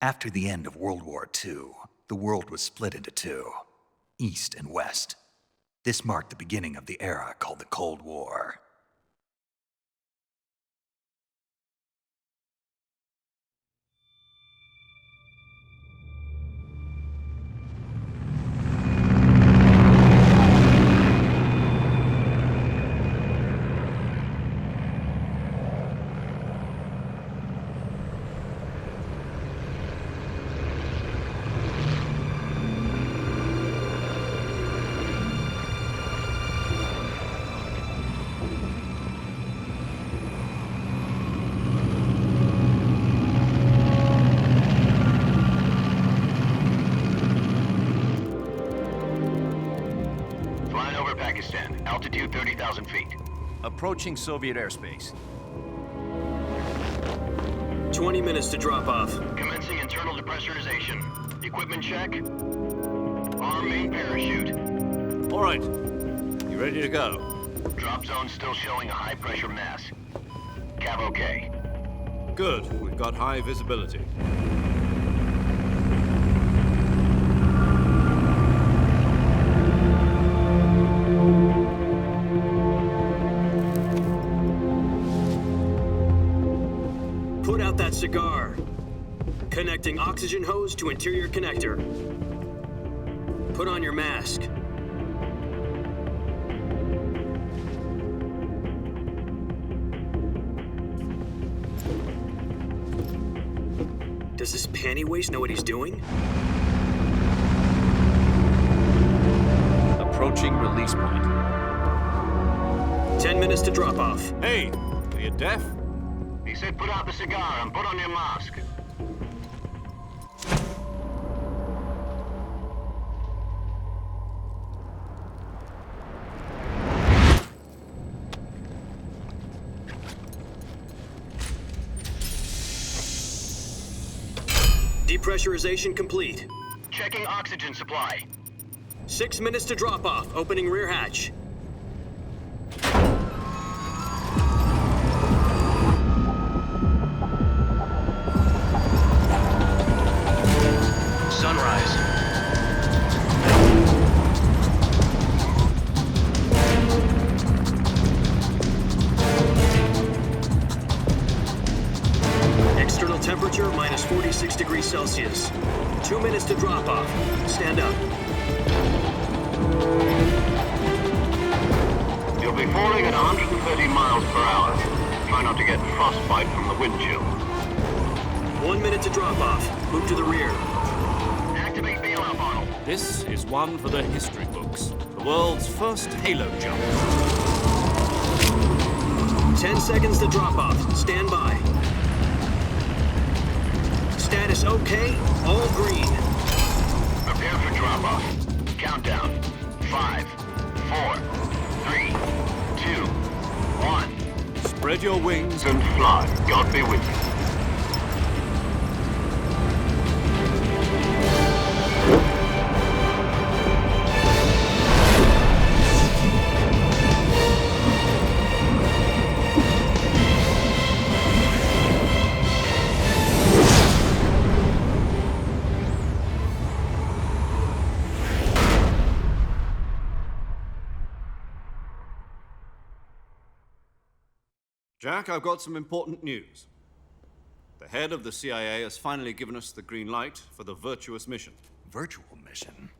After the end of World War II, the world was split into two, East and West. This marked the beginning of the era called the Cold War. Altitude 30,000 feet. Approaching Soviet airspace. 20 minutes to drop off. Commencing internal depressurization. Equipment check. Arm main parachute. All right. You ready to go? Drop zone still showing a high pressure mass. Cav okay. Good. We've got high visibility. Put out that cigar. Connecting oxygen hose to interior connector. Put on your mask. Does this panty waste know what he's doing? Approaching release point. 10 minutes to drop off. Hey, are you deaf? He said put out the cigar and put on your mask. Depressurization complete. Checking oxygen supply. 6 minutes to drop off. Opening rear hatch. Sunrise. External temperature minus 46 degrees Celsius. 2 minutes to drop off. Stand up. You'll be falling at 130 miles per hour. Try not to get frostbite from the wind chill. 1 minute to drop off. Move to the rear. Activate bailout model. This is one for the history books. The world's first halo jump. 10 seconds to drop off. Stand by. Status okay. All green. Prepare for drop off. Countdown. 5, 4, 3, 2, 1. Spread your wings And fly. God be with you. Jack, I've got some important news. The head of the CIA has finally given us the green light for the virtuous mission. Virtual mission?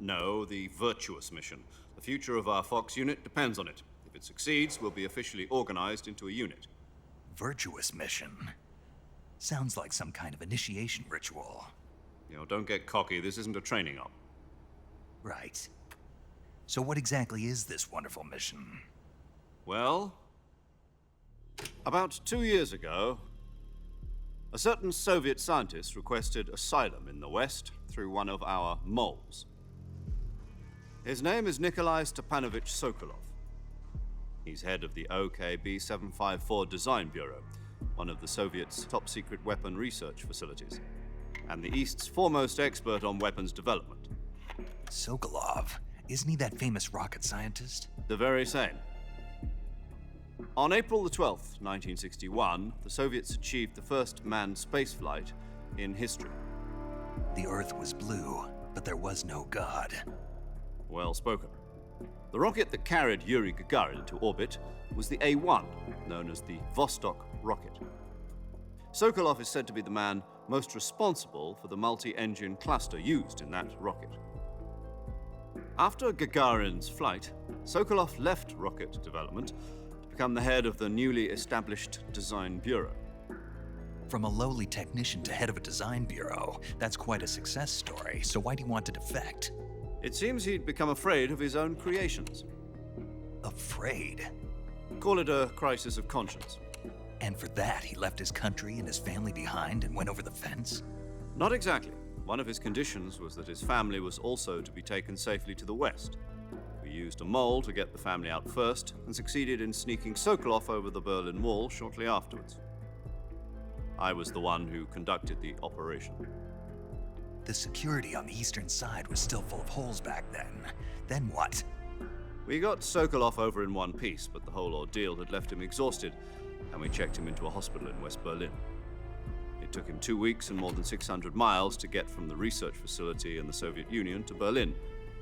No, the virtuous mission. The future of our Fox unit depends on it. If it succeeds, we'll be officially organized into a unit. Virtuous mission? Sounds like some kind of initiation ritual. You know, don't get cocky. This isn't a training op. Right. So what exactly is this wonderful mission? Well, about 2 years ago, a certain Soviet scientist requested asylum in the West through one of our moles. His name is Nikolai Stepanovich Sokolov. He's head of the OKB 754 Design Bureau, one of the Soviets' top-secret weapon research facilities, and the East's foremost expert on weapons development. Sokolov? Isn't he that famous rocket scientist? The very same. On April the 12th, 1961, the Soviets achieved the first manned spaceflight in history. The Earth was blue, but there was no God. Well spoken. The rocket that carried Yuri Gagarin to orbit was the A-1, known as the Vostok rocket. Sokolov is said to be the man most responsible for the multi-engine cluster used in that rocket. After Gagarin's flight, Sokolov left rocket development to become the head of the newly established Design Bureau. From a lowly technician to head of a design bureau, that's quite a success story, so why'd he want to defect? It seems he'd become afraid of his own creations. Afraid? Call it a crisis of conscience. And for that, he left his country and his family behind and went over the fence? Not exactly. One of his conditions was that his family was also to be taken safely to the west. We used a mole to get the family out first and succeeded in sneaking Sokolov over the Berlin Wall shortly afterwards. I was the one who conducted the operation. The security on the eastern side was still full of holes back then. Then what? We got Sokolov over in one piece, but the whole ordeal had left him exhausted, and we checked him into a hospital in West Berlin. It took him 2 weeks and more than 600 miles to get from the research facility in the Soviet Union to Berlin.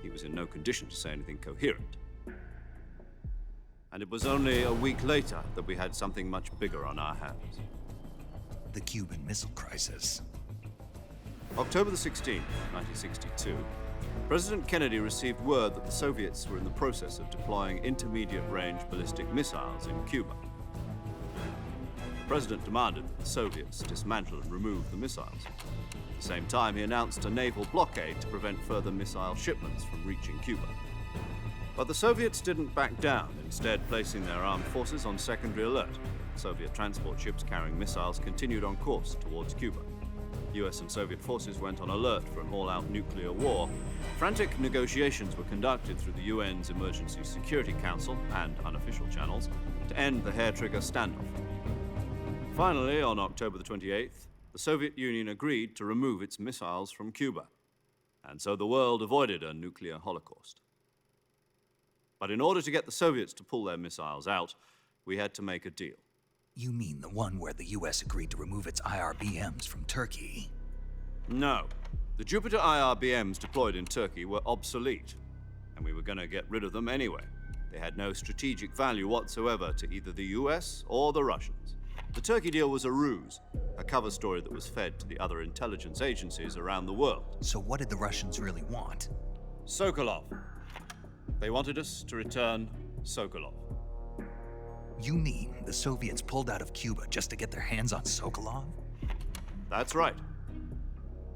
He was in no condition to say anything coherent. And it was only a week later that we had something much bigger on our hands. The Cuban Missile Crisis. October the 16th, 1962, President Kennedy received word that the Soviets were in the process of deploying intermediate-range ballistic missiles in Cuba. The President demanded that the Soviets dismantle and remove the missiles. At the same time, he announced a naval blockade to prevent further missile shipments from reaching Cuba. But the Soviets didn't back down, instead placing their armed forces on secondary alert. Soviet transport ships carrying missiles continued on course towards Cuba. US and Soviet forces went on alert for an all-out nuclear war. Frantic negotiations were conducted through the UN's Emergency Security Council and unofficial channels to end the hair-trigger standoff. Finally, on October the 28th, the Soviet Union agreed to remove its missiles from Cuba, and so the world avoided a nuclear holocaust. But in order to get the Soviets to pull their missiles out, we had to make a deal. You mean the one where the US agreed to remove its IRBMs from Turkey? No. The Jupiter IRBMs deployed in Turkey were obsolete, and we were going to get rid of them anyway. They had no strategic value whatsoever to either the US or the Russians. The Turkey deal was a ruse, a cover story that was fed to the other intelligence agencies around the world. So what did the Russians really want? Sokolov. They wanted us to return Sokolov. You mean the Soviets pulled out of Cuba just to get their hands on Sokolov? That's right.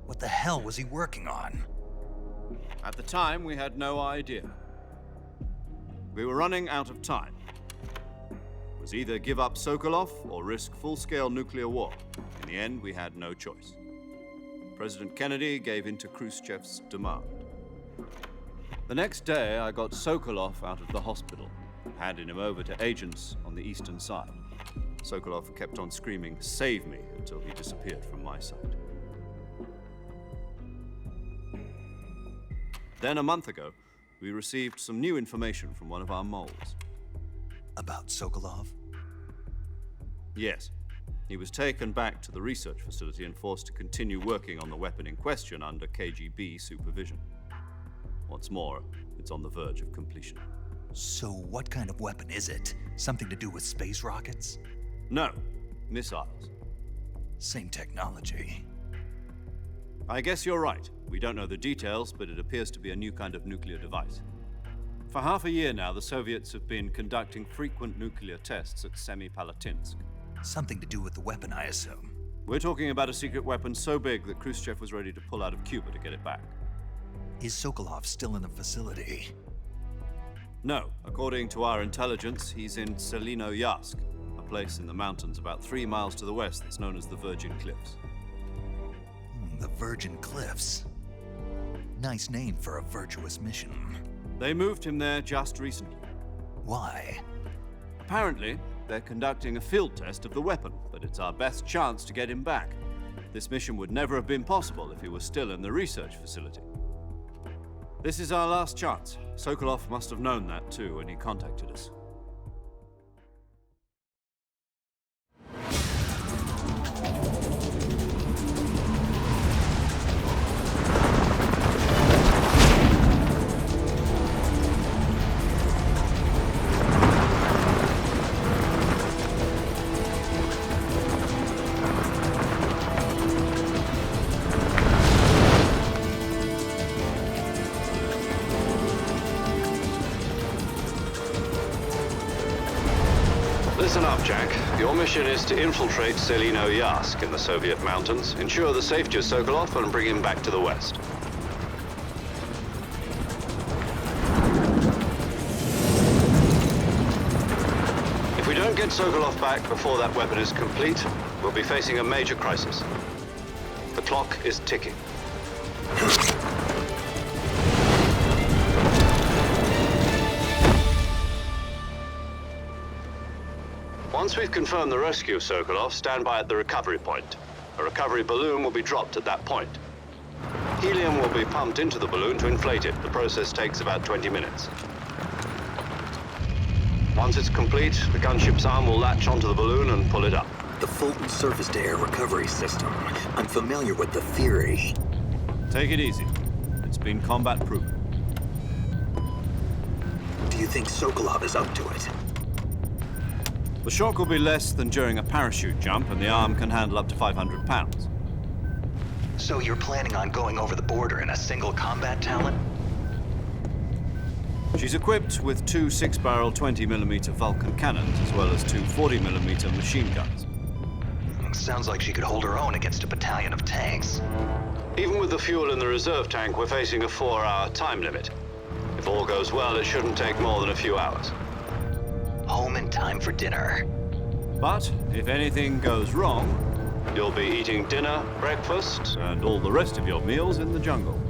What the hell was he working on? At the time, we had no idea. We were running out of time. It was either give up Sokolov or risk full-scale nuclear war. In the end, we had no choice. President Kennedy gave in to Khrushchev's demand. The next day, I got Sokolov out of the hospital, handing him over to agents on the eastern side. Sokolov kept on screaming, "Save me," until he disappeared from my sight. Then a month ago, we received some new information from one of our moles. About Sokolov? Yes. He was taken back to the research facility and forced to continue working on the weapon in question under KGB supervision. What's more, it's on the verge of completion. So what kind of weapon is it? Something to do with space rockets? No, missiles. Same technology. I guess you're right. We don't know the details, but it appears to be a new kind of nuclear device. For half a year now, the Soviets have been conducting frequent nuclear tests at Semipalatinsk. Something to do with the weapon, I assume. We're talking about a secret weapon so big that Khrushchev was ready to pull out of Cuba to get it back. Is Sokolov still in the facility? No. According to our intelligence, he's in Selino-Yarsk, a place in the mountains about 3 miles to the west that's known as the Virgin Cliffs. The Virgin Cliffs. Nice name for a virtuous mission. They moved him there just recently. Why? Apparently, they're conducting a field test of the weapon, but it's our best chance to get him back. This mission would never have been possible if he was still in the research facility. This is our last chance. Sokolov must have known that too when he contacted us. listen up, Jack. Your mission is to infiltrate Selino Yask in the Soviet mountains, ensure the safety of Sokolov, and bring him back to the West. If we don't get Sokolov back before that weapon is complete, we'll be facing a major crisis. The clock is ticking. Once we've confirmed the rescue of Sokolov, stand by at the recovery point. A recovery balloon will be dropped at that point. Helium will be pumped into the balloon to inflate it. The process takes about 20 minutes. Once it's complete, the gunship's arm will latch onto the balloon and pull it up. The Fulton surface-to-air recovery system. I'm familiar with the theory. Take it easy. It's been combat-proven. Do you think Sokolov is up to it? The shock will be less than during a parachute jump, and the arm can handle up to 500 pounds. So you're planning on going over the border in a single combat talon? She's equipped with two 6-barrel 20mm Vulcan cannons, as well as two 40mm machine guns. Sounds like she could hold her own against a battalion of tanks. Even with the fuel in the reserve tank, we're facing a 4-hour time limit. If all goes well, it shouldn't take more than a few hours. Home in time for dinner. But if anything goes wrong, you'll be eating dinner, breakfast, and all the rest of your meals in the jungle.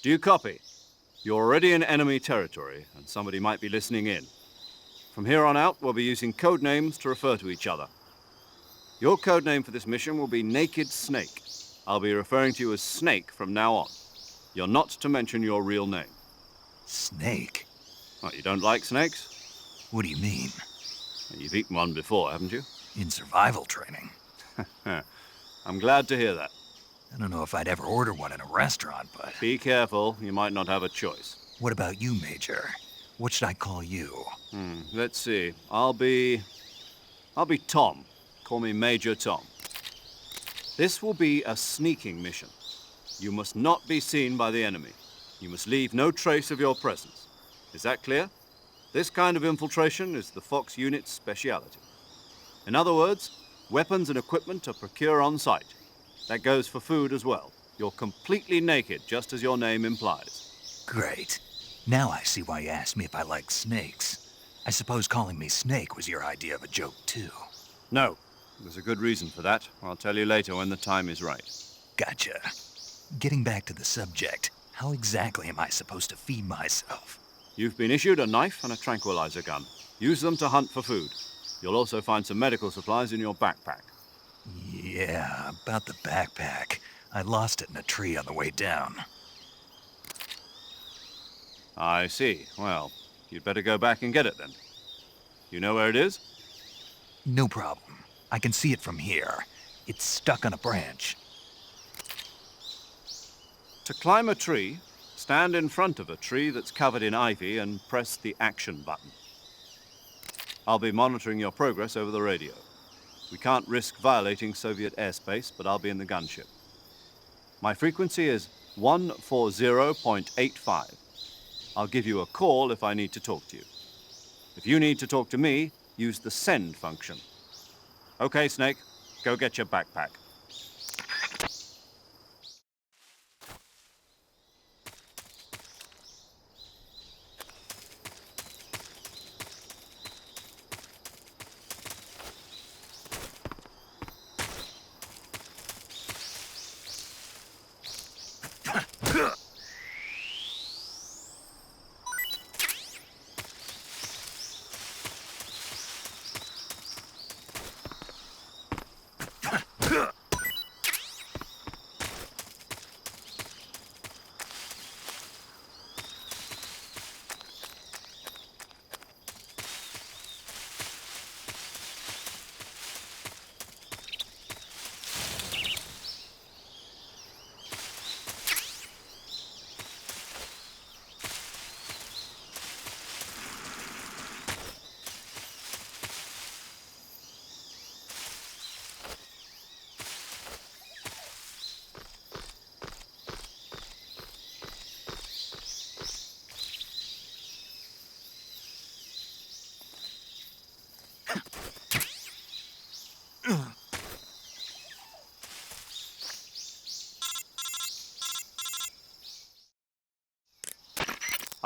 Do you copy? You're already in enemy territory, and somebody might be listening in. From here on out, we'll be using code names to refer to each other. Your code name for this mission will be Naked Snake. I'll be referring to you as Snake from now on. You're not to mention your real name. Snake? What, you don't like snakes? What do you mean? You've eaten one before, haven't you? In survival training. I'm glad to hear that. I don't know if I'd ever order one in a restaurant, but... Be careful, you might not have a choice. What about you, Major? What should I call you? Let's see. I'll be Tom. Call me Major Tom. This will be a sneaking mission. You must not be seen by the enemy. You must leave no trace of your presence. Is that clear? This kind of infiltration is the Fox unit's speciality. In other words, weapons and equipment are procured on site. That goes for food as well. You're completely naked, just as your name implies. Great. Now I see why you asked me if I like snakes. I suppose calling me Snake was your idea of a joke, too. No. There's a good reason for that. I'll tell you later when the time is right. Gotcha. Getting back to the subject, how exactly am I supposed to feed myself? You've been issued a knife and a tranquilizer gun. Use them to hunt for food. You'll also find some medical supplies in your backpack. Yeah, about the backpack. I lost it in a tree on the way down. I see. Well, you'd better go back and get it then. You know where it is? No problem. I can see it from here. It's stuck on a branch. To climb a tree, Stand in front of a tree that's covered in ivy and press the action button. I'll be monitoring your progress over the radio. We can't risk violating Soviet airspace, but I'll be in the gunship. My frequency is 140.85. I'll give you a call if I need to talk to you. If you need to talk to me, use the send function. Okay, Snake, go get your backpack.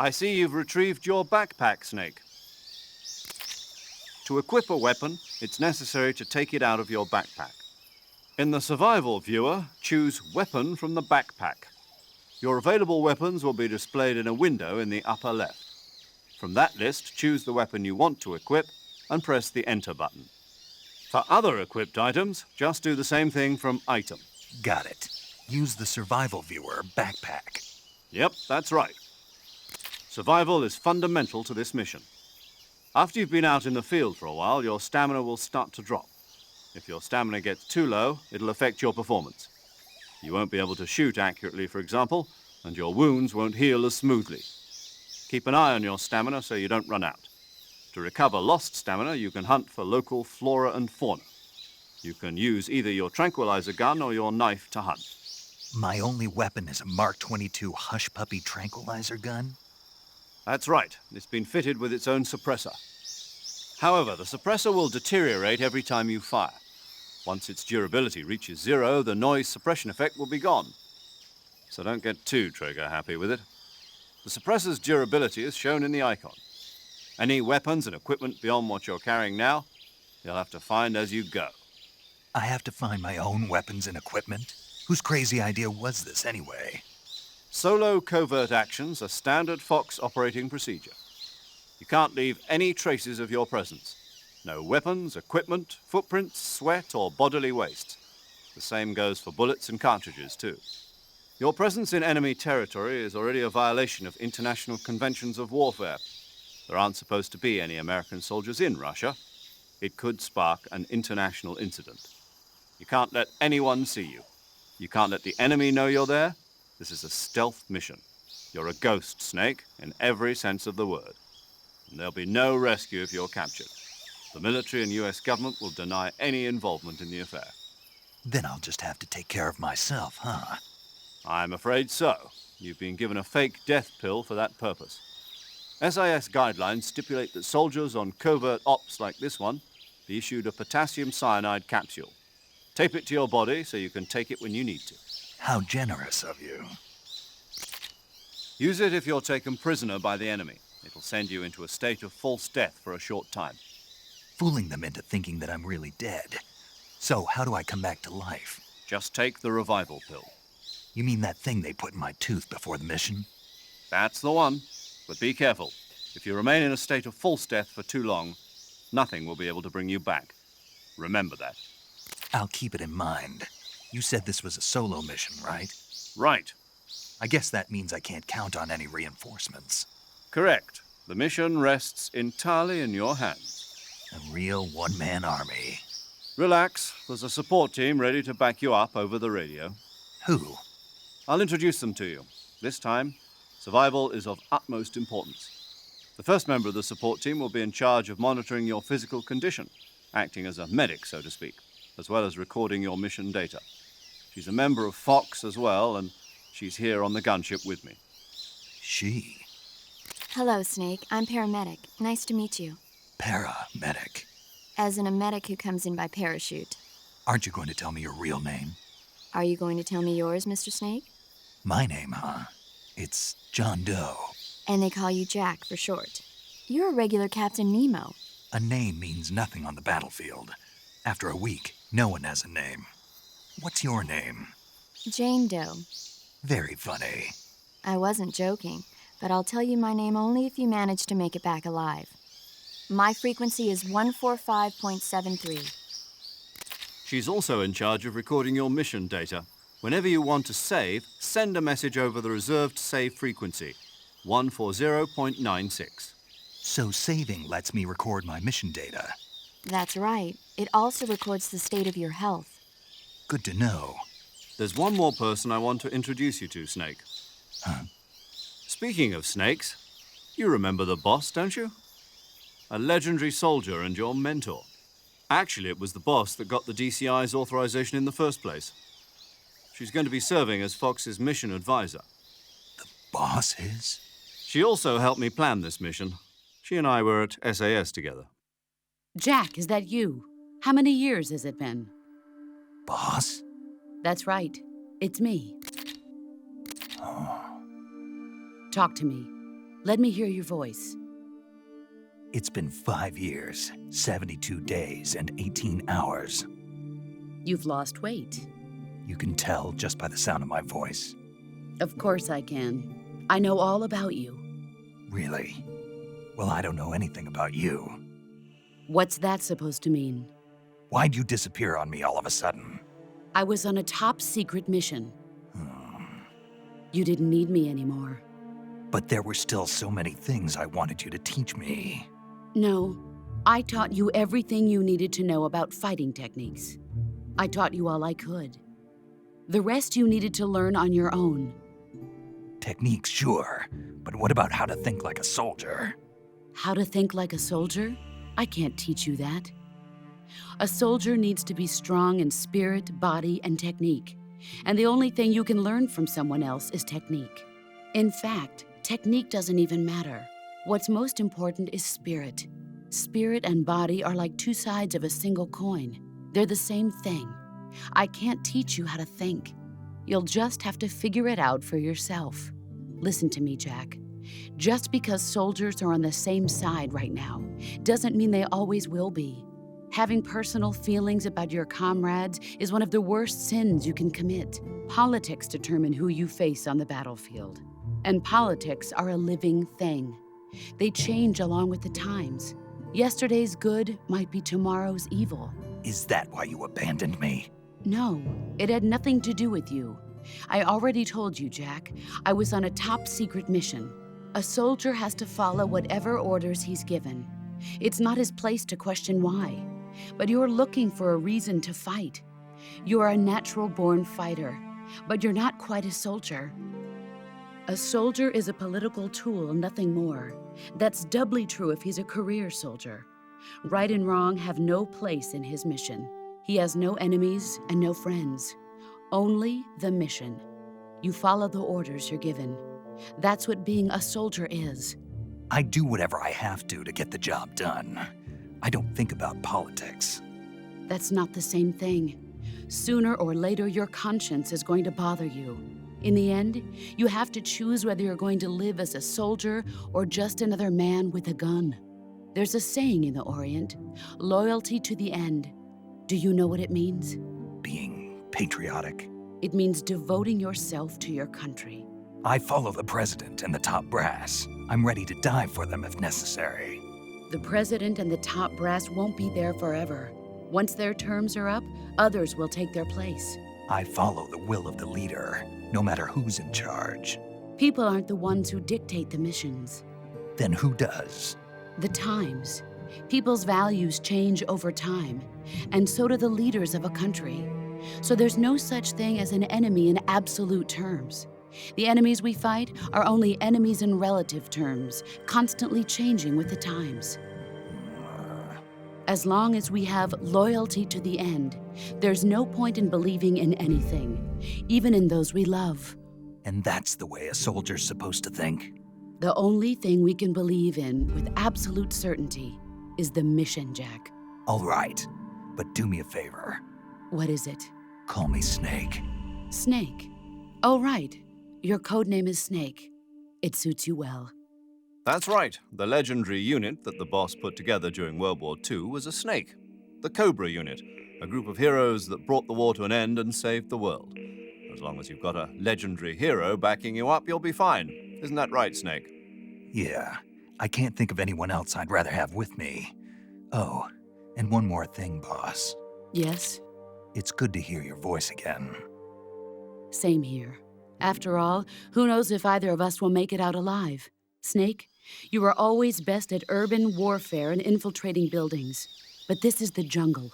I see you've retrieved your backpack, Snake. To equip a weapon, it's necessary to take it out of your backpack. In the survival viewer, choose Weapon from the backpack. Your available weapons will be displayed in a window in the upper left. From that list, choose the weapon you want to equip and press the Enter button. For other equipped items, just do the same thing from Item. Got it. Use the survival viewer backpack. Yep, that's right. Survival is fundamental to this mission. After you've been out in the field for a while, your stamina will start to drop. If your stamina gets too low, it'll affect your performance. You won't be able to shoot accurately, for example, and your wounds won't heal as smoothly. Keep an eye on your stamina so you don't run out. To recover lost stamina, you can hunt for local flora and fauna. You can use either your tranquilizer gun or your knife to hunt. My only weapon is a Mark 22 Hush Puppy tranquilizer gun? That's right. It's been fitted with its own suppressor. However, the suppressor will deteriorate every time you fire. Once its durability reaches 0, the noise suppression effect will be gone. So don't get too trigger happy with it. The suppressor's durability is shown in the icon. Any weapons and equipment beyond what you're carrying now, you'll have to find as you go. I have to find my own weapons and equipment? Whose crazy idea was this anyway? Solo covert actions are standard Fox operating procedure. You can't leave any traces of your presence. No weapons, equipment, footprints, sweat, or bodily waste. The same goes for bullets and cartridges, too. Your presence in enemy territory is already a violation of international conventions of warfare. There aren't supposed to be any American soldiers in Russia. It could spark an international incident. You can't let anyone see you. You can't let the enemy know you're there. This is a stealth mission. You're a ghost, Snake, in every sense of the word. And there'll be no rescue if you're captured. The military and US government will deny any involvement in the affair. Then I'll just have to take care of myself, huh? I'm afraid so. You've been given a fake death pill for that purpose. SIS guidelines stipulate that soldiers on covert ops like this one be issued a potassium cyanide capsule. Tape it to your body so you can take it when you need to. How generous of you. Use it if you're taken prisoner by the enemy. It'll send you into a state of false death for a short time. Fooling them into thinking that I'm really dead. So, how do I come back to life? Just take the revival pill. You mean that thing they put in my tooth before the mission? That's the one. But be careful. If you remain in a state of false death for too long, nothing will be able to bring you back. Remember that. I'll keep it in mind. You said this was a solo mission, right? Right. I guess that means I can't count on any reinforcements. Correct. The mission rests entirely in your hands. A real one-man army. Relax. There's a support team ready to back you up over the radio. Who? I'll introduce them to you. This time, Survival is of utmost importance. The first member of the support team will be in charge of monitoring your physical condition, acting as a medic, so to speak, as well as recording your mission data. She's a member of Fox as well, and she's here on the gunship with me. She? Hello, Snake. I'm paramedic. Nice to meet you. Paramedic. As in a medic who comes in by parachute. Aren't you going to tell me your real name? Are you going to tell me yours, Mr. Snake? My name, huh? It's John Doe. And they call you Jack for short. You're a regular Captain Nemo. A name means nothing on the battlefield. After a week, no one has a name. What's your name? Jane Doe. Very funny. I wasn't joking, but I'll tell you my name only if you manage to make it back alive. My frequency is 145.73. She's also in charge of recording your mission data. Whenever you want to save, send a message over the reserved save frequency, 140.96. So saving lets me record my mission data. That's right. It also records the state of your health. Good to know. There's one more person I want to introduce you to, Snake. Huh? Speaking of snakes, you remember the boss, don't you? A legendary soldier and your mentor. Actually, it was the boss that got the DCI's authorization in the first place. She's going to be serving as Fox's mission advisor. The boss is? She also helped me plan this mission. She and I were at SAS together. Jack, is that you? How many years has it been? Boss? That's right. It's me. Oh. Talk to me. Let me hear your voice. It's been 5 years, 72 days, and 18 hours. You've lost weight. You can tell just by the sound of my voice. Of course I can. I know all about you. Really? Well, I don't know anything about you. What's that supposed to mean? Why'd you disappear on me all of a sudden? I was on a top-secret mission. You didn't need me anymore. But there were still so many things I wanted you to teach me. No, I taught you everything you needed to know about fighting techniques. I taught you all I could. The rest you needed to learn on your own. Techniques, sure. But what about how to think like a soldier? How to think like a soldier? I can't teach you that. A soldier needs to be strong in spirit, body, and technique. And the only thing you can learn from someone else is technique. In fact, technique doesn't even matter. What's most important is spirit. Spirit and body are like two sides of a single coin. They're the same thing. I can't teach you how to think. You'll just have to figure it out for yourself. Listen to me, Jack. Just because soldiers are on the same side right now doesn't mean they always will be. Having personal feelings about your comrades is one of the worst sins you can commit. Politics determine who you face on the battlefield. And politics are a living thing. They change along with the times. Yesterday's good might be tomorrow's evil. Is that why you abandoned me? No, it had nothing to do with you. I already told you, Jack. I was on a top-secret mission. A soldier has to follow whatever orders he's given. It's not his place to question why. But you're looking for a reason to fight. You're a natural-born fighter, but you're not quite a soldier. A soldier is a political tool, nothing more. That's doubly true if he's a career soldier. Right and wrong have no place in his mission. He has no enemies and no friends. Only the mission. You follow the orders you're given. That's what being a soldier is. I do whatever I have to get the job done. I don't think about politics. That's not the same thing. Sooner or later, your conscience is going to bother you. In the end, you have to choose whether you're going to live as a soldier or just another man with a gun. There's a saying in the Orient, loyalty to the end. Do you know what it means? Being patriotic. It means devoting yourself to your country. I follow the president and the top brass. I'm ready to die for them if necessary. The president and the top brass won't be there forever. Once their terms are up, others will take their place. I follow the will of the leader, no matter who's in charge. People aren't the ones who dictate the missions. Then who does? The times. People's values change over time, and so do the leaders of a country. So there's no such thing as an enemy in absolute terms. The enemies we fight are only enemies in relative terms, constantly changing with the times. As long as we have loyalty to the end, there's no point in believing in anything, even in those we love. And that's the way a soldier's supposed to think? The only thing we can believe in with absolute certainty is the mission, Jack. All right, but do me a favor. What is it? Call me Snake. Snake. Oh, right. Your code name is Snake. It suits you well. That's right. The legendary unit that the boss put together during World War II was a snake. The Cobra unit, a group of heroes that brought the war to an end and saved the world. As long as you've got a legendary hero backing you up, you'll be fine. Isn't that right, Snake? Yeah, I can't think of anyone else I'd rather have with me. Oh, and one more thing, boss. Yes? It's good to hear your voice again. Same here. After all, who knows if either of us will make it out alive? Snake, you are always best at urban warfare and infiltrating buildings. But this is the jungle.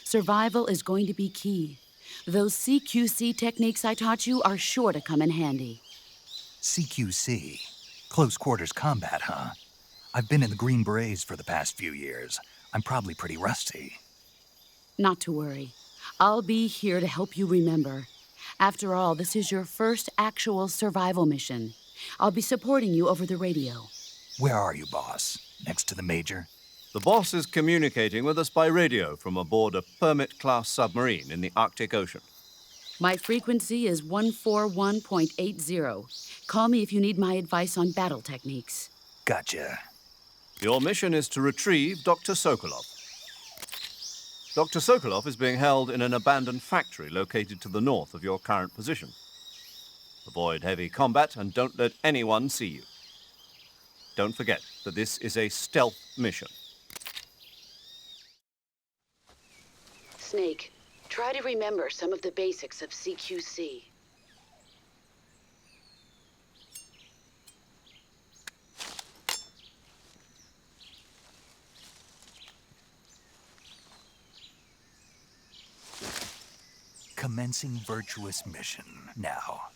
Survival is going to be key. Those CQC techniques I taught you are sure to come in handy. CQC? Close quarters combat, huh? I've been in the Green Berets for the past few years. I'm probably pretty rusty. Not to worry. I'll be here to help you remember. After all, this is your first actual survival mission. I'll be supporting you over the radio. Where are you, boss? Next to the Major? The boss is communicating with us by radio from aboard a Permit-class submarine in the Arctic Ocean. My frequency is 141.80. Call me if you need my advice on battle techniques. Gotcha. Your mission is to retrieve Dr. Sokolov. Dr. Sokolov is being held in an abandoned factory located to the north of your current position. Avoid heavy combat and don't let anyone see you. Don't forget that this is a stealth mission. Snake, try to remember some of the basics of CQC. Commencing virtuous mission now.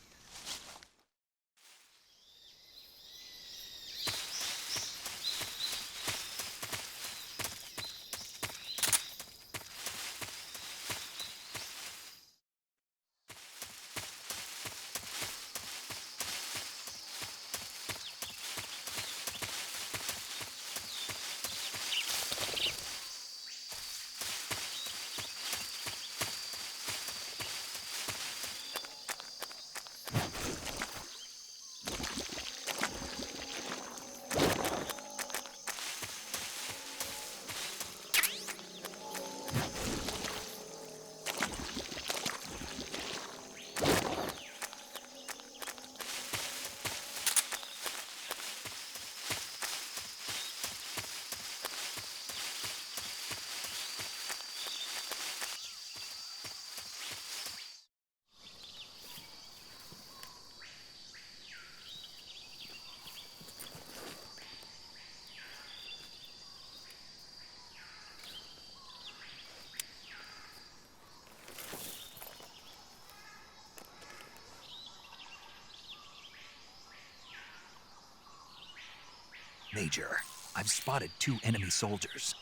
Major, I've spotted 2 enemy soldiers.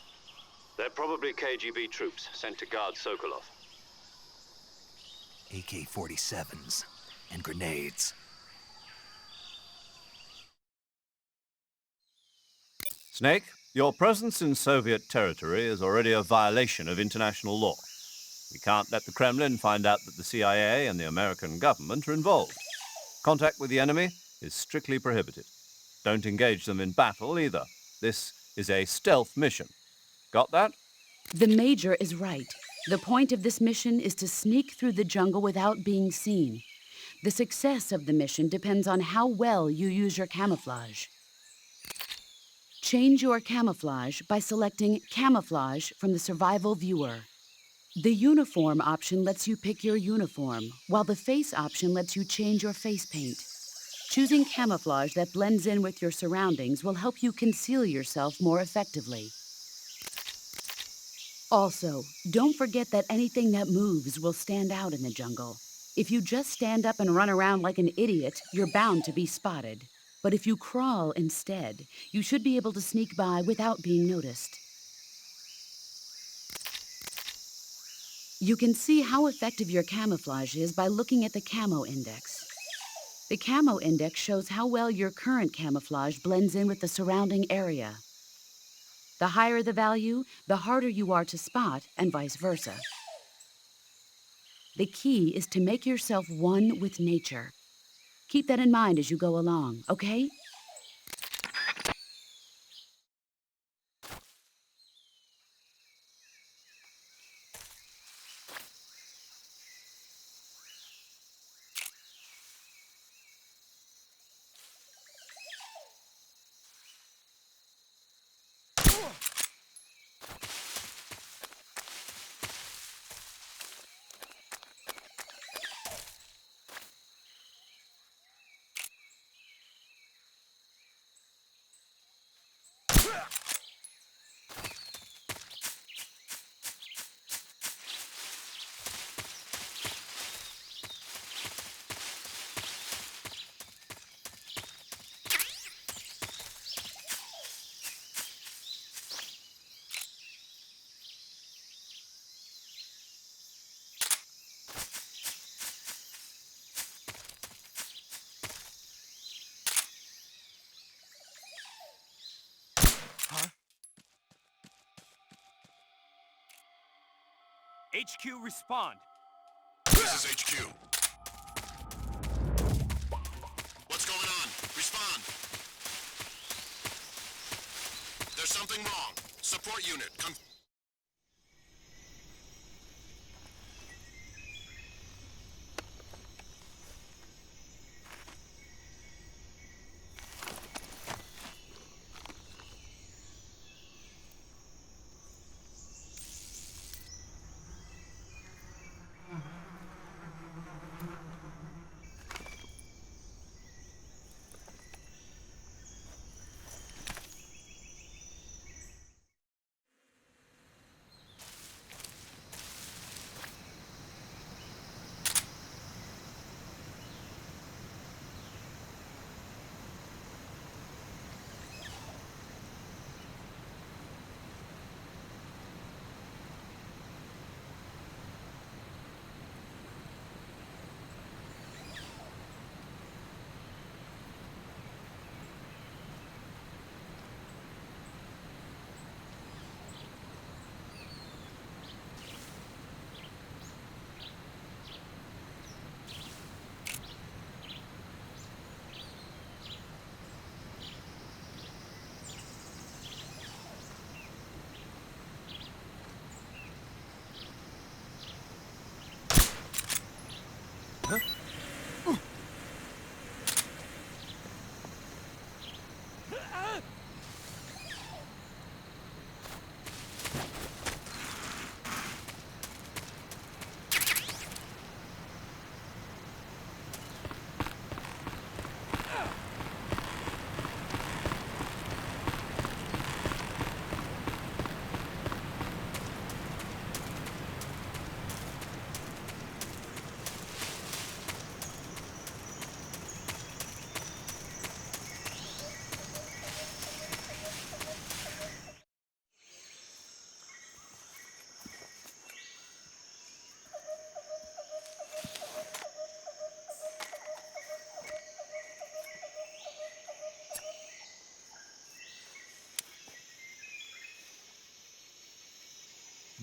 They're probably KGB troops sent to guard Sokolov. AK-47s and grenades. Snake, your presence in Soviet territory is already a violation of international law. We can't let the Kremlin find out that the CIA and the American government are involved. Contact with the enemy is strictly prohibited. Don't engage them in battle either. This is a stealth mission. Got that? The Major is right. The point of this mission is to sneak through the jungle without being seen. The success of the mission depends on how well you use your camouflage. Change your camouflage by selecting Camouflage from the Survival Viewer. The Uniform option lets you pick your uniform, while the Face option lets you change your face paint. Choosing camouflage that blends in with your surroundings will help you conceal yourself more effectively. Also, don't forget that anything that moves will stand out in the jungle. If you just stand up and run around like an idiot, you're bound to be spotted. But if you crawl instead, you should be able to sneak by without being noticed. You can see how effective your camouflage is by looking at the camo index. The camo index shows how well your current camouflage blends in with the surrounding area. The higher the value, the harder you are to spot, and vice versa. The key is to make yourself one with nature. Keep that in mind as you go along, okay? HQ, respond. This is HQ. What's going on? Respond. There's something wrong. Support unit, come...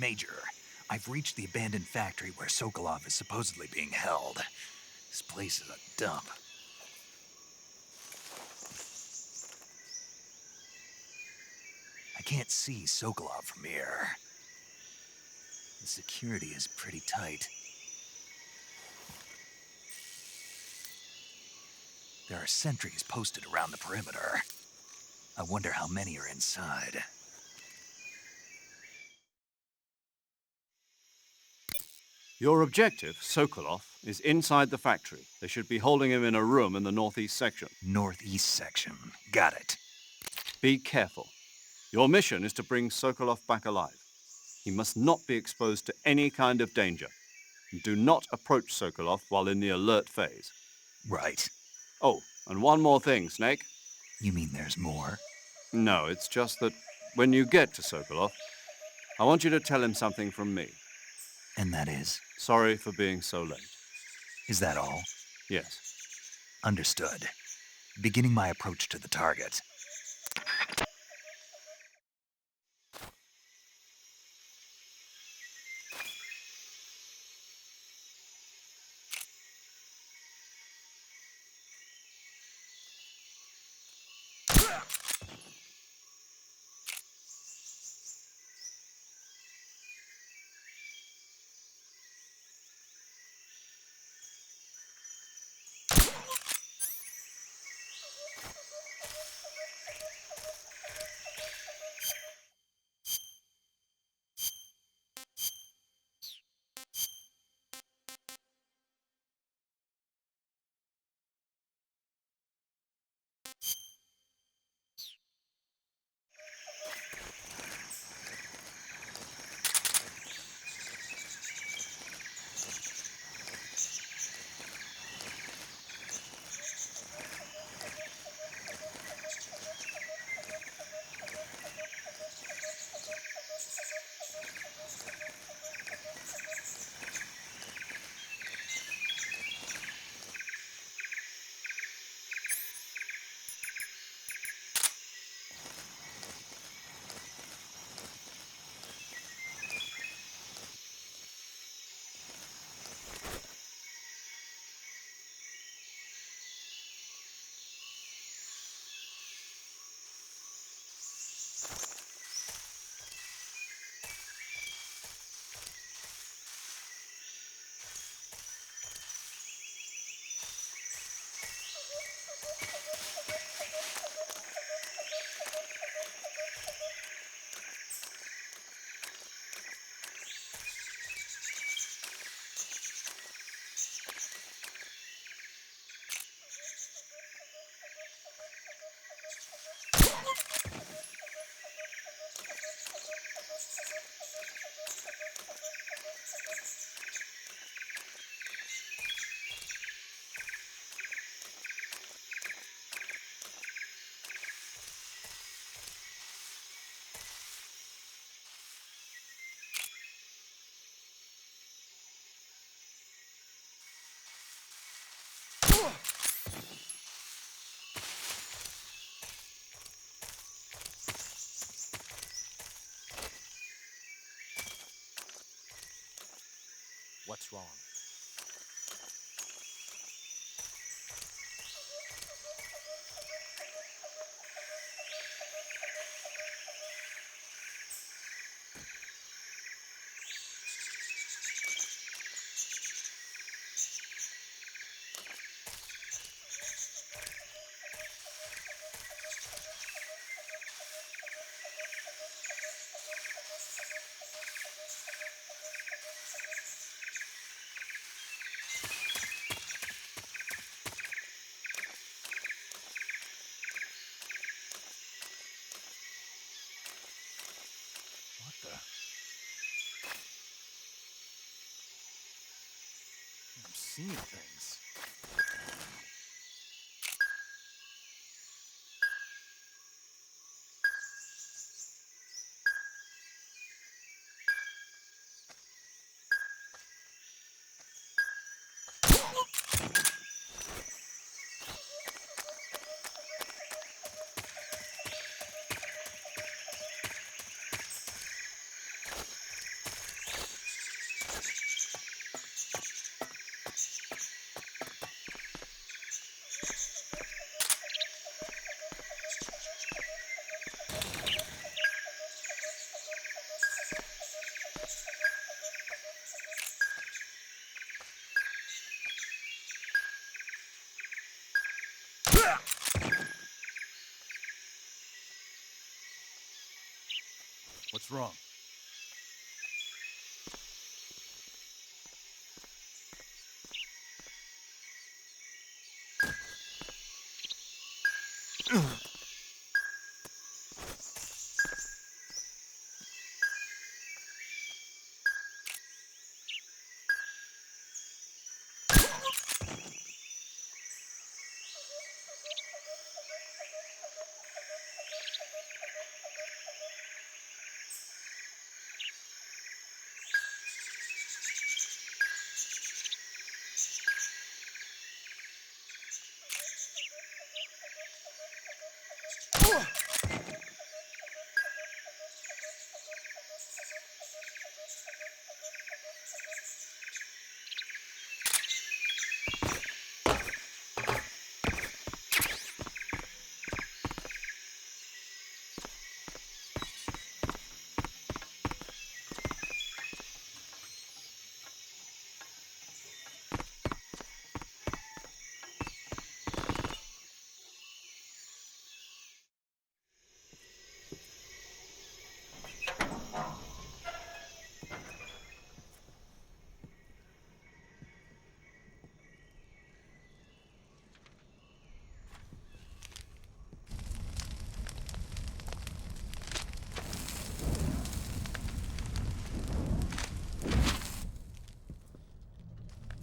Major, I've reached the abandoned factory where Sokolov is supposedly being held. This place is a dump. I can't see Sokolov from here. The security is pretty tight. There are sentries posted around the perimeter. I wonder how many are inside. Your objective, Sokolov, is inside the factory. They should be holding him in a room in the northeast section. Northeast section. Got it. Be careful. Your mission is to bring Sokolov back alive. He must not be exposed to any kind of danger. Do not approach Sokolov while in the alert phase. Right. Oh, and one more thing, Snake. You mean there's more? No, it's just that when you get to Sokolov, I want you to tell him something from me. And that is? Sorry for being so late. Is that all? Yes. Understood. Beginning my approach to the target. What's wrong? What the? I'm seeing things. What's wrong?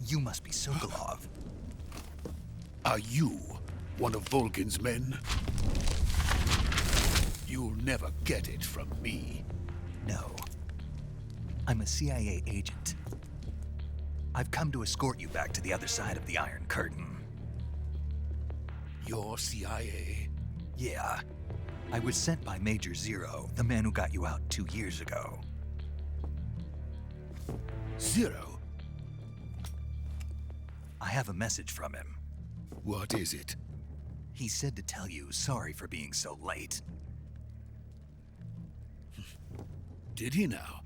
You must be Sokolov. Are you one of Volgin's men? You'll never get it from me. No. I'm a CIA agent. I've come to escort you back to the other side of the Iron Curtain. You're CIA? Yeah. I was sent by Major Zero, the man who got you out 2 years ago. Zero? I have a message from him. What is it? He said to tell you sorry for being so late. Did he now?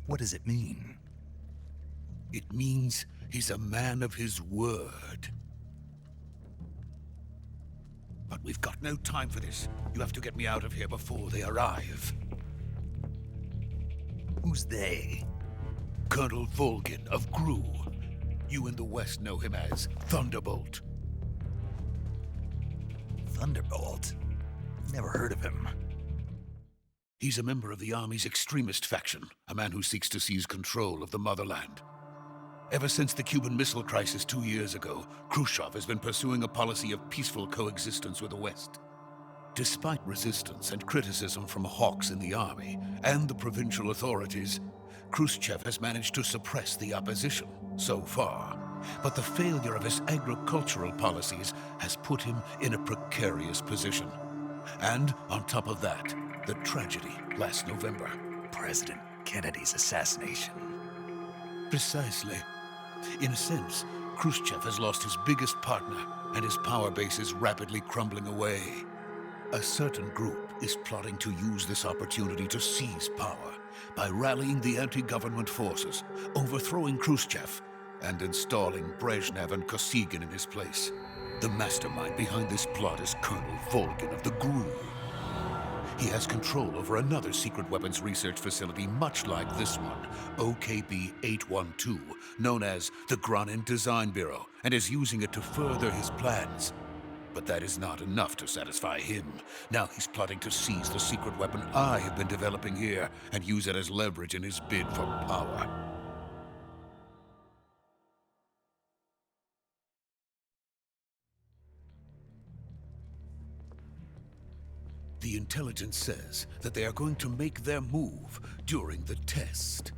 What does it mean? It means he's a man of his word. But we've got no time for this. You have to get me out of here before they arrive. Who's they? Colonel Volgin of Gru. You in the West know him as Thunderbolt. Thunderbolt? Never heard of him. He's a member of the Army's extremist faction, a man who seeks to seize control of the motherland. Ever since the Cuban Missile Crisis 2 years ago, Khrushchev has been pursuing a policy of peaceful coexistence with the West. Despite resistance and criticism from hawks in the Army and the provincial authorities, Khrushchev has managed to suppress the opposition so far. But the failure of his agricultural policies has put him in a precarious position. And on top of that, the tragedy last November. President Kennedy's assassination. Precisely. In a sense, Khrushchev has lost his biggest partner, and his power base is rapidly crumbling away. A certain group is plotting to use this opportunity to seize power by rallying the anti-government forces, overthrowing Khrushchev, and installing Brezhnev and Kosygin in his place. The mastermind behind this plot is Colonel Volgin of the GRU. He has control over another secret weapons research facility much like this one, OKB-812, known as the Granin Design Bureau, and is using it to further his plans. But that is not enough to satisfy him. Now he's plotting to seize the secret weapon I have been developing here and use it as leverage in his bid for power. The intelligence says that they are going to make their move during the test.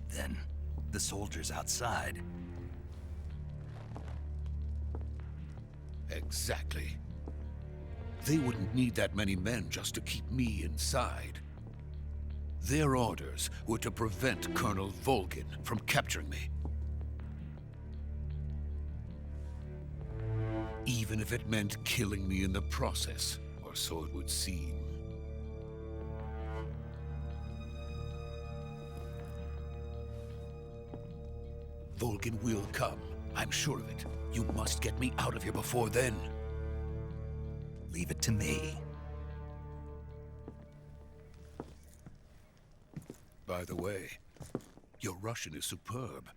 Then, the soldiers outside. Exactly. They wouldn't need that many men just to keep me inside. Their orders were to prevent Colonel Volgin from capturing me. Even if it meant killing me in the process, or so it would seem. Volgin will come. I'm sure of it. You must get me out of here before then. Leave it to me. By the way, your Russian is superb.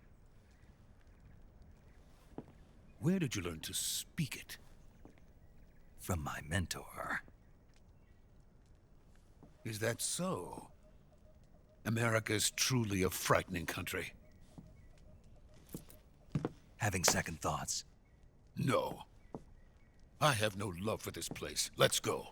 Where did you learn to speak it? From my mentor. Is that so? America is truly a frightening country. Having second thoughts? No. I have no love for this place. Let's go.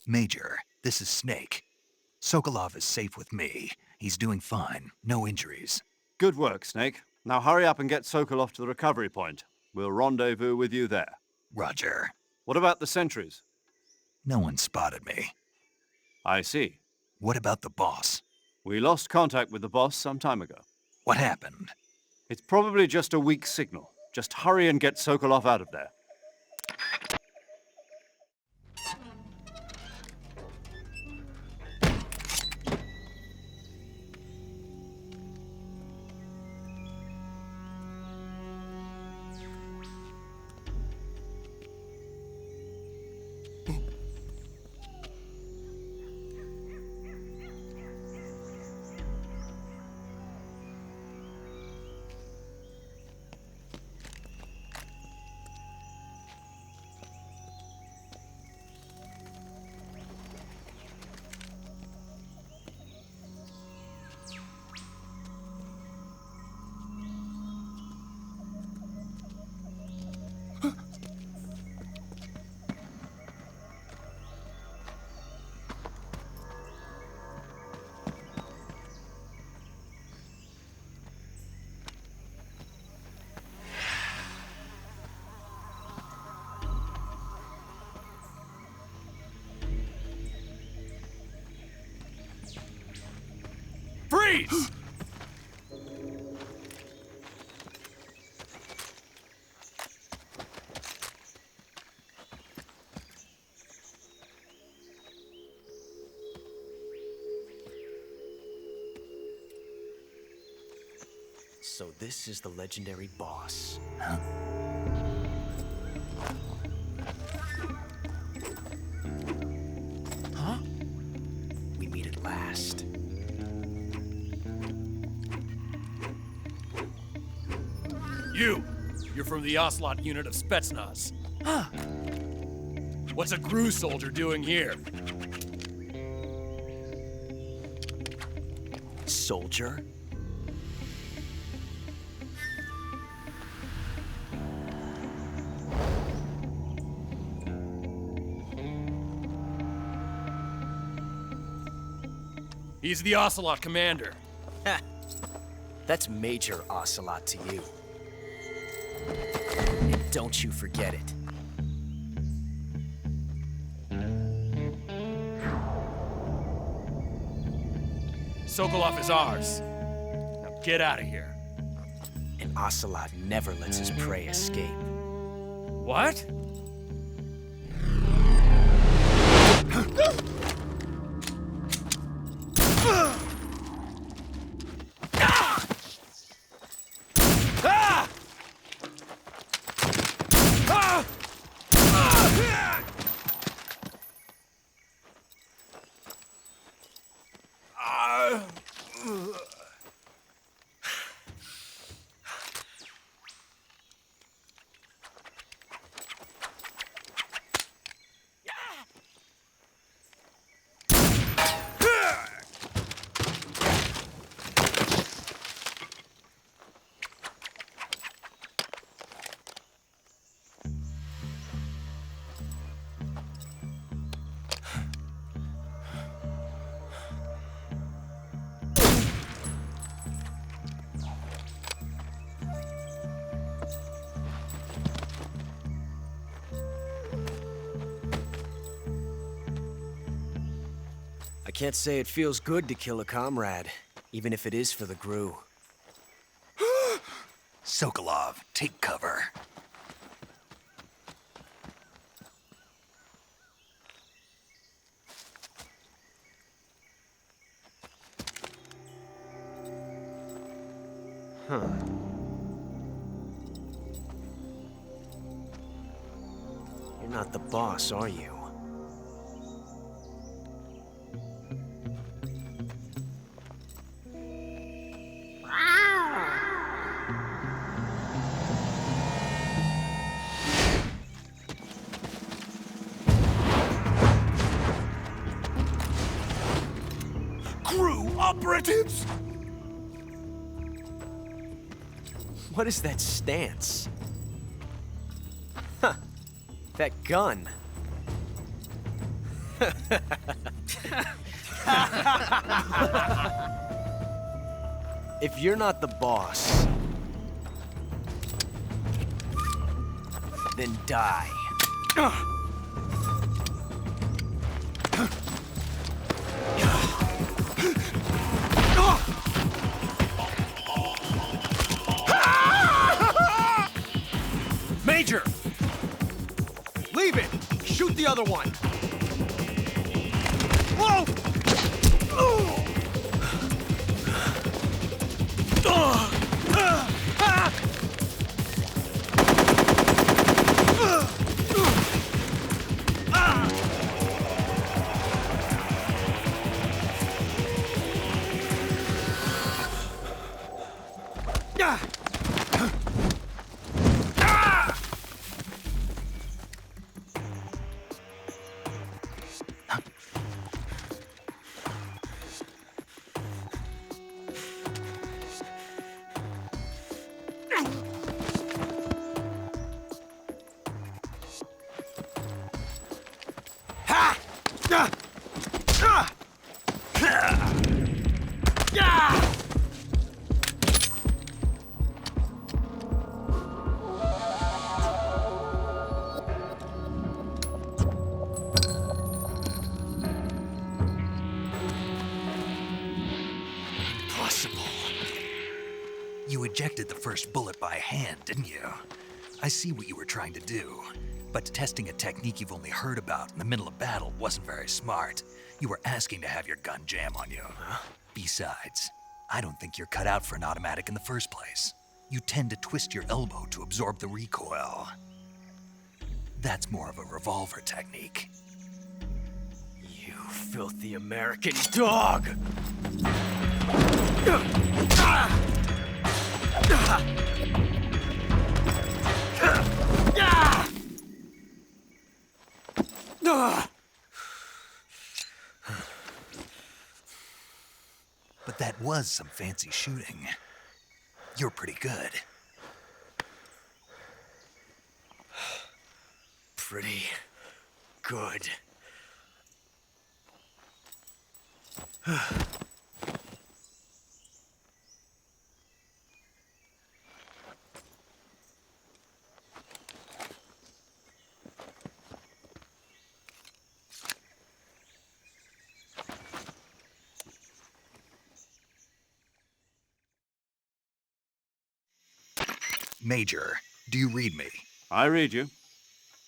Major, this is Snake. Sokolov is safe with me. He's doing fine. No injuries. Good work, Snake. Now hurry up and get Sokolov to the recovery point. We'll rendezvous with you there. Roger. What about the sentries? No one spotted me. I see. What about the boss? We lost contact with the boss some time ago. What happened? It's probably just a weak signal. Just hurry and get Sokolov out of there. Freeze! So this is the legendary boss. Huh? Huh? We meet at last. You're from the Ocelot unit of Spetsnaz. Huh. What's a crew soldier doing here? Soldier? He's the Ocelot commander. Ha! That's Major Ocelot to you. And don't you forget it. Sokolov is ours. Now get out of here. And Ocelot never lets his prey escape. What? I can't say it feels good to kill a comrade, even if it is for the GRU. Sokolov, take cover. Huh. You're not the boss, are you? operatives! What is that stance? Huh. That gun. If you're not the boss, then die. Major! Leave it! Shoot the other one! Whoa! You ejected the first bullet by hand, didn't you? I see what you were trying to do, but testing a technique you've only heard about in the middle of battle wasn't very smart. You were asking to have your gun jam on you. Huh? Besides, I don't think you're cut out for an automatic in the first place. You tend to twist your elbow to absorb the recoil. That's more of a revolver technique. You filthy American dog! But that was some fancy shooting. You're pretty good. Pretty good. Major, do you read me? I read you.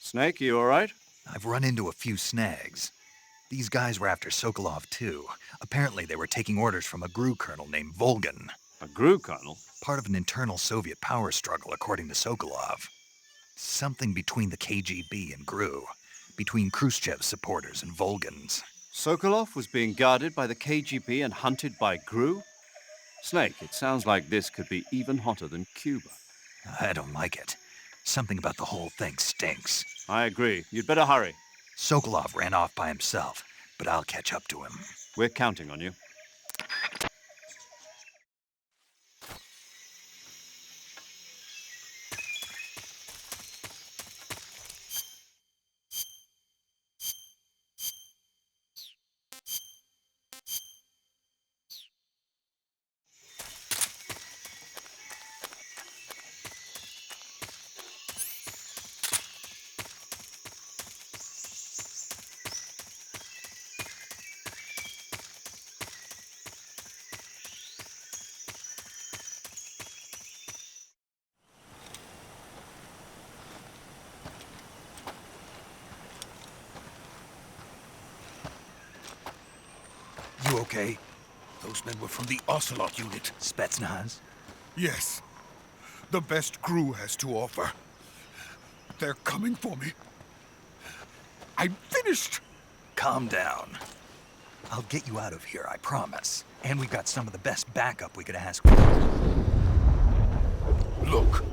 Snake, you all right? I've run into a few snags. These guys were after Sokolov, too. Apparently they were taking orders from a GRU colonel named Volgan. A GRU colonel? Part of an internal Soviet power struggle, according to Sokolov. Something between the KGB and GRU. Between Khrushchev's supporters and Volgan's. Sokolov was being guarded by the KGB and hunted by GRU? Snake, it sounds like this could be even hotter than Cuba. I don't like it. Something about the whole thing stinks. I agree. You'd better hurry. Sokolov ran off by himself, but I'll catch up to him. We're counting on you. You okay? Those men were from the Ocelot unit. Spetsnaz? Yes. The best GRU has to offer. They're coming for me. I'm finished! Calm down. I'll get you out of here, I promise. And we've got some of the best backup we could ask for. Look.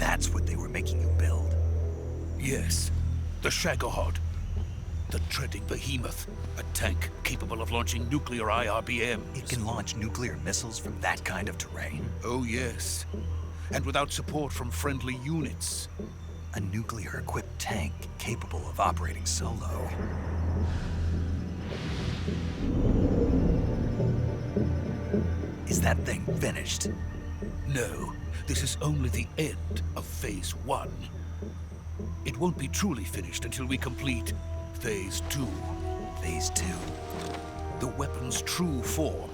That's what they were making you build. Yes, the Shagohod. The treading behemoth. A tank capable of launching nuclear IRBMs. It can launch nuclear missiles from that kind of terrain? Oh, yes. And without support from friendly units. A nuclear-equipped tank capable of operating solo. Is that thing finished? No, this is only the end of Phase 1. It won't be truly finished until we complete Phase 2. Phase 2? The weapon's true form.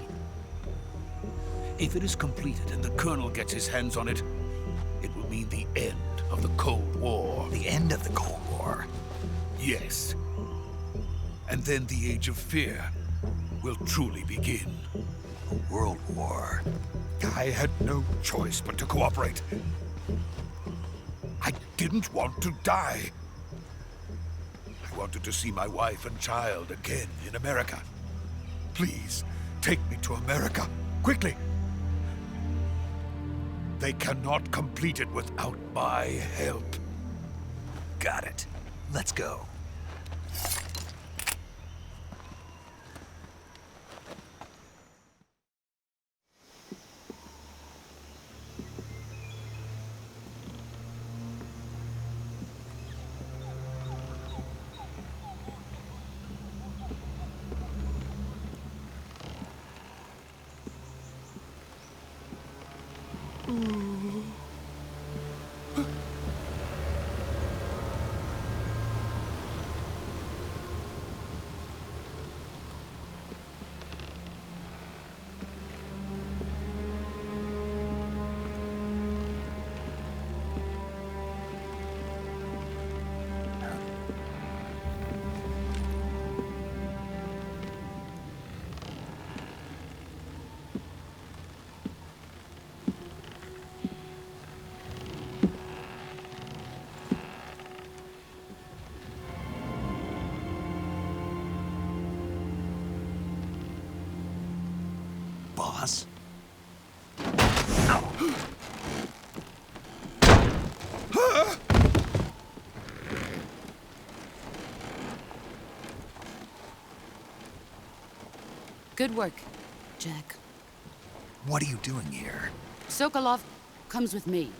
If it is completed and the Colonel gets his hands on it, it will mean the end of the Cold War. The end of the Cold War? Yes. And then the Age of Fear will truly begin. A world war. I had no choice but to cooperate. I didn't want to die. I wanted to see my wife and child again in America. Please, take me to America, quickly. They cannot complete it without my help. Got it. Let's go. Boss? Good work, Jack. What are you doing here? Sokolov comes with me.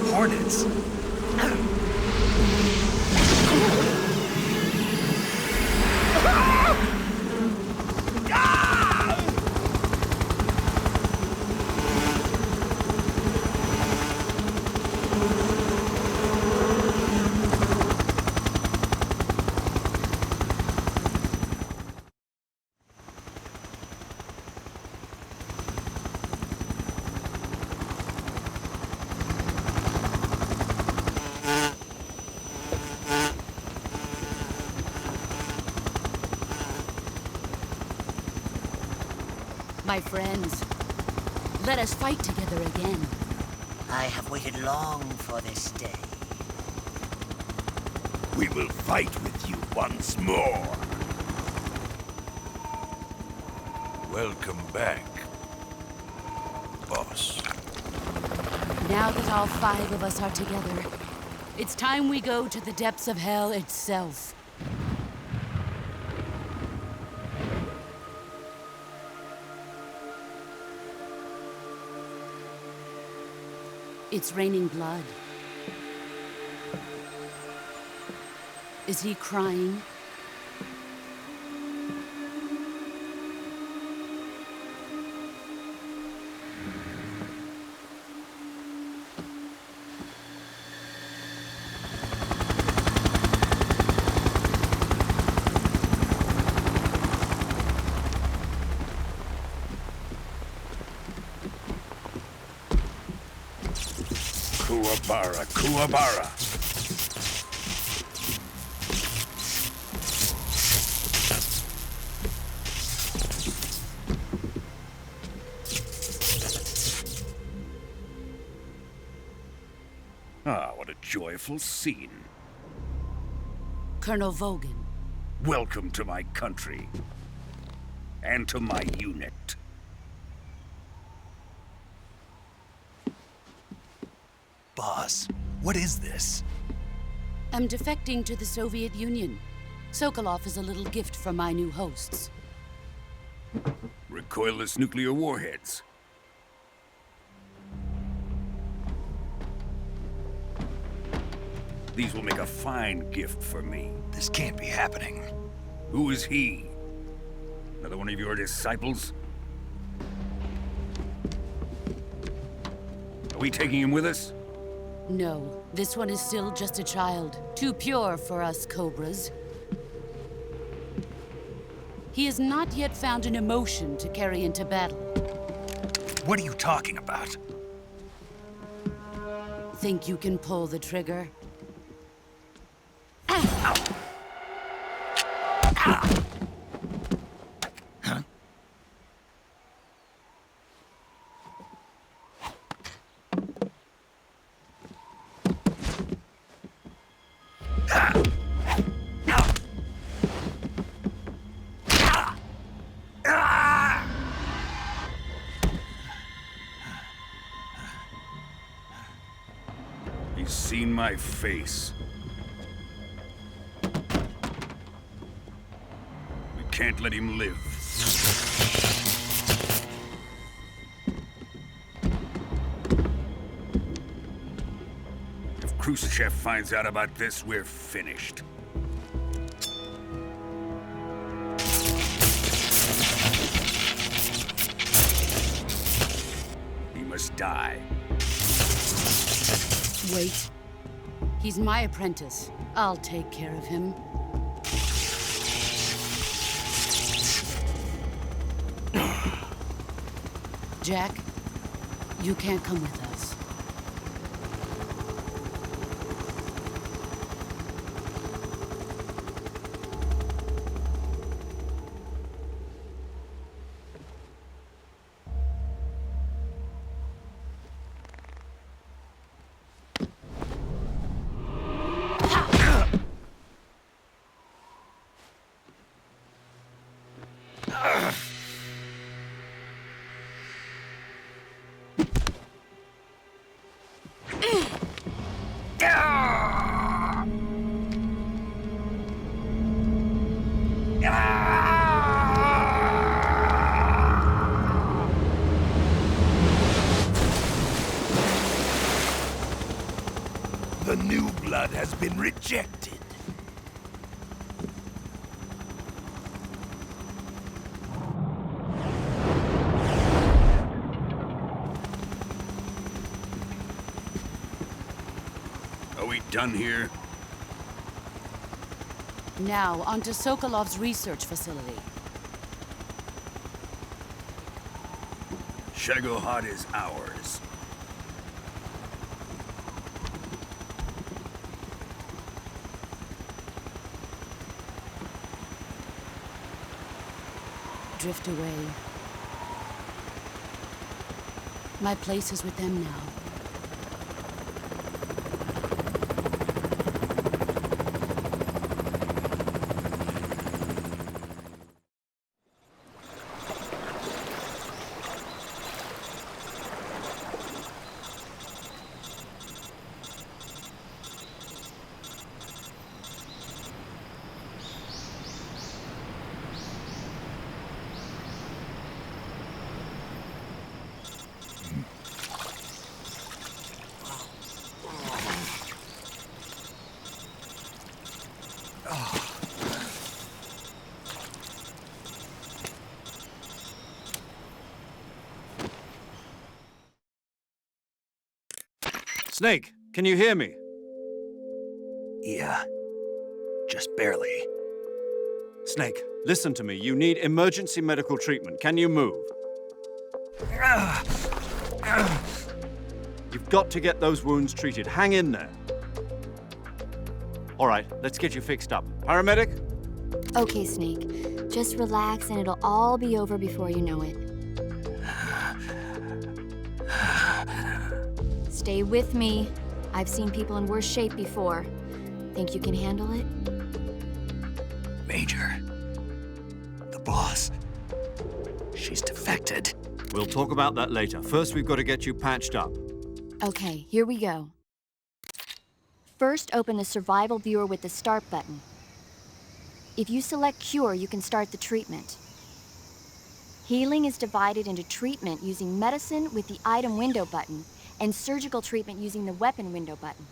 Hornets? My friends, let us fight together again. I have waited long for this day. We will fight with you once more. Welcome back, boss. Now that all 5 of us are together, it's time we go to the depths of hell itself. It's raining blood. Is he crying? Kuwabara, Kuwabara. Ah, what a joyful scene. Colonel Vogan. Welcome to my country. And to my unit. Boss, what is this? I'm defecting to the Soviet Union. Sokolov is a little gift from my new hosts. Recoilless nuclear warheads. These will make a fine gift for me. This can't be happening. Who is he? Another one of your disciples? Are we taking him with us? No, this one is still just a child. Too pure for us Cobras. He has not yet found an emotion to carry into battle. What are you talking about? Think you can pull the trigger? He's seen my face. We can't let him live. If Khrushchev finds out about this, we're finished. He must die. Wait. He's my apprentice. I'll take care of him. Jack, you can't come with us. The new blood has been rejected. Are we done here? Now, onto Sokolov's research facility. Shagohod is ours. Drift away. My place is with them now. Snake, can you hear me? Yeah. Just barely. Snake, listen to me. You need emergency medical treatment. Can you move? You've got to get those wounds treated. Hang in there. All right, let's get you fixed up. Paramedic? Okay, Snake. Just relax and it'll all be over before you know it. Stay with me. I've seen people in worse shape before. Think you can handle it? Major. The boss. She's defected. We'll talk about that later. First, we've got to get you patched up. Okay, here we go. First, open the survival viewer with the start button. If you select cure, you can start the treatment. Healing is divided into treatment using medicine with the item window button and surgical treatment using the weapon window button.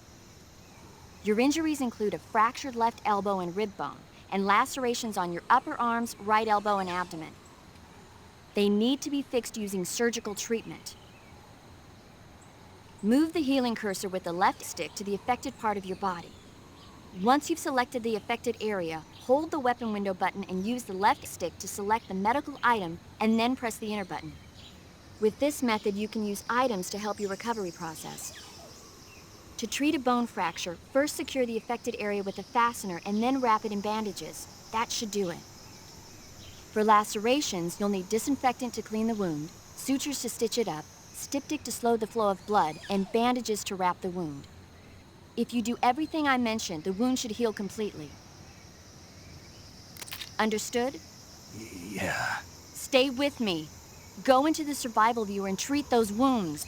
Your injuries include a fractured left elbow and rib bone, and lacerations on your upper arms, right elbow, and abdomen. They need to be fixed using surgical treatment. Move the healing cursor with the left stick to the affected part of your body. Once you've selected the affected area, hold the weapon window button and use the left stick to select the medical item and then press the enter button. With this method, you can use items to help your recovery process. To treat a bone fracture, first secure the affected area with a fastener and then wrap it in bandages. That should do it. For lacerations, you'll need disinfectant to clean the wound, sutures to stitch it up, styptic to slow the flow of blood, and bandages to wrap the wound. If you do everything I mentioned, the wound should heal completely. Understood? Yeah. Stay with me. Go into the survival viewer and treat those wounds.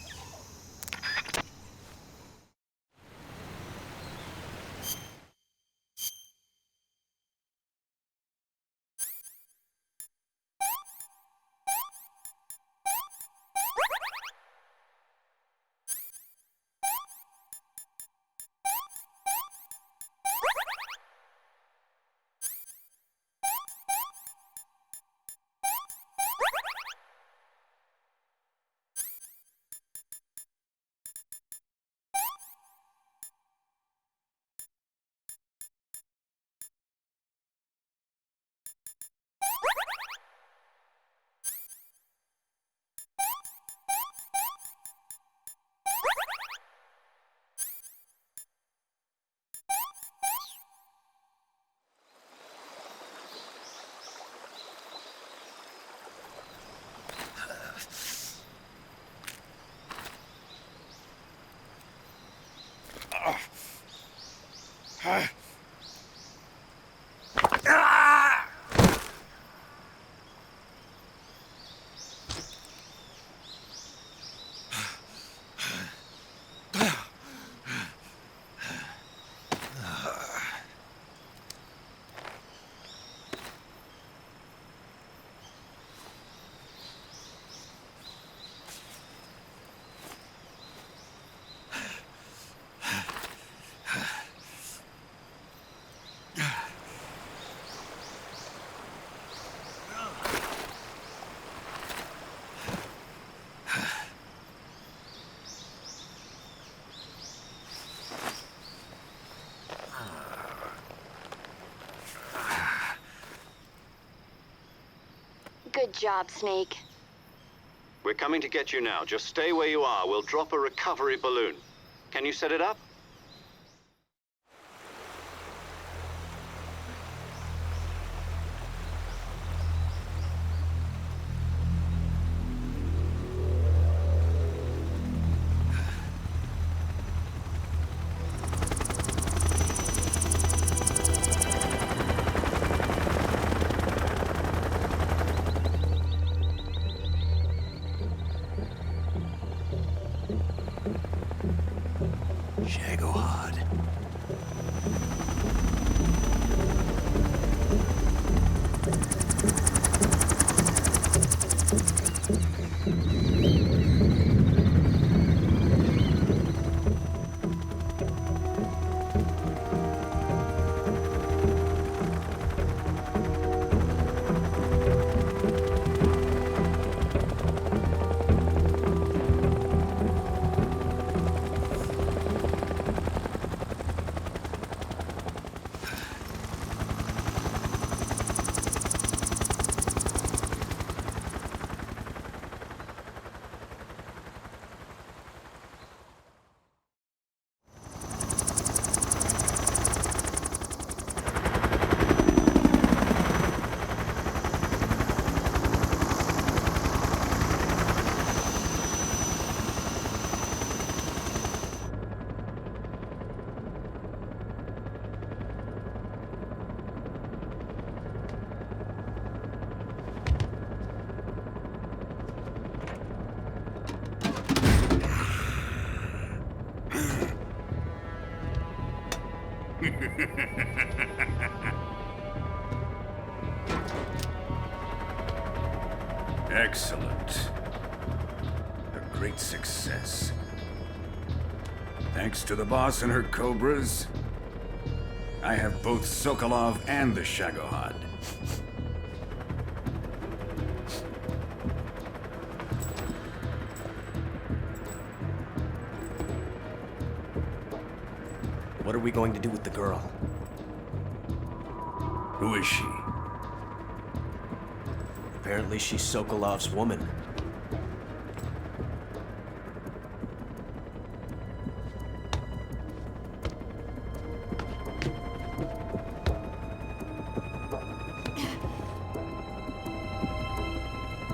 Good job, Snake. We're coming to get you now. Just stay where you are. We'll drop a recovery balloon. Can you set it up? Excellent. A great success. Thanks to the boss and her cobras, I have both Sokolov and the Shagohod. What are we going to do with the girl? Who is she? Apparently she's Sokolov's woman.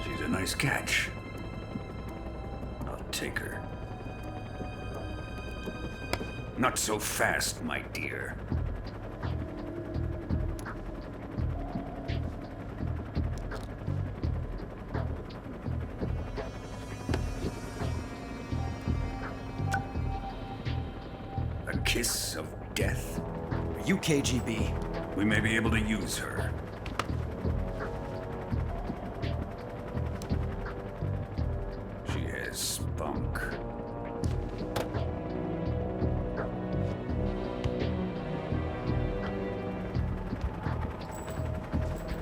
She's a nice catch. I'll take her. Not so fast, my dear. A kiss of death? Are you KGB? We may be able to use her. She has spunk.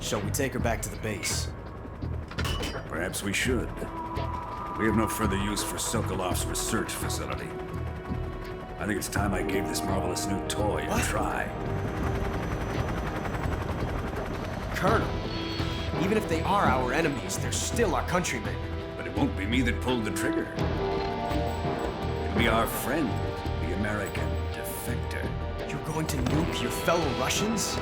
Shall we take her back to the base? Perhaps we should. We have no further use for Sokolov's research facility. I think it's time I gave this marvelous new toy a try. Colonel, even if they are our enemies, they're still our countrymen. But it won't be me that pulled the trigger. It'll be our friend, the American defector. You're going to nuke your fellow Russians?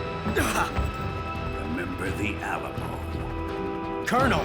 Remember the Alamo. Colonel!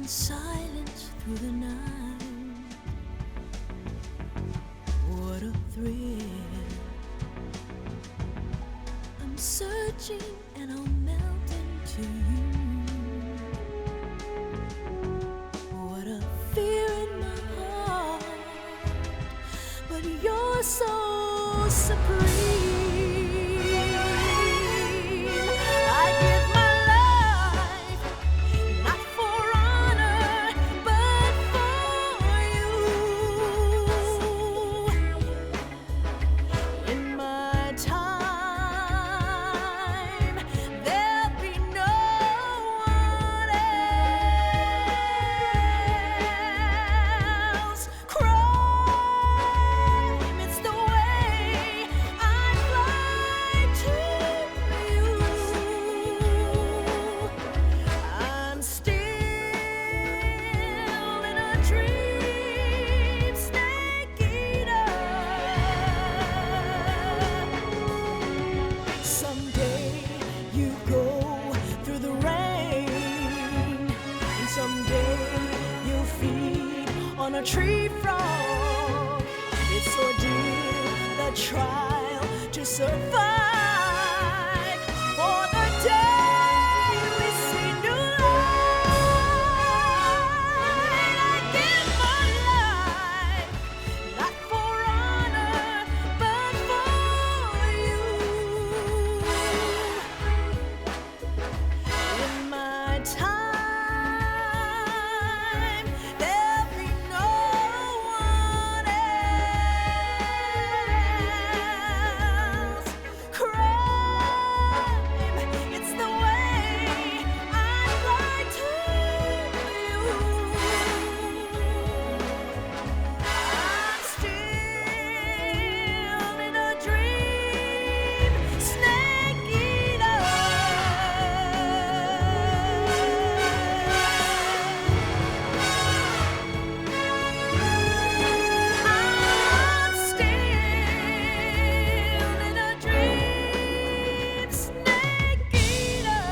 Silence through the night. What a thrill. I'm searching and I'll melt into you. What a fear in my heart, but you're so supreme. A tree frog, it's ordeal, the trial to survive. For the day we see new light, I give my life time, there'll be no one else. Crime, it's the way I'd like to use. I'm still in a dream, snake eater. I'm still in a dream, snake eater.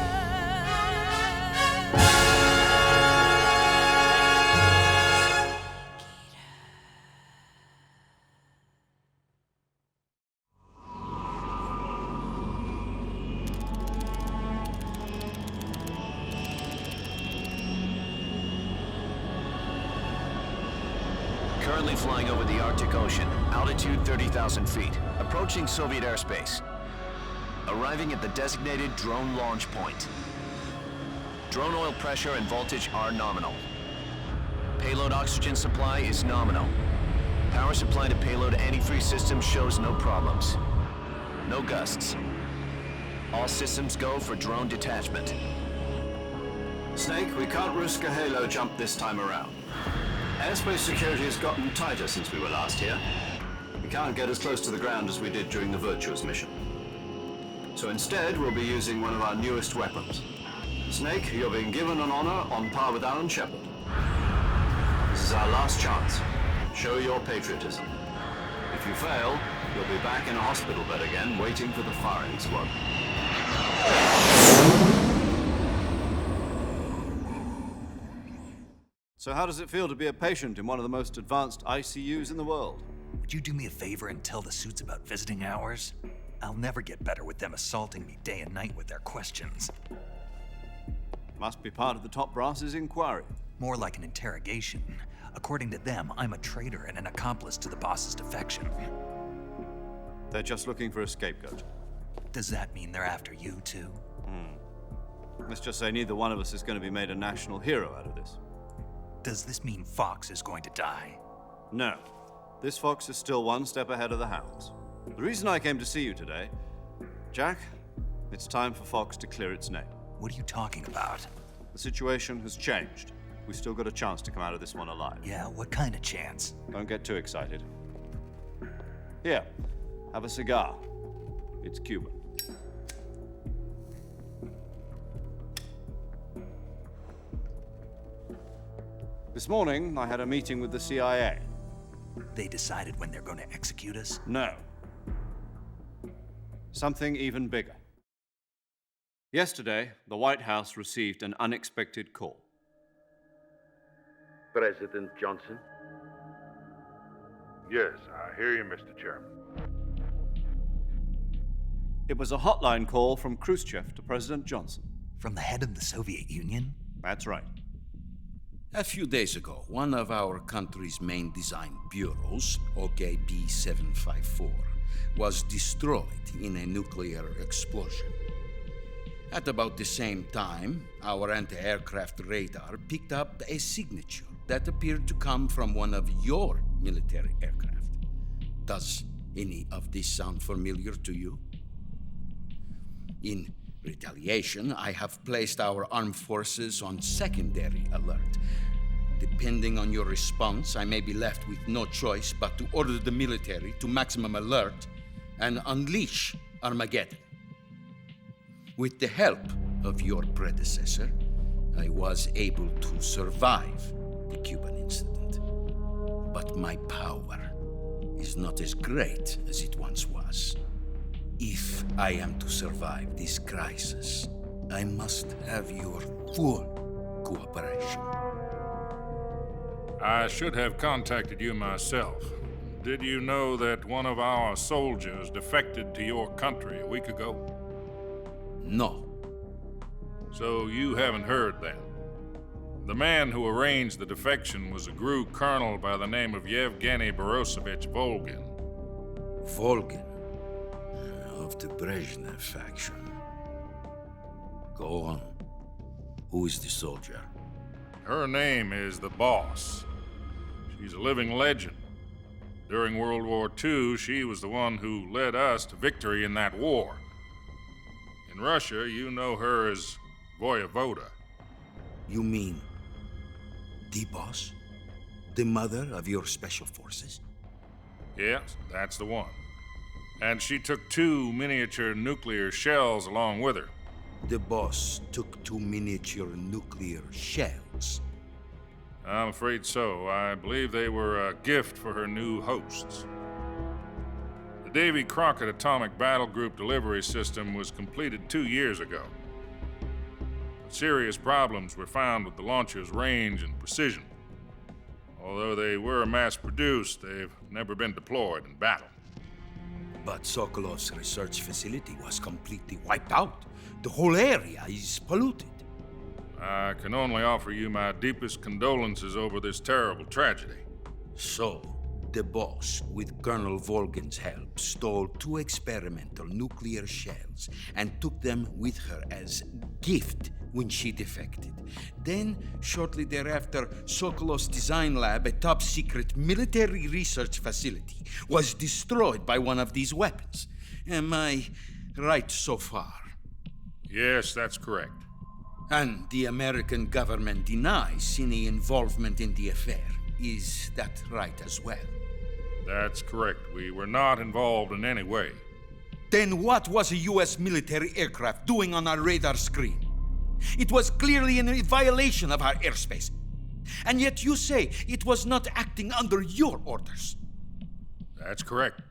Currently flying over the Arctic Ocean, altitude 30,000 feet, approaching Soviet airspace. Arriving at the designated drone launch point. Drone oil pressure and voltage are nominal. Payload oxygen supply is nominal. Power supply to payload antifreeze system shows no problems. No gusts. All systems go for drone detachment. Snake, we can't risk a halo jump this time around. Airspace security has gotten tighter since we were last here. We can't get as close to the ground as we did during the Virtuous mission. So instead, we'll be using one of our newest weapons. Snake, you're being given an honor on par with Alan Shepard. This is our last chance. Show your patriotism. If you fail, you'll be back in a hospital bed again, waiting for the firing squad. So how does it feel to be a patient in one of the most advanced ICUs in the world? Would you do me a favor and tell the suits about visiting hours? I'll never get better with them assaulting me day and night with their questions. Must be part of the top brass's inquiry. More like an interrogation. According to them, I'm a traitor and an accomplice to the boss's defection. They're just looking for a scapegoat. Does that mean they're after you, too? Let's just say neither one of us is going to be made a national hero out of this. Does this mean Fox is going to die? No. This fox is still one step ahead of the hounds. The reason I came to see you today, Jack, it's time for Fox to clear its name. What are you talking about? The situation has changed. We've still got a chance to come out of this one alive. Yeah, what kind of chance? Don't get too excited. Here, have a cigar. It's Cuban. This morning, I had a meeting with the CIA. They decided when they're going to execute us? No. Something even bigger. Yesterday, the White House received an unexpected call. President Johnson? Yes, I hear you, Mr. Chairman. It was a hotline call from Khrushchev to President Johnson. From the head of the Soviet Union? That's right. A few days ago, one of our country's main design bureaus, OKB 754, was destroyed in a nuclear explosion. At about the same time, our anti-aircraft radar picked up a signature that appeared to come from one of your military aircraft. Does any of this sound familiar to you? In retaliation, I have placed our armed forces on secondary alert. Depending on your response, I may be left with no choice but to order the military to maximum alert and unleash Armageddon. With the help of your predecessor, I was able to survive the Cuban incident. But my power is not as great as it once was. If I am to survive this crisis, I must have your full cooperation. I should have contacted you myself. Did you know that one of our soldiers defected to your country a week ago? No. So you haven't heard then? The man who arranged the defection was a GRU colonel by the name of Yevgeny Borosovich Volgin. Volgin? Of the Brezhnev faction. Go on. Who is the soldier? Her name is the Boss. She's a living legend. During World War II, she was the one who led us to victory in that war. In Russia, you know her as Voyevoda. You mean the Boss? The mother of your special forces? Yes, that's the one. And she took 2 miniature nuclear shells along with her. The Boss took 2 miniature nuclear shells? I'm afraid so. I believe they were a gift for her new hosts. The Davy Crockett Atomic Battle Group delivery system was completed 2 years ago. Serious problems were found with the launcher's range and precision. Although they were mass-produced, they've never been deployed in battle. But Sokolov's research facility was completely wiped out. The whole area is polluted. I can only offer you my deepest condolences over this terrible tragedy. So, the Boss, with Colonel Volgin's help, stole 2 experimental nuclear shells and took them with her as gift when she defected. Then, shortly thereafter, Sokolov's design lab, a top-secret military research facility, was destroyed by one of these weapons. Am I right so far? Yes, that's correct. And the American government denies any involvement in the affair. Is that right as well? That's correct. We were not involved in any way. Then what was a U.S. military aircraft doing on our radar screen? It was clearly in violation of our airspace. And yet you say it was not acting under your orders. That's correct.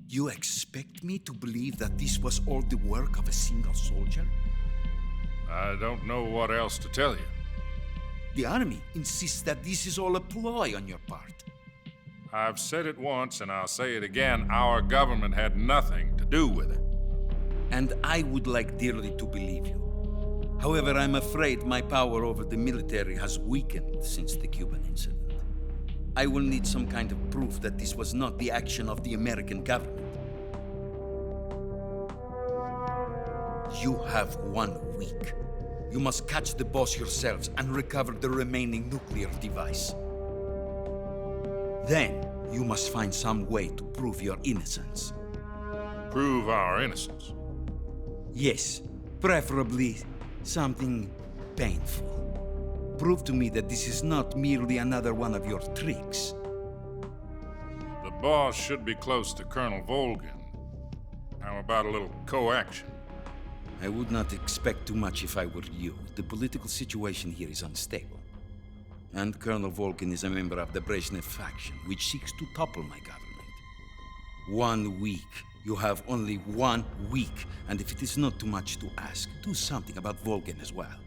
You expect me to believe that this was all the work of a single soldier? I don't know what else to tell you. The Army insists that this is all a ploy on your part. I've said it once and I'll say it again. Our government had nothing to do with it. And I would like dearly to believe you. However, I'm afraid my power over the military has weakened since the Cuban incident. I will need some kind of proof that this was not the action of the American government. You have 1 week. You must catch the Boss yourselves and recover the remaining nuclear device. Then, you must find some way to prove your innocence. Prove our innocence? Yes, preferably something painful. Prove to me that this is not merely another one of your tricks. The Boss should be close to Colonel Volgin. How about a little coaction? I would not expect too much if I were you. The political situation here is unstable. And Colonel Volgin is a member of the Brezhnev faction, which seeks to topple my government. 1 week. You have only 1 week. And if it is not too much to ask, do something about Volgin as well.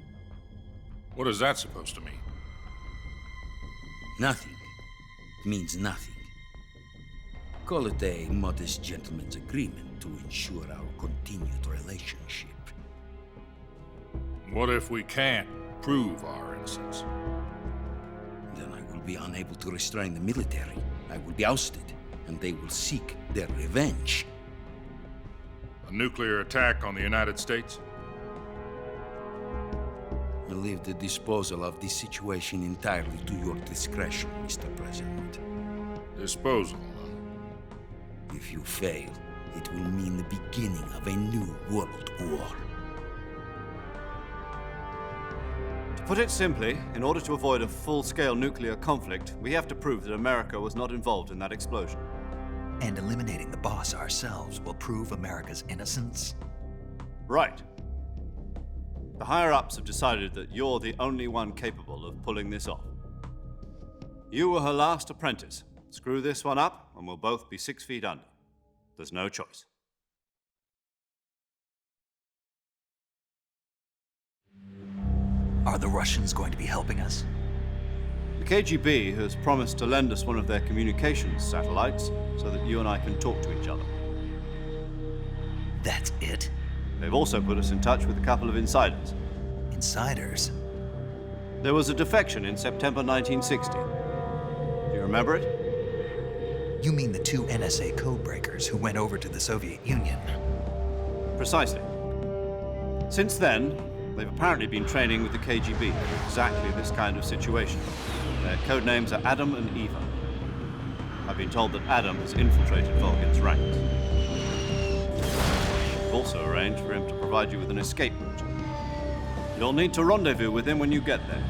What is that supposed to mean? Nothing. It means nothing. Call it a modest gentleman's agreement to ensure our continued relationship. What if we can't prove our innocence? Then I will be unable to restrain the military. I will be ousted, and they will seek their revenge. A nuclear attack on the United States? I leave the disposal of this situation entirely to your discretion, Mr. President. Disposal? If you fail, it will mean the beginning of a new world war. To put it simply, in order to avoid a full-scale nuclear conflict, we have to prove that America was not involved in that explosion. And eliminating the Boss ourselves will prove America's innocence? Right. The higher-ups have decided that you're the only one capable of pulling this off. You were her last apprentice. Screw this one up, and we'll both be 6 feet under. There's no choice. Are the Russians going to be helping us? The KGB has promised to lend us one of their communications satellites so that you and I can talk to each other. That's it? They've also put us in touch with a couple of insiders. Insiders? There was a defection in September 1960. Do you remember it? You mean the 2 NSA codebreakers who went over to the Soviet Union? Precisely. Since then, They've apparently been training with the KGB for exactly this kind of situation. Their code names are Adam and Eva. I've been told that Adam has infiltrated Volgin's ranks. I've also arranged for him to provide you with an escape route. You'll need to rendezvous with him when you get there.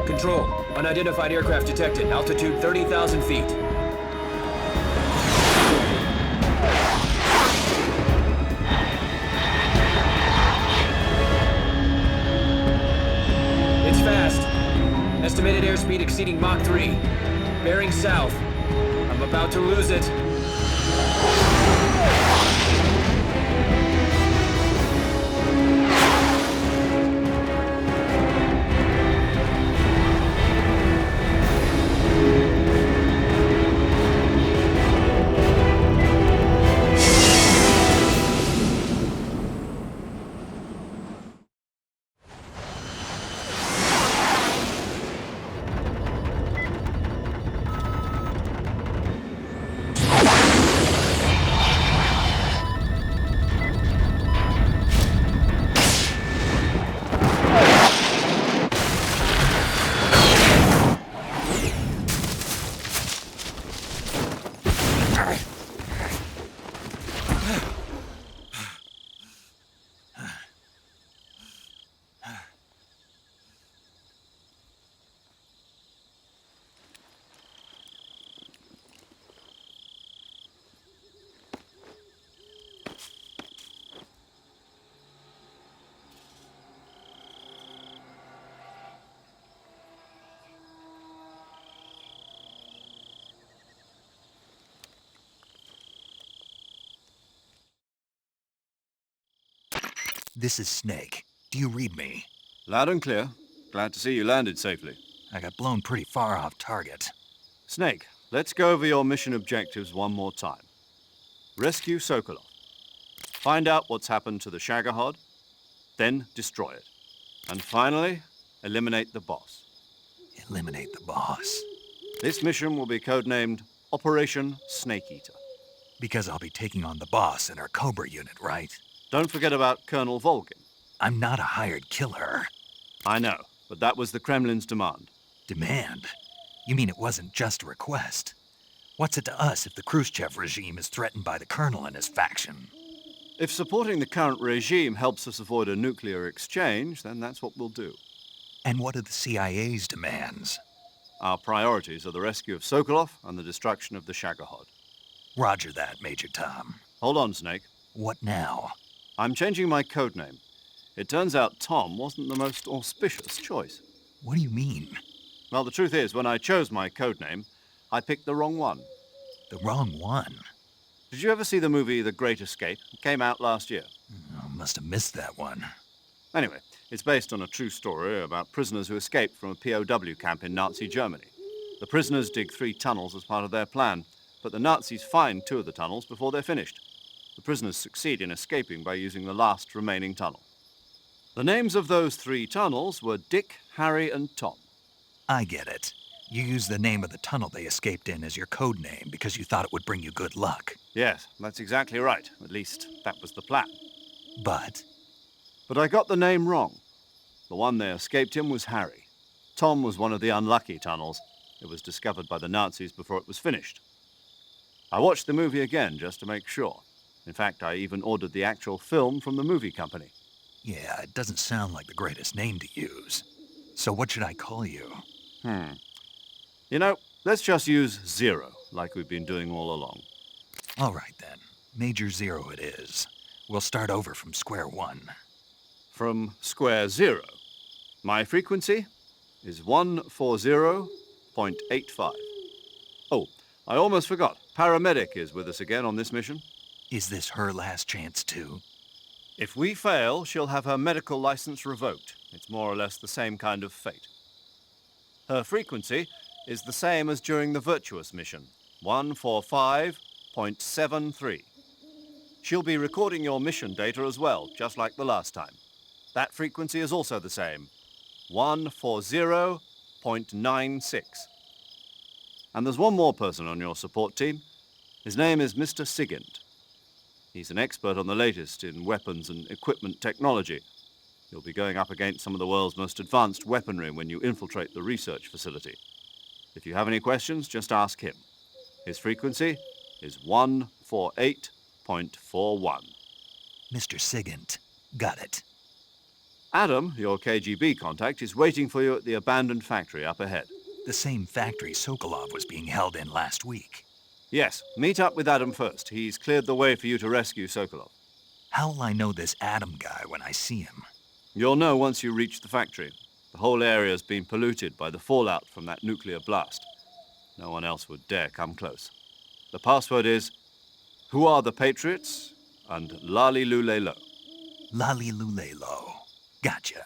Control. Unidentified aircraft detected. Altitude 30,000 feet. It's fast. Estimated airspeed exceeding Mach 3. Bearing south. I'm about to lose it. This is Snake. Do you read me? Loud and clear. Glad to see you landed safely. I got blown pretty far off target. Snake, let's go over your mission objectives one more time. Rescue Sokolov. Find out what's happened to the Shagohod, then destroy it. And finally, eliminate the boss. Eliminate the boss? This mission will be codenamed Operation Snake Eater. Because I'll be taking on the boss in our Cobra unit, right? Don't forget about Colonel Volgin. I'm not a hired killer. I know, but that was the Kremlin's demand. Demand? You mean it wasn't just a request? What's it to us if the Khrushchev regime is threatened by the Colonel and his faction? If supporting the current regime helps us avoid a nuclear exchange, then that's what we'll do. And what are the CIA's demands? Our priorities are the rescue of Sokolov and the destruction of the Shagohod. Roger that, Major Tom. Hold on, Snake. What now? I'm changing my codename. It turns out Tom wasn't the most auspicious choice. What do you mean? Well, the truth is, when I chose my codename, I picked the wrong one. The wrong one? Did you ever see the movie The Great Escape? It came out last year. I must have missed that one. Anyway, it's based on a true story about prisoners who escaped from a POW camp in Nazi Germany. The prisoners dig 3 tunnels as part of their plan, but the Nazis find 2 of the tunnels before they're finished. The prisoners succeed in escaping by using the last remaining tunnel. The names of those 3 tunnels were Dick, Harry, and Tom. I get it. You used the name of the tunnel they escaped in as your code name because you thought it would bring you good luck. Yes, that's exactly right. At least, that was the plan. But I got the name wrong. The one they escaped in was Harry. Tom was one of the unlucky tunnels. It was discovered by the Nazis before it was finished. I watched the movie again just to make sure. In fact, I even ordered the actual film from the movie company. Yeah, it doesn't sound like the greatest name to use. So what should I call you? You know, let's just use Zero, like we've been doing all along. All right, then. Major Zero it is. We'll start over from square one. From square 0. My frequency is 140.85. Oh, I almost forgot. Paramedic is with us again on this mission. Is this her last chance, too? If we fail, she'll have her medical license revoked. It's more or less the same kind of fate. Her frequency is the same as during the Virtuous mission, 145.73. She'll be recording your mission data as well, just like the last time. That frequency is also the same, 140.96. And there's one more person on your support team. His name is Mr. Sigint. He's an expert on the latest in weapons and equipment technology. You'll be going up against some of the world's most advanced weaponry when you infiltrate the research facility. If you have any questions, just ask him. His frequency is 148.41. Mr. Sigint, got it. Adam, your KGB contact, is waiting for you at the abandoned factory up ahead. The same factory Sokolov was being held in last week. Yes, meet up with Adam first. He's cleared the way for you to rescue Sokolov. How'll I know this Adam guy when I see him? You'll know once you reach the factory. The whole area's been polluted by the fallout from that nuclear blast. No one else would dare come close. The password is, "Who are the Patriots?" and "Lali Lule Lo." Lali Lule Lo. Gotcha.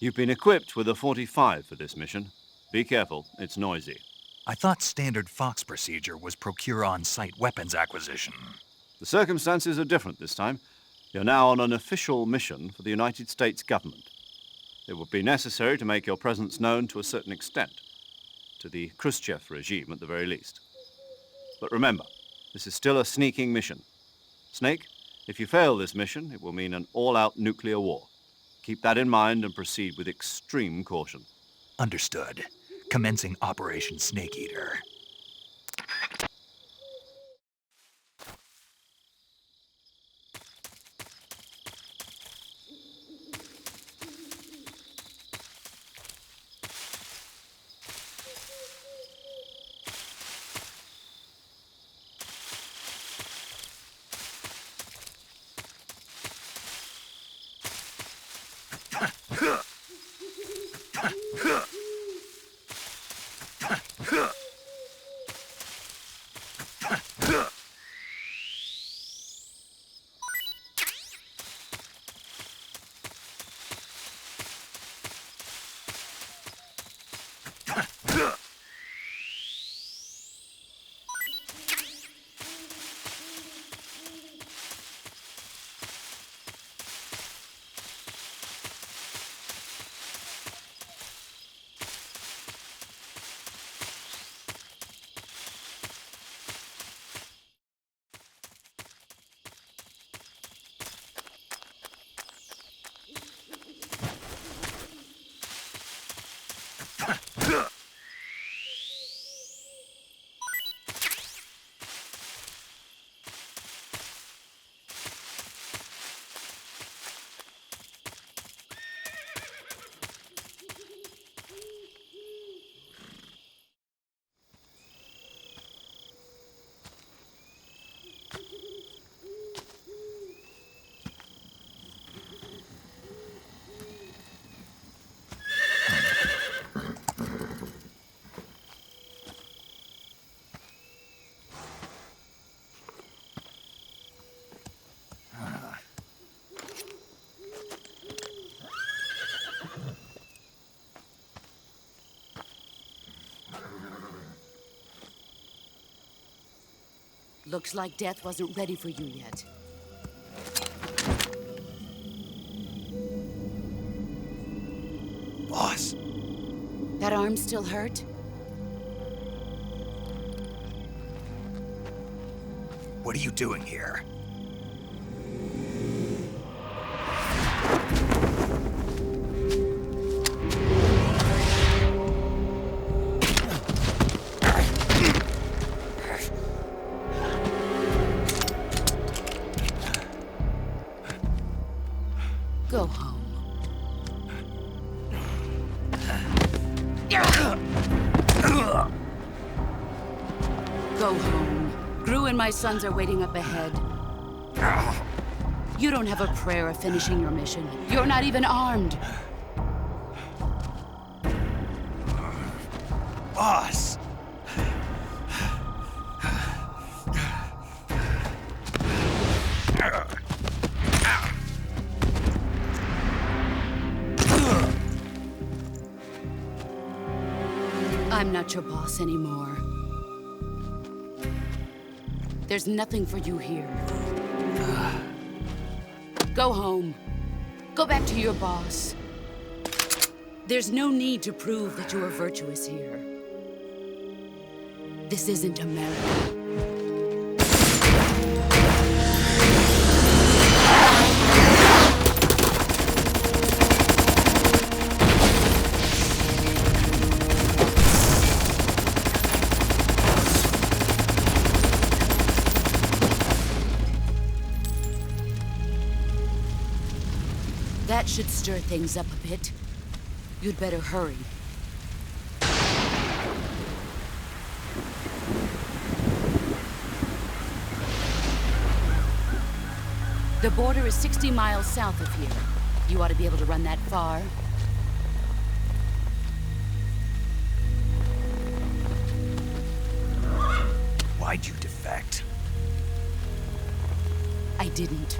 You've been equipped with a 45 for this mission. Be careful, it's noisy. I thought standard Fox procedure was procure on-site weapons acquisition. The circumstances are different this time. You're now on an official mission for the United States government. It would be necessary to make your presence known to a certain extent, to the Khrushchev regime at the very least. But remember, this is still a sneaking mission. Snake, if you fail this mission, it will mean an all-out nuclear war. Keep that in mind and proceed with extreme caution. Understood. Commencing Operation Snake Eater. Looks like death wasn't ready for you yet. Boss. That arm still hurt? What are you doing here? Go home. Go home. Gru and my sons are waiting up ahead. You don't have a prayer of finishing your mission. You're not even armed. Boss! I'm not your boss anymore. There's nothing for you here. Go home. Go back to your boss. There's no need to prove that you are virtuous here. This isn't America. That should stir things up a bit. You'd better hurry. The border is 60 miles south of here. You ought to be able to run that far. Why'd you defect? I didn't.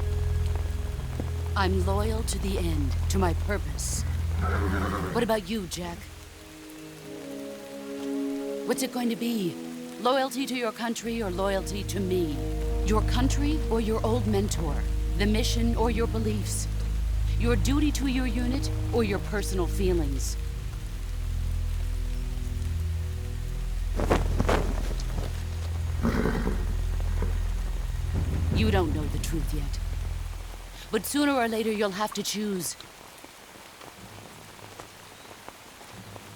I'm loyal to the end, to my purpose. What about you, Jack? What's it going to be? Loyalty to your country or loyalty to me? Your country or your old mentor? The mission or your beliefs? Your duty to your unit or your personal feelings? You don't know the truth yet. But sooner or later, you'll have to choose.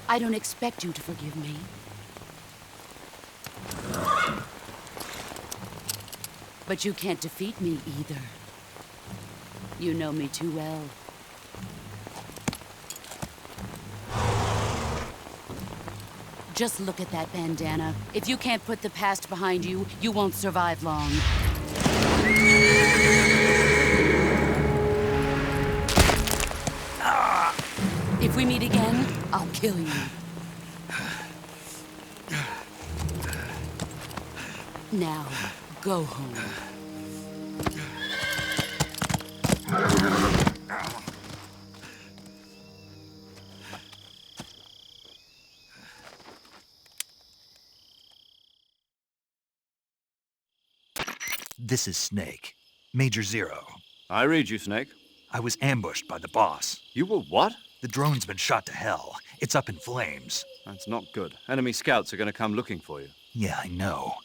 I don't expect you to forgive me. But you can't defeat me either. You know me too well. Just look at that bandana. If you can't put the past behind you, you won't survive long. If we meet again, I'll kill you. Now, go home. This is Snake. Major Zero. I read you, Snake. I was ambushed by the boss. You were what? The drone's been shot to hell. It's up in flames. That's not good. Enemy scouts are going to come looking for you. Yeah, I know.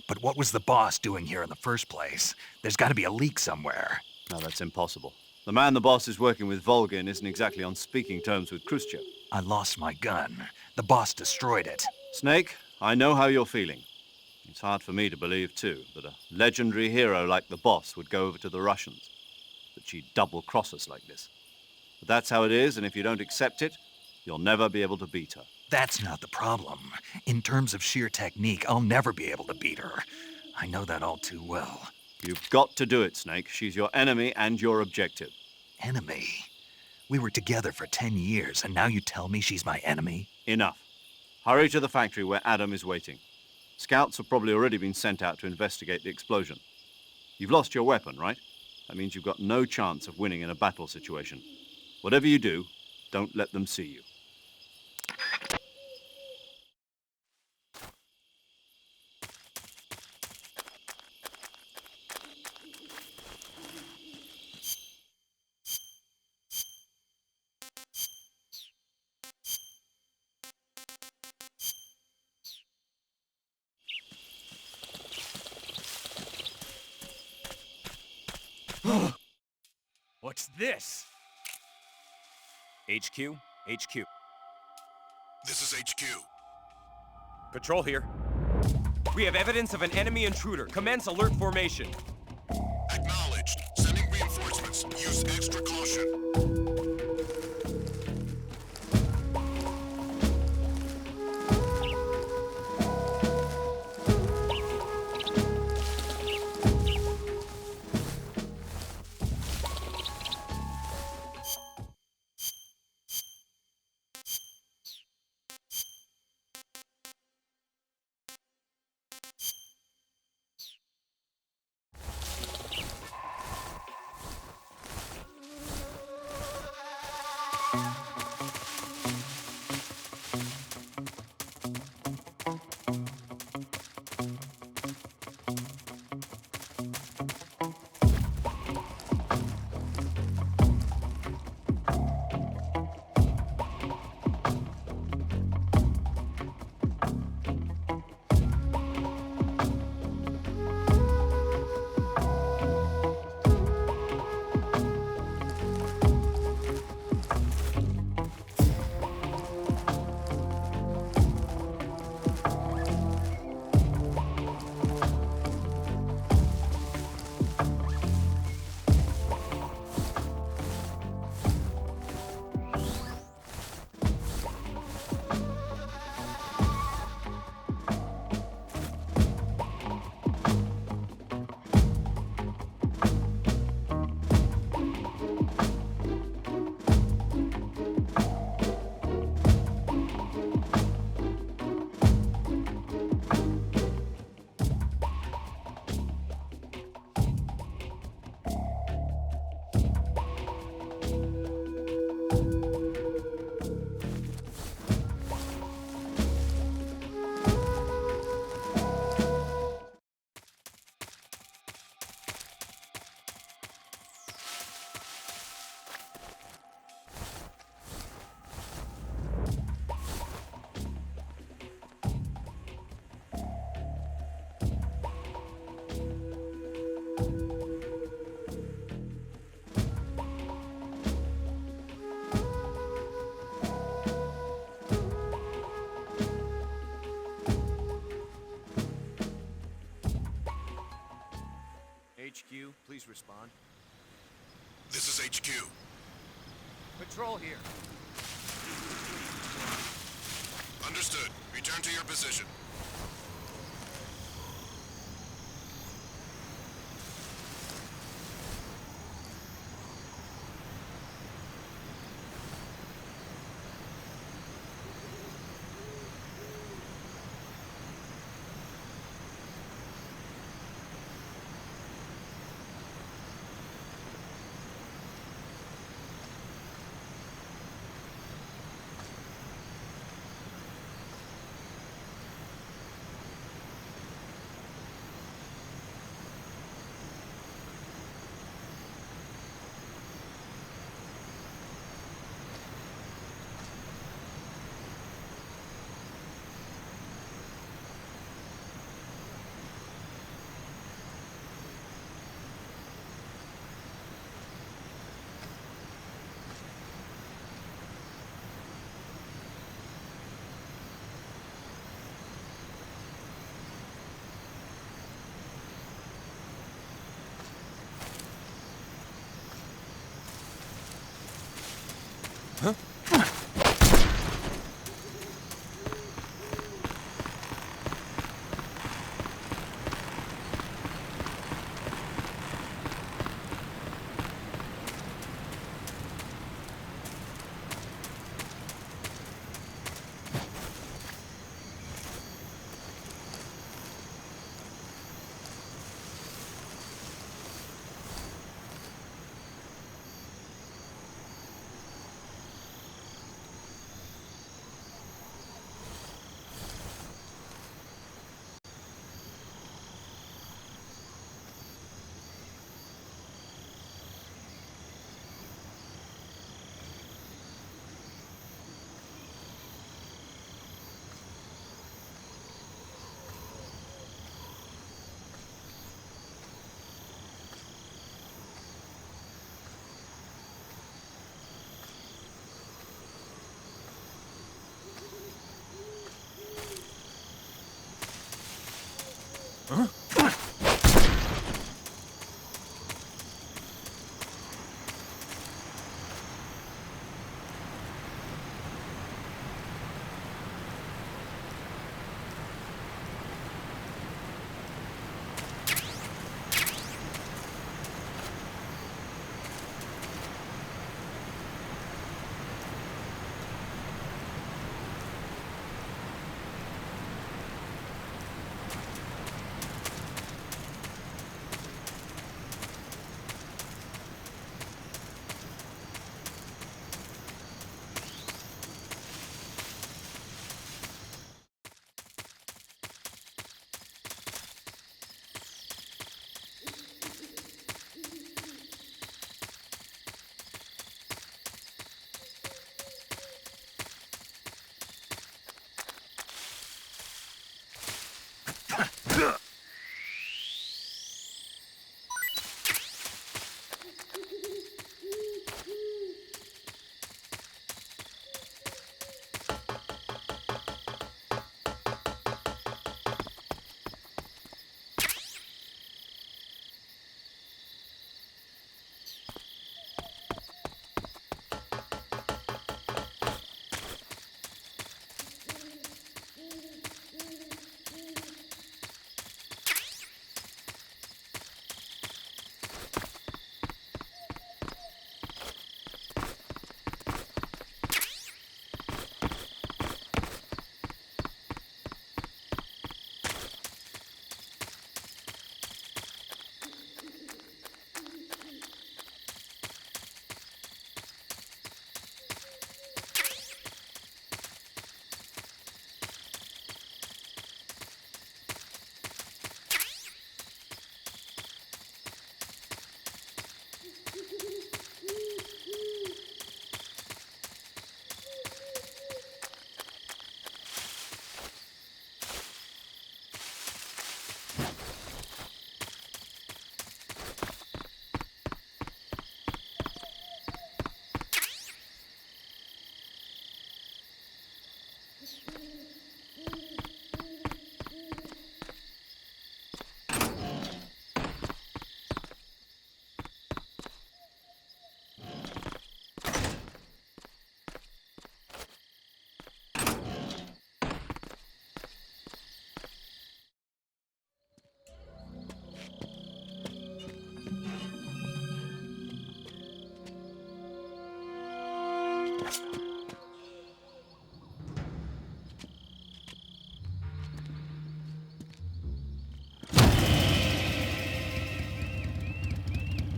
But what was the boss doing here in the first place? There's got to be a leak somewhere. No, that's impossible. The man the boss is working with, Volgin, isn't exactly on speaking terms with Khrushchev. I lost my gun. The boss destroyed it. Snake, I know how you're feeling. It's hard for me to believe, too, that a legendary hero like the boss would go over to the Russians. That she'd double-cross us like this. But that's how it is, and if you don't accept it, you'll never be able to beat her. That's not the problem. In terms of sheer technique, I'll never be able to beat her. I know that all too well. You've got to do it, Snake. She's your enemy and your objective. Enemy? We were together for 10 years, and now you tell me she's my enemy? Enough. Hurry to the factory where Adam is waiting. Scouts have probably already been sent out to investigate the explosion. You've lost your weapon, right? That means you've got no chance of winning in a battle situation. Whatever you do, don't let them see you. What's this? HQ? HQ. This is HQ. Patrol here. We have evidence of an enemy intruder. Commence alert formation. Acknowledged. Sending reinforcements. Use extra caution. HQ. Patrol here. Understood. Return to your position. Huh? Huh?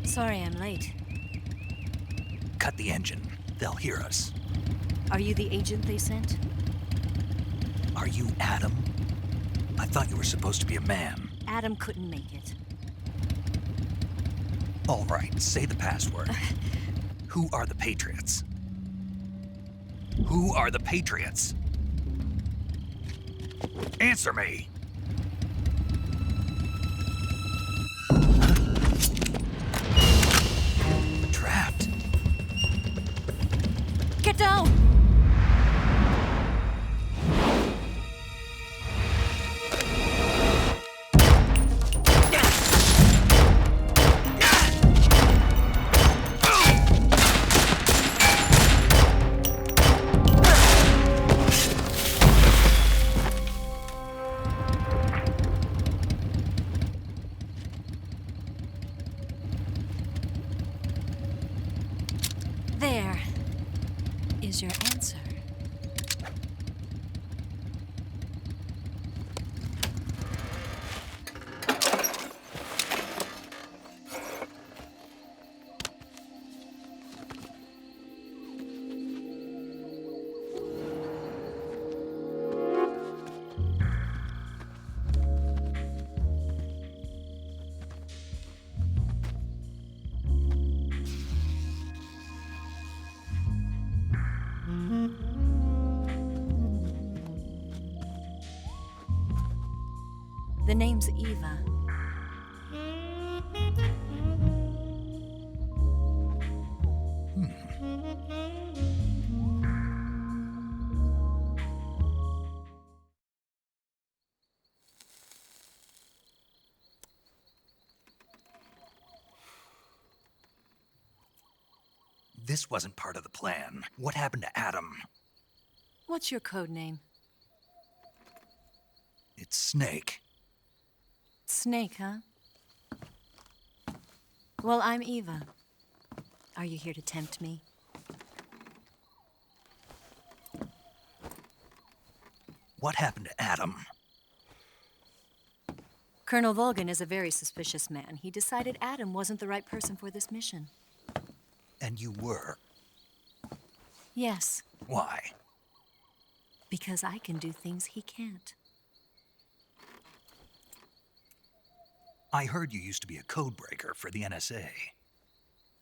Sorry I'm late. Cut the engine. They'll hear us. Are you the agent they sent? Are you Adam? I thought you were supposed to be a man. Adam couldn't make it. All right, say the password. Who are the Patriots? Who are the Patriots? Answer me! Trapped. Get down! There is your answer. The name's Eva. This wasn't part of the plan. What happened to Adam? What's your code name? It's Snake. Snake, huh? Well, I'm Eva. Are you here to tempt me? What happened to Adam? Colonel Volgan is a very suspicious man. He decided Adam wasn't the right person for this mission. And you were? Yes. Why? Because I can do things he can't. I heard you used to be a codebreaker for the NSA.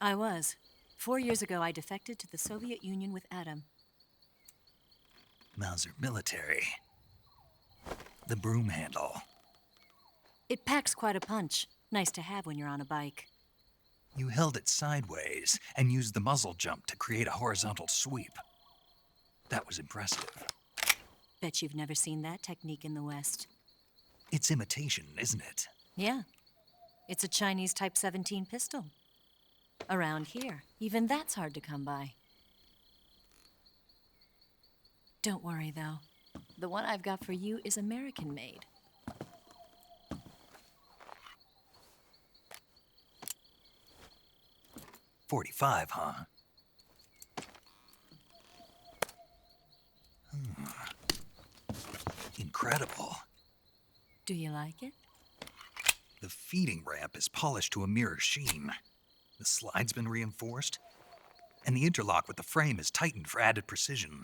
I was. 4 years ago, I defected to the Soviet Union with Adam. Mauser military. The broom handle. It packs quite a punch. Nice to have when you're on a bike. You held it sideways and used the muzzle jump to create a horizontal sweep. That was impressive. Bet you've never seen that technique in the West. It's imitation, isn't it? Yeah. It's a Chinese Type 17 pistol. Around here, even that's hard to come by. Don't worry, though. The one I've got for you is American-made. .45, huh? Incredible. Do you like it? The feeding ramp is polished to a mirror sheen. The slide's been reinforced, and the interlock with the frame is tightened for added precision.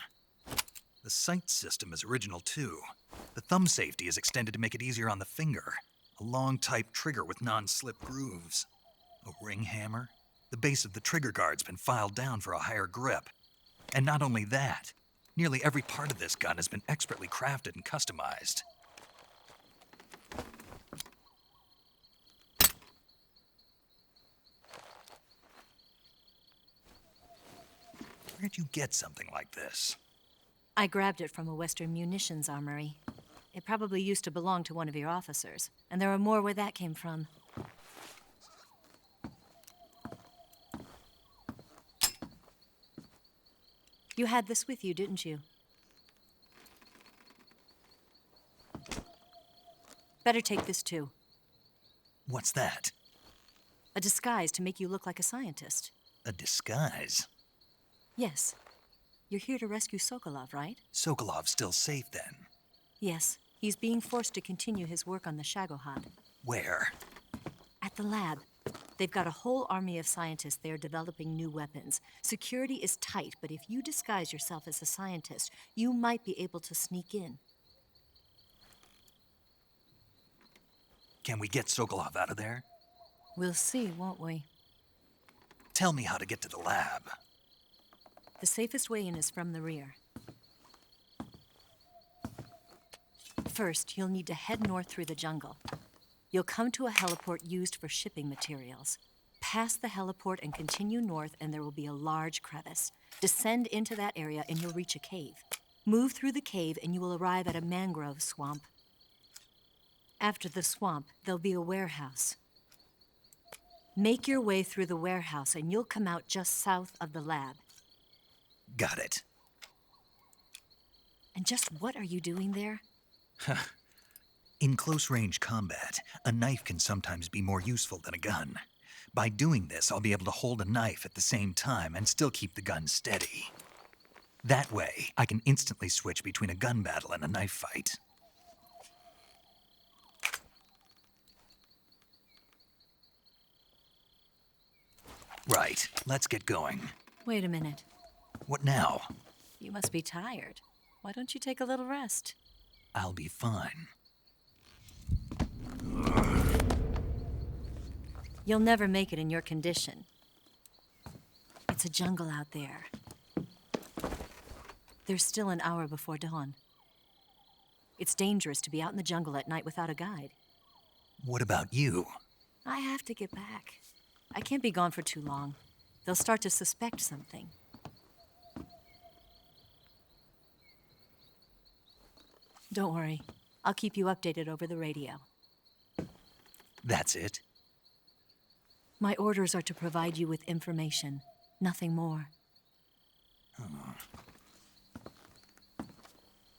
The sight system is original too. The thumb safety is extended to make it easier on the finger. A long type trigger with non-slip grooves. A ring hammer. The base of the trigger guard's been filed down for a higher grip. And not only that, nearly every part of this gun has been expertly crafted and customized. Where'd you get something like this? I grabbed it from a Western munitions armory. It probably used to belong to one of your officers, and there are more where that came from. You had this with you, didn't you? Better take this too. What's that? A disguise to make you look like a scientist. A disguise? Yes. You're here to rescue Sokolov, right? Sokolov's still safe then. Yes. He's being forced to continue his work on the Shagohod. Where? At the lab. They've got a whole army of scientists there developing new weapons. Security is tight, but if you disguise yourself as a scientist, you might be able to sneak in. Can we get Sokolov out of there? We'll see, won't we? Tell me how to get to the lab. The safest way in is from the rear. First, you'll need to head north through the jungle. You'll come to a heliport used for shipping materials. Pass the heliport and continue north, and there will be a large crevice. Descend into that area, and you'll reach a cave. Move through the cave, and you will arrive at a mangrove swamp. After the swamp, there'll be a warehouse. Make your way through the warehouse, and you'll come out just south of the lab. Got it. And just what are you doing there? In close-range combat, a knife can sometimes be more useful than a gun. By doing this, I'll be able to hold a knife at the same time and still keep the gun steady. That way, I can instantly switch between a gun battle and a knife fight. Right, let's get going. Wait a minute. What now? You must be tired. Why don't you take a little rest? I'll be fine. You'll never make it in your condition. It's a jungle out there. There's still an hour before dawn. It's dangerous to be out in the jungle at night without a guide. What about you? I have to get back. I can't be gone for too long. They'll start to suspect something. Don't worry. I'll keep you updated over the radio. That's it? My orders are to provide you with information, nothing more.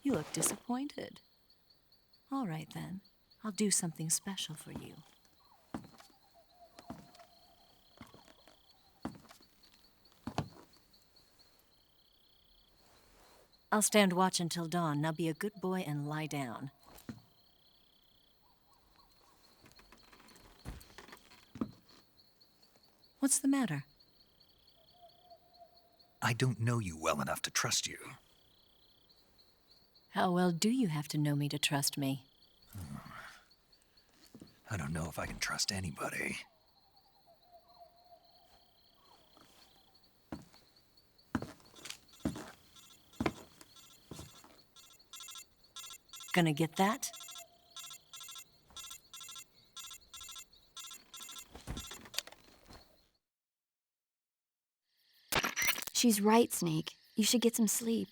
You look disappointed. All right, then. I'll do something special for you. I'll stand watch until dawn. Now be a good boy and lie down. What's the matter? I don't know you well enough to trust you. How well do you have to know me to trust me? I don't know if I can trust anybody. Gonna get that? She's right, Snake. You should get some sleep.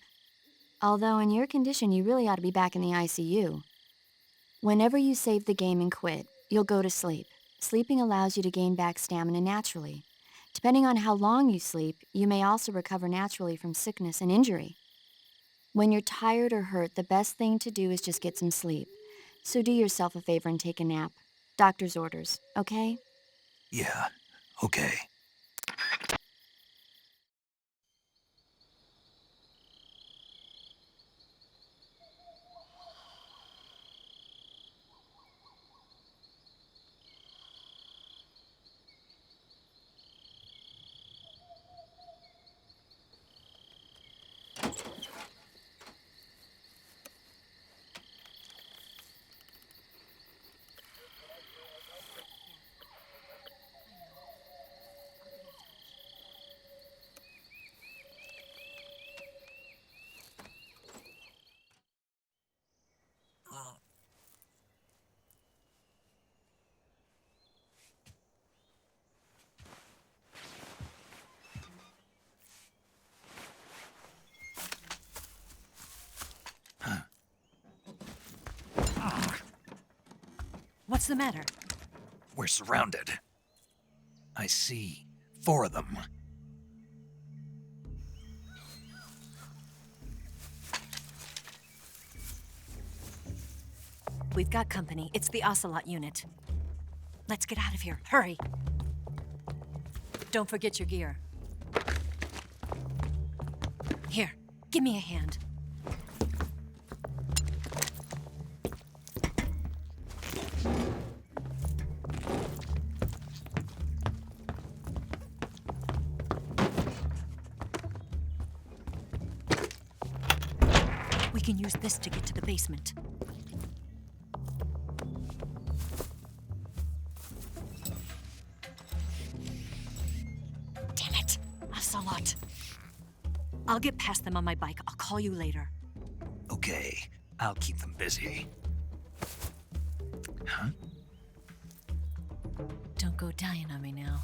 Although in your condition, you really ought to be back in the ICU. Whenever you save the game and quit, you'll go to sleep. Sleeping allows you to gain back stamina naturally. Depending on how long you sleep, you may also recover naturally from sickness and injury. When you're tired or hurt, the best thing to do is just get some sleep. So do yourself a favor and take a nap. Doctor's orders, okay? Yeah, okay. What's the matter? We're surrounded. I see 4 of them. We've got company. It's the Ocelot unit. Let's get out of here. Hurry. Don't forget your gear. Here, Give me a hand. We can use this to get to the basement. Damn it! Ocelot. I'll get past them on my bike. I'll call you later. Okay, I'll keep them busy. Huh? Don't go dying on me now.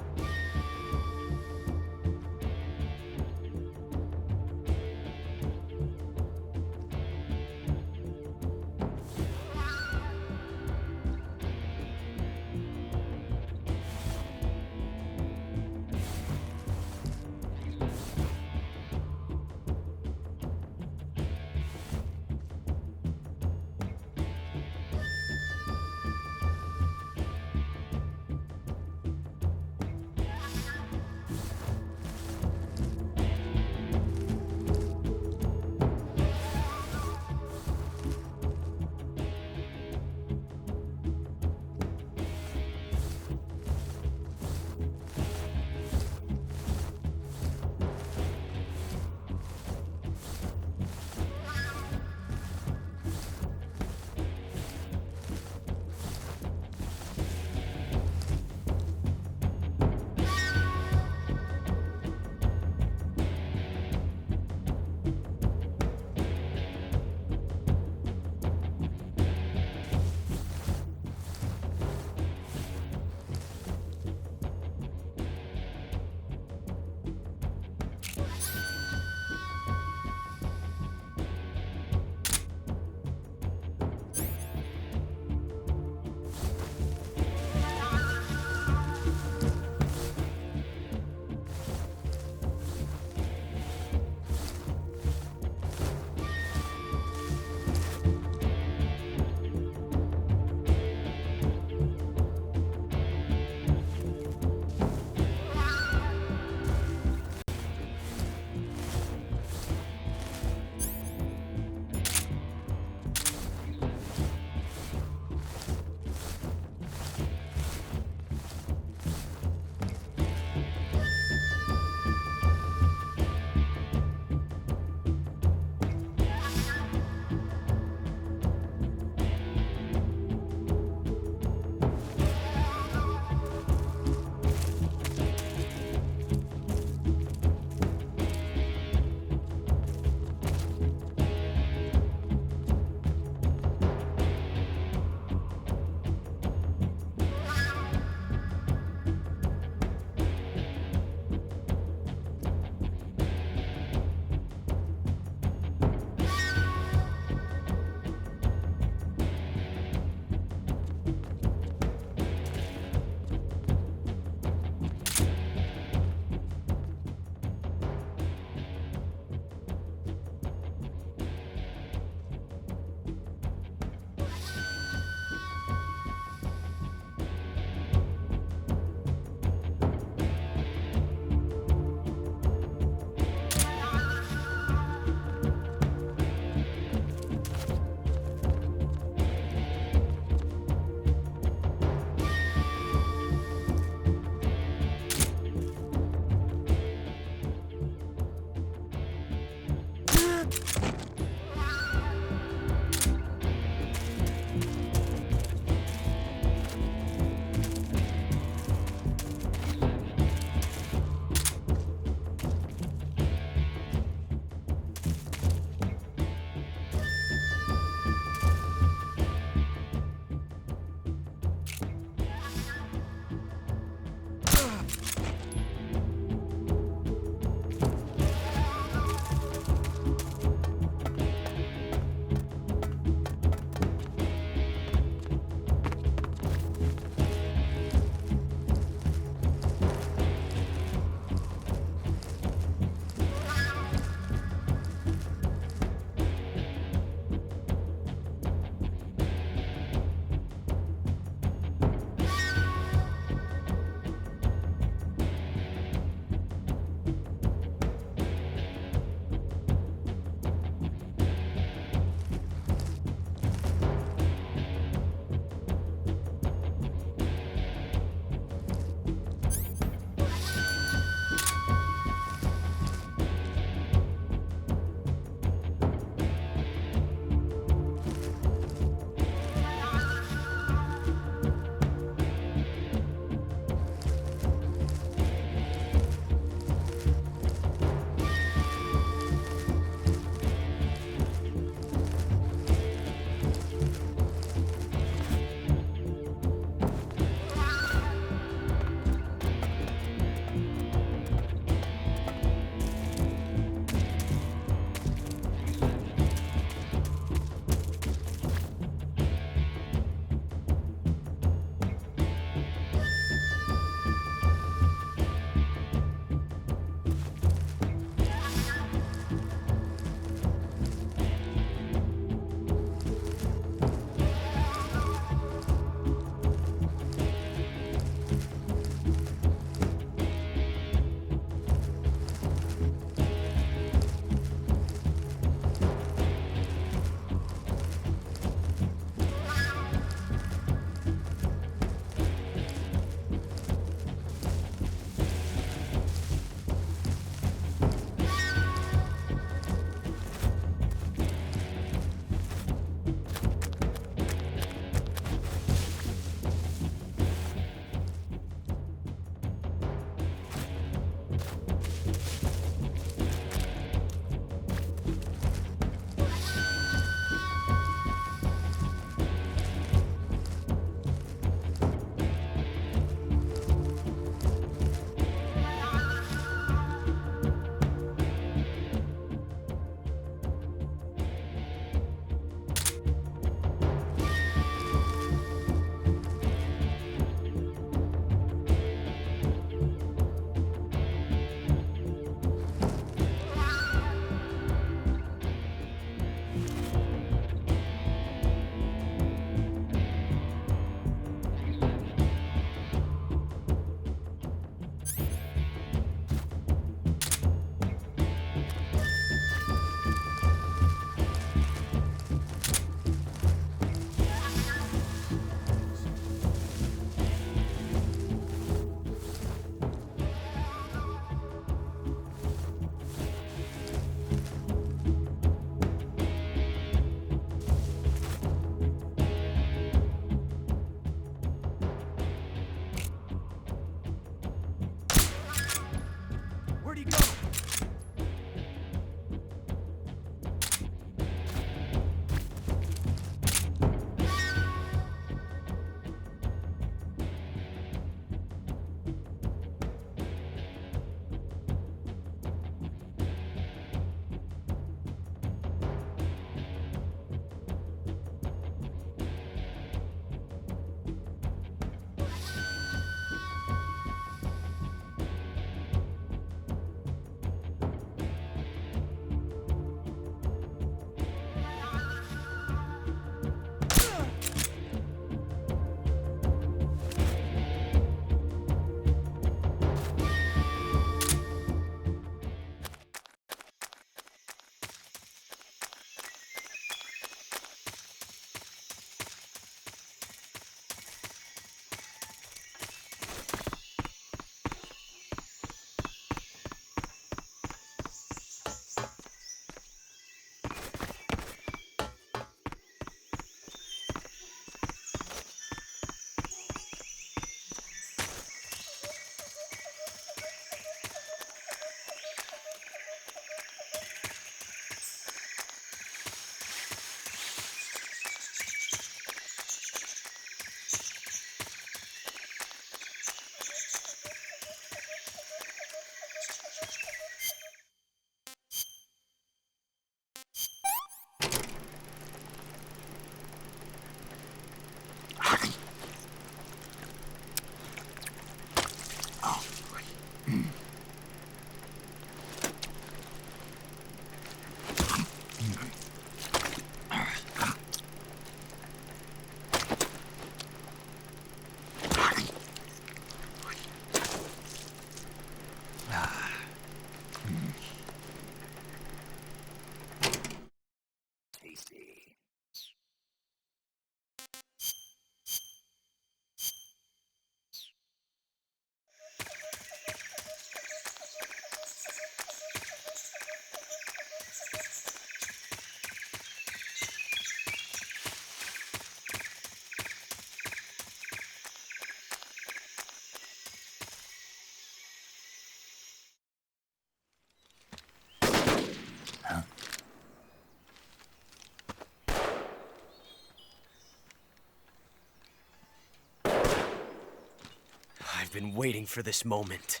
I've been waiting for this moment.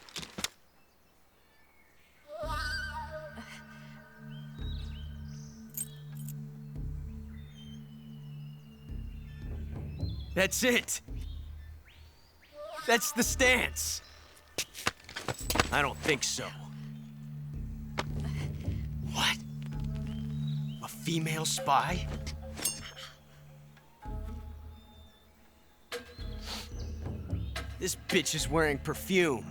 That's it! That's the stance! I don't think so. What? A female spy? This bitch is wearing perfume.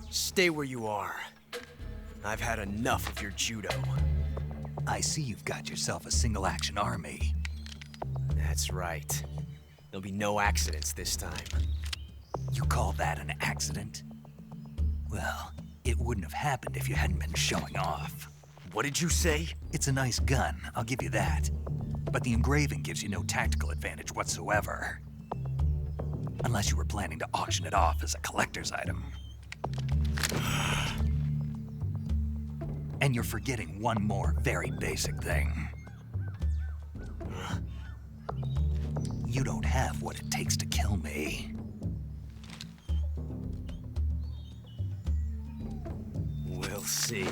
Stay where you are. I've had enough of your judo. I see you've got yourself a single-action army. That's right. There'll be no accidents this time. You call that an accident? Well, it wouldn't have happened if you hadn't been showing off. What did you say? It's a nice gun, I'll give you that. But the engraving gives you no tactical advantage whatsoever. Unless you were planning to auction it off as a collector's item. And you're forgetting one more very basic thing. You don't have what it takes to kill me. We'll see.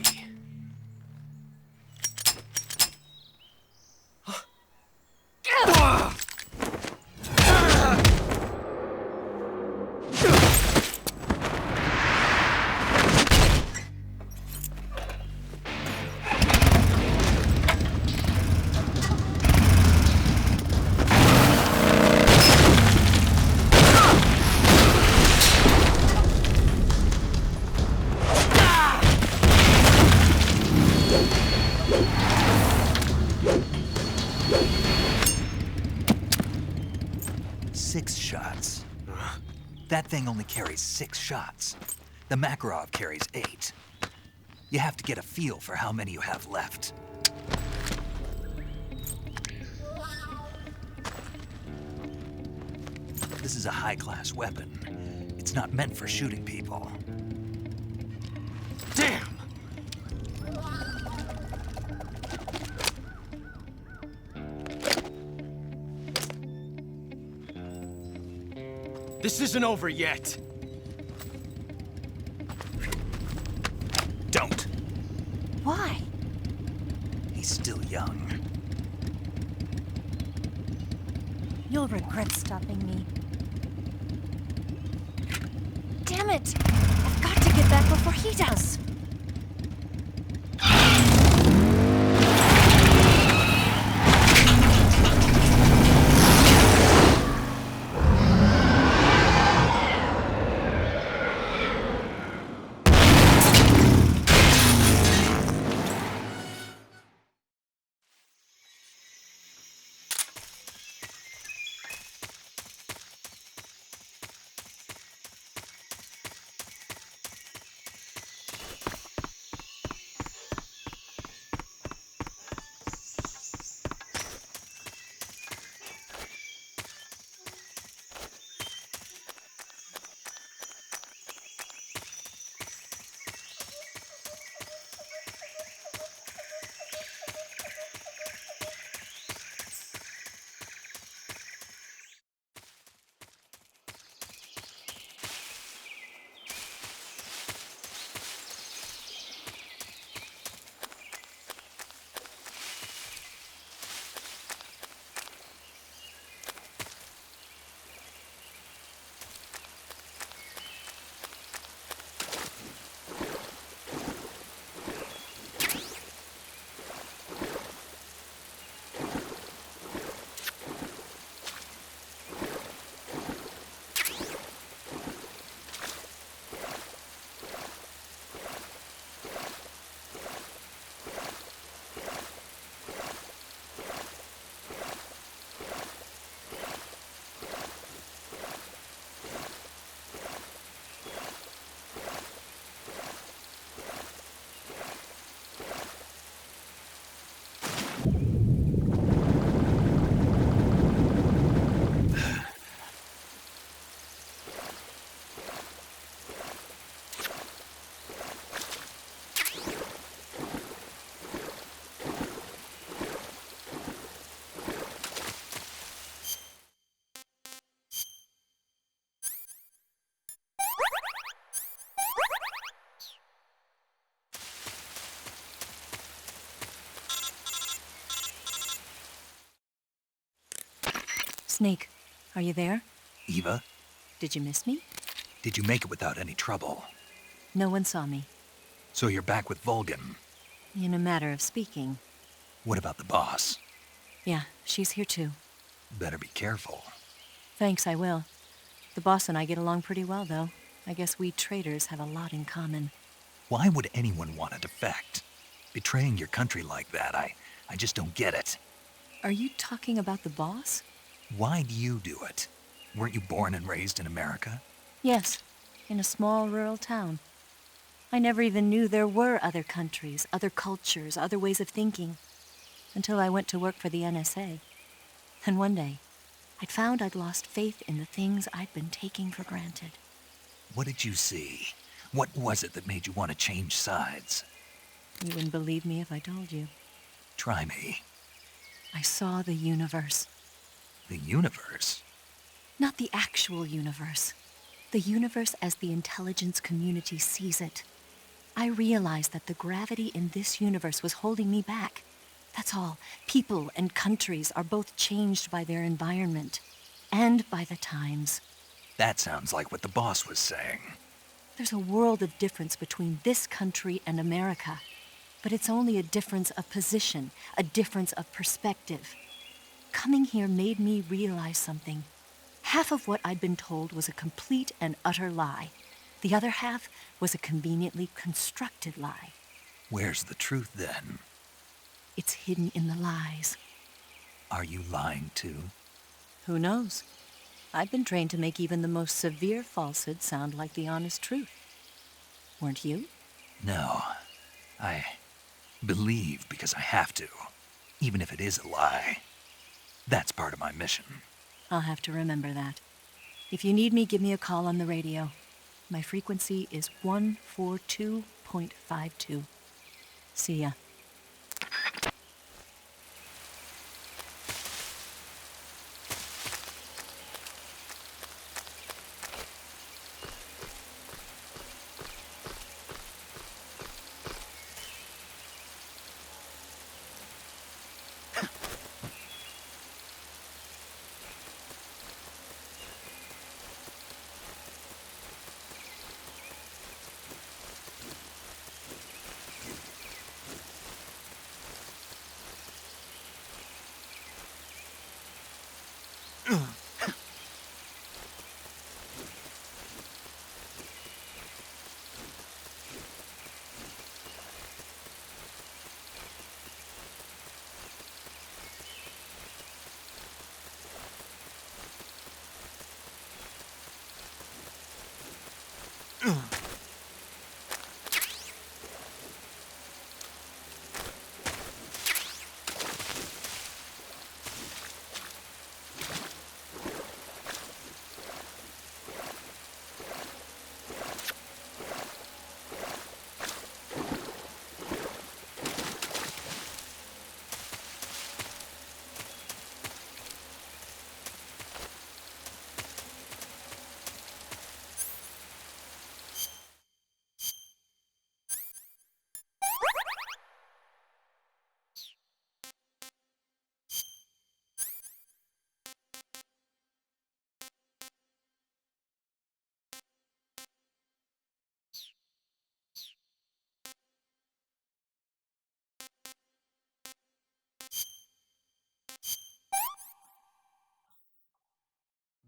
That thing only carries 6 shots. The Makarov carries 8. You have to get a feel for how many you have left. This is a high-class weapon. It's not meant for shooting people. Damn! This isn't over yet. Don't. Why? He's still young. You'll regret stopping me. Damn it! I've got to get back before he does. Snake, are you there? Eva, Did you miss me? did you make it without any trouble? No one saw me. So you're back with Vulcan. In a matter of speaking. What about the boss? Yeah, she's here too. Better be careful. Thanks, I will. The boss and I get along pretty well, though. I guess we traitors have a lot in common. Why would anyone want to defect? Betraying your country like that, I just don't get it. Are you talking about the boss? Why do you do it? Weren't you born and raised in America? Yes, in a small rural town. I never even knew there were other countries, other cultures, other ways of thinking, until I went to work for the NSA. And one day, I'd found I'd lost faith in the things I'd been taking for granted. What did you see? What was it that made you want to change sides? You wouldn't believe me if I told you. Try me. I saw the universe. The universe? Not the actual universe. The universe as the intelligence community sees it. I realized that the gravity in this universe was holding me back. That's all. People and countries are both changed by their environment and by the times. That sounds like what the boss was saying. There's a world of difference between this country and America. But it's only a difference of position, a difference of perspective. Coming here made me realize something. Half of what I'd been told was a complete and utter lie. The other half was a conveniently constructed lie. Where's the truth, then? It's hidden in the lies. Are you lying, too? Who knows? I've been trained to make even the most severe falsehood sound like the honest truth. Weren't you? No. I believe because I have to, even if it is a lie. That's part of my mission. I'll have to remember that. If you need me, give me a call on the radio. My frequency is 142.52. See ya.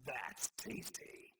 That's tasty.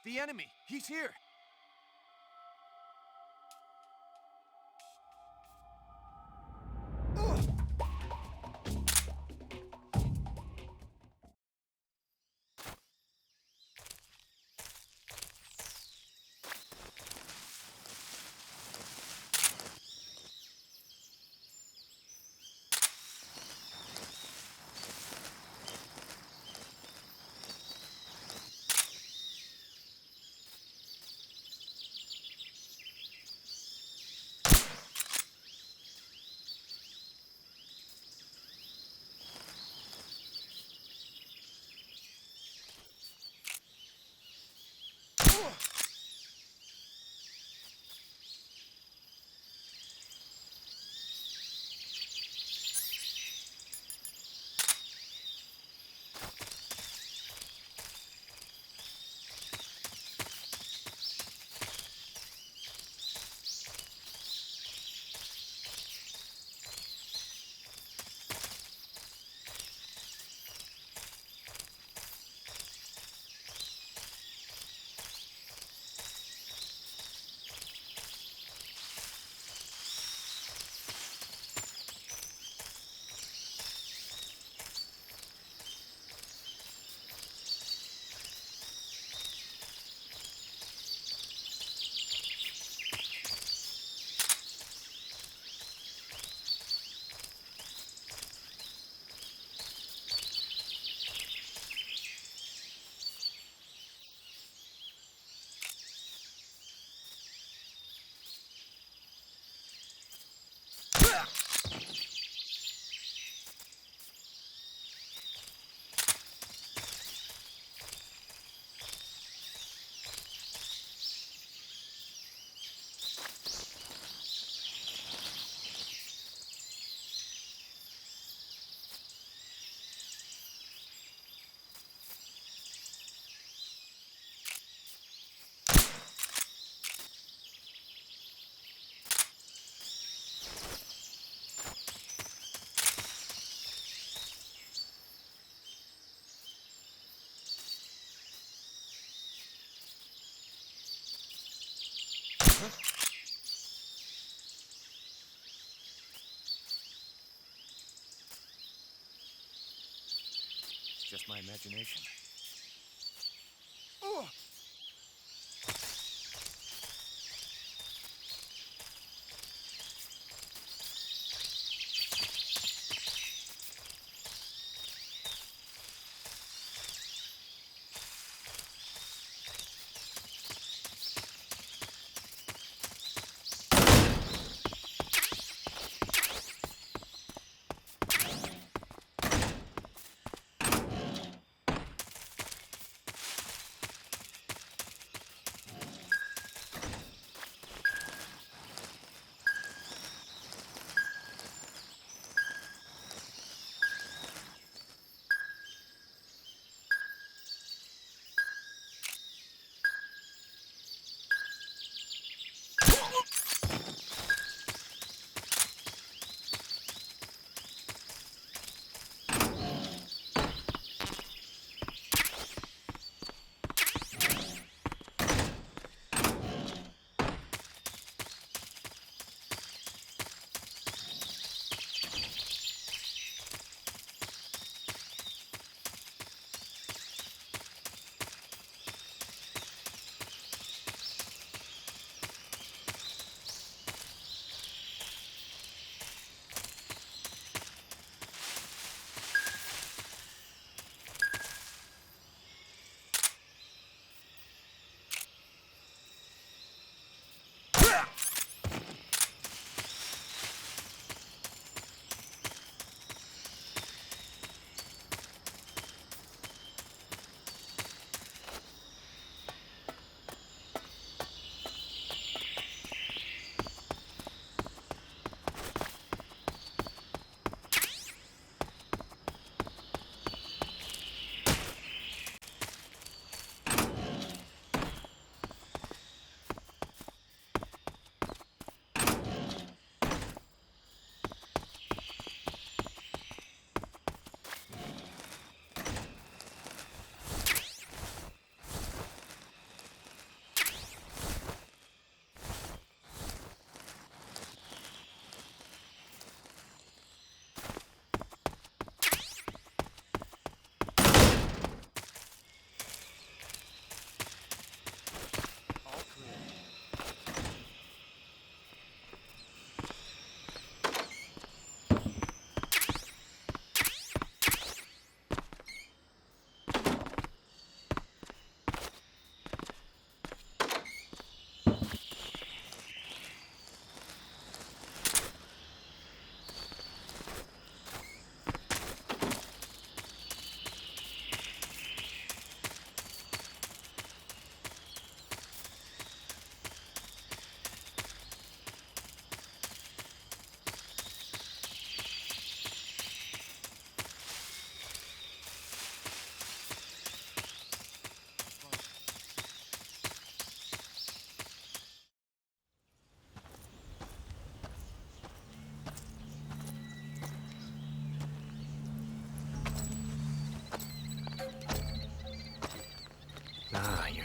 The enemy! He's here! just my imagination.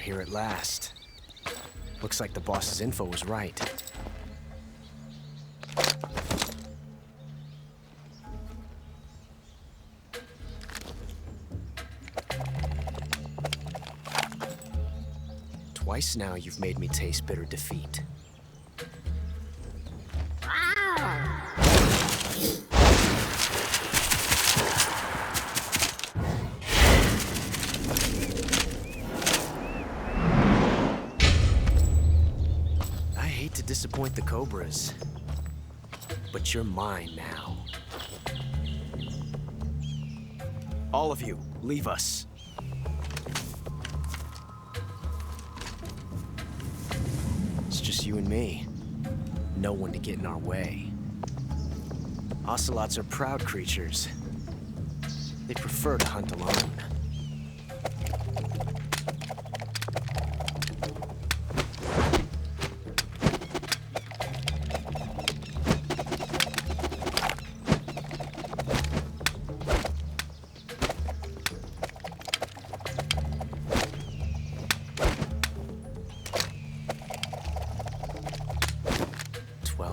here at last. Looks like the boss's info was right. Twice now you've made me taste bitter defeat. I hate to disappoint the Cobras, but you're mine now. All of you, leave us. It's just you and me. No one to get in our way. Ocelots are proud creatures. They prefer to hunt alone.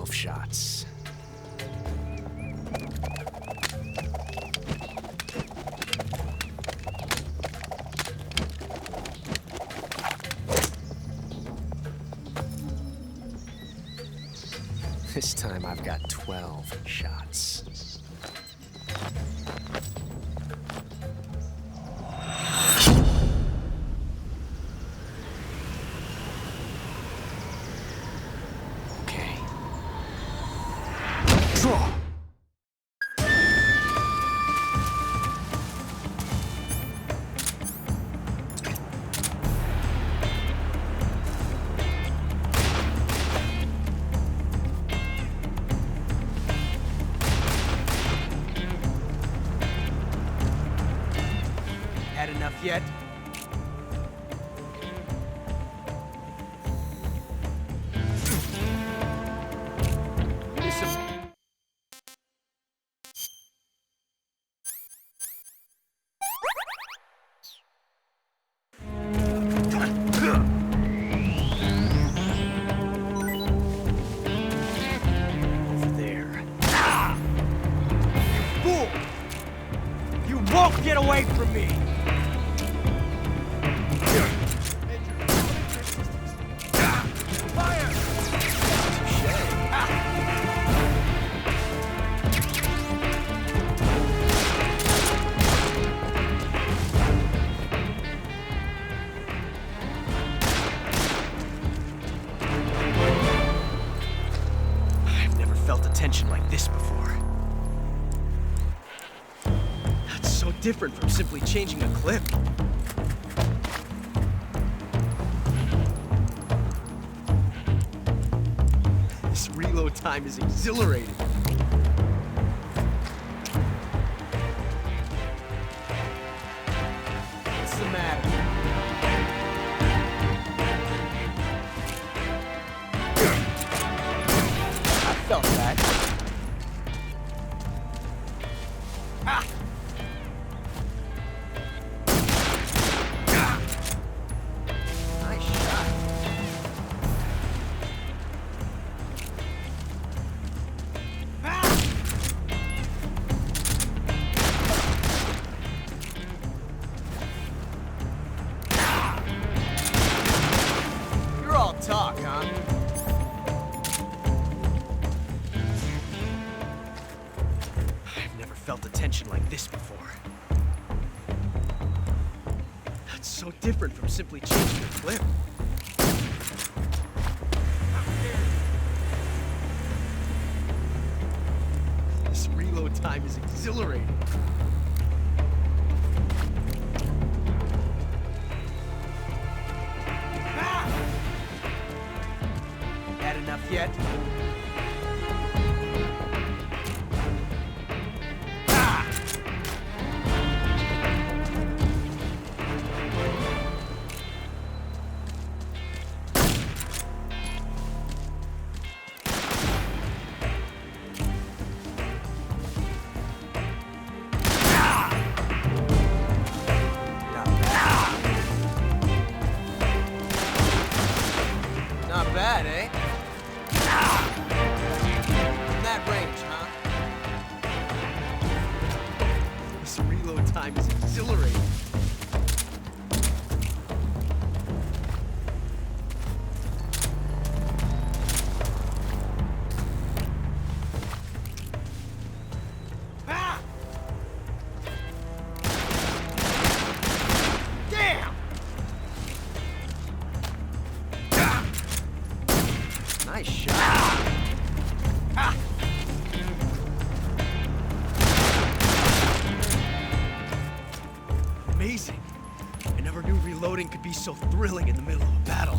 Shots. This time I've got 12 shots. Yet. Over there. You fool! You won't get away from me! Tension like this before. That's so different from simply changing a clip. This reload time is exhilarating. What's the matter? I felt that. Talk, huh? I've never felt a tension like this before. That's so different from simply changing a clip. This reload time is exhilarating. Yet. time is exhilarating. Nice shot. Amazing. I never knew reloading could be so thrilling in the middle of a battle.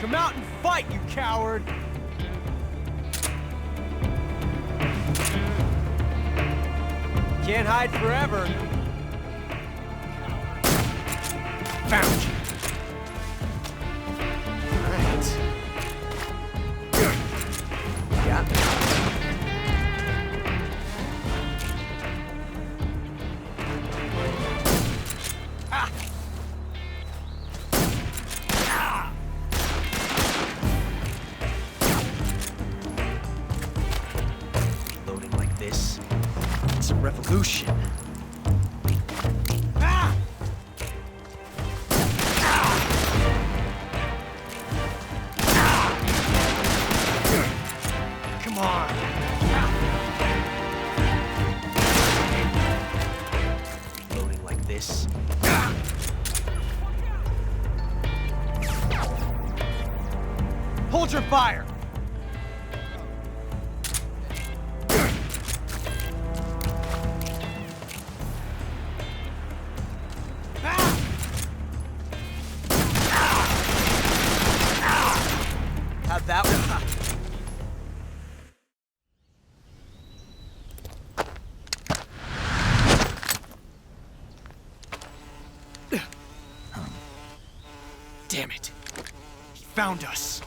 Come out and fight, you coward! Can't hide forever. Found you. Right. Yeah. Ah. Ah. Loading like this. It's a revolution. Ah! Ah! Ah! Come on. Ah! Loading like this. Ah! Hold your fire. That one. Damn it. He found us.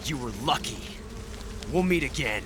You were lucky. We'll meet again.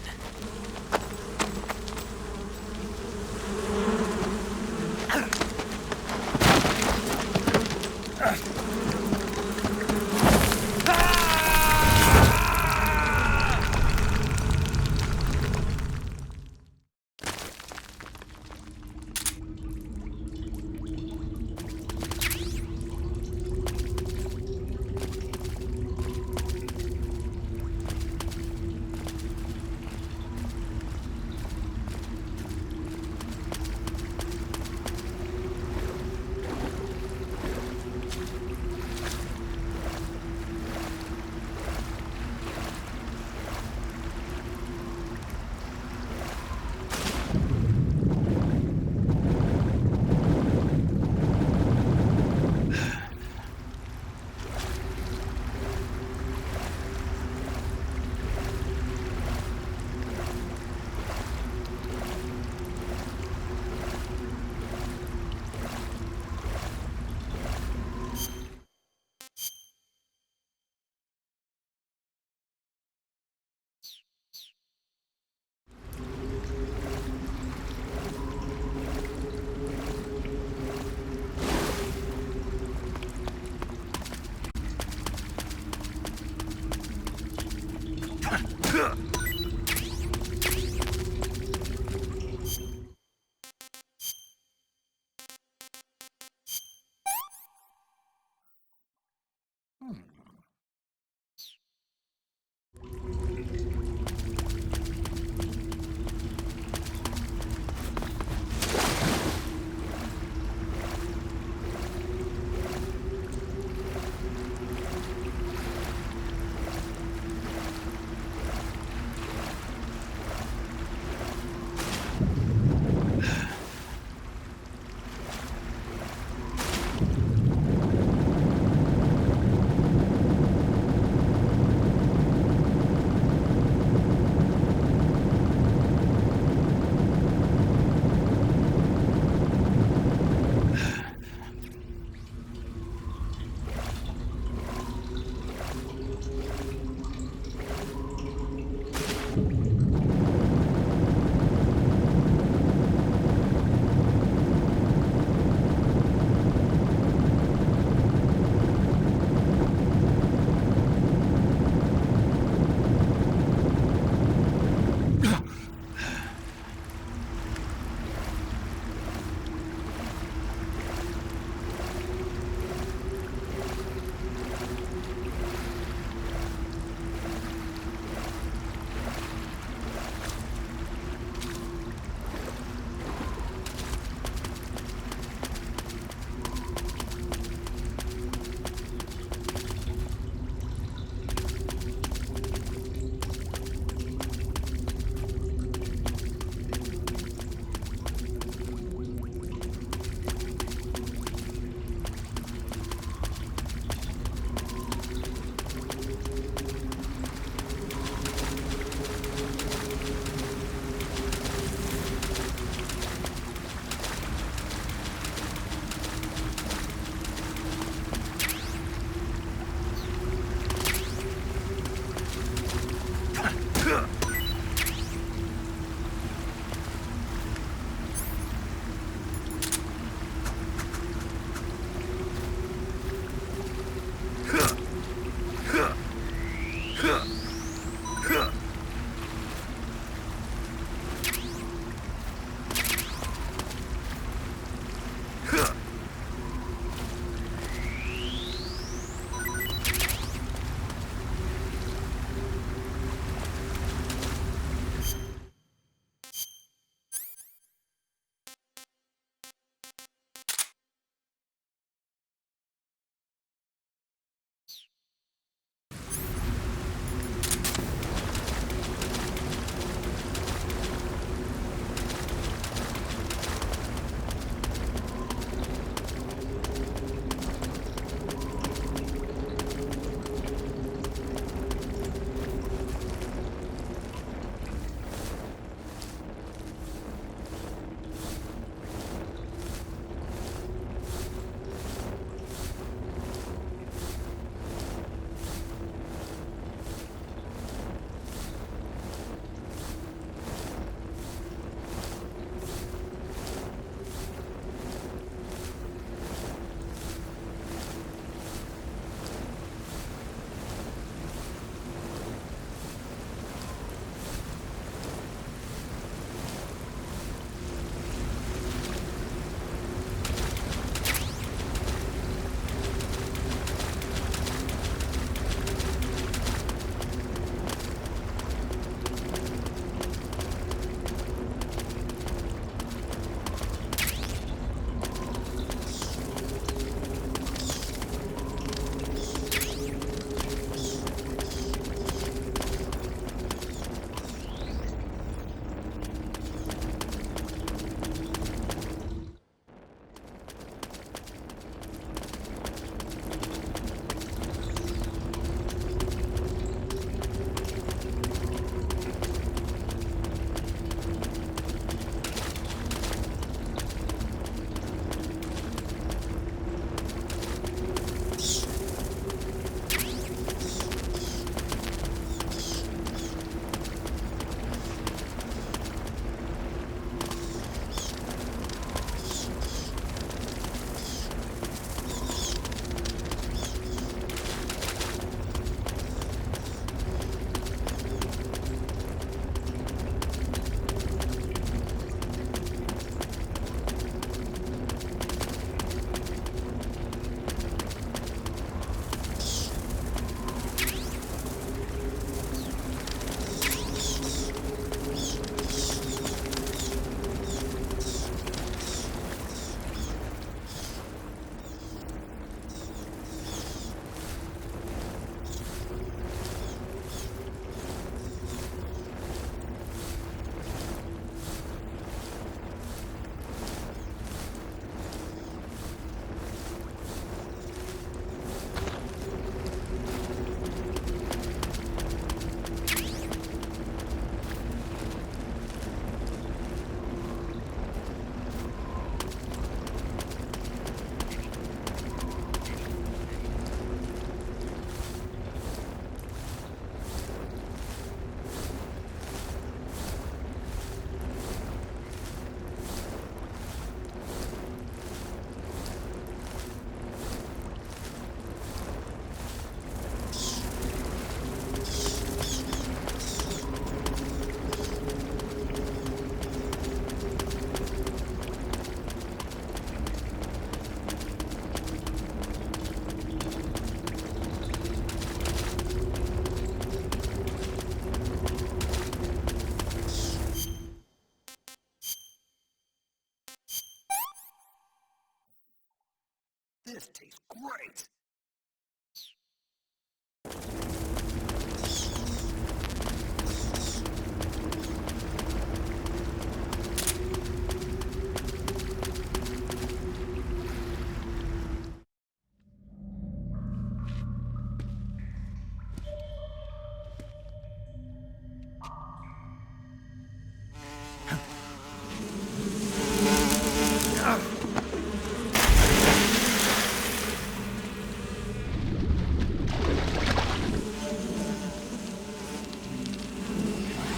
This tastes great.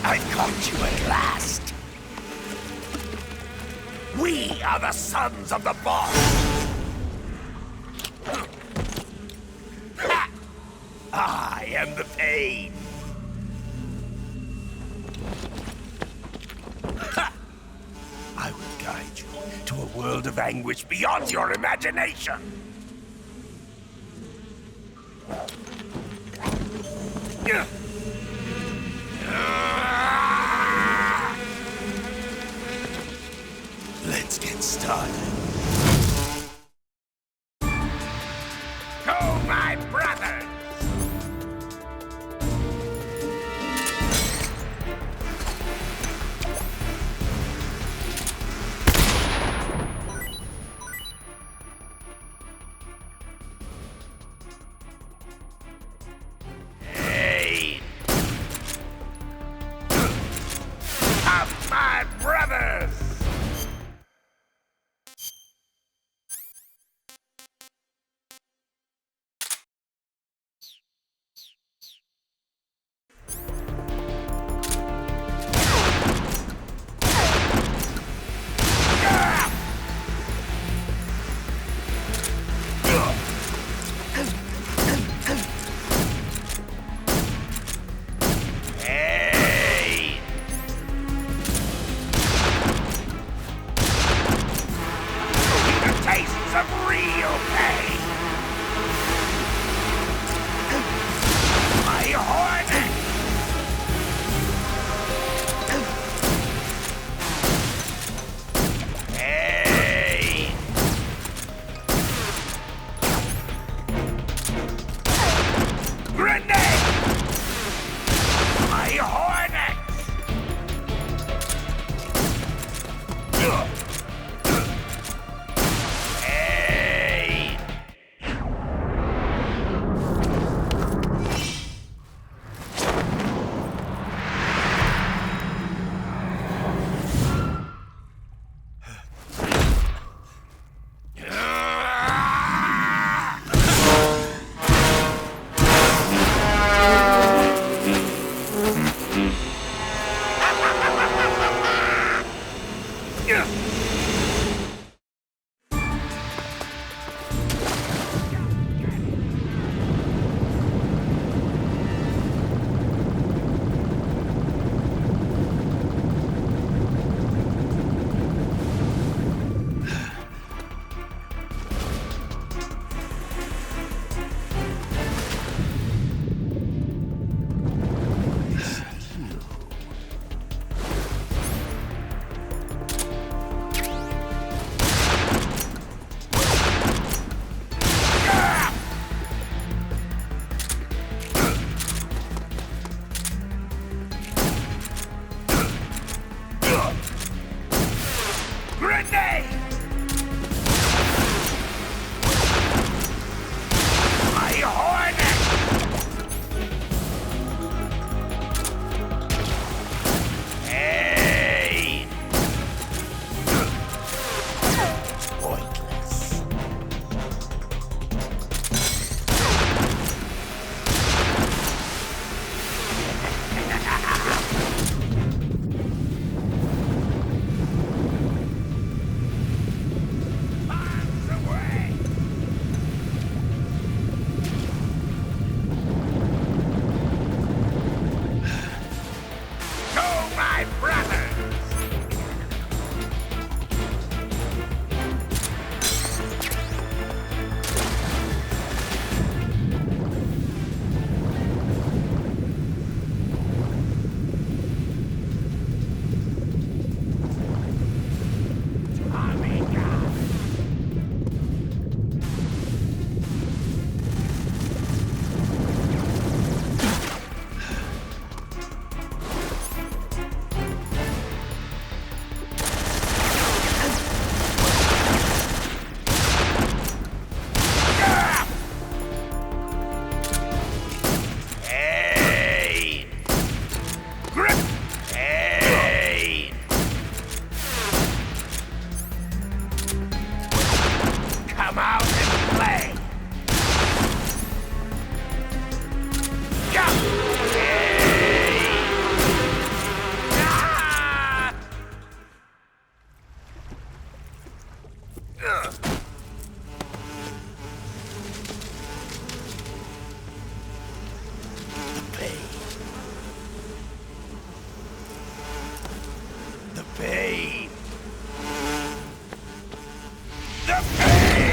I caught you at last. We are the sons of the boss. Ha! I am the pain. Ha! I will guide you to a world of anguish beyond your imagination. Let's get started. Go, my brothers! Hey! Of my brothers! Hey! The tastes of real pain! My hornet! Hey! Grenade! My hornet! Hey! Yeah. The pain! The pain! The pain!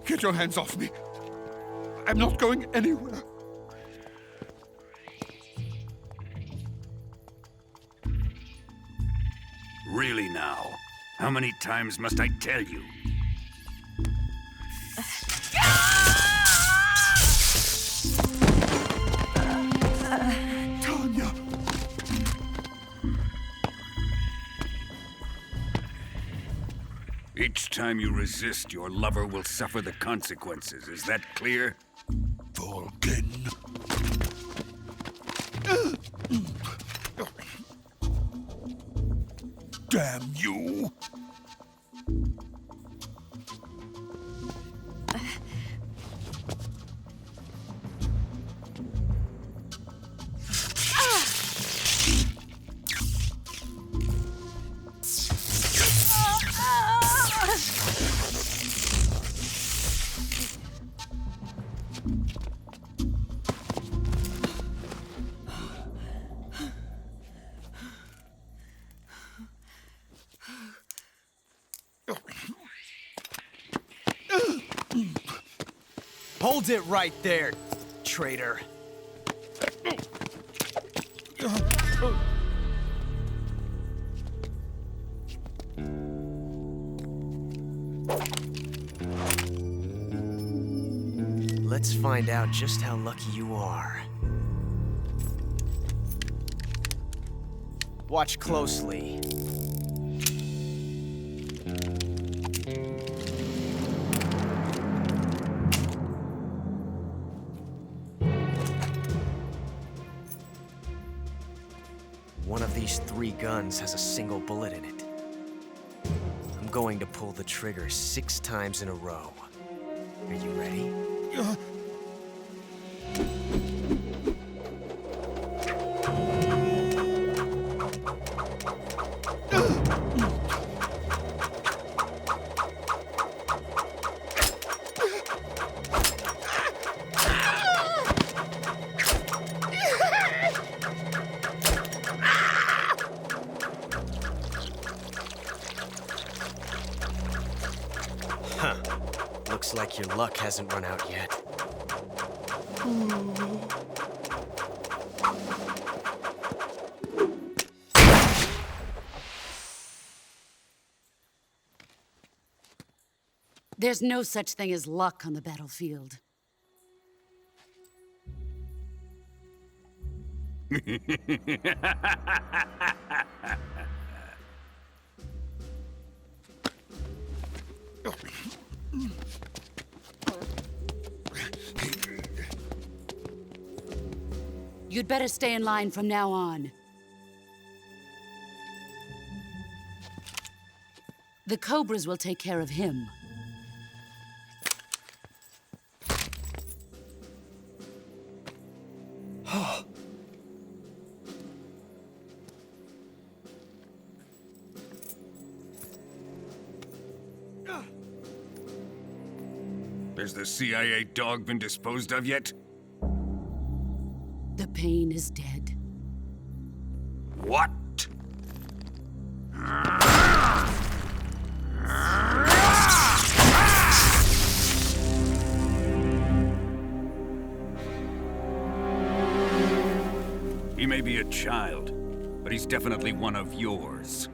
Get your hands off me. I'm not going anywhere. Really now? How many times must I tell you? Tanya! Each time you resist, your lover will suffer the consequences. Is that clear? Volgin. Damn you! Hold it right there, traitor. Let's find out just how lucky you are. Watch closely. One of these 3 guns has a single bullet in it. I'm going to pull the trigger 6 times in a row. Are you ready? Looks like your luck hasn't run out yet. There's no such thing as luck on the battlefield. You'd better stay in line from now on. The Cobras will take care of him. Has the CIA dog been disposed of yet? The Pain is dead. What? He may be a child, but he's definitely one of yours.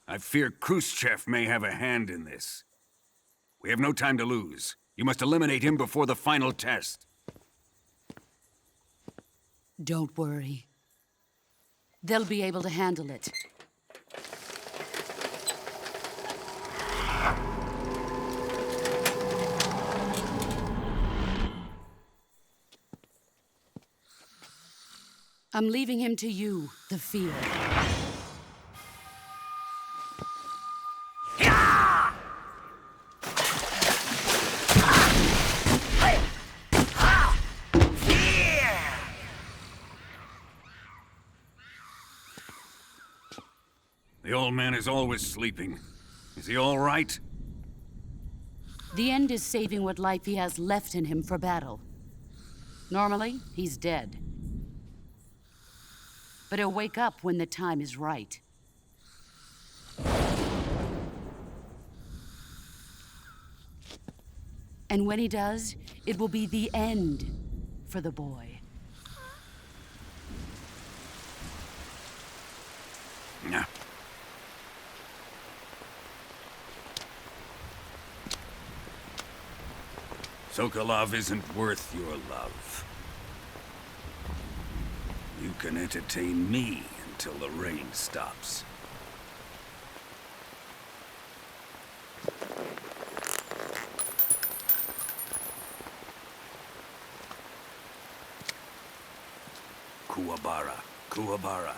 I fear Khrushchev may have a hand in this. We have no time to lose. You must eliminate him before the final test. Don't worry. They'll be able to handle it. I'm leaving him to you, the Fear. The old man is always sleeping. Is he all right? The End is saving what life he has left in him for battle. Normally, he's dead. But he'll wake up when the time is right. And when he does, it will be the end for the boy. Yeah. Sokolov isn't worth your love. You can entertain me until the rain stops. Kuwabara, Kuwabara.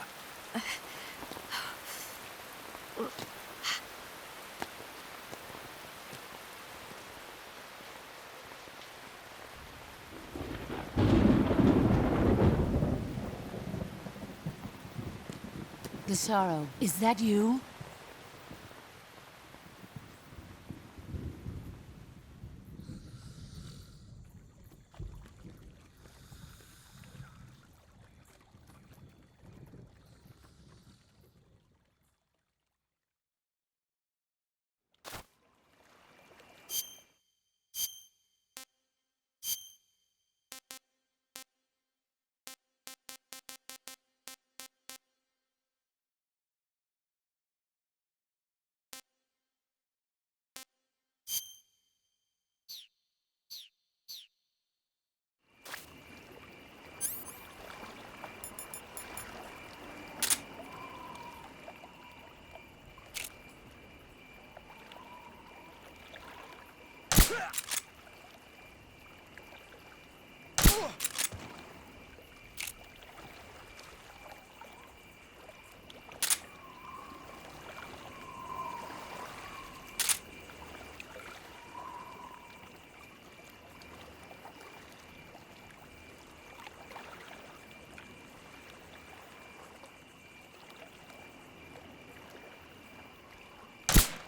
The Sorrow, is that you?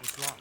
What's wrong?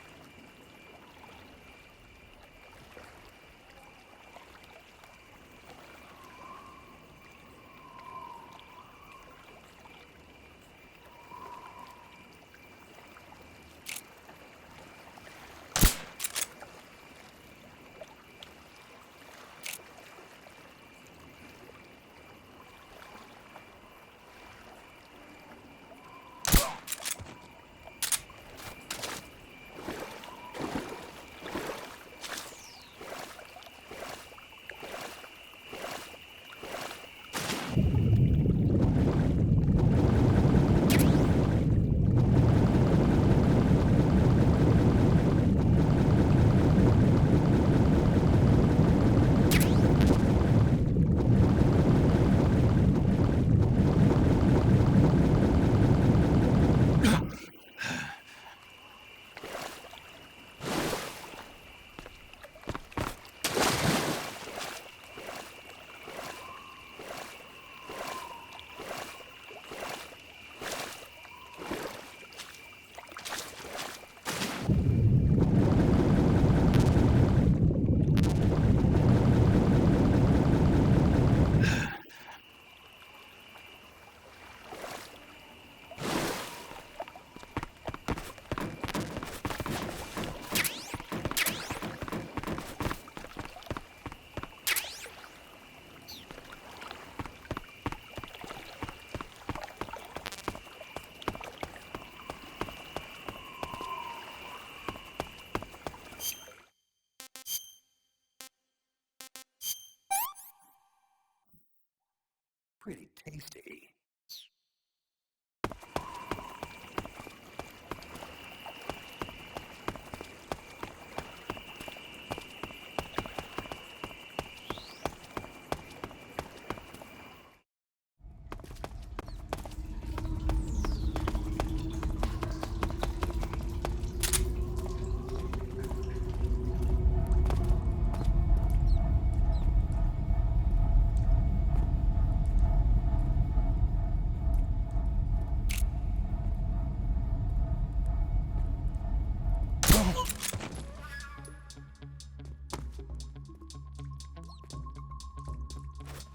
Pretty tasty.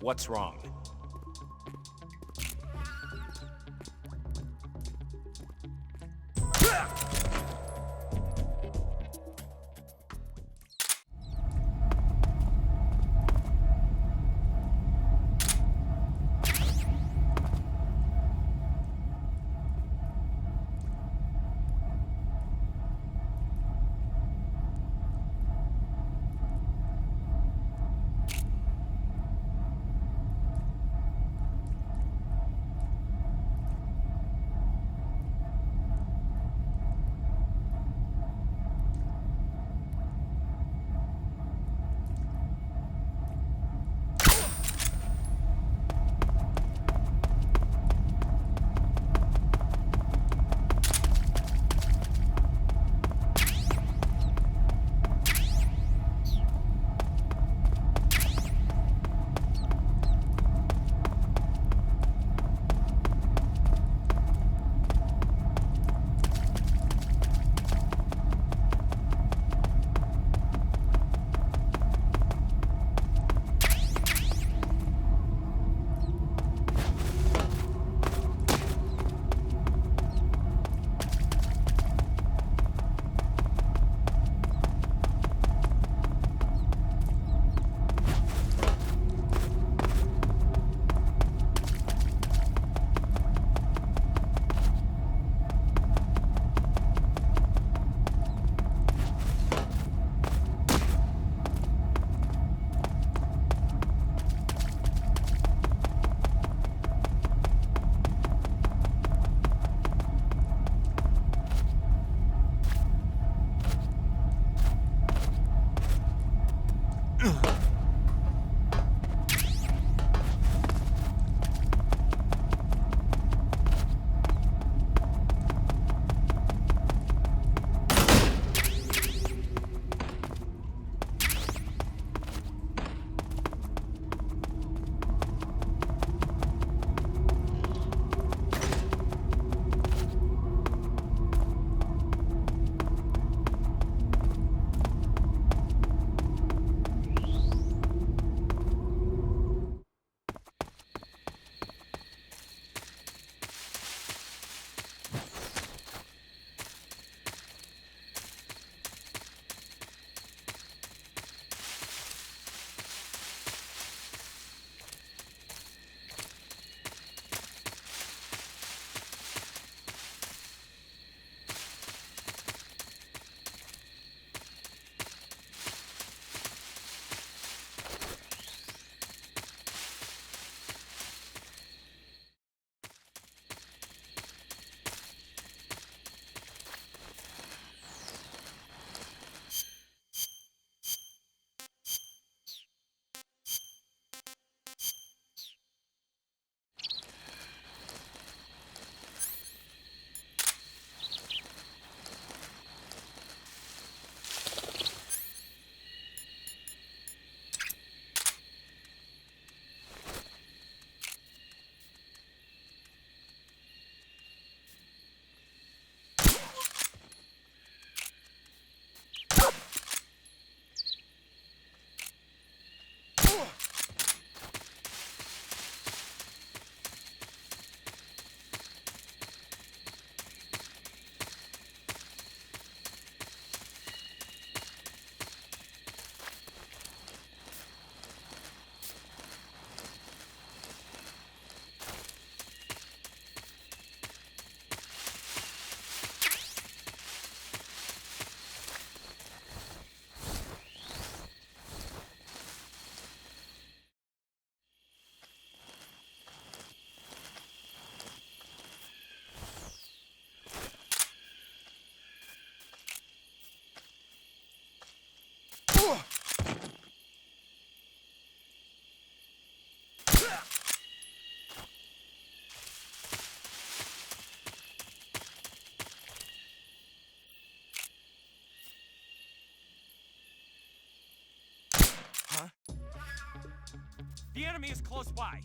What's wrong? The enemy is close by.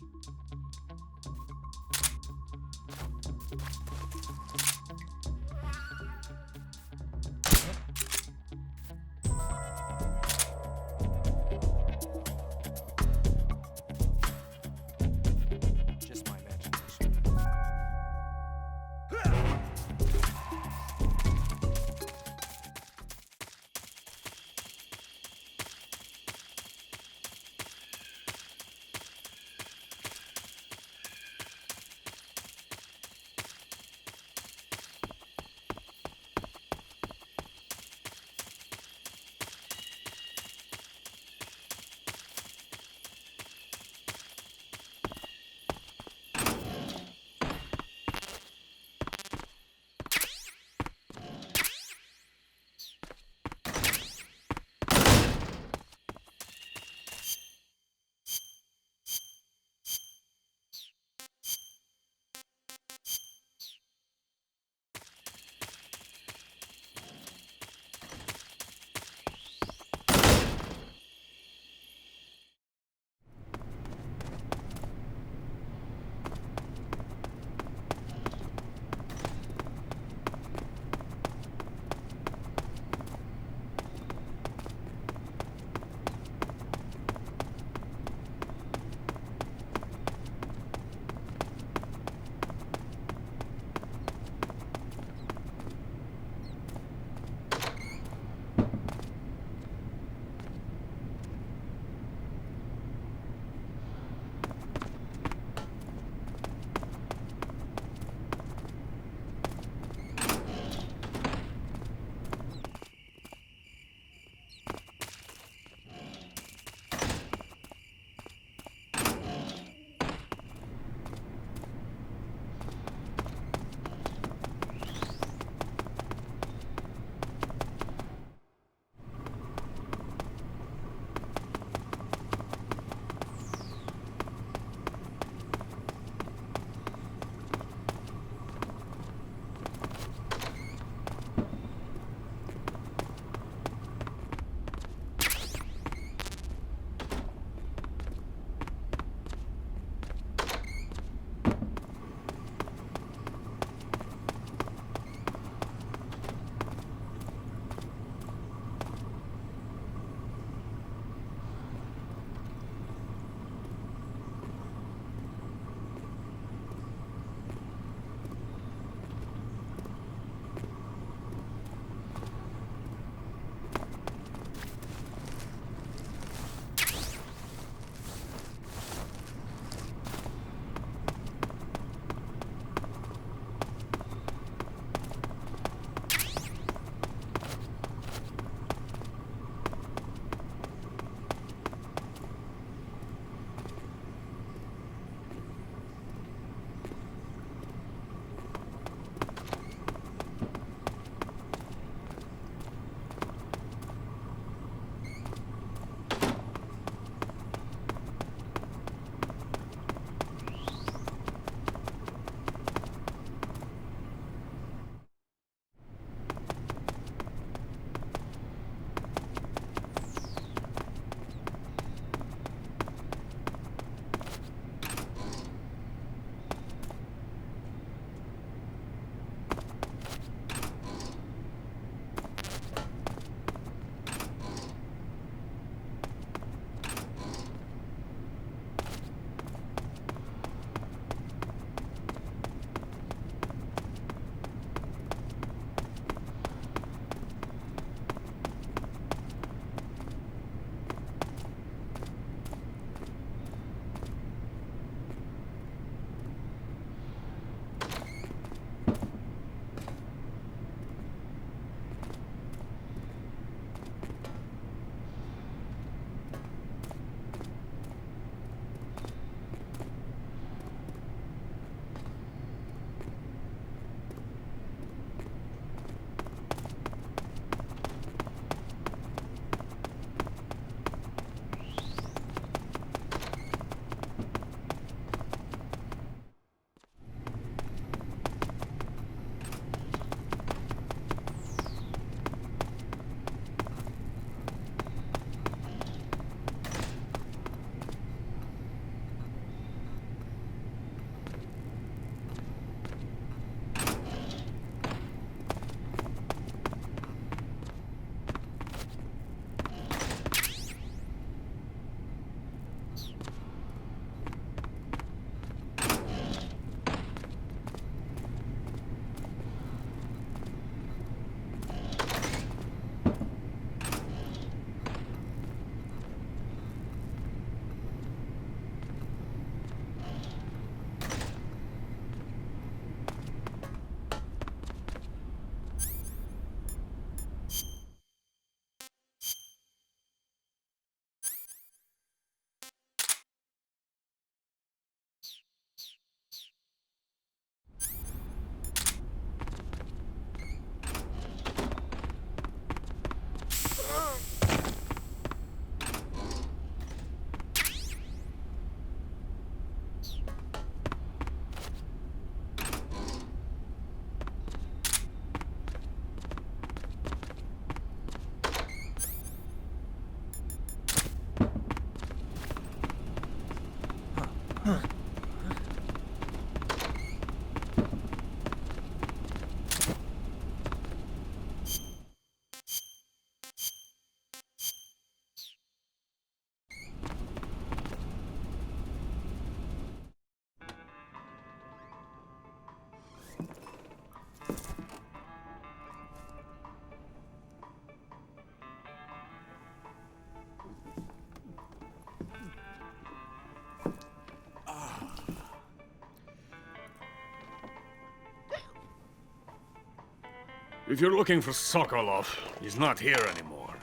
If you're looking for Sokolov, he's not here anymore.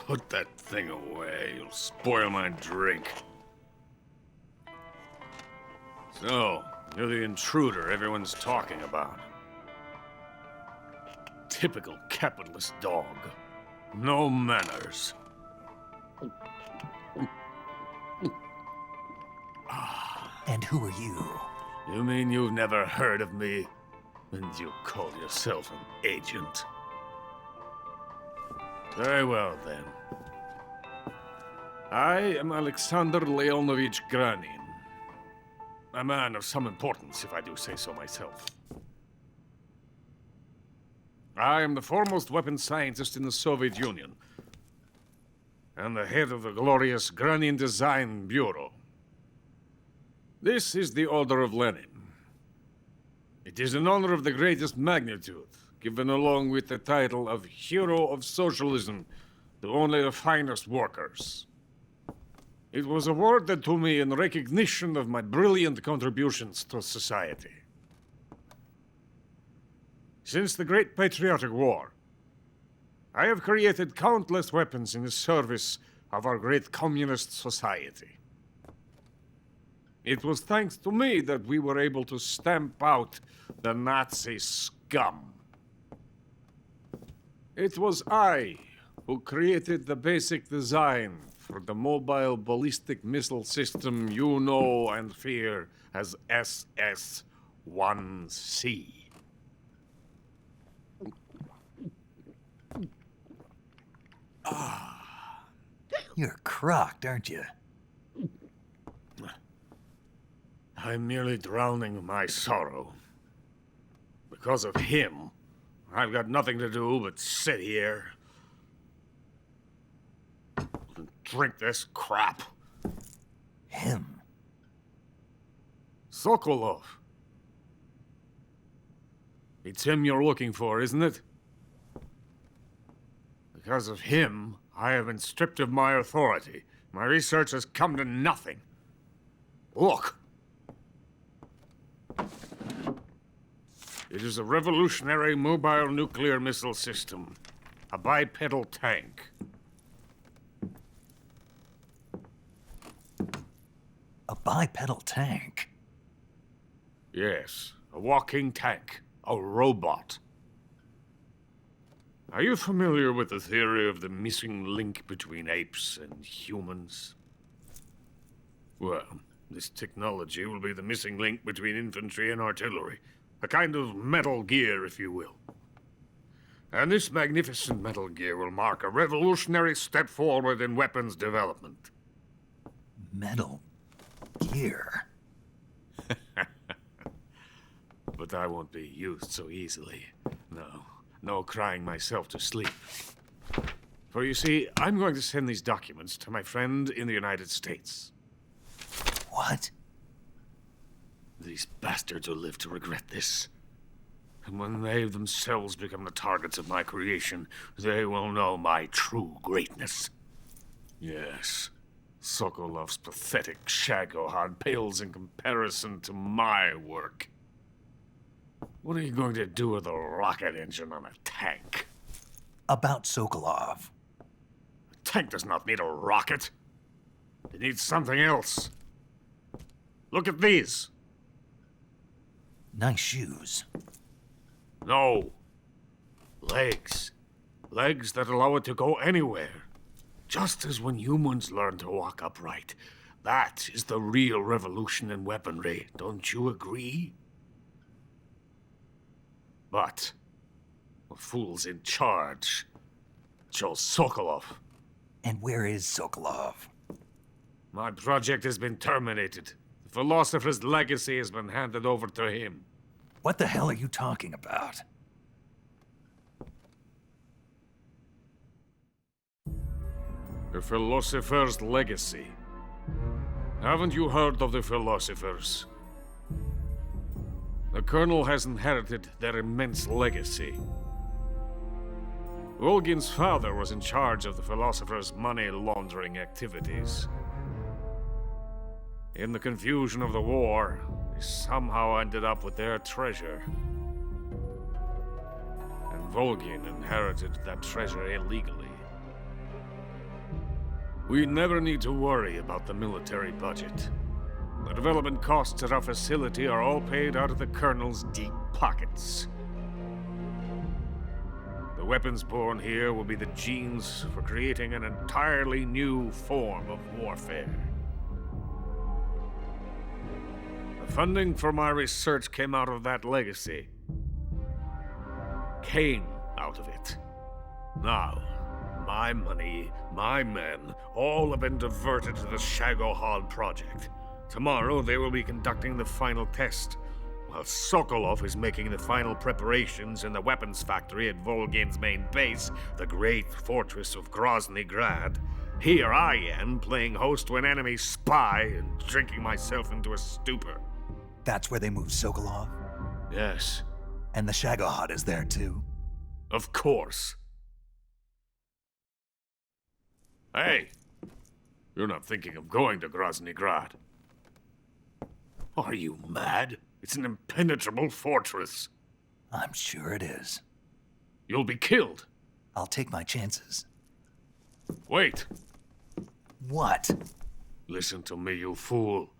Put that thing away. You'll spoil my drink. So, you're the intruder everyone's talking about. Typical capitalist dog. No manners. And who are you? You mean you've never heard of me? And you call yourself an agent? Very well, then. I am Alexander Leonovich Granin. A man of some importance, if I do say so myself. I am the foremost weapons scientist in the Soviet Union, and the head of the glorious Granin Design Bureau. This is the Order of Lenin. It is an honor of the greatest magnitude, given along with the title of Hero of Socialism to only the finest workers. It was awarded to me in recognition of my brilliant contributions to society. Since the Great Patriotic War, I have created countless weapons in the service of our great communist society. It was thanks to me that we were able to stamp out the Nazi scum. It was I who created the basic design for the mobile ballistic missile system you know and fear as SS-1C. You're crocked, aren't you? I'm merely drowning my sorrow. Because of him, I've got nothing to do but sit here and drink this crap. Him? Sokolov. It's him you're looking for, isn't it? Because of him, I have been stripped of my authority. My research has come to nothing. Look. It is a revolutionary mobile nuclear missile system. A bipedal tank. A bipedal tank? Yes, a walking tank. A robot. Are you familiar with the theory of the missing link between apes and humans? Well, this technology will be the missing link between infantry and artillery. A kind of Metal Gear, if you will. And this magnificent Metal Gear will mark a revolutionary step forward in weapons development. Metal Gear? But I won't be used so easily. No crying myself to sleep. For you see, I'm going to send these documents to my friend in the United States. What? These bastards will live to regret this. And when they themselves become the targets of my creation, they will know my true greatness. Yes, Sokolov's pathetic shagohod pales in comparison to my work. What are you going to do with a rocket engine on a tank? About Sokolov. A tank does not need a rocket. It needs something else. Look at these. Nice shoes. No. Legs. Legs that allow it to go anywhere. Just as when humans learn to walk upright. That is the real revolution in weaponry, don't you agree? But the fool's in charge. Chose Sokolov. And where is Sokolov? My project has been terminated. The philosopher's legacy has been handed over to him. What the hell are you talking about? The philosopher's legacy. Haven't you heard of the philosophers? The Colonel has inherited their immense legacy. Volgin's father was in charge of the philosophers' money laundering activities. In the confusion of the war, they somehow ended up with their treasure. And Volgin inherited that treasure illegally. We never need to worry about the military budget. The development costs at our facility are all paid out of the Colonel's deep pockets. The weapons born here will be the genes for creating an entirely new form of warfare. The funding for my research came out of that legacy. Came out of it. Now, my money, my men, all have been diverted to the Shagohod project. Tomorrow they will be conducting the final test, while Sokolov is making the final preparations in the weapons factory at Volgin's main base, the great fortress of Grozny Grad. Here I am, playing host to an enemy spy and drinking myself into a stupor. That's where they moved Sokolov? Yes. And the Shagohod is there too? Of course. Hey! You're not thinking of going to Grozny Grad. Are you mad? It's an impenetrable fortress. I'm sure it is. You'll be killed. I'll take my chances. Wait. What? Listen to me, you fool.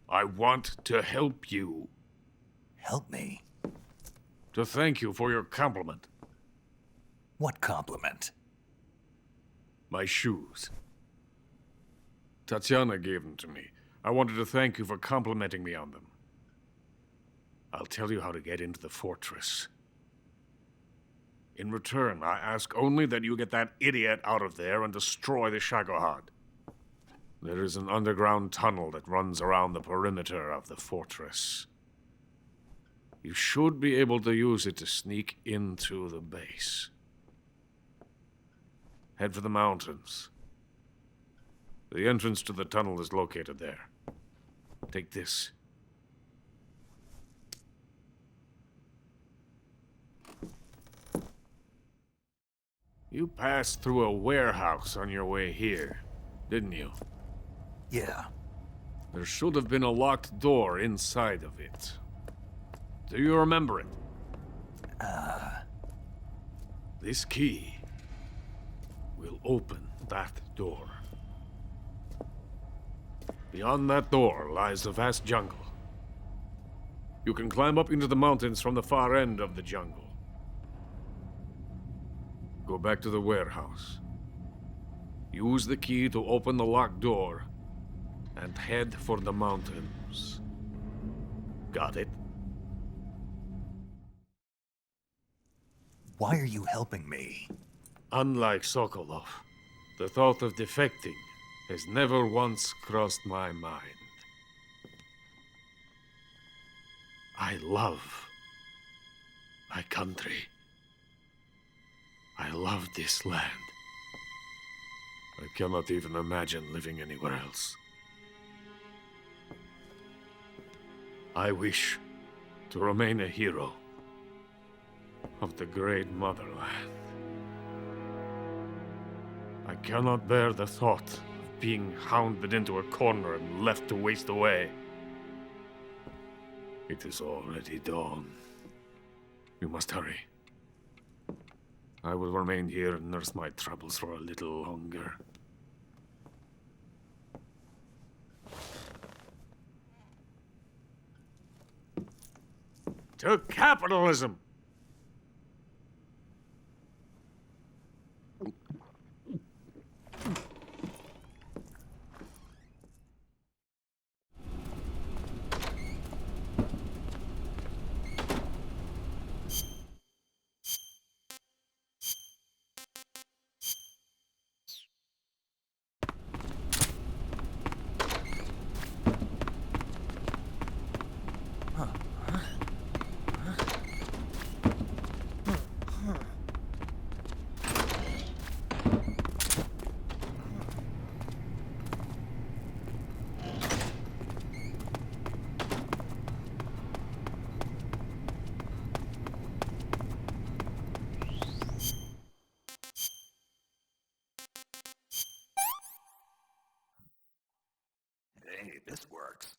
I want to help you. Help me? To thank you for your compliment. What compliment? My shoes. Tatiana gave them to me. I wanted to thank you for complimenting me on them. I'll tell you how to get into the fortress. In return, I ask only that you get that idiot out of there and destroy the Shagohod. There is an underground tunnel that runs around the perimeter of the fortress. You should be able to use it to sneak into the base. Head for the mountains. The entrance to the tunnel is located there. Take this. You passed through a warehouse on your way here, didn't you? Yeah. There should have been a locked door inside of it. Do you remember it? This key will open that door. Beyond that door lies the vast jungle. You can climb up into the mountains from the far end of the jungle. Go back to the warehouse. Use the key to open the locked door and head for the mountains. Got it? Why are you helping me? Unlike Sokolov, the thought of defecting has never once crossed my mind. I love my country. I love this land. I cannot even imagine living anywhere else. I wish to remain a hero of the great motherland. I cannot bear the thought of being hounded into a corner and left to waste away. It is already dawn. You must hurry. I will remain here and nurse my troubles for a little longer. To capitalism! Hey, this works.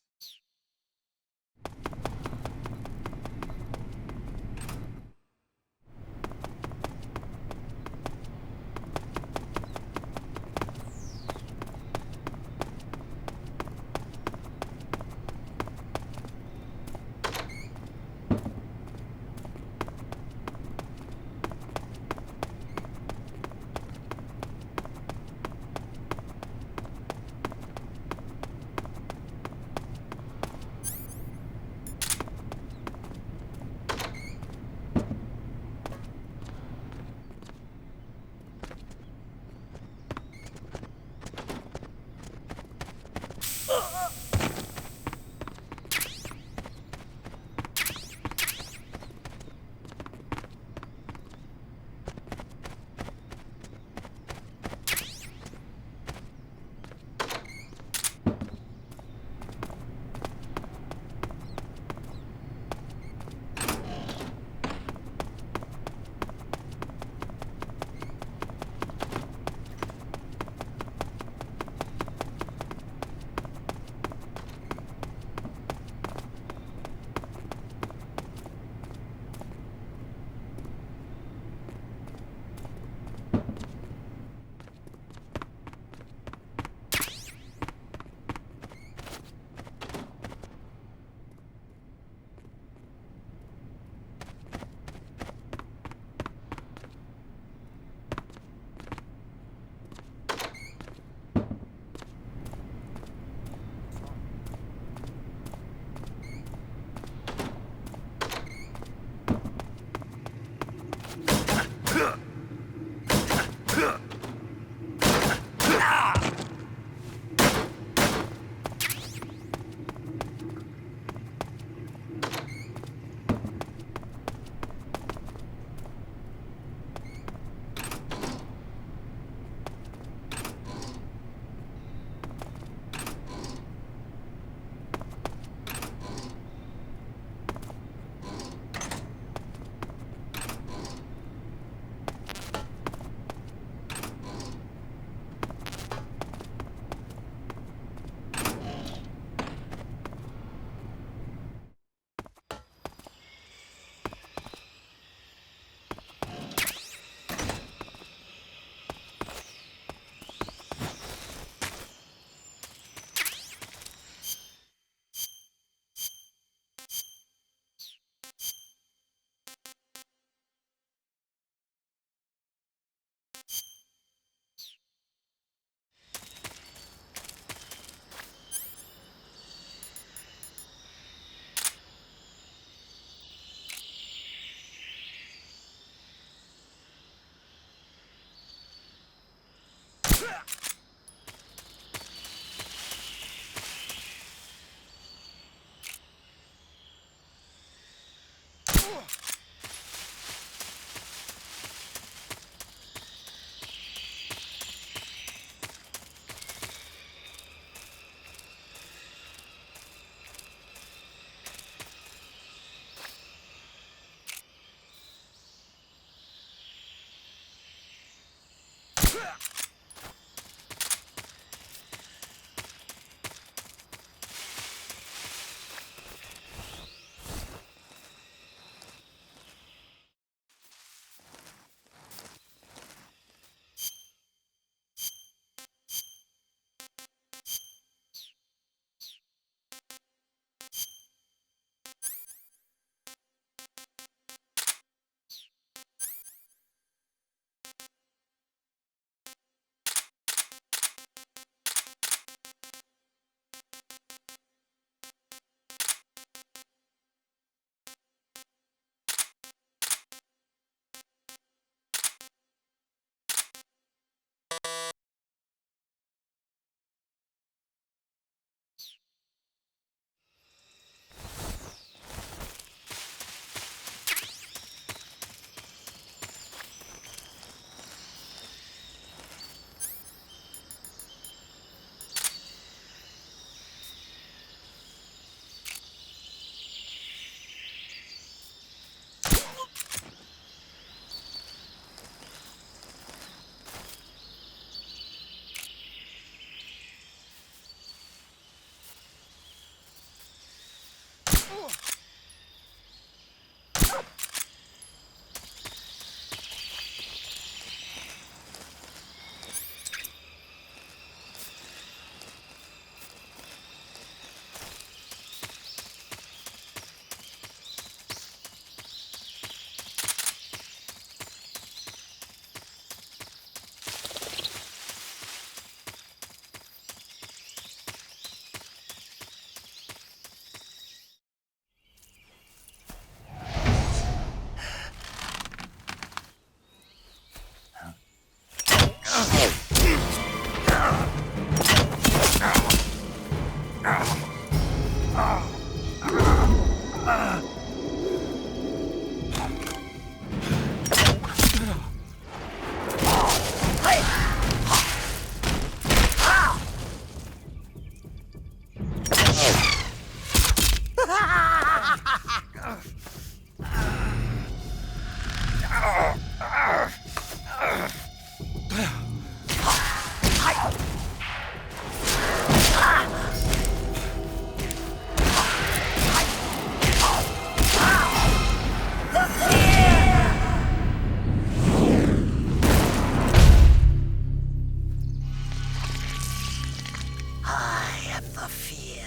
The Fear.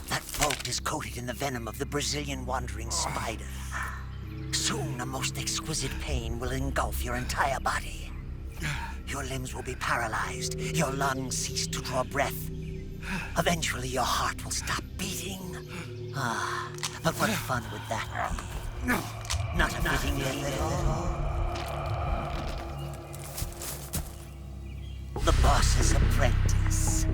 That bolt is coated in the venom of the Brazilian wandering spider. Soon, a most exquisite pain will engulf your entire body. Your limbs will be paralyzed, your lungs cease to draw breath. Eventually, your heart will stop beating. But what fun would that be? Not a fitting end at all. The boss's apprentice.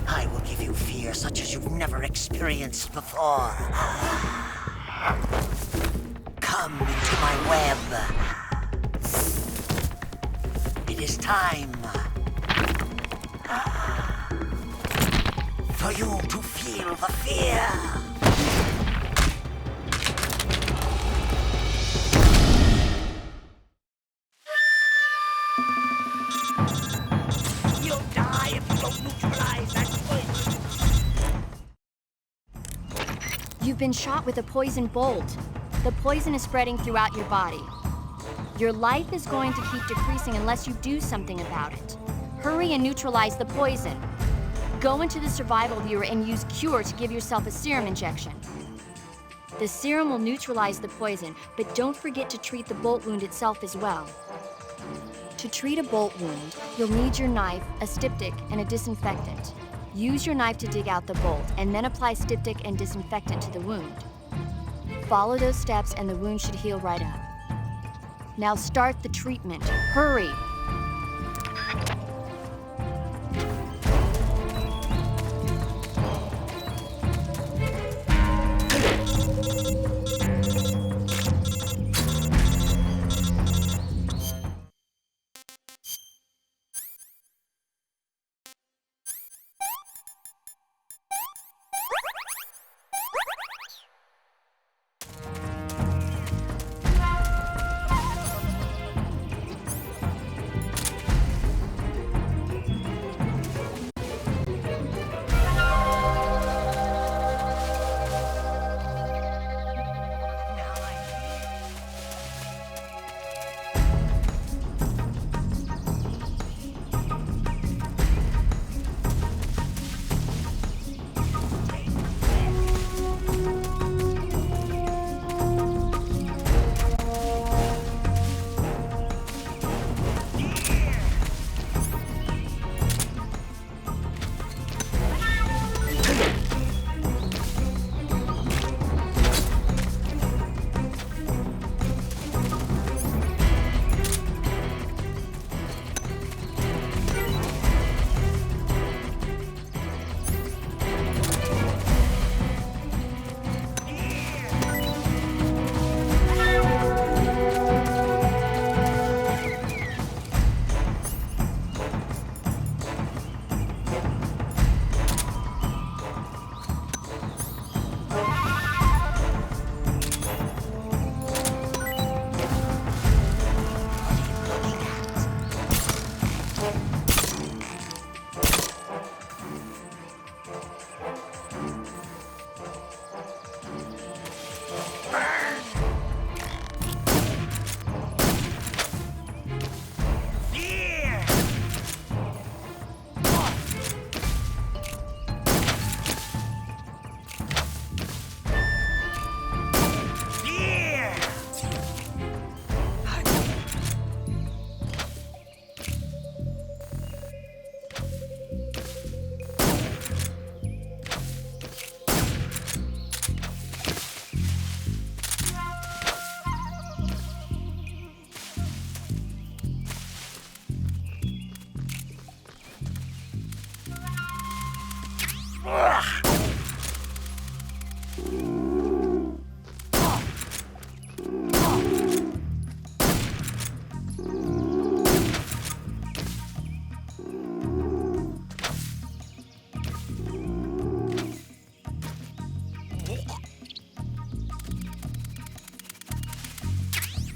I will give you fear such as you've never experienced before. Come into my web. It is time for you to feel the fear. You'll die if you don't neutralize that poison. You've been shot with a poison bolt. The poison is spreading throughout your body. Your life is going to keep decreasing unless you do something about it. Hurry and neutralize the poison. Go into the survival viewer and use Cure to give yourself a serum injection. The serum will neutralize the poison, but don't forget to treat the bolt wound itself as well. To treat a bolt wound, you'll need your knife, a styptic, and a disinfectant. Use your knife to dig out the bolt, and then apply styptic and disinfectant to the wound. Follow those steps and the wound should heal right up. Now start the treatment. Hurry!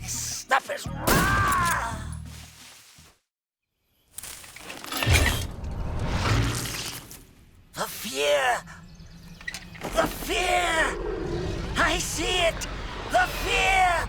Stuff is the fear! The fear! I see it! The fear!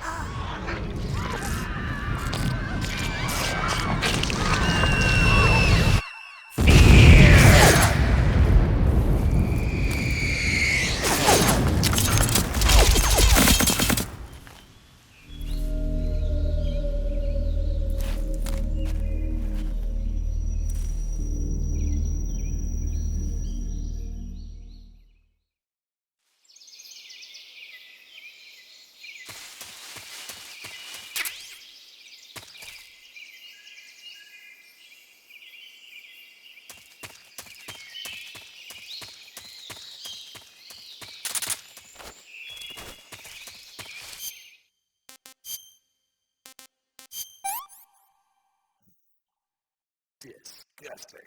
Disgusting.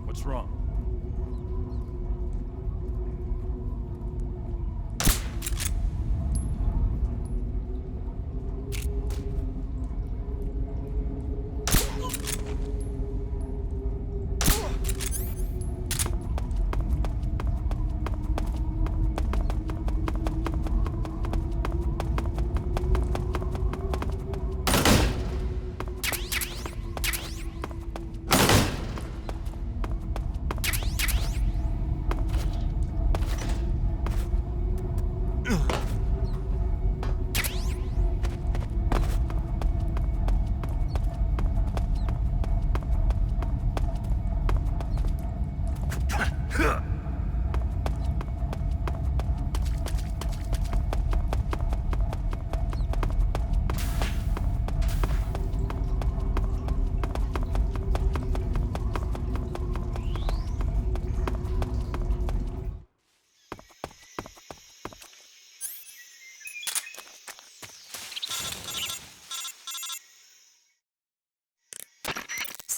What's wrong?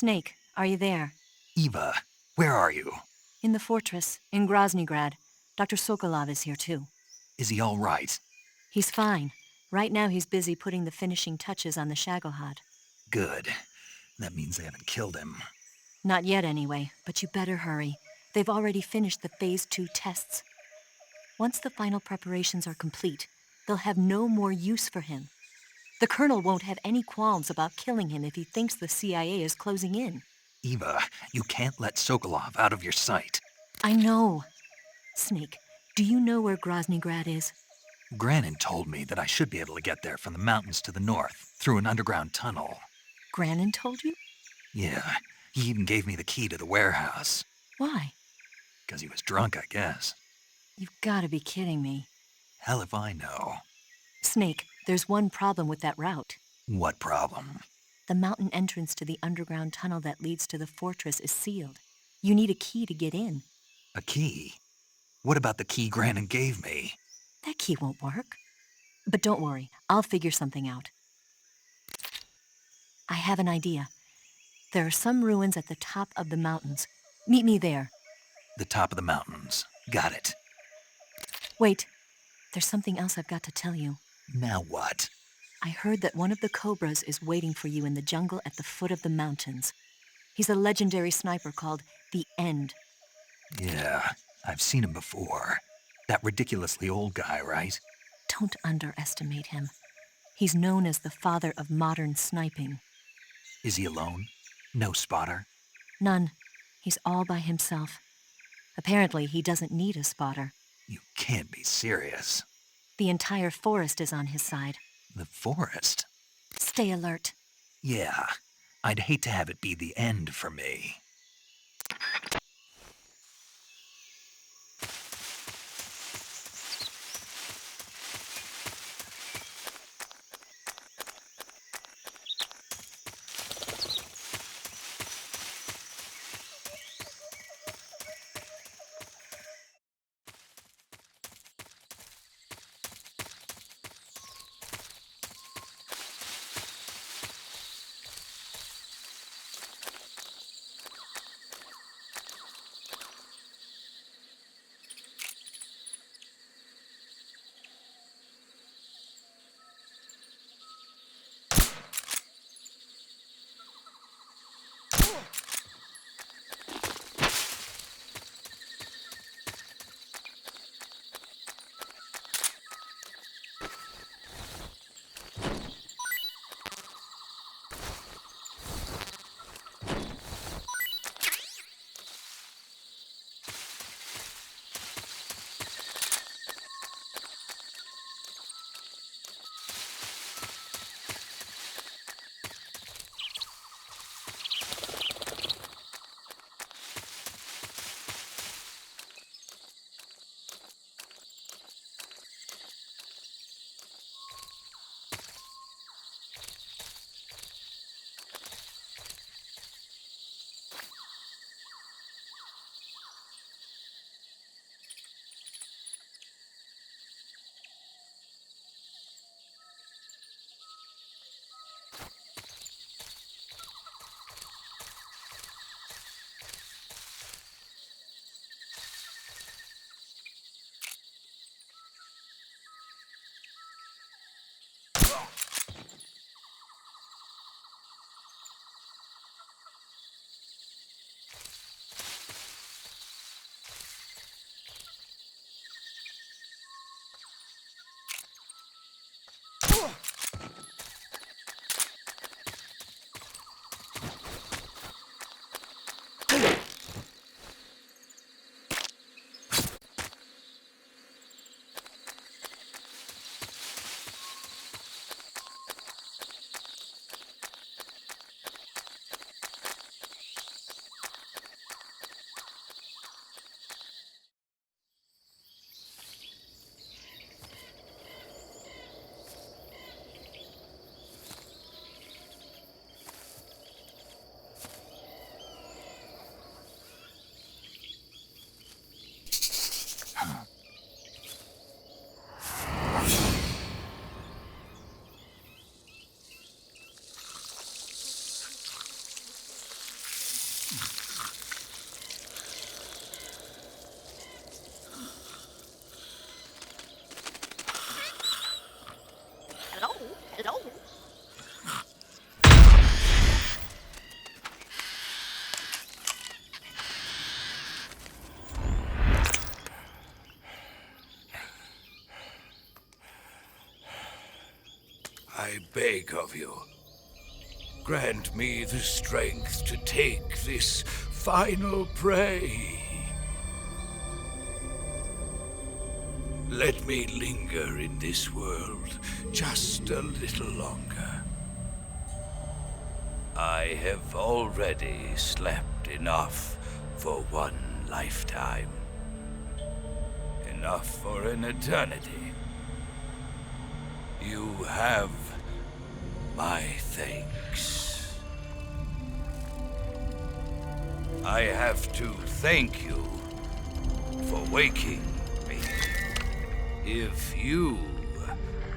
Snake, are you there? Eva, where are you? In the fortress, in Groznygrad. Dr. Sokolov is here too. Is he all right? He's fine. Right now he's busy putting the finishing touches on the Shagohod. Good. That means they haven't killed him. Not yet anyway, but you better hurry. They've already finished the Phase 2 tests. Once the final preparations are complete, they'll have no more use for him. The Colonel won't have any qualms about killing him if he thinks the CIA is closing in. Eva, you can't let Sokolov out of your sight. I know. Snake, do you know where Groznygrad is? Granin told me that I should be able to get there from the mountains to the north, through an underground tunnel. Granin told you? Yeah, he even gave me the key to the warehouse. Why? Because he was drunk, I guess. You've got to be kidding me. Hell if I know. Snake, there's one problem with that route. What problem? The mountain entrance to the underground tunnel that leads to the fortress is sealed. You need a key to get in. A key? What about the key Granin gave me? That key won't work. But don't worry, I'll figure something out. I have an idea. There are some ruins at the top of the mountains. Meet me there. The top of the mountains. Got it. Wait, there's something else I've got to tell you. Now what? I heard that one of the Cobras is waiting for you in the jungle at the foot of the mountains. He's a legendary sniper called The End. Yeah, I've seen him before. That ridiculously old guy, right? Don't underestimate him. He's known as the father of modern sniping. Is he alone? No spotter? None. He's all by himself. Apparently, he doesn't need a spotter. You can't be serious. The entire forest is on his side. The forest? Stay alert. Yeah, I'd hate to have it be the end for me. I beg of you, grant me the strength to take this final prey. Let me linger in this world just a little longer. I have already slept enough for one lifetime. Enough for an eternity. You have my thanks. I have to thank you for waking me. If you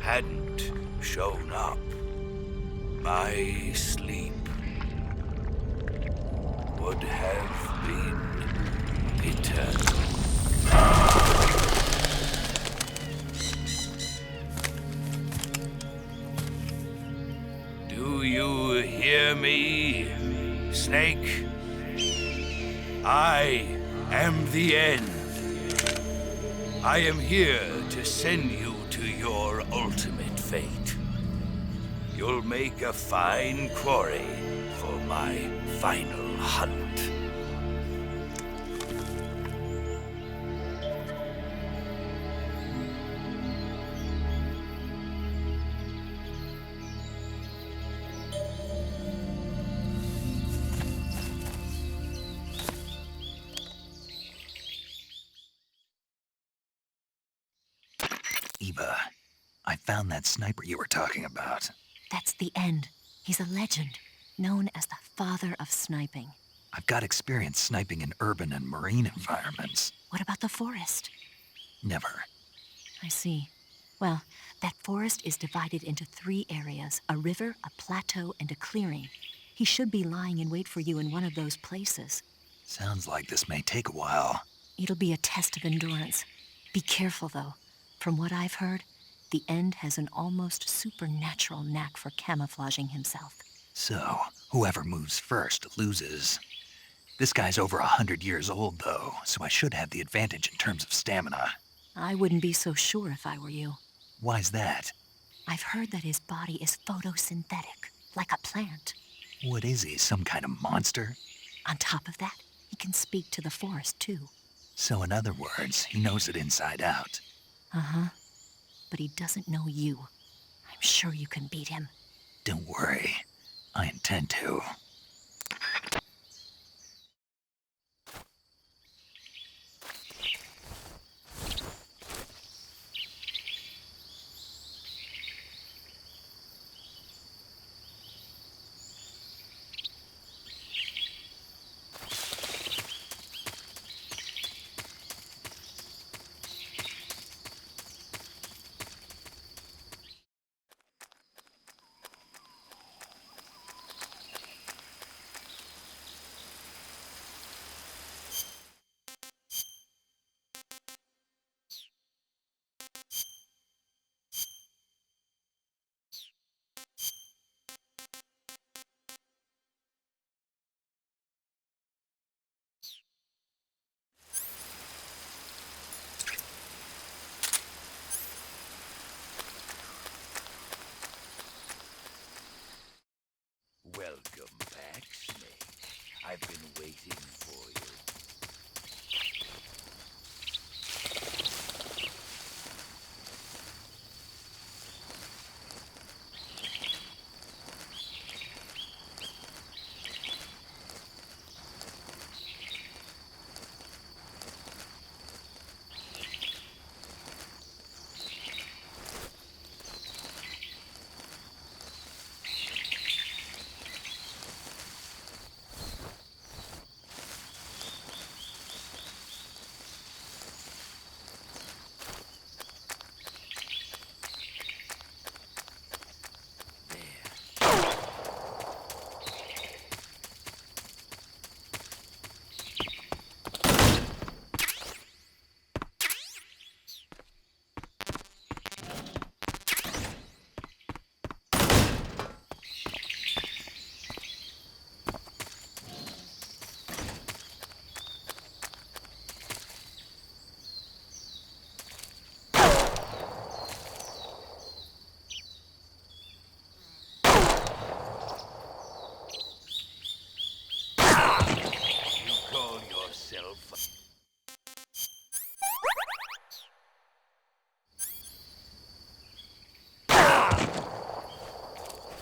hadn't shown up, my sleep would have been eternal. Do you hear me, Snake? I am the End. I am here to send you to your ultimate fate. You'll make a fine quarry for my final hunt. Eva. I found that sniper you were talking about. That's the End. He's a legend, known as the father of sniping. I've got experience sniping in urban and marine environments. What about the forest? Never. I see. Well, that forest is divided into 3 areas, a river, a plateau, and a clearing. He should be lying in wait for you in one of those places. Sounds like this may take a while. It'll be a test of endurance. Be careful, though. From what I've heard, the End has an almost supernatural knack for camouflaging himself. So, whoever moves first loses. This guy's over 100 years old, though, so I should have the advantage in terms of stamina. I wouldn't be so sure if I were you. Why's that? I've heard that his body is photosynthetic, like a plant. What is he, some kind of monster? On top of that, he can speak to the forest, too. So in other words, he knows it inside out. Uh-huh. But he doesn't know you. I'm sure you can beat him. Don't worry. I intend to. Welcome back, Snake. I've been waiting for you.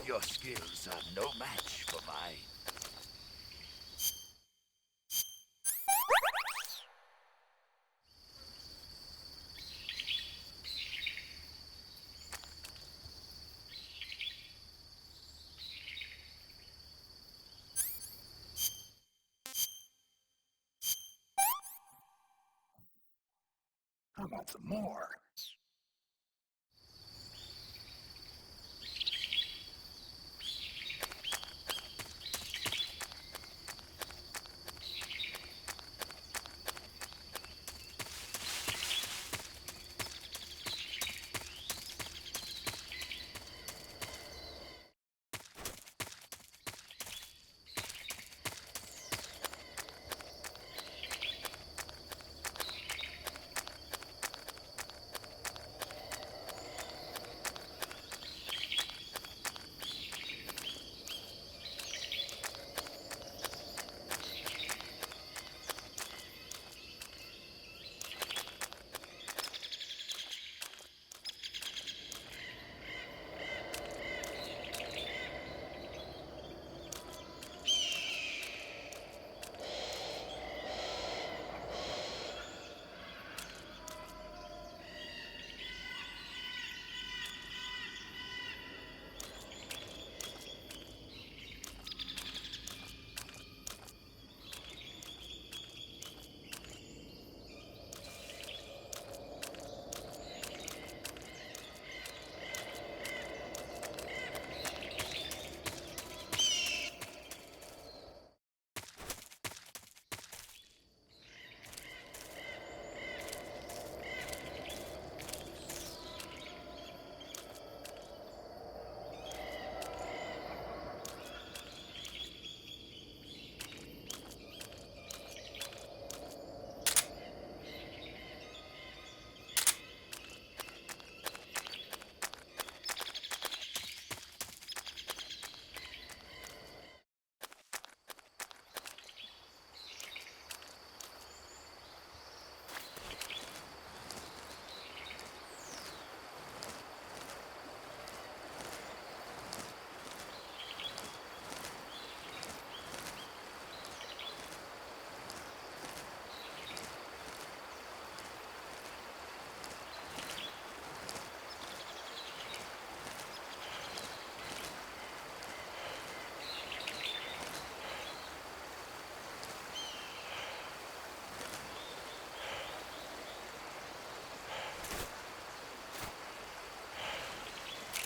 Your skills are no match for mine. How about some more?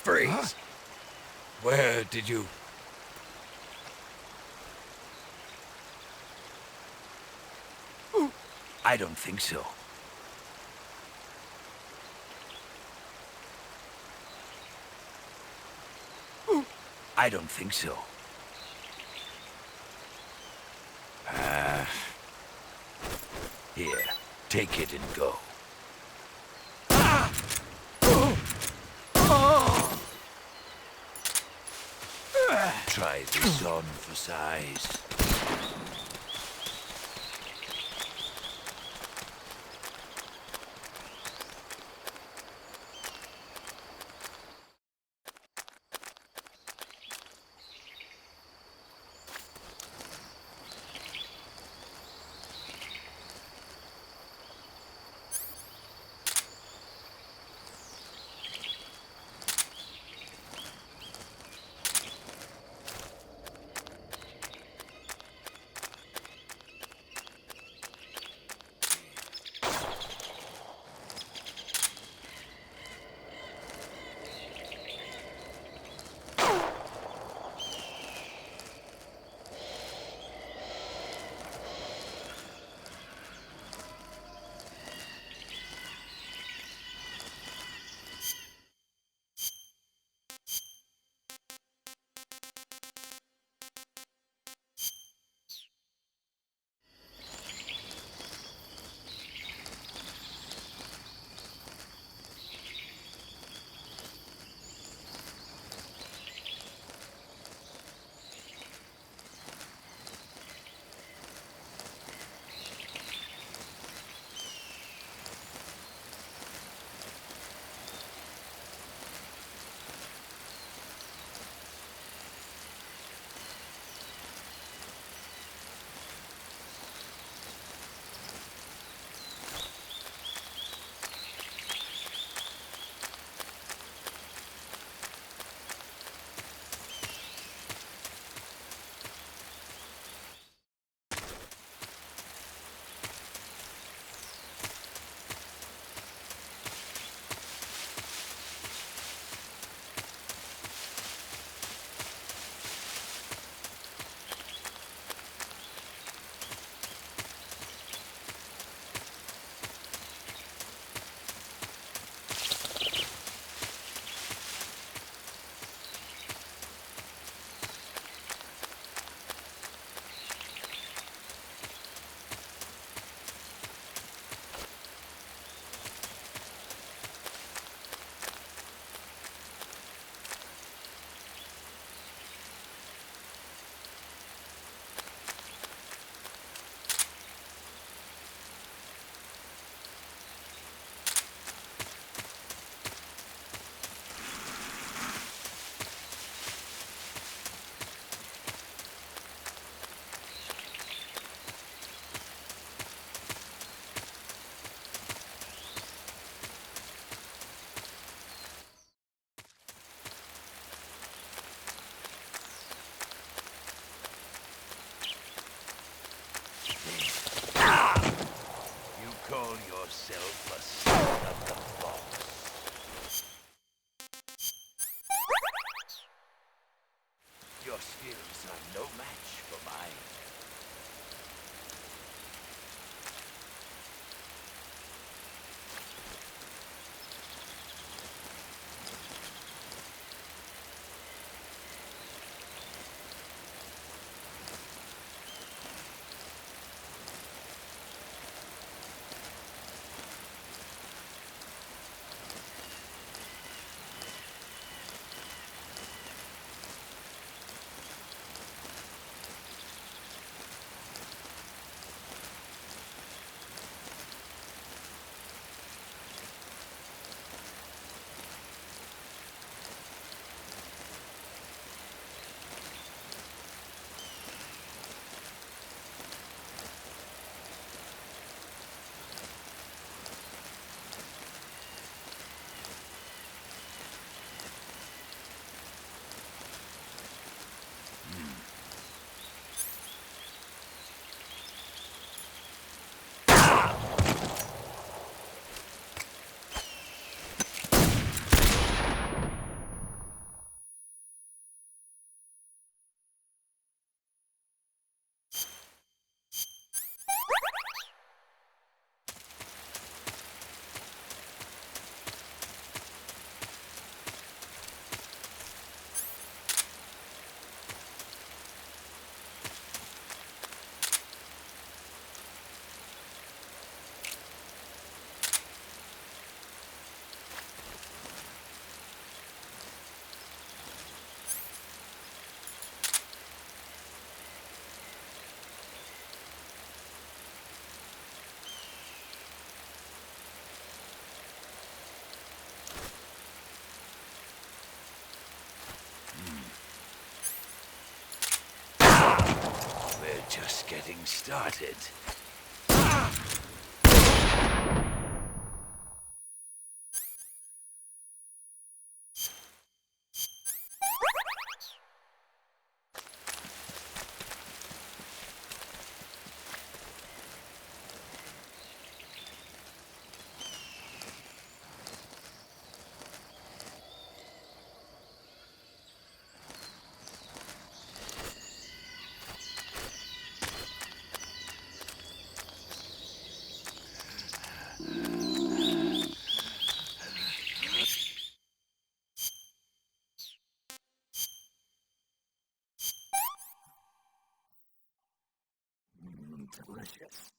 Freeze! Huh? Where did you... I don't think so. I don't think so. Here, take it and go. Try this on for size. started. Delicious.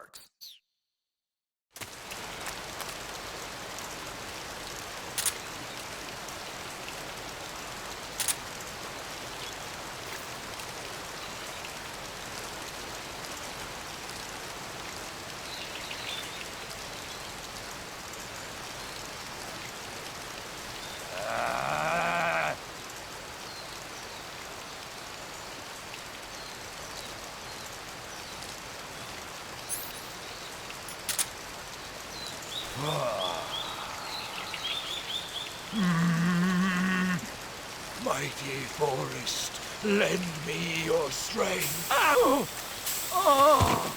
works. Mighty forest, lend me your strength. Ow! Oh!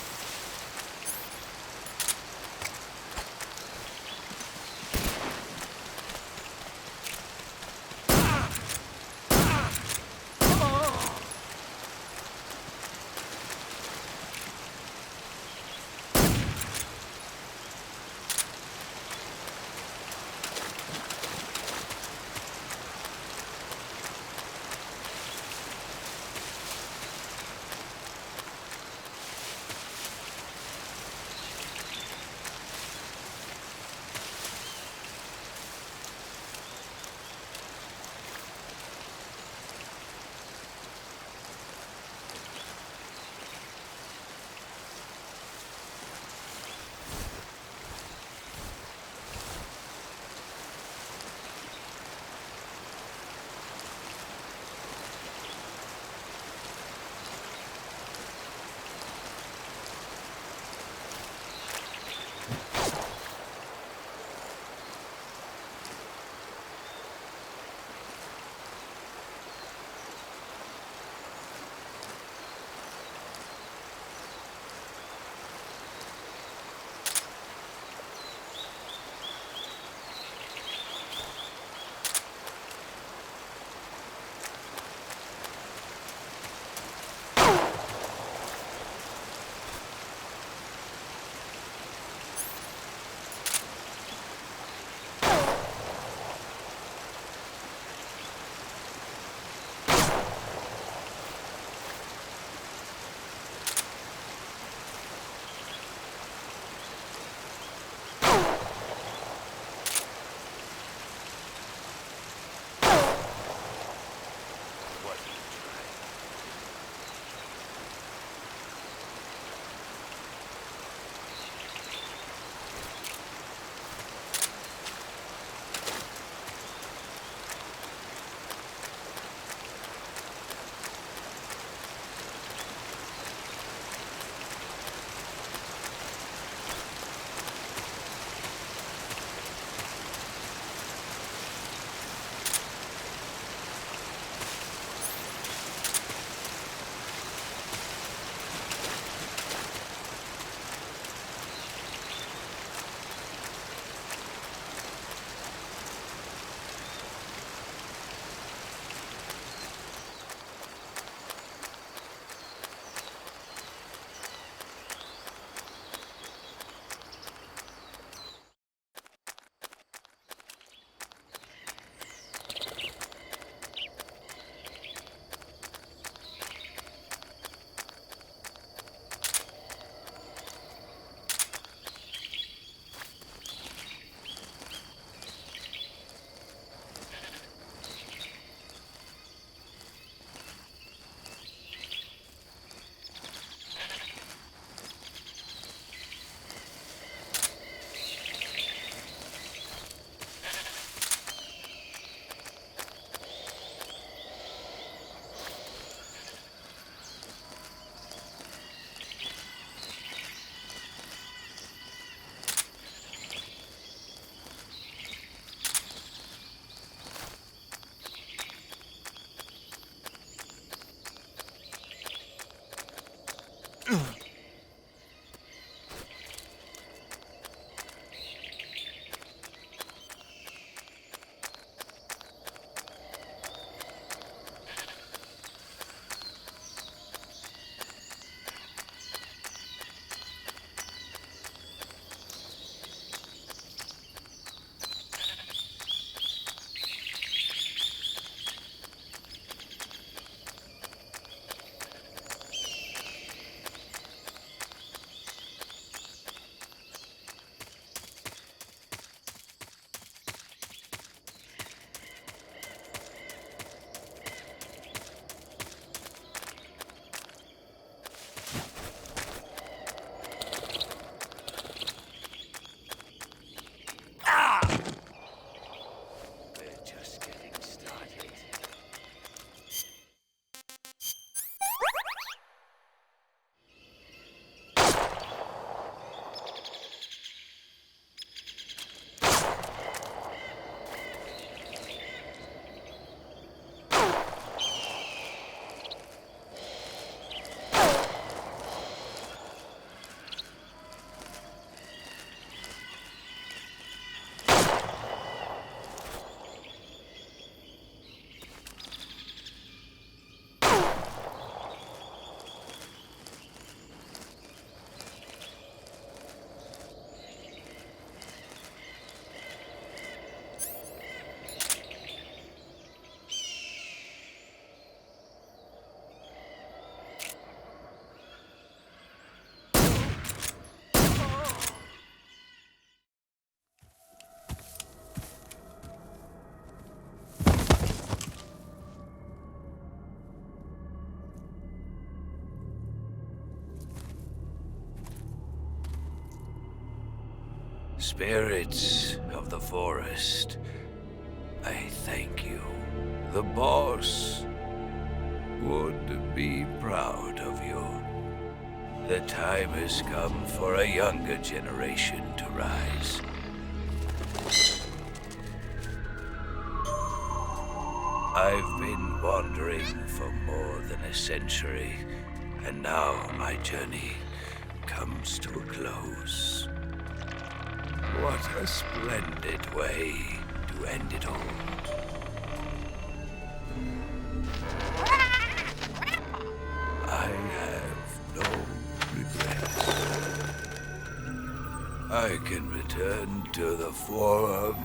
Spirits of the forest, I thank you. The boss would be proud of you. The time has come for a younger generation to rise. I've been wandering for more than a century, and now my journey comes to a close. What a splendid way to end it all. I have no regrets. I can return to the Forum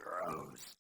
Gross.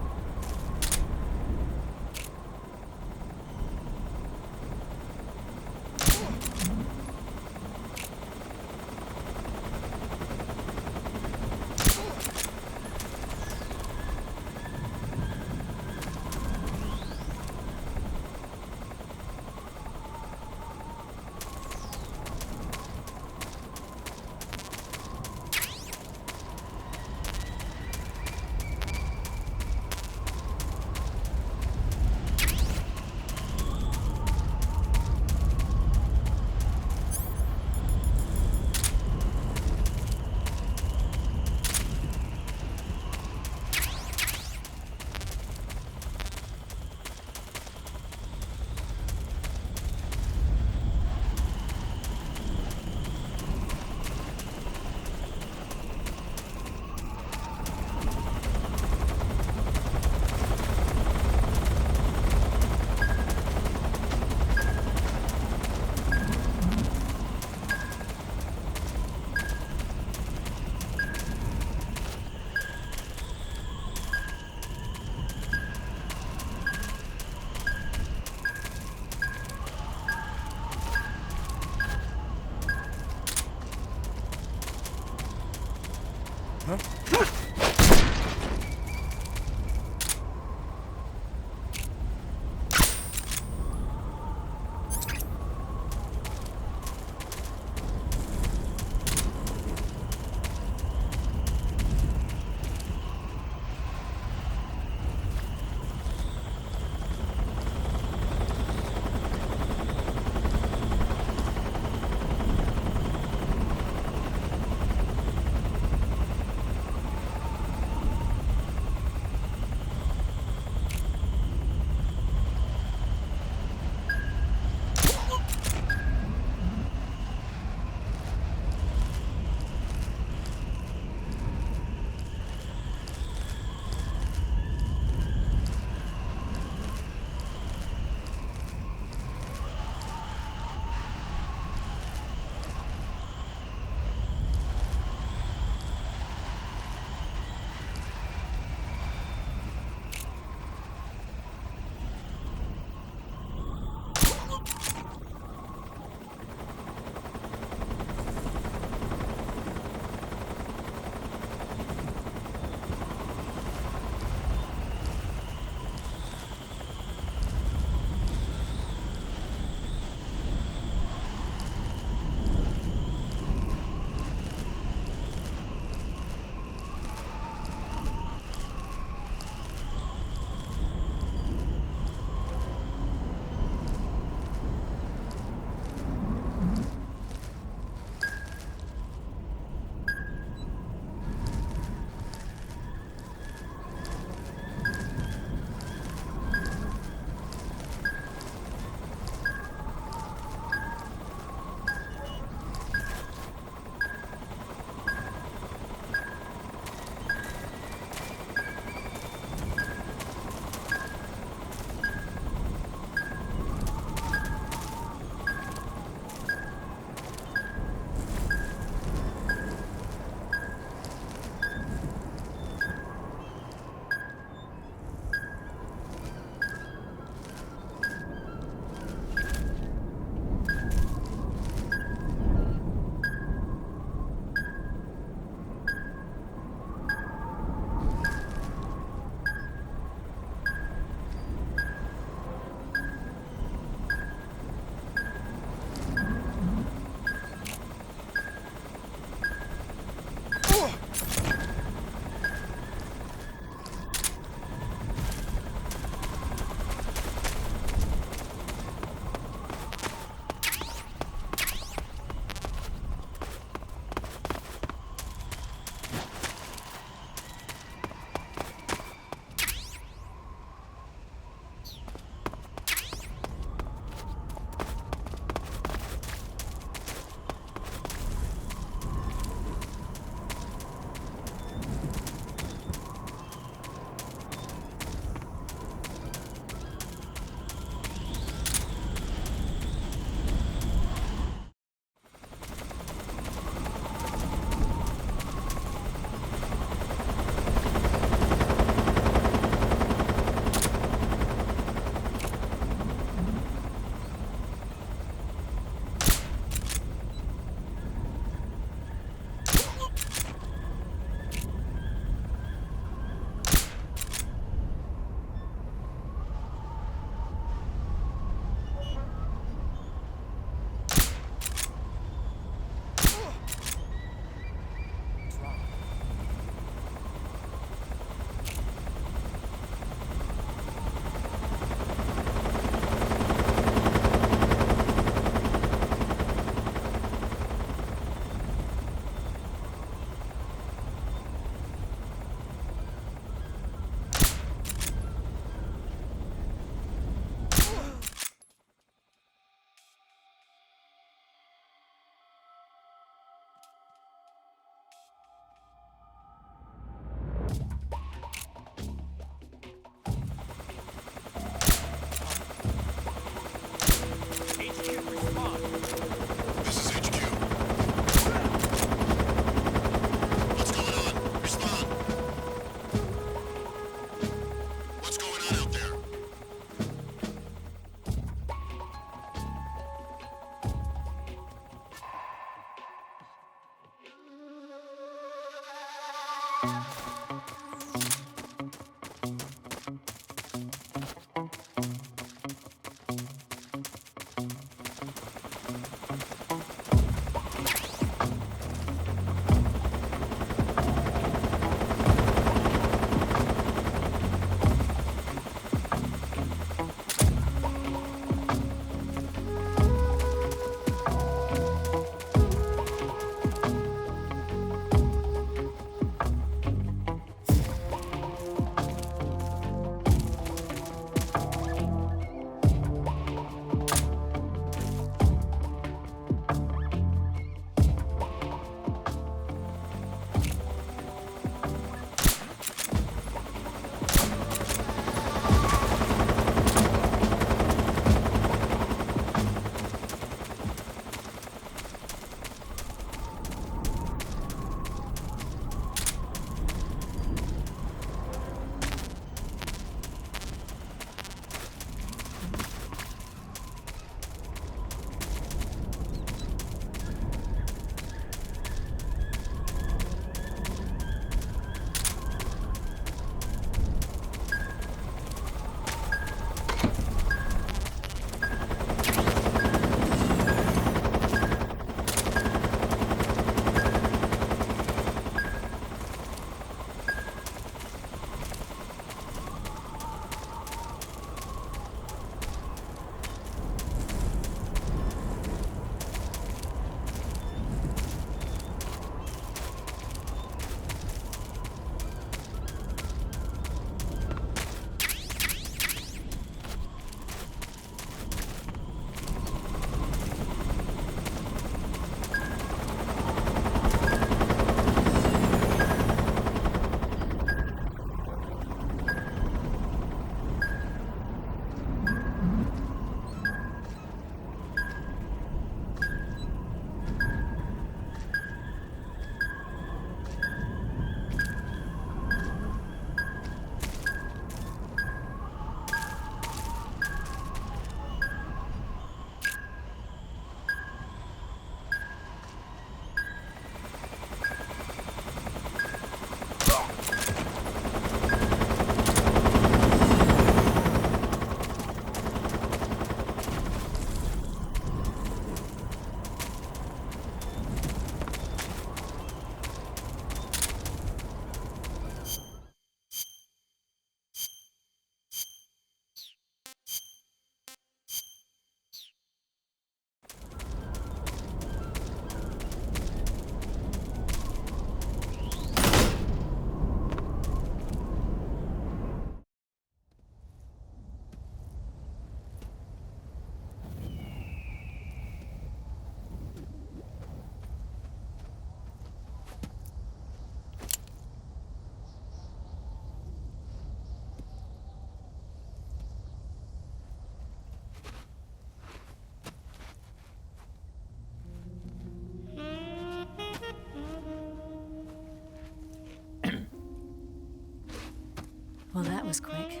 Well, that was quick.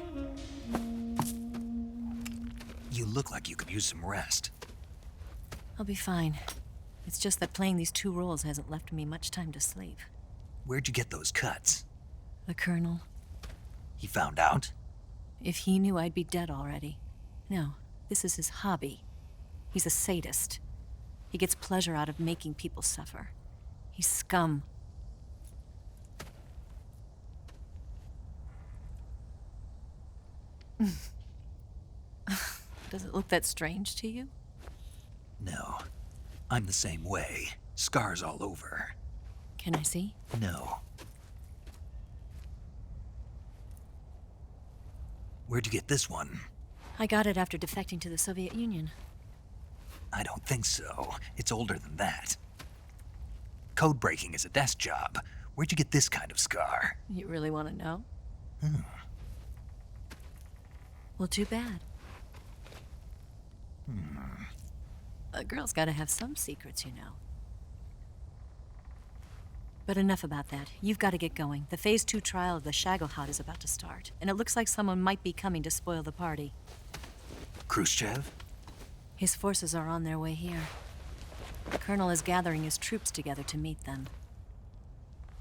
You look like you could use some rest. I'll be fine. It's just that playing these two roles hasn't left me much time to sleep. Where'd you get those cuts? The Colonel. He found out? If he knew, I'd be dead already. No, this is his hobby. He's a sadist. He gets pleasure out of making people suffer. He's scum. Does it look that strange to you? No. I'm the same way. Scars all over. Can I see? No. Where'd you get this one? I got it after defecting to the Soviet Union. I don't think so. It's older than that. Code breaking is a desk job. Where'd you get this kind of scar? You really want to know? Hmm. Well, too bad. A girl's got to have some secrets, you know. But enough about that. You've got to get going. The Phase 2 trial of the Shagelhot is about to start, and it looks like someone might be coming to spoil the party. Khrushchev? His forces are on their way here. The Colonel is gathering his troops together to meet them.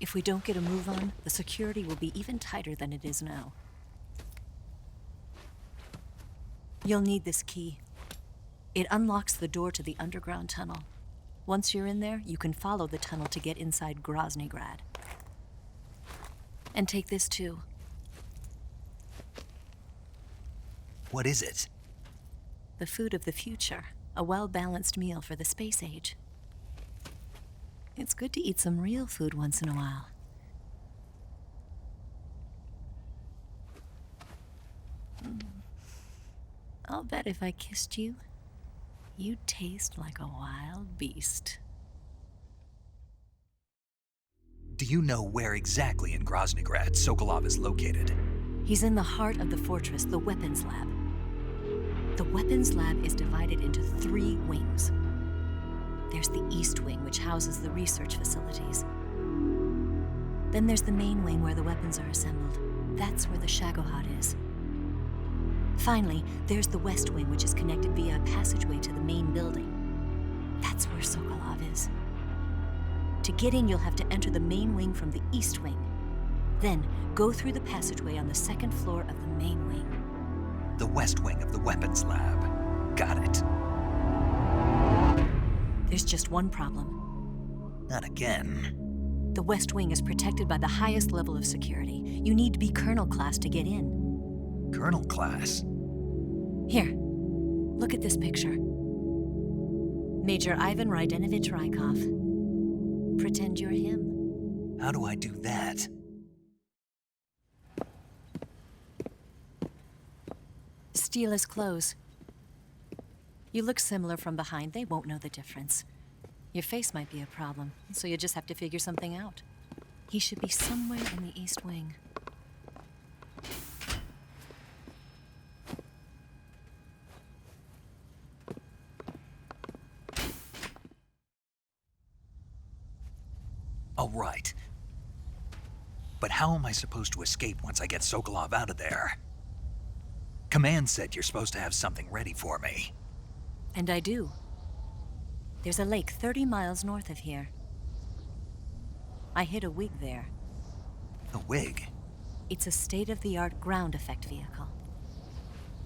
If we don't get a move on, the security will be even tighter than it is now. You'll need this key. It unlocks the door to the underground tunnel. Once you're in there, you can follow the tunnel to get inside Groznygrad. And take this too. What is it? The food of the future. A well-balanced meal for the space age. It's good to eat some real food once in a while. I'll bet if I kissed you, you'd taste like a wild beast. Do you know where exactly in Groznygrad Sokolov is located? He's in the heart of the fortress, the weapons lab. The weapons lab is divided into 3 wings. There's the East Wing, which houses the research facilities. Then there's the main wing where the weapons are assembled. That's where the Shagohod is. Finally, there's the West Wing, which is connected via a passageway to the main building. That's where Sokolov is. To get in, you'll have to enter the main wing from the East Wing. Then, go through the passageway on the 2nd floor of the main wing. The West Wing of the weapons lab. Got it. There's just one problem. Not again. The West Wing is protected by the highest level of security. You need to be Colonel class to get in. Colonel class? Here, look at this picture. Major Ivan Rydenovich Rykov. Pretend you're him. How do I do that? Steal his clothes. You look similar from behind. They won't know the difference. Your face might be a problem, so you just have to figure something out. He should be somewhere in the East Wing. All right. But how am I supposed to escape once I get Sokolov out of there? Command said you're supposed to have something ready for me. And I do. There's a lake 30 miles north of here. I hid a wig there. A wig? It's a state-of-the-art ground effect vehicle.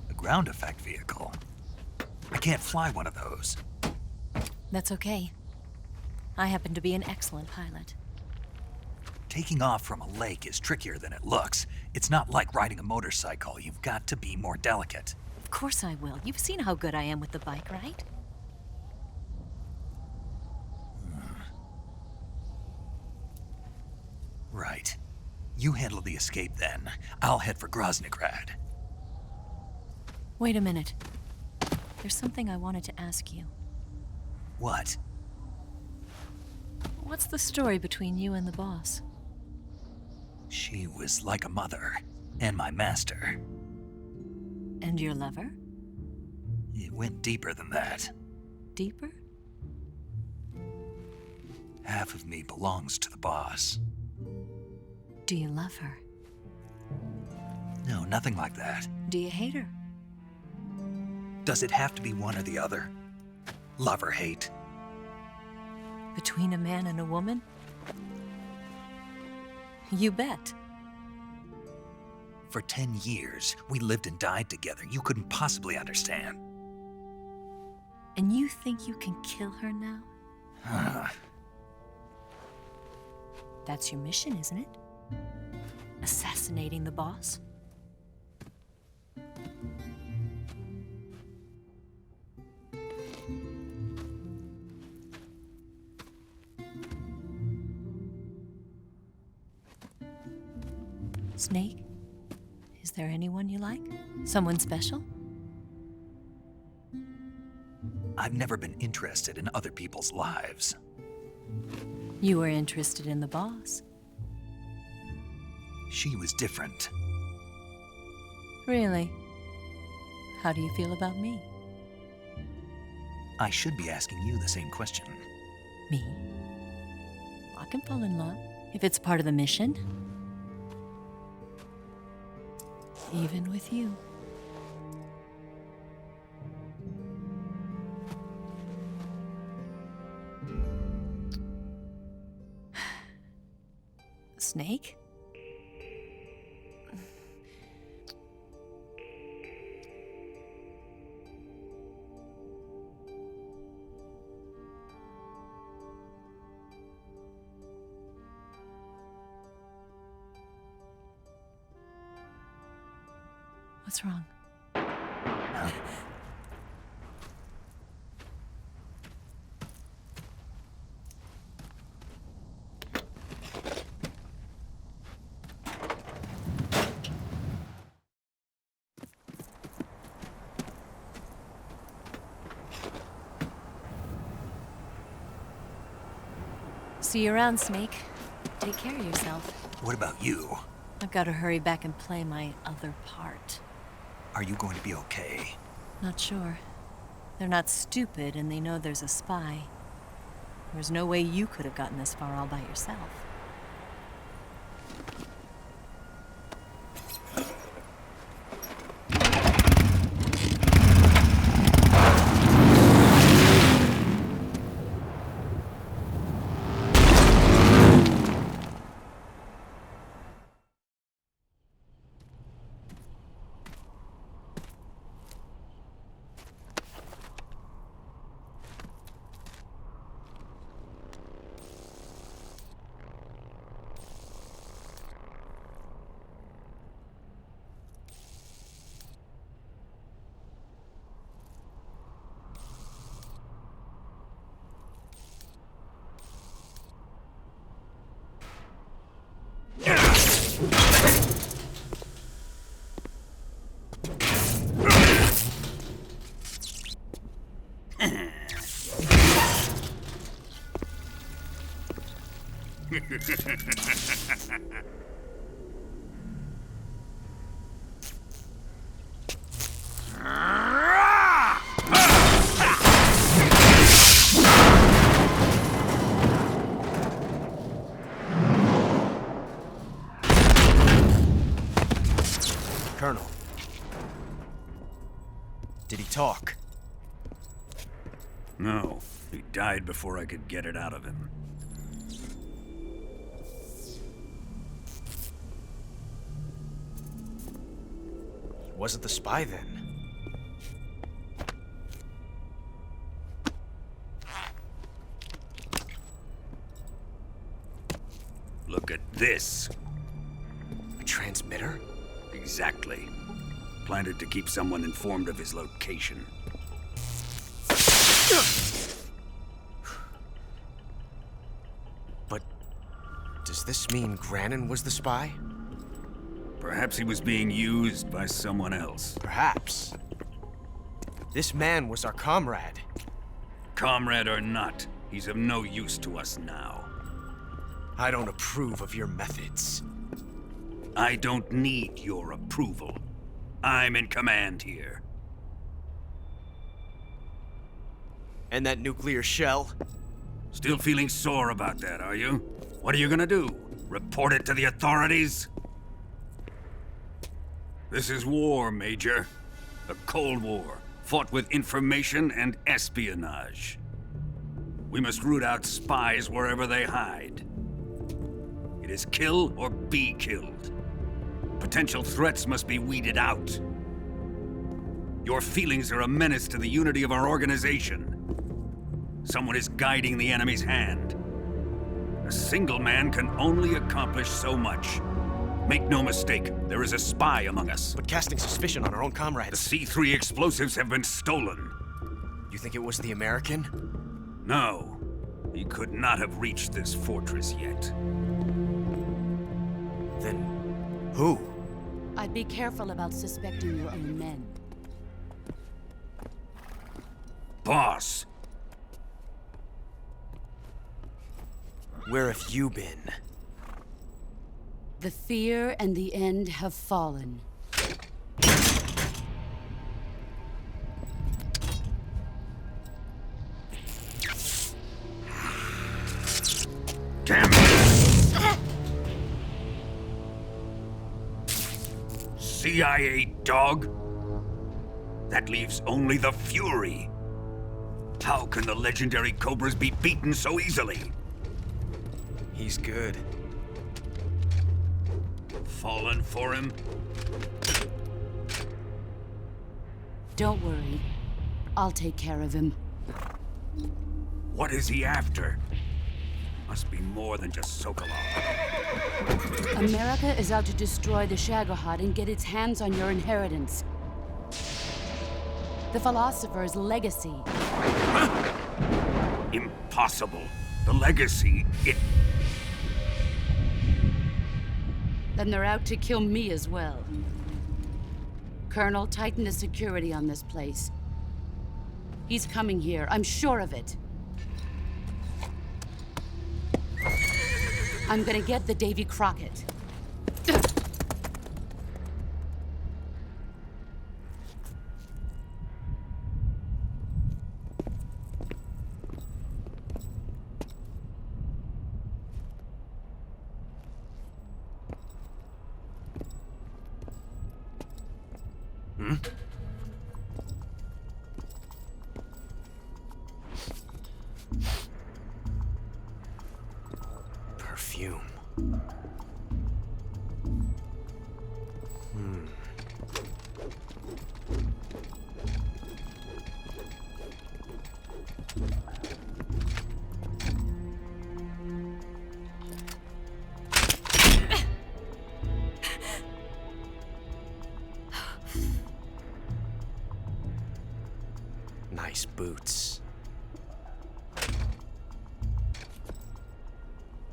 A ground effect vehicle? I can't fly one of those. That's okay. I happen to be an excellent pilot. Taking off from a lake is trickier than it looks. It's not like riding a motorcycle. You've got to be more delicate. Of course I will. You've seen how good I am with the bike, right? Right. You handle the escape then. I'll head for Groznygrad. Wait a minute. There's something I wanted to ask you. What? What's the story between you and the boss? She was like a mother, and my master. And your lover? It went deeper than that. Deeper? Half of me belongs to the boss. Do you love her? No, nothing like that. Do you hate her? Does it have to be one or the other? Love or hate? Between a man and a woman? You bet. For 10 years, we lived and died together. You couldn't possibly understand. And you think you can kill her now? That's your mission, isn't it? Assassinating the boss? Snake? Is there anyone you like? Someone special? I've never been interested in other people's lives. You were interested in the boss. She was different. Really? How do you feel about me? I should be asking you the same question. Me? I can fall in love if it's part of the mission. Even with you. Snake? What's wrong? See you around, Snake. Take care of yourself. What about you? I've got to hurry back and play my other part. Are you going to be okay? Not sure. They're not stupid, and they know there's a spy. There's no way you could have gotten this far all by yourself. Colonel. Did he talk? No. He died before I could get it out of him. He wasn't the spy then. Look at this. A transmitter? Exactly. Planted to keep someone informed of his location. But does this mean Granin was the spy? Perhaps he was being used by someone else. Perhaps. This man was our comrade. Comrade or not, he's of no use to us now. I don't approve of your methods. I don't need your approval. I'm in command here. And that nuclear shell? Still feeling sore about that, are you? What are you gonna do? Report it to the authorities? This is war, Major. A Cold War, fought with information and espionage. We must root out spies wherever they hide. It is kill or be killed. Potential threats must be weeded out. Your feelings are a menace to the unity of our organization. Someone is guiding the enemy's hand. A single man can only accomplish so much. Make no mistake, there is a spy among us. But casting suspicion on our own comrades. The C3 explosives have been stolen. You think it was the American? No. He could not have reached this fortress yet. Then who? I'd be careful about suspecting your own men. Boss! Where have you been? The fear and the end have fallen. Damn it! CIA dog? That leaves only the Fury. How can the legendary Cobras be beaten so easily? He's good. fallen for him? Don't worry. I'll take care of him. What is he after? Must be more than just Sokolov. America is out to destroy the Shagohod and get its hands on your inheritance. The philosopher's legacy. Huh? Impossible. The legacy, Then they're out to kill me as well. Colonel, tighten the security on this place. He's coming here, I'm sure of it. I'm gonna get the Davy Crockett. Perfume. Nice boots.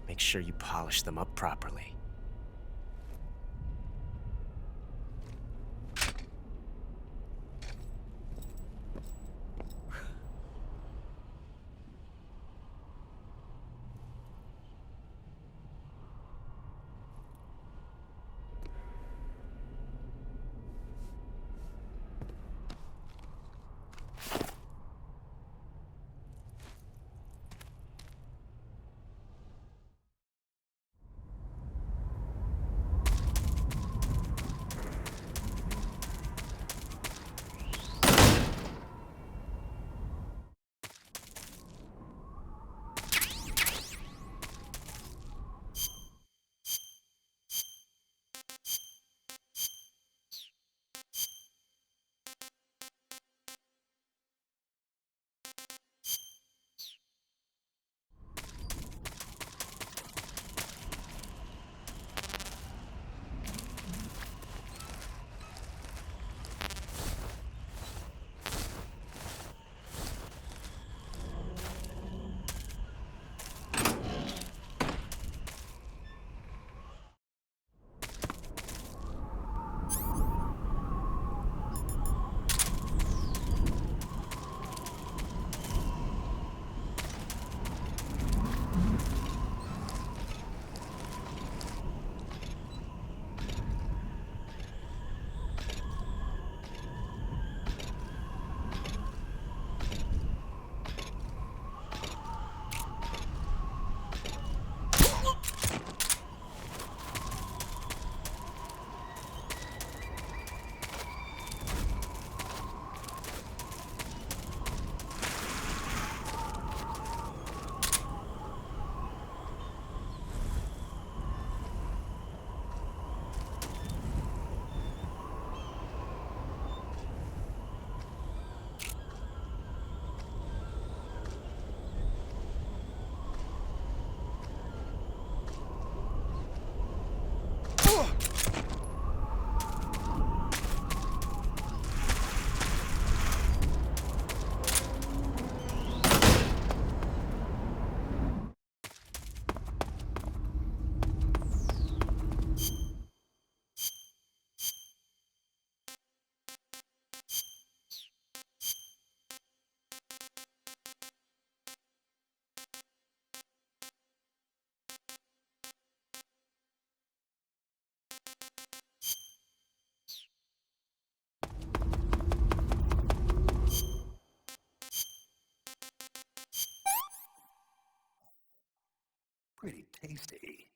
Make sure you polish them up properly. Pretty tasty.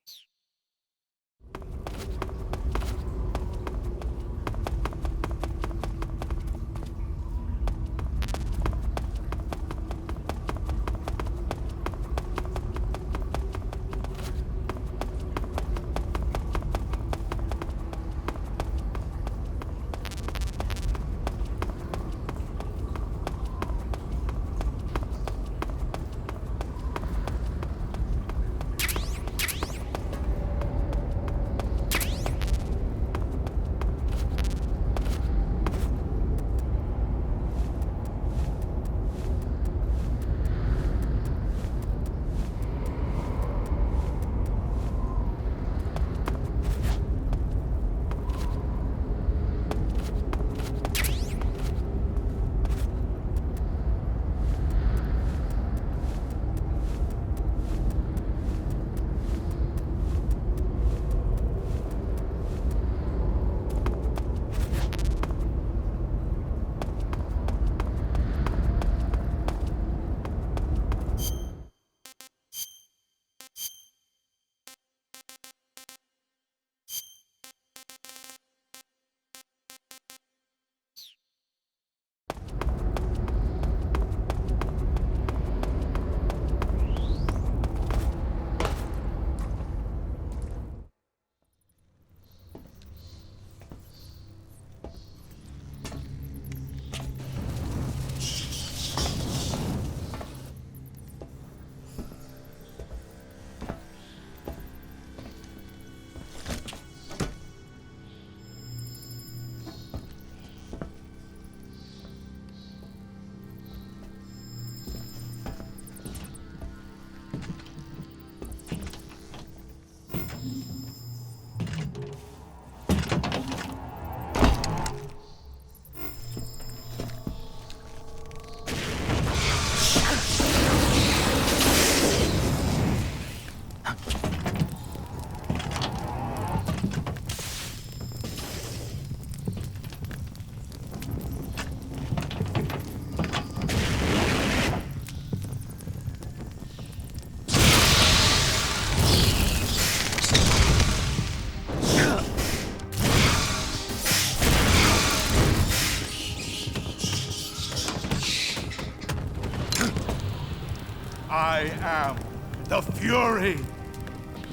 I am the Fury.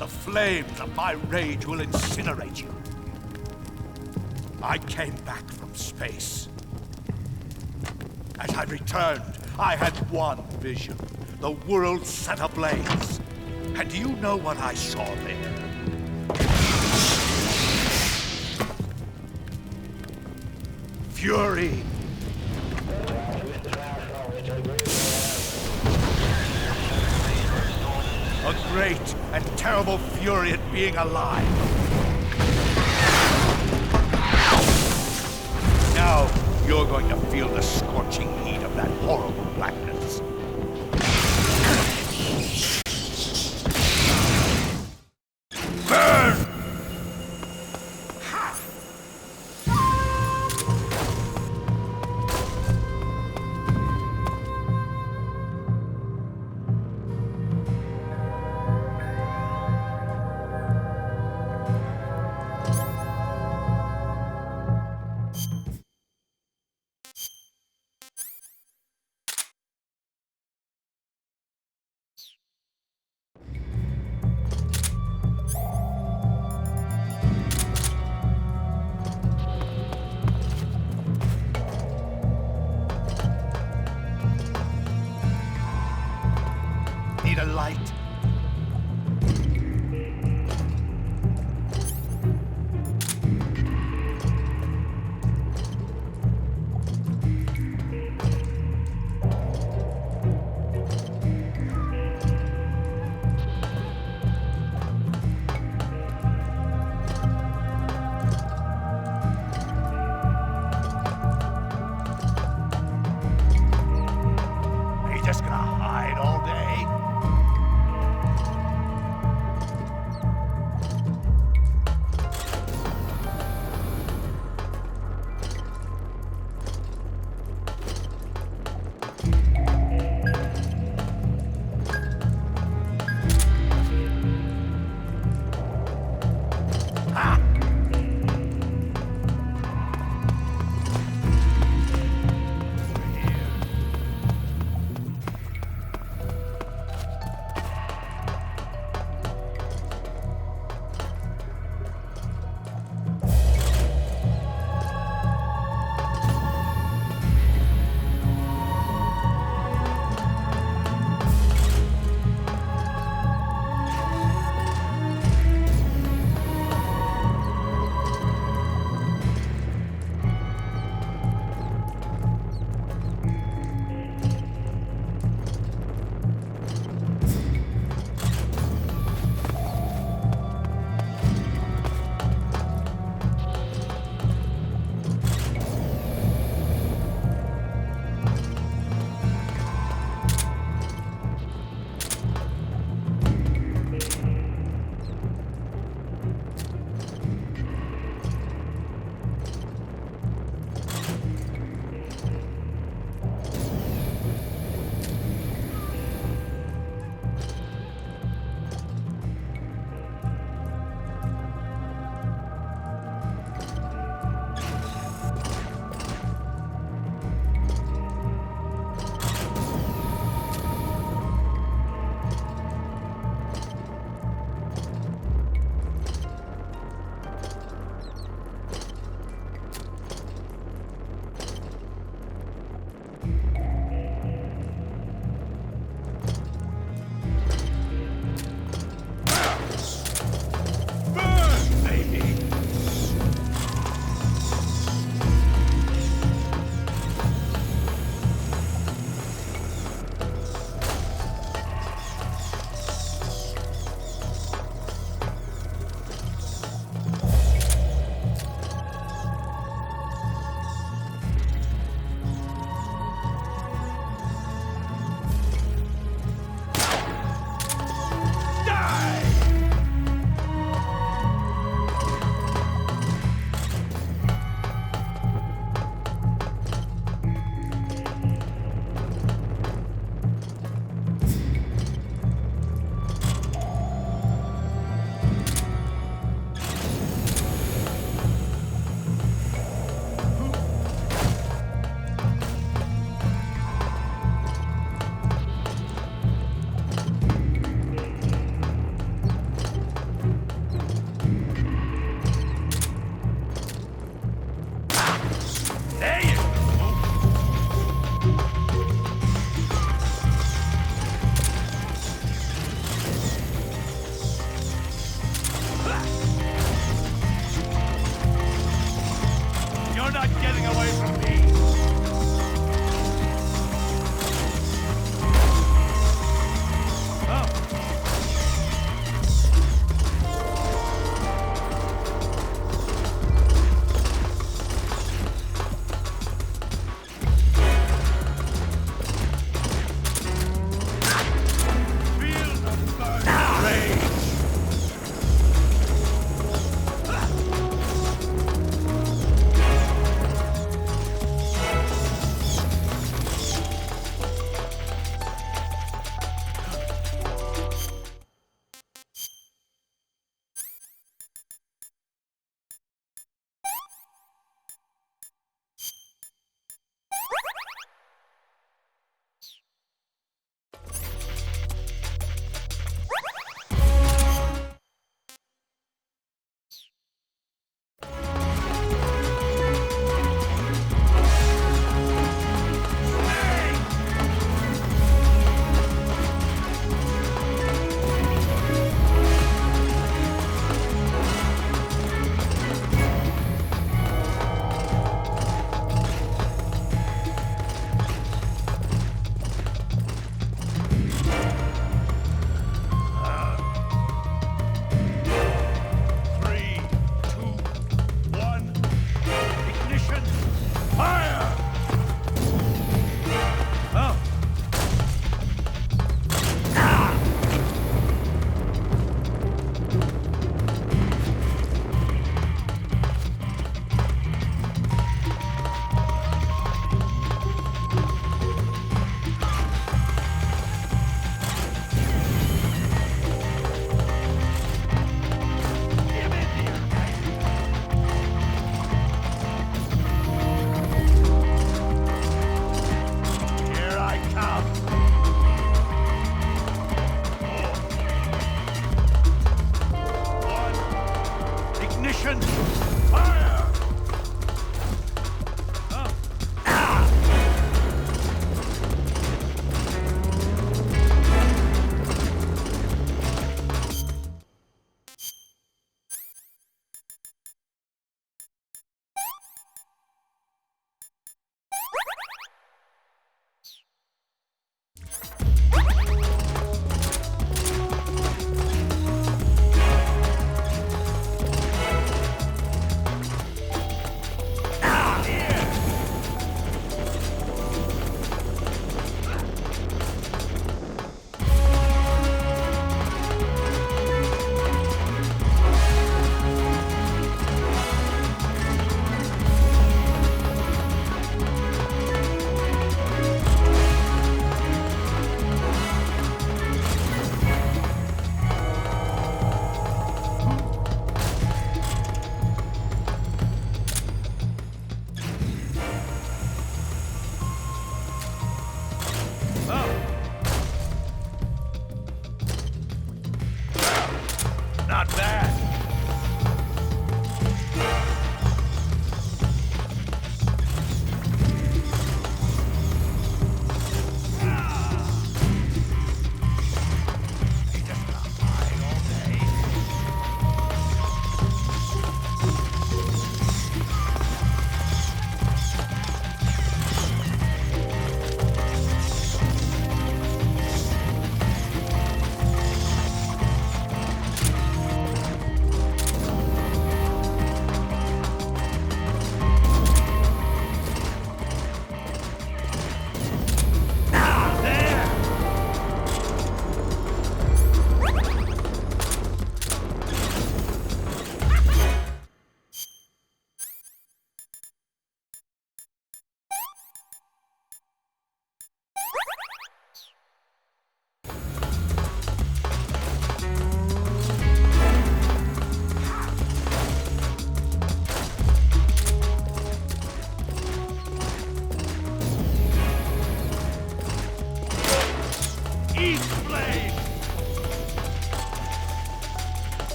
The flames of my rage will incinerate you. I came back from space. As I returned, I had one vision. The world set ablaze. And do you know what I saw there? Fury. A great and terrible fury at being alive. Now, you're going to feel the scorching heat of that horrible blackness. Burn! You're not getting away from me!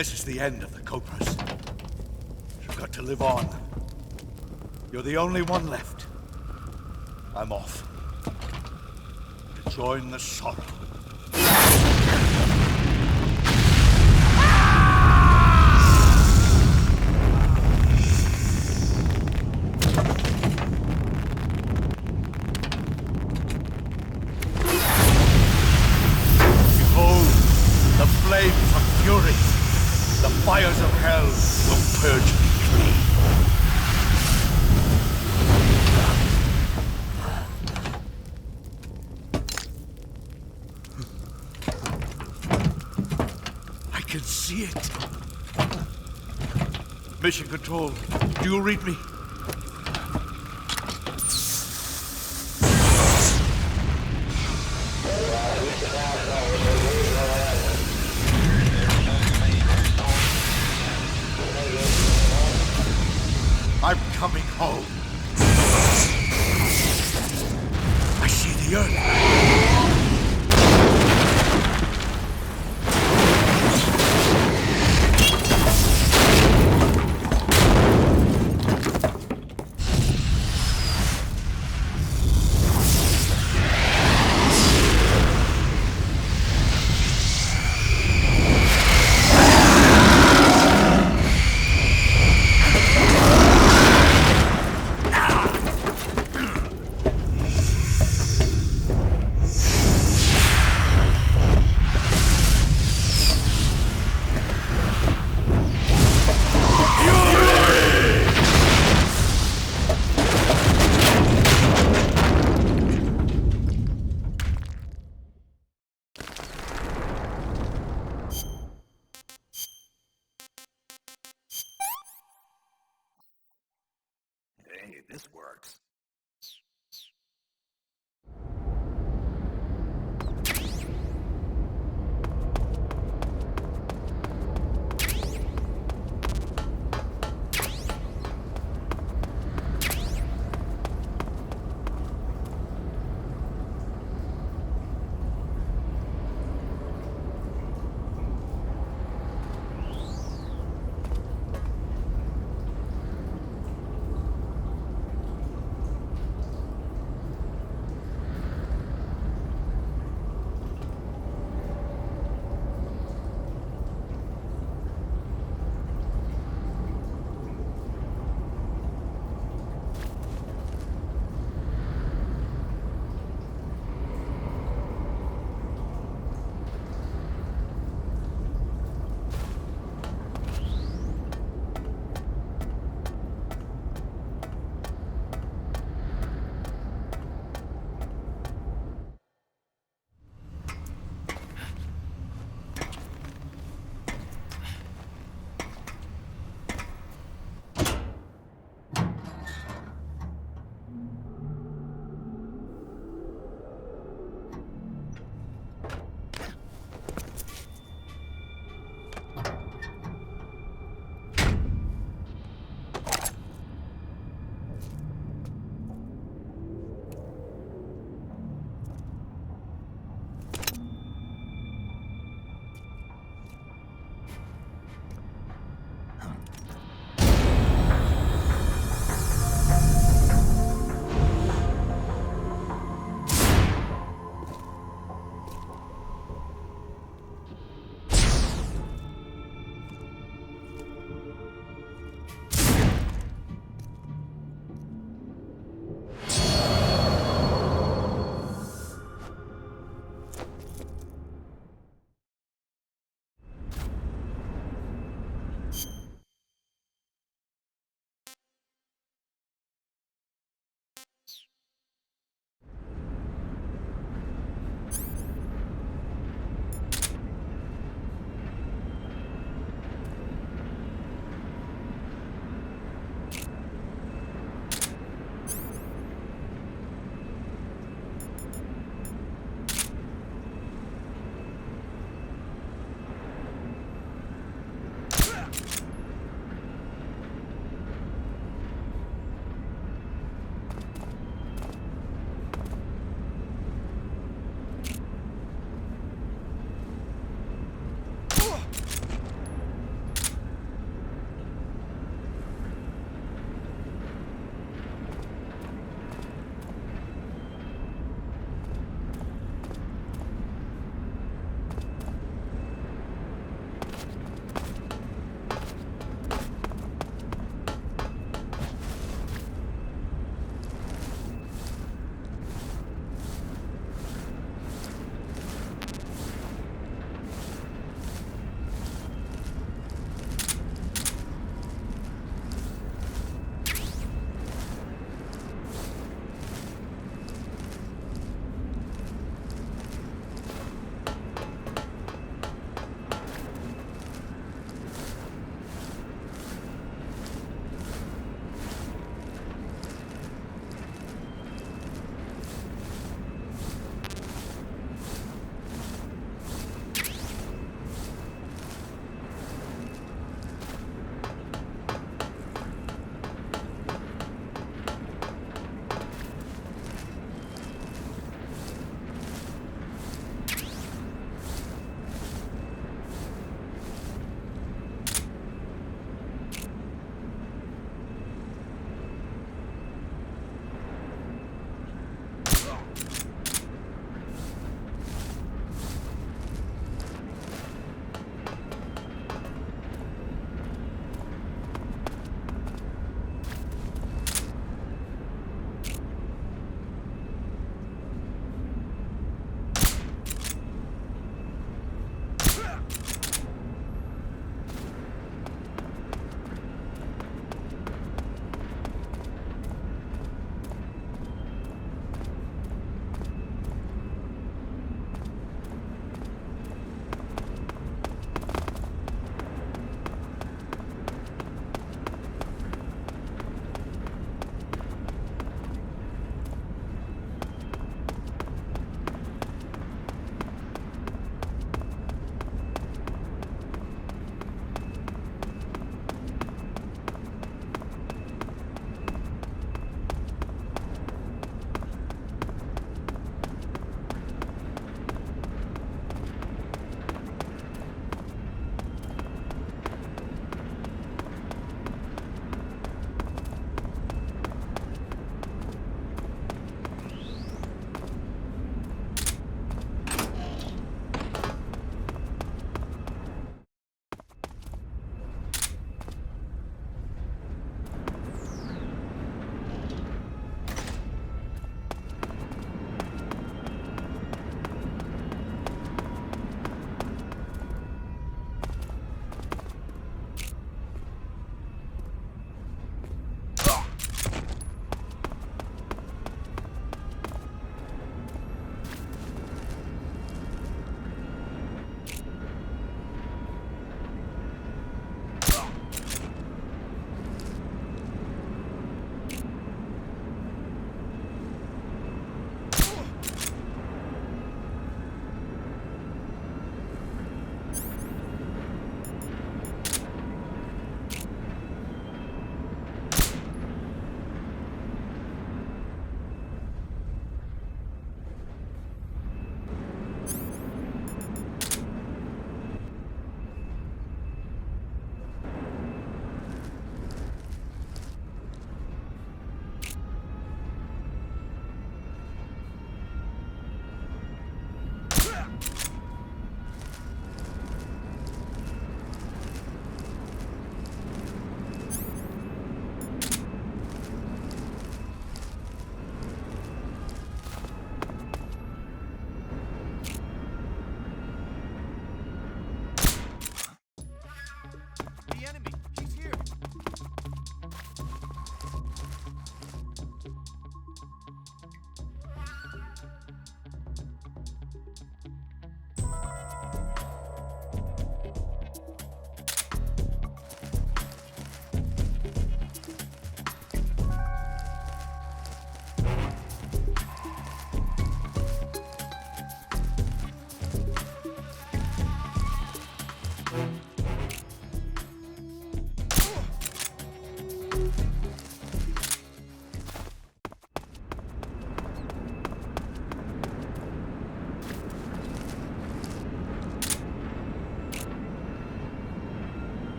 This is the end of the Cobras. You've got to live on. You're the only one left. I'm off. To join the Sorrow. Behold, the flames of fury. The fires of hell will purge me clean. I can see it. Mission Control, do you read me? I'm coming home. I see the earth. Hey, this works.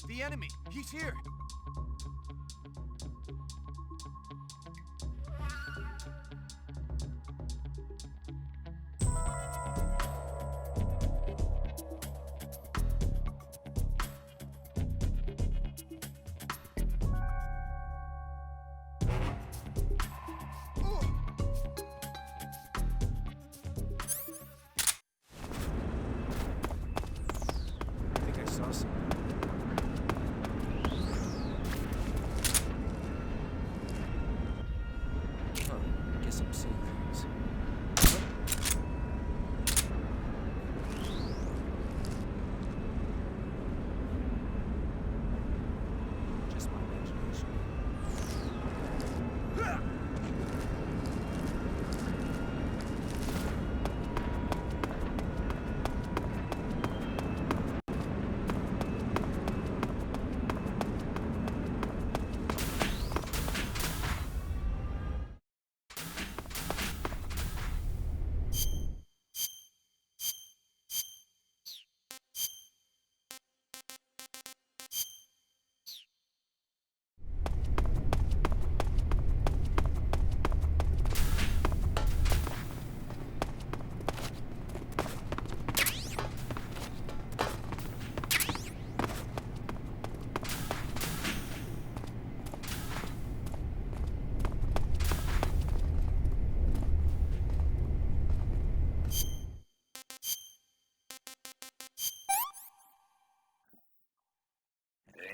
The enemy! He's here!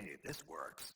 Hey, this works.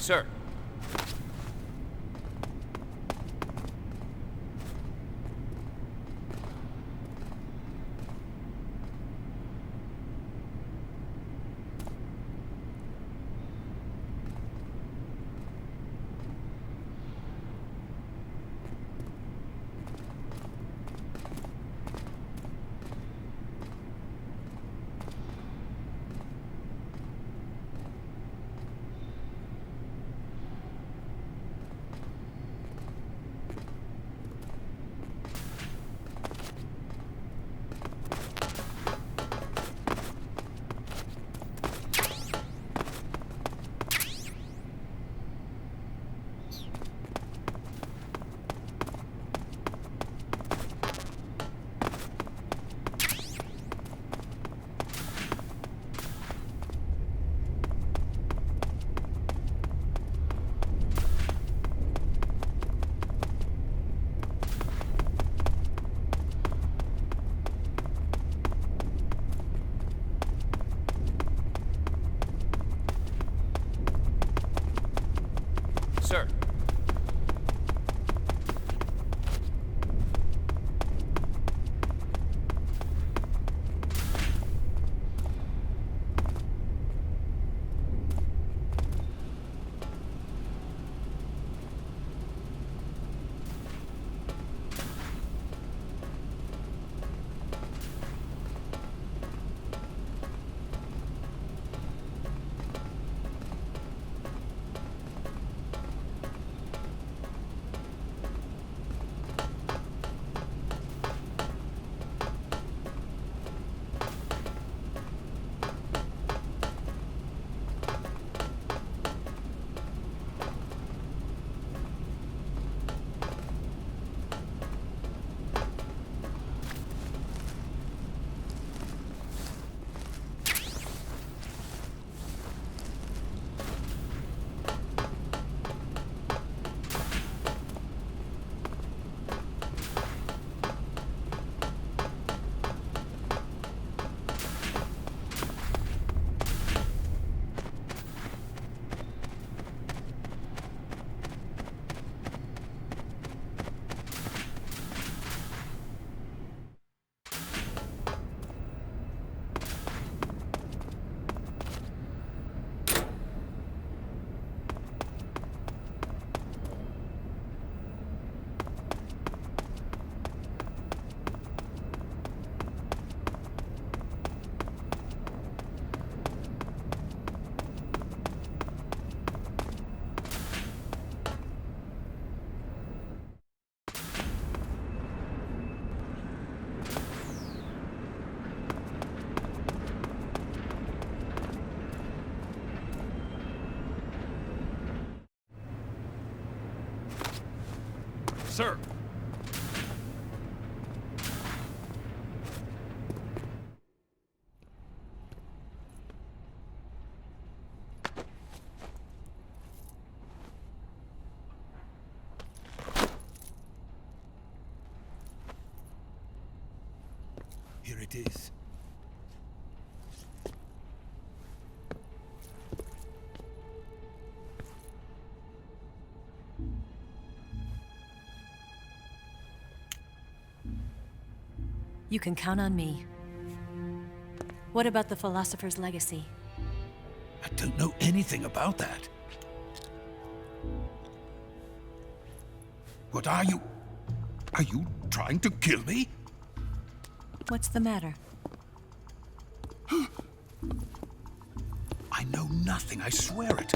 Sir. Sir. Sir! Here it is. You can count on me. What about the philosopher's legacy? I don't know anything about that. What are you? Are you trying to kill me? What's the matter? I know nothing, I swear it.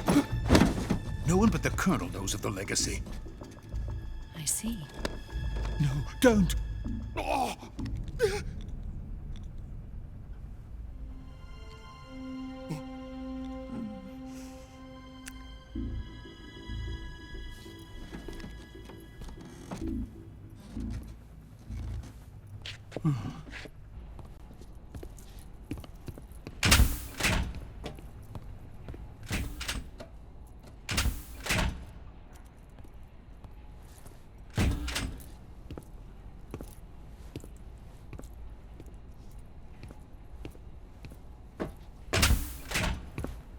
No one but the Colonel knows of the legacy. I see. No, don't! Oh.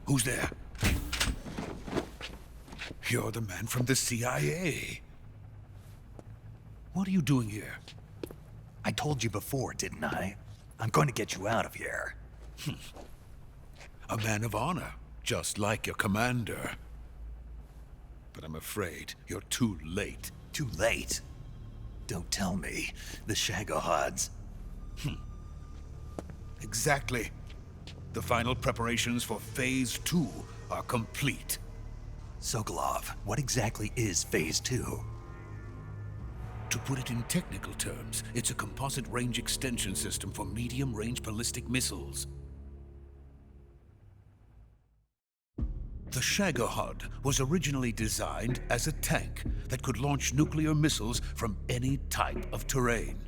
Who's there? You're the man from the CIA. What are you doing here? I told you before, didn't I? I'm going to get you out of here. A man of honor, just like your commander. But I'm afraid you're too late. Too late? Don't tell me. The Shagohods. Exactly. The final preparations for Phase 2 are complete. Sokolov, what exactly is Phase 2? To put it in technical terms, it's a composite range extension system for medium-range ballistic missiles. The Shagohod was originally designed as a tank that could launch nuclear missiles from any type of terrain.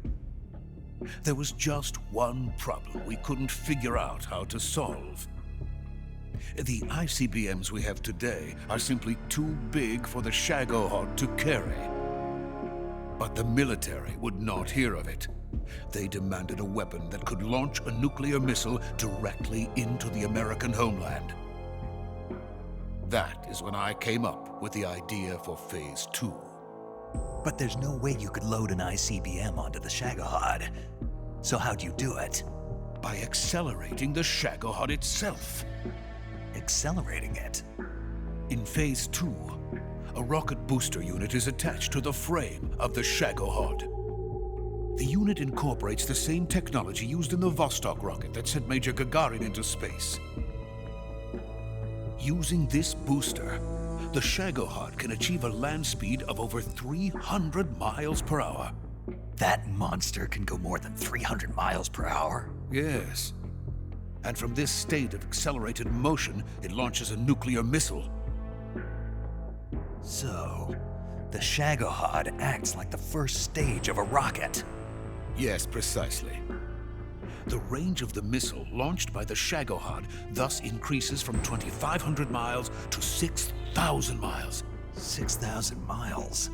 There was just one problem we couldn't figure out how to solve. The ICBMs we have today are simply too big for the Shagohod to carry. But the military would not hear of it. They demanded a weapon that could launch a nuclear missile directly into the American homeland. That is when I came up with the idea for Phase 2. But there's no way you could load an ICBM onto the Shagohod. So how'd you do it? By accelerating the Shagohod itself. Accelerating it? In Phase 2, a rocket booster unit is attached to the frame of the Shagohod. The unit incorporates the same technology used in the Vostok rocket that sent Major Gagarin into space. Using this booster, the Shagohod can achieve a land speed of over 300 miles per hour. That monster can go more than 300 miles per hour? Yes. And from this state of accelerated motion, it launches a nuclear missile. So, the Shagohod acts like the first stage of a rocket. Yes, precisely. The range of the missile launched by the Shagohod thus increases from 2,500 miles to 6,000 miles. 6,000 miles?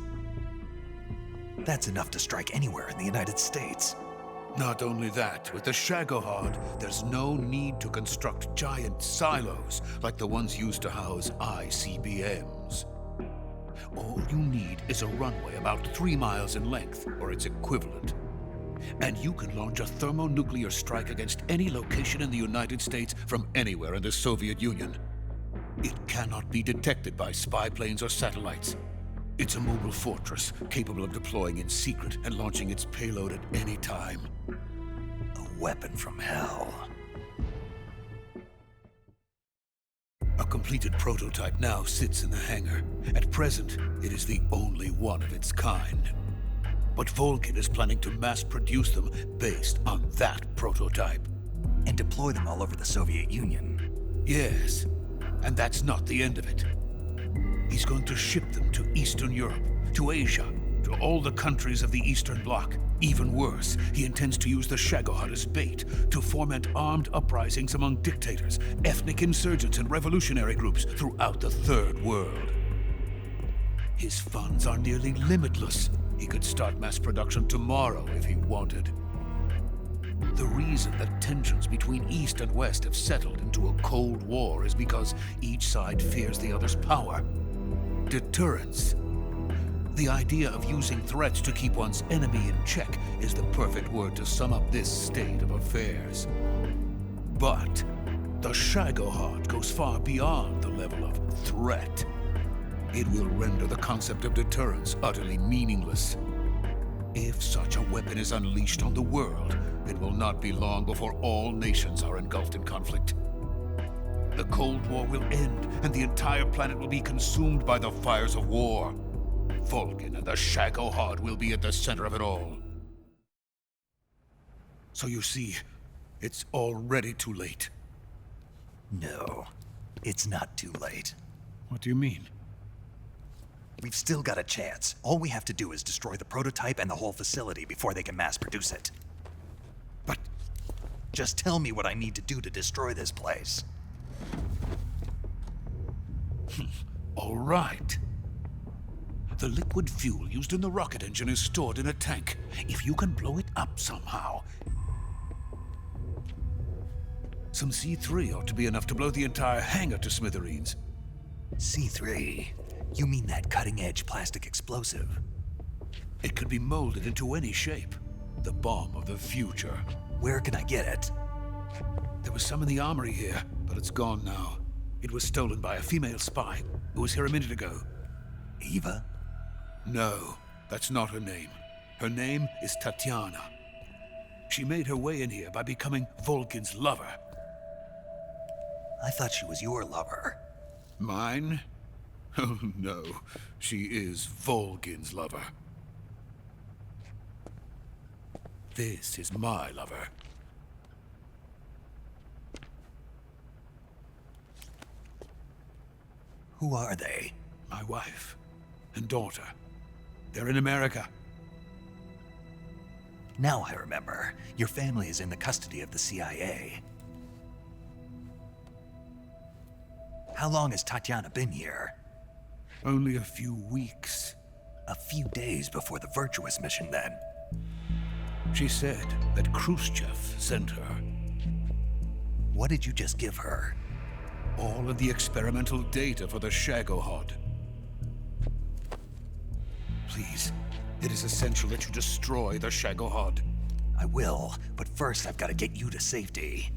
That's enough to strike anywhere in the United States. Not only that, with the Shagohod, there's no need to construct giant silos like the ones used to house ICBMs. All you need is a runway about 3 miles in length, or its equivalent. And you can launch a thermonuclear strike against any location in the United States from anywhere in the Soviet Union. It cannot be detected by spy planes or satellites. It's a mobile fortress capable of deploying in secret and launching its payload at any time. A weapon from hell. A completed prototype now sits in the hangar. At present, it is the only one of its kind. But Volgin is planning to mass-produce them based on that prototype. And deploy them all over the Soviet Union. Yes, and that's not the end of it. He's going to ship them to Eastern Europe, to Asia, to all the countries of the Eastern Bloc. Even worse, he intends to use the Shagohod as bait to foment armed uprisings among dictators, ethnic insurgents, and revolutionary groups throughout the Third World. His funds are nearly limitless. He could start mass production tomorrow if he wanted. The reason that tensions between East and West have settled into a Cold War is because each side fears the other's power. Deterrence. The idea of using threats to keep one's enemy in check is the perfect word to sum up this state of affairs. But the Shagohod goes far beyond the level of threat. It will render the concept of deterrence utterly meaningless. If such a weapon is unleashed on the world, it will not be long before all nations are engulfed in conflict. The Cold War will end, and the entire planet will be consumed by the fires of war. Volgin and the Shagohod will be at the center of it all. So you see, it's already too late. No, it's not too late. What do you mean? We've still got a chance. All we have to do is destroy the prototype and the whole facility before they can mass produce it. But just tell me what I need to do to destroy this place. All right. The liquid fuel used in the rocket engine is stored in a tank. If you can blow it up somehow. Some C3 ought to be enough to blow the entire hangar to smithereens. C3? You mean that cutting-edge plastic explosive? It could be molded into any shape. The bomb of the future. Where can I get it? There was some in the armory here, but it's gone now. It was stolen by a female spy who was here a minute ago. Eva? No, that's not her name. Her name is Tatiana. She made her way in here by becoming Volkin's lover. I thought she was your lover. Mine? Oh no, she is Volkin's lover. This is my lover. Who are they? My wife and daughter. They're in America. Now I remember. Your family is in the custody of the CIA. How long has Tatiana been here? Only a few weeks. A few days before the Virtuous mission, then. She said that Khrushchev sent her. What did you just give her? All of the experimental data for the Shagohod. Please, it is essential that you destroy the Shagohod. I will, but first I've got to get you to safety.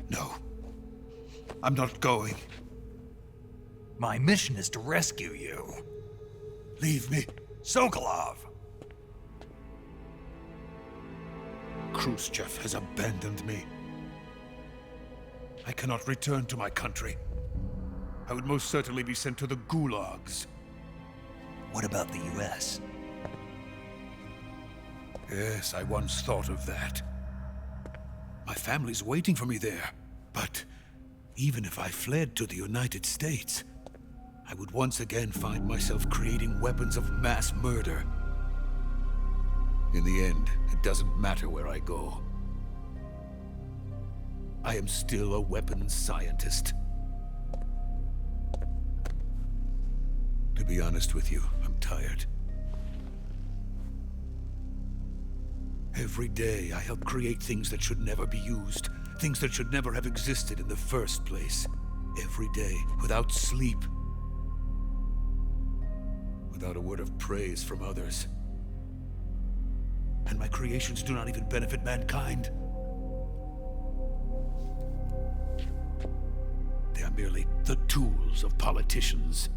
No. I'm not going. My mission is to rescue you. Leave me. Sokolov! Khrushchev has abandoned me. I cannot return to my country. I would most certainly be sent to the gulags. What about the US? Yes, I once thought of that. My family's waiting for me there. But even if I fled to the United States, I would once again find myself creating weapons of mass murder. In the end, it doesn't matter where I go. I am still a weapons scientist. To be honest with you, I'm tired. Every day, I help create things that should never be used, things that should never have existed in the first place. Every day, without sleep. Without a word of praise from others. And my creations do not even benefit mankind. They are merely the tools of politicians.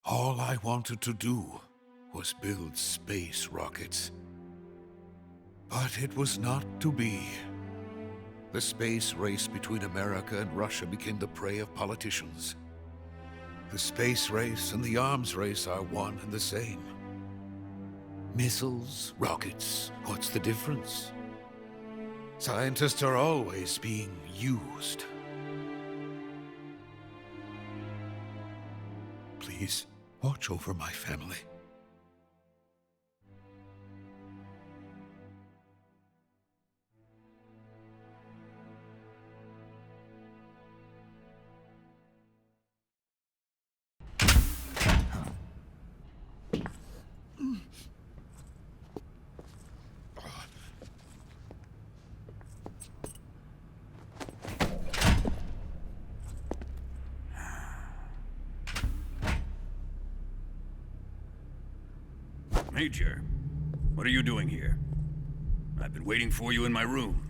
All I wanted to do was build space rockets. But it was not to be. The space race between America and Russia became the prey of politicians. The space race and the arms race are one and the same. Missiles, rockets, what's the difference? Scientists are always being used. Please, watch over my family. Major, what are you doing here? I've been waiting for you in my room.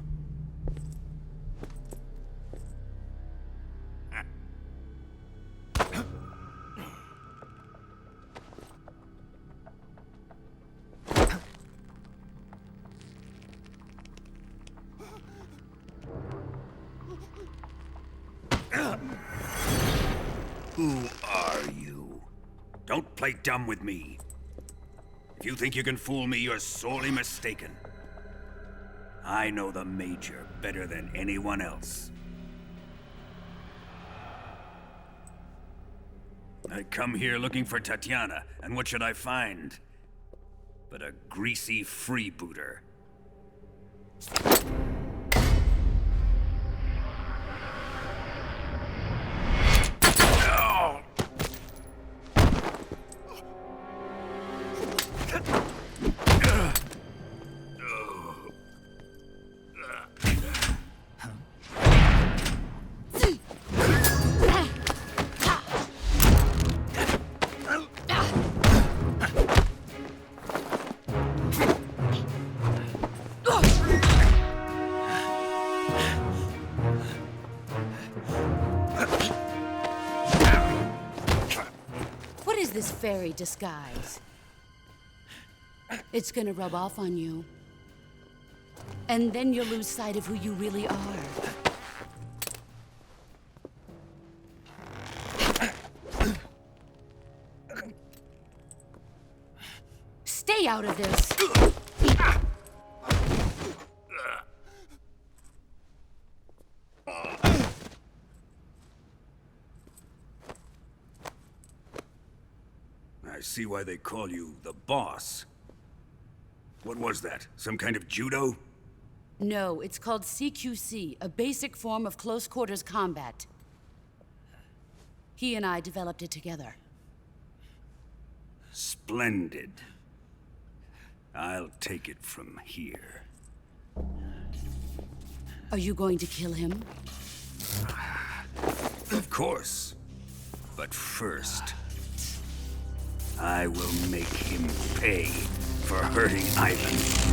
Who are you? Don't play dumb with me. If you think you can fool me, you're sorely mistaken. I know the Major better than anyone else. I come here looking for Tatiana, and what should I find? But a greasy freebooter. is this fairy disguise? It's gonna rub off on you. And then you'll lose sight of who you really are. Stay out of this! I see why they call you the boss. What was that? Some kind of judo? No, it's called CQC, a basic form of close quarters combat. He and I developed it together. Splendid. I'll take it from here. Are you going to kill him? Of course. But first, I will make him pay for hurting Ivan.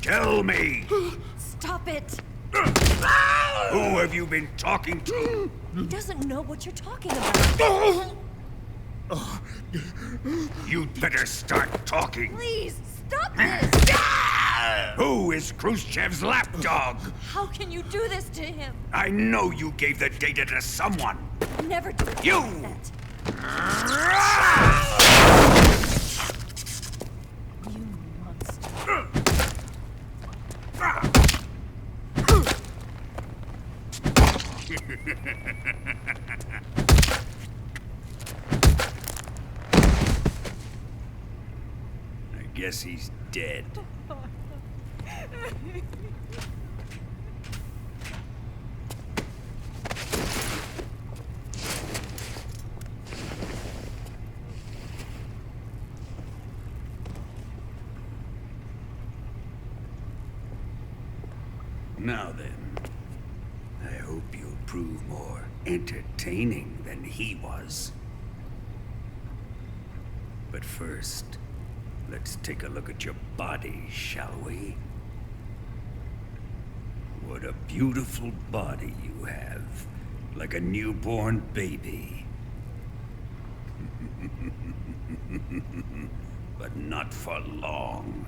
Tell me! Stop it! Who have you been talking to? He doesn't know what you're talking about. You'd better start talking. Please, stop this! Who is Khrushchev's lapdog? How can you do this to him? I know you gave the data to someone. Never do You! that. You monster. I guess he's dead. Now then, I hope you'll prove more entertaining than he was. But first, let's take a look at your body, shall we? What a beautiful body you have, like a newborn baby. But not for long.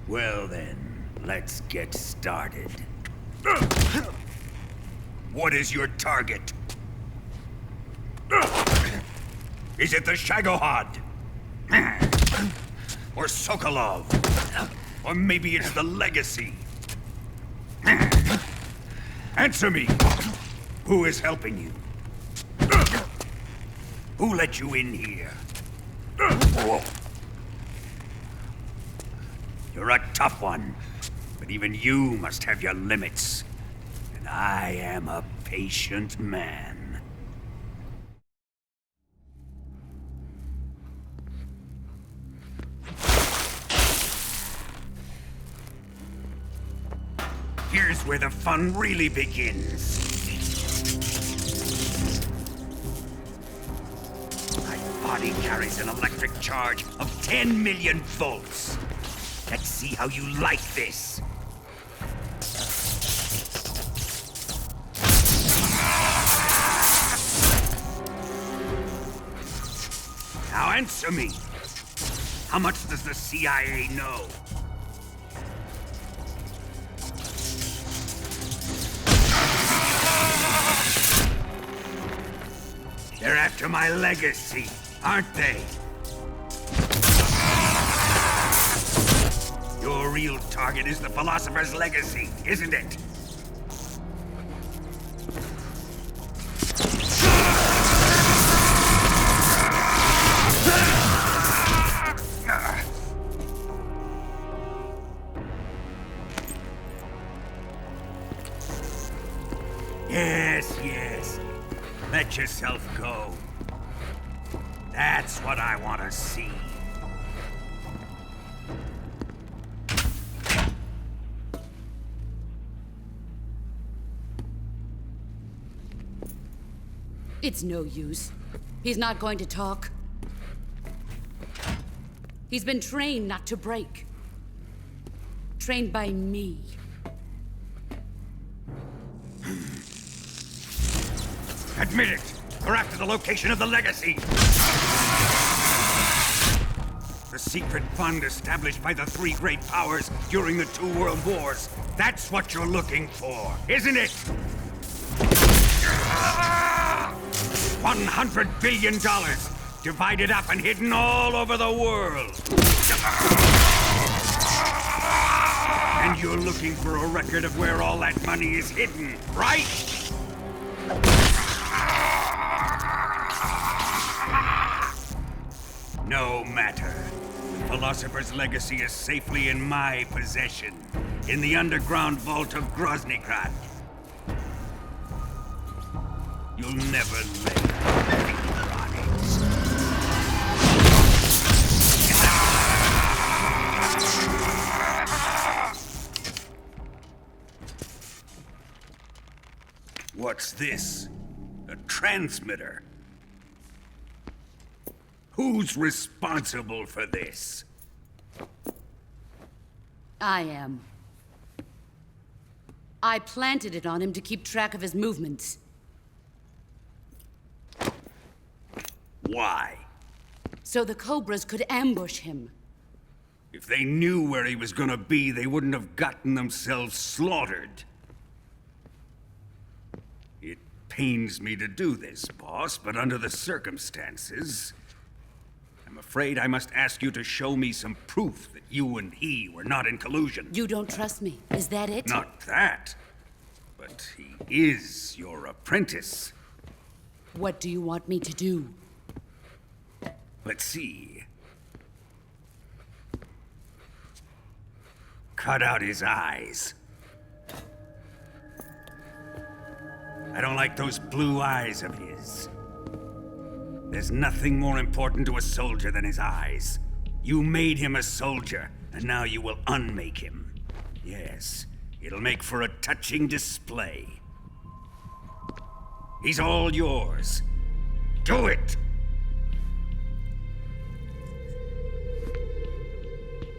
Well then, let's get started. What is your target? Is it the Shagohod? Or Sokolov? Or maybe it's the Legacy? Answer me! Who is helping you? Who let you in here? You're a tough one, but even you must have your limits. And I am a patient man. Here's where the fun really begins. My body carries an electric charge of 10 million volts. Let's see how you like this. Now answer me. How much does the CIA know? They're after my legacy, aren't they? Your real target is the Philosopher's legacy, isn't it? Yes, yes. Let yourself go. That's what I want to see. It's no use. He's not going to talk. He's been trained not to break. Trained by me. Admit it! We're after the location of the legacy! The secret fund established by the three great powers during the 2 world wars. That's what you're looking for, isn't it? $100 billion, divided up and hidden all over the world. And you're looking for a record of where all that money is hidden, right? No matter. The Philosopher's legacy is safely in my possession, in the underground vault of Groznygrad. You'll never lay finger on it. What's this? A transmitter? Who's responsible for this? I am. I planted it on him to keep track of his movements. Why? So the Cobras could ambush him. If they knew where he was gonna be, they wouldn't have gotten themselves slaughtered. It pains me to do this, boss, but under the circumstances, I'm afraid I must ask you to show me some proof that you and he were not in collusion. You don't trust me, is that it? Not that, but he is your apprentice. What do you want me to do? Let's see. Cut out his eyes. I don't like those blue eyes of his. There's nothing more important to a soldier than his eyes. You made him a soldier, and now you will unmake him. Yes, it'll make for a touching display. He's all yours. Do it!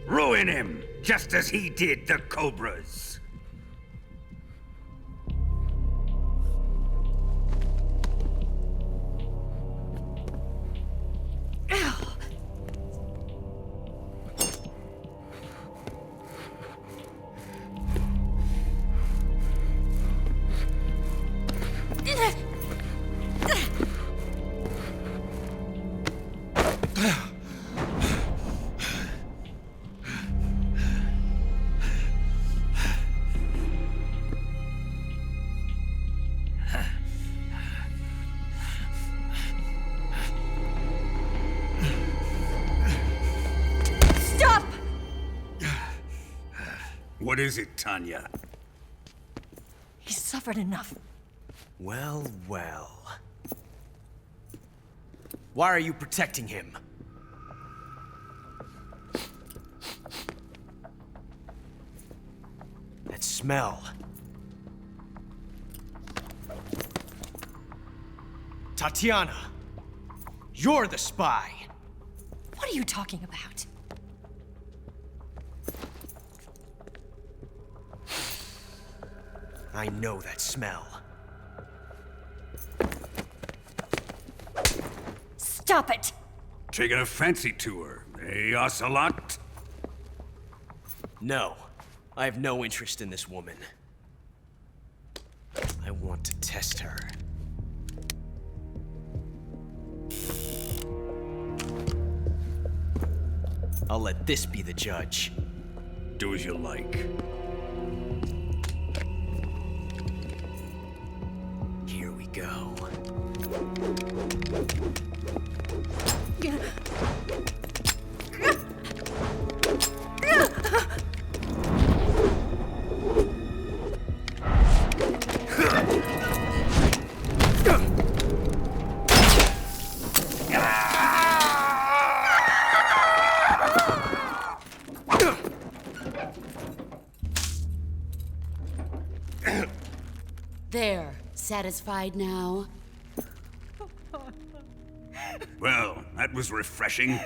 Ruin him, just as he did the Cobras. What is it, Tanya? He's suffered enough. Well, well. Why are you protecting him? That smell. Tatiana, you're the spy. What are you talking about? I know that smell. Stop it! Taking a fancy to her, eh, Ocelot? No, I have no interest in this woman. I want to test her. I'll let this be the judge. Do as you like. Here we go. There, satisfied now? Well, that was refreshing.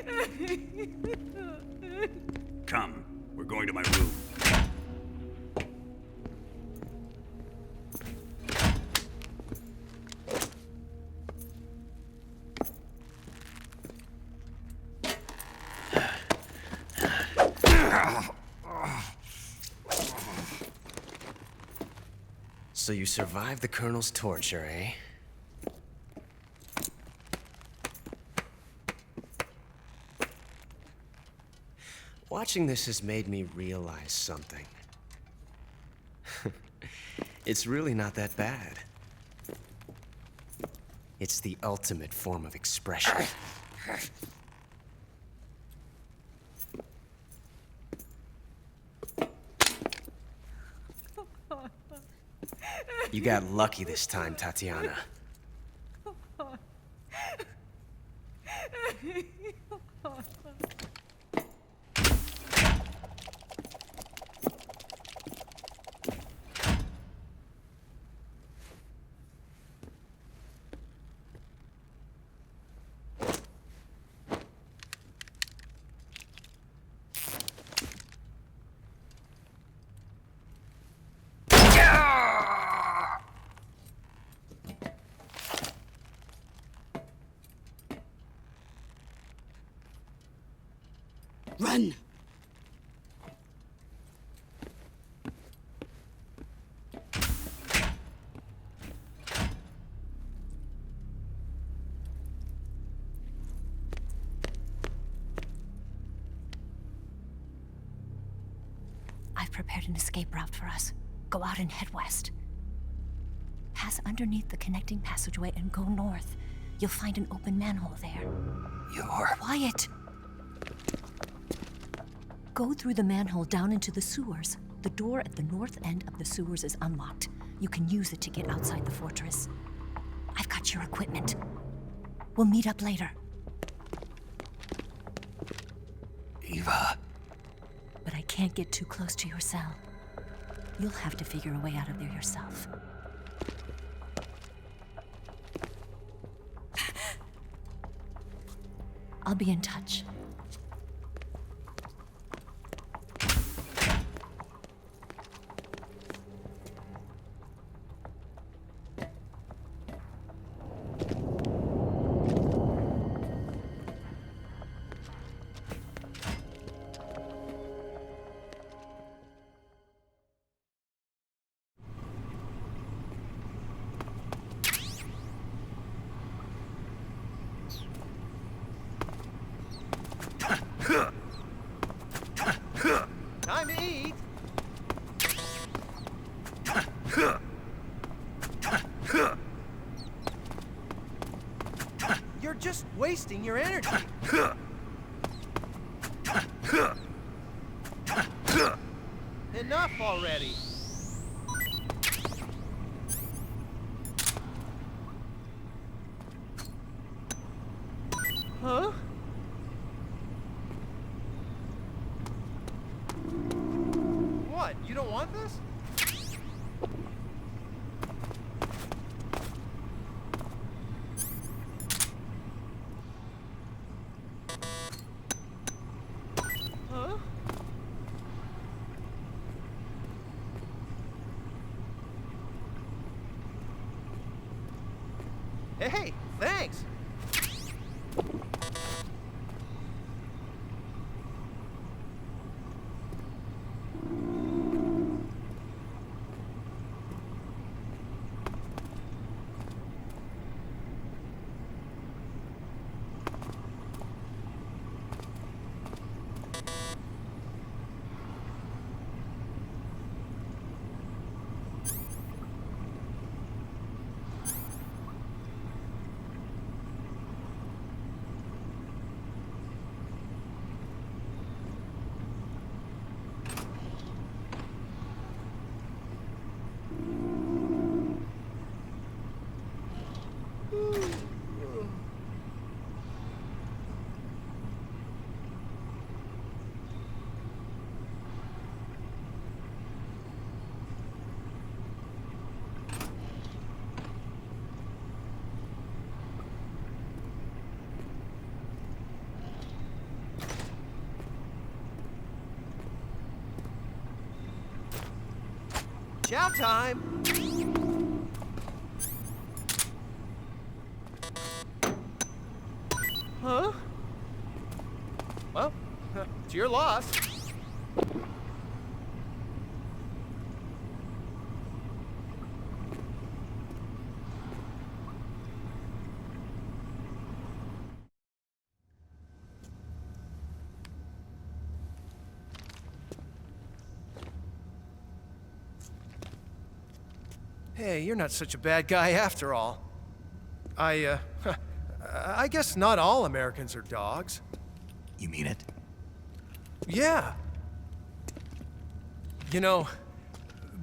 Come, we're going to my room. So you survived the Colonel's torture, eh? Watching this has made me realize something. It's really not that bad. It's the ultimate form of expression. You got lucky this time, Tatiana. Run! I've prepared an escape route for us. Go out and head west. Pass underneath the connecting passageway and go north. You'll find an open manhole there. You're... Quiet! Go through the manhole down into the sewers. The door at the north end of the sewers is unlocked. You can use it to get outside the fortress. I've got your equipment. We'll meet up later. Eva. But I can't get too close to your cell. You'll have to figure a way out of there yourself. I'll be in touch. Time to eat! You're just wasting your energy. Enough off already. Huh? What? You don't want this? Huh? Hey, thanks. Chow time! Huh? Well, it's your loss. Hey, you're not such a bad guy after all. I guess not all Americans are dogs. You mean it? Yeah. You know,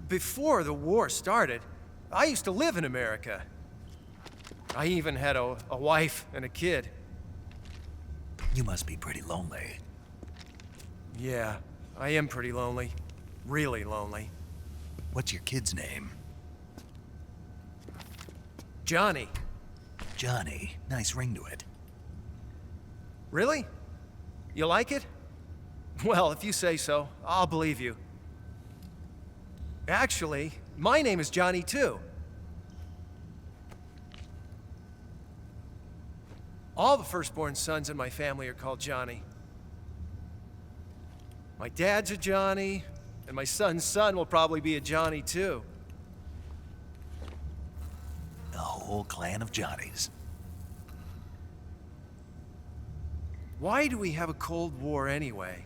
before the war started, I used to live in America. I even had a wife and a kid. You must be pretty lonely. Yeah, I am pretty lonely. Really lonely. What's your kid's name? Johnny. Johnny. Nice ring to it. Really? You like it? Well, if you say so, I'll believe you. Actually, my name is Johnny too. All the firstborn sons in my family are called Johnny. My dad's a Johnny, and my son's son will probably be a Johnny too. A whole clan of Johnnies. Why do we have a Cold War anyway?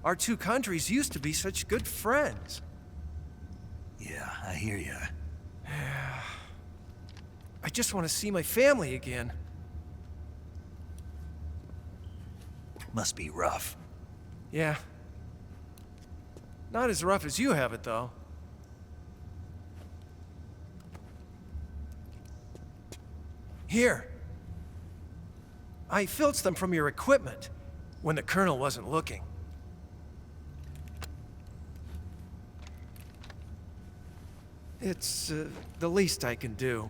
Our two countries used to be such good friends. Yeah, I hear you. I just want to see my family again. Must be rough. Yeah. Not as rough as you have it, though. Here. I filched them from your equipment when the Colonel wasn't looking. It's the least I can do.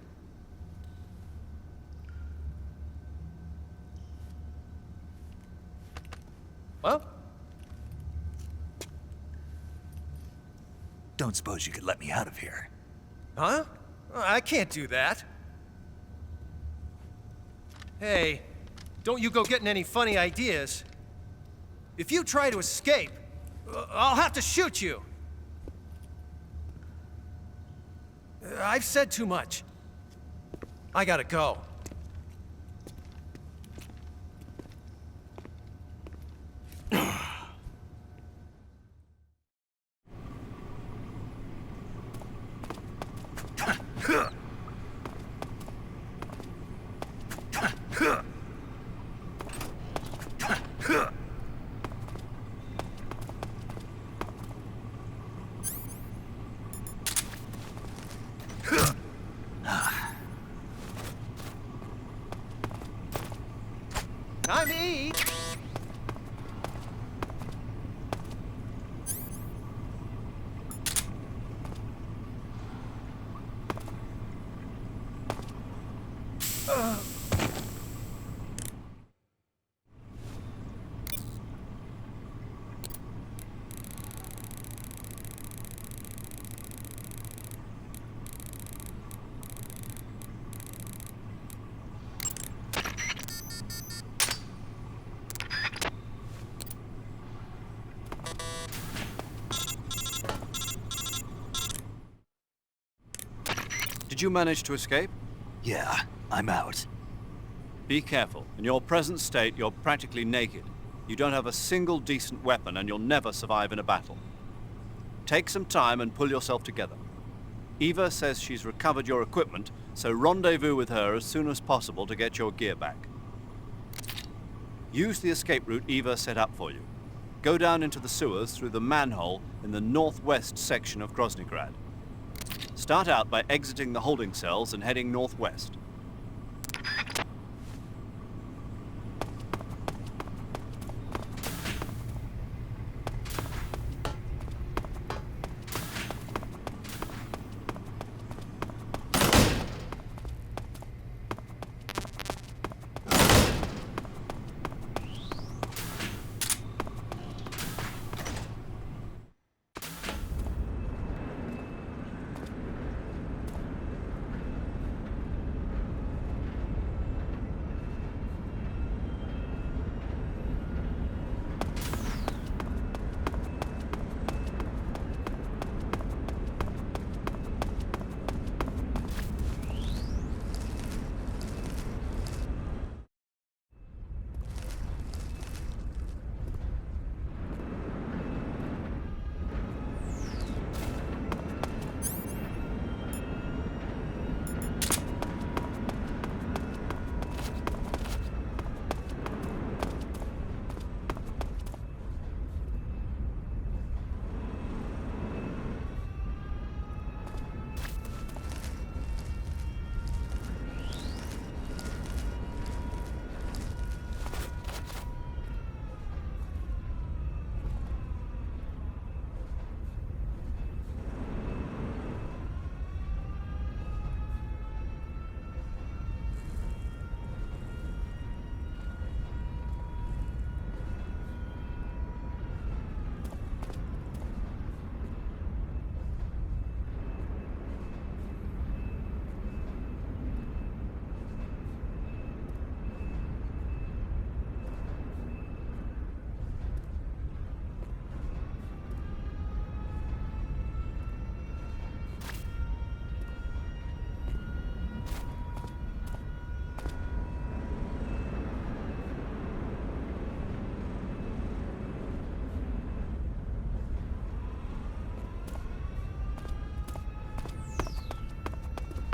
Well? Don't suppose you could let me out of here? Huh? I can't do that. Hey, don't you go getting any funny ideas. If you try to escape, I'll have to shoot you. I've said too much. I gotta go. Time to eat! Did you manage to escape? Yeah, I'm out. Be careful. In your present state, you're practically naked. You don't have a single decent weapon, and you'll never survive in a battle. Take some time and pull yourself together. Eva says she's recovered your equipment, so rendezvous with her as soon as possible to get your gear back. Use the escape route Eva set up for you. Go down into the sewers through the manhole in the northwest section of Groznygrad. Start out by exiting the holding cells and heading northwest.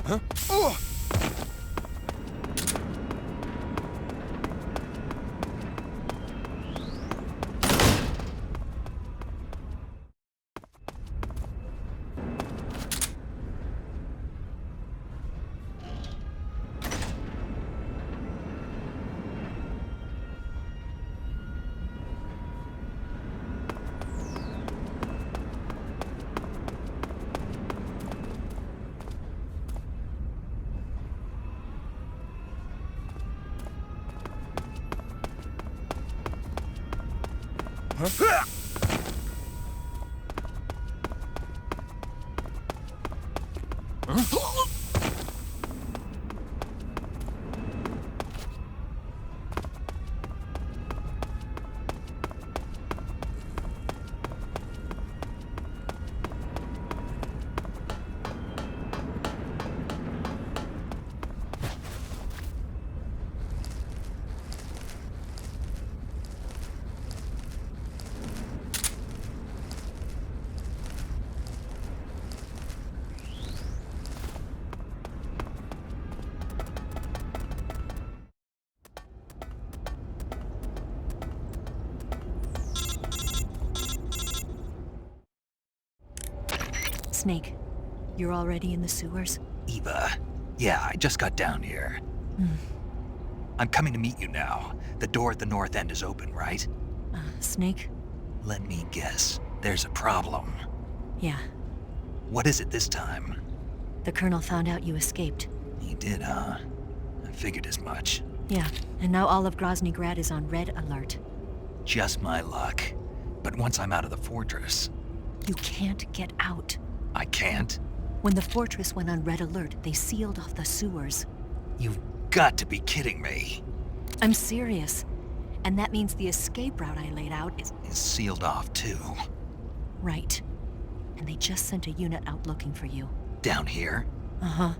Huh? Oh! Huh? Snake, you're already in the sewers? Eva. Yeah, I just got down here. I'm coming to meet you now. The door at the north end is open, right? Snake? Let me guess. There's a problem. Yeah. What is it this time? The Colonel found out you escaped. He did, huh? I figured as much. Yeah, and now all of Grozny Grad is on red alert. Just my luck. But once I'm out of the fortress... You can't get out. I can't? When the fortress went on red alert, they sealed off the sewers. You've got to be kidding me. I'm serious. And that means the escape route I laid out is sealed off, too. Right. And they just sent a unit out looking for you. Down here? Uh-huh.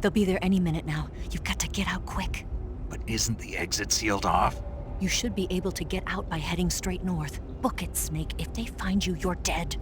They'll be there any minute now. You've got to get out quick. But isn't the exit sealed off? You should be able to get out by heading straight north. Book it, Snake. If they find you, you're dead.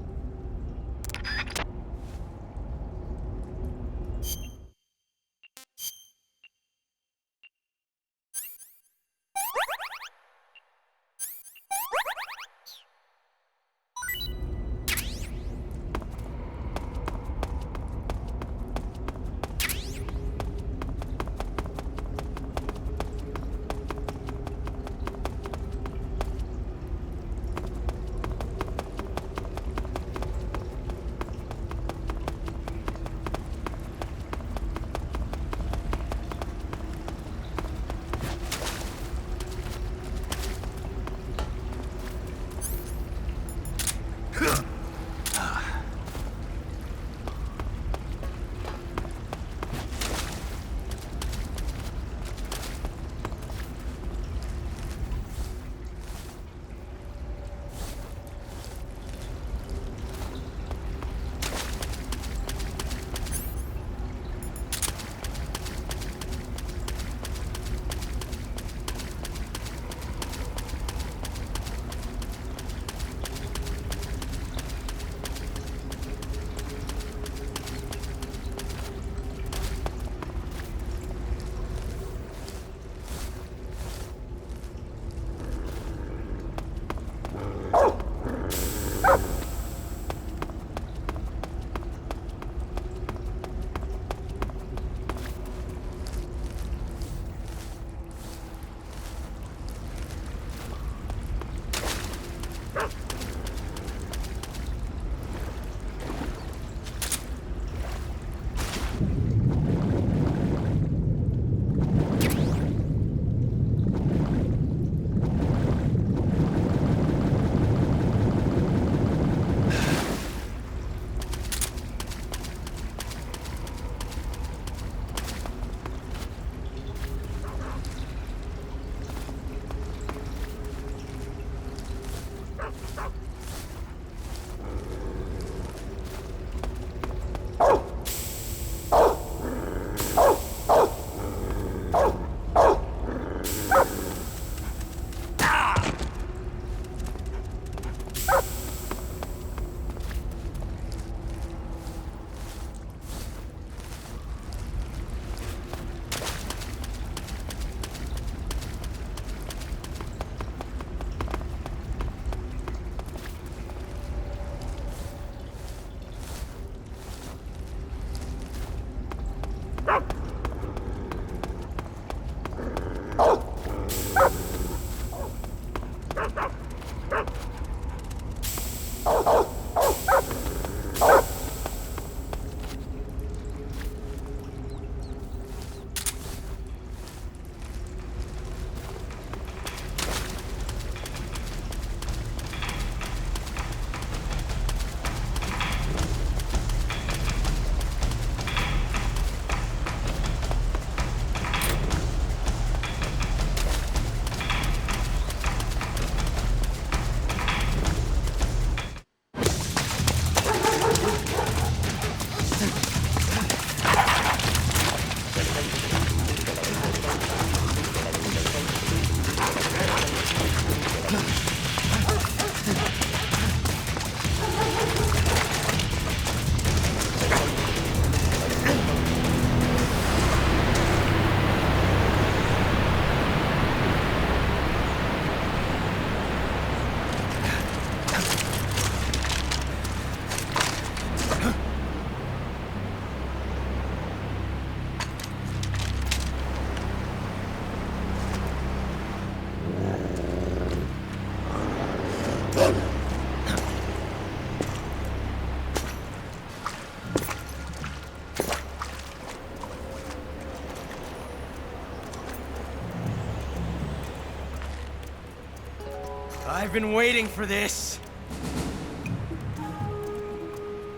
I've been waiting for this.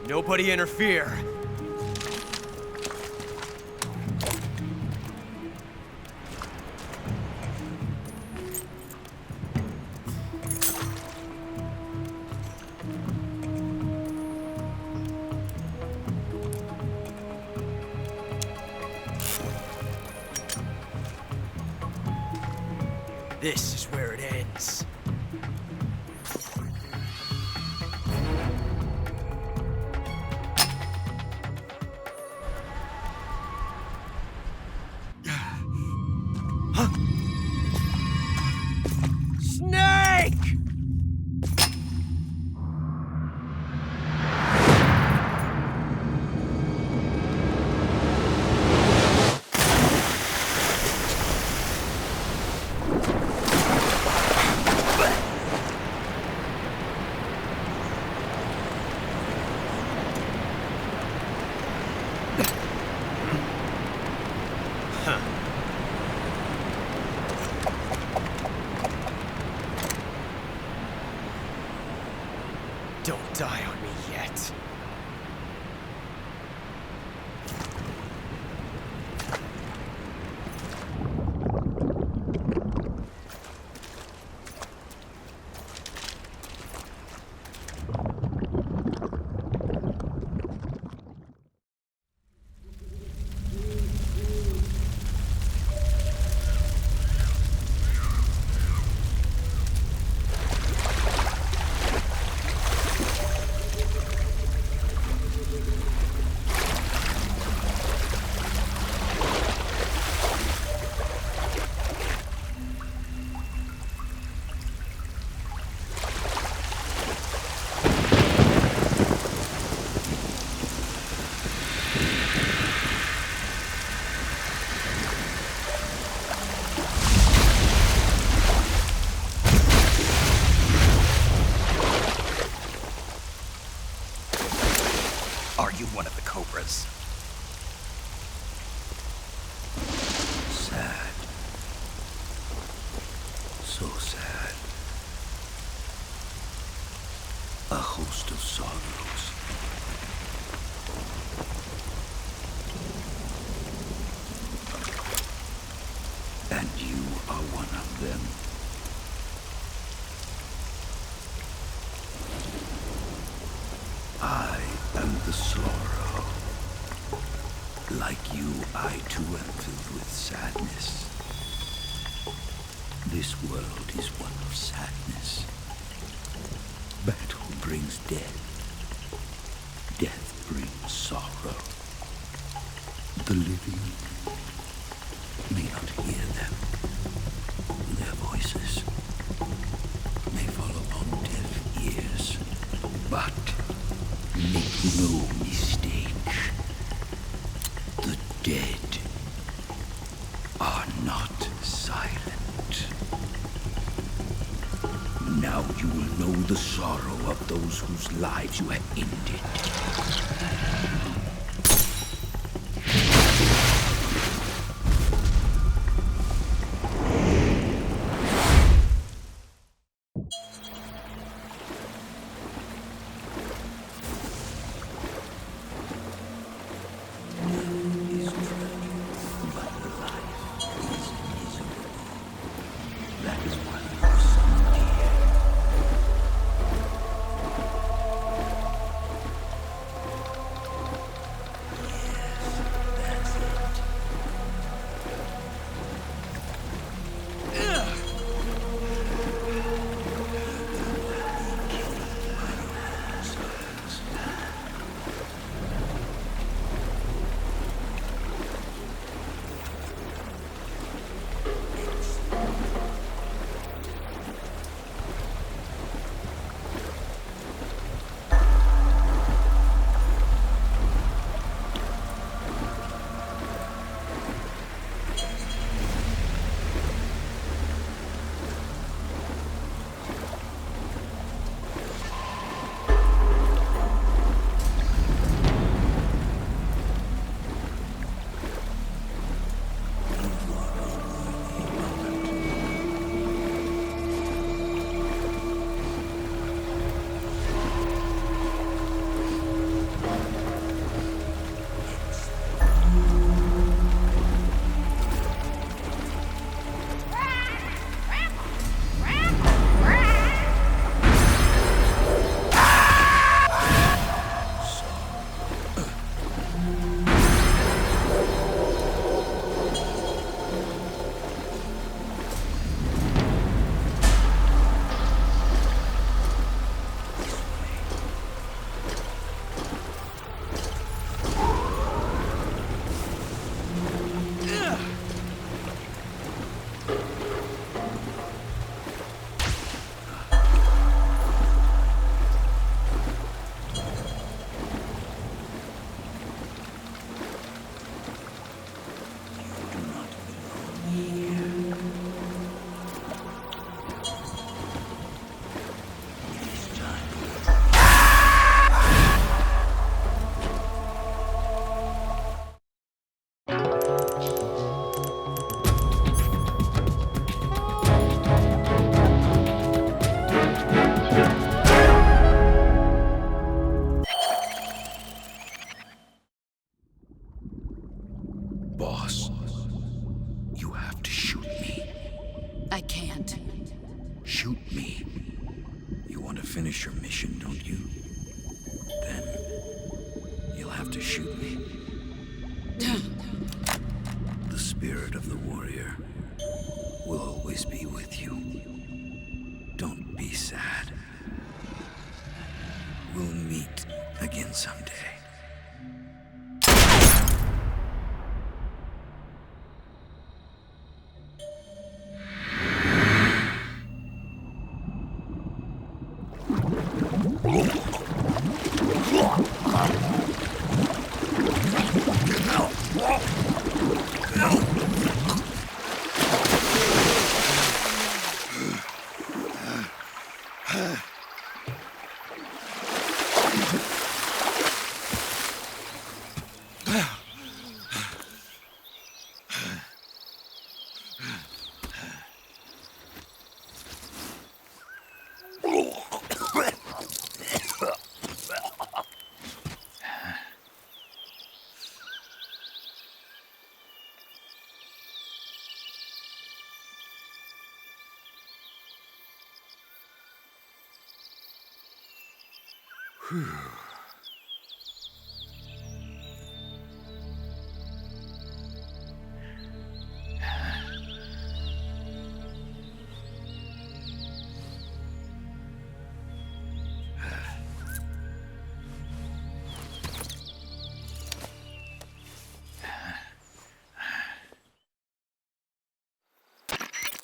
Nobody interfere. This is where it ends. Snake! Don't die on me yet. Are you one of the Cobras? Sad. So sad. A host of sorrows. And you are one of them. I am the sorrow. Like you, I too am filled with sadness. This world is one of sadness. Battle brings death. Death brings sorrow. The living may not hear them. Their voices may fall upon deaf ears. But make no mistake, the dead are not silent. Now you will know the sorrow of those whose lives you have ended. Boss, you have to shoot me. I can't. Shoot me. You want to finish your mission, don't you? Then you'll have to shoot me. The spirit of the warrior will always be with you. Don't be sad. We'll meet again someday.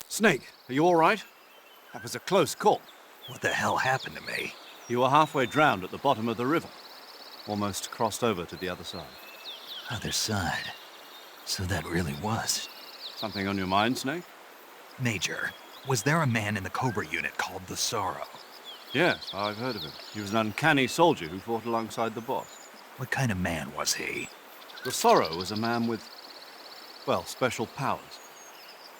Snake, are you all right? That was a close call. What the hell happened to me? You were halfway drowned at the bottom of the river. Almost crossed over to the other side. Other side? So that really was. Something on your mind, Snake? Major, was there a man in the Cobra unit called the Sorrow? Yes, I've heard of him. He was an uncanny soldier who fought alongside the boss. What kind of man was he? The Sorrow was a man with, well, special powers.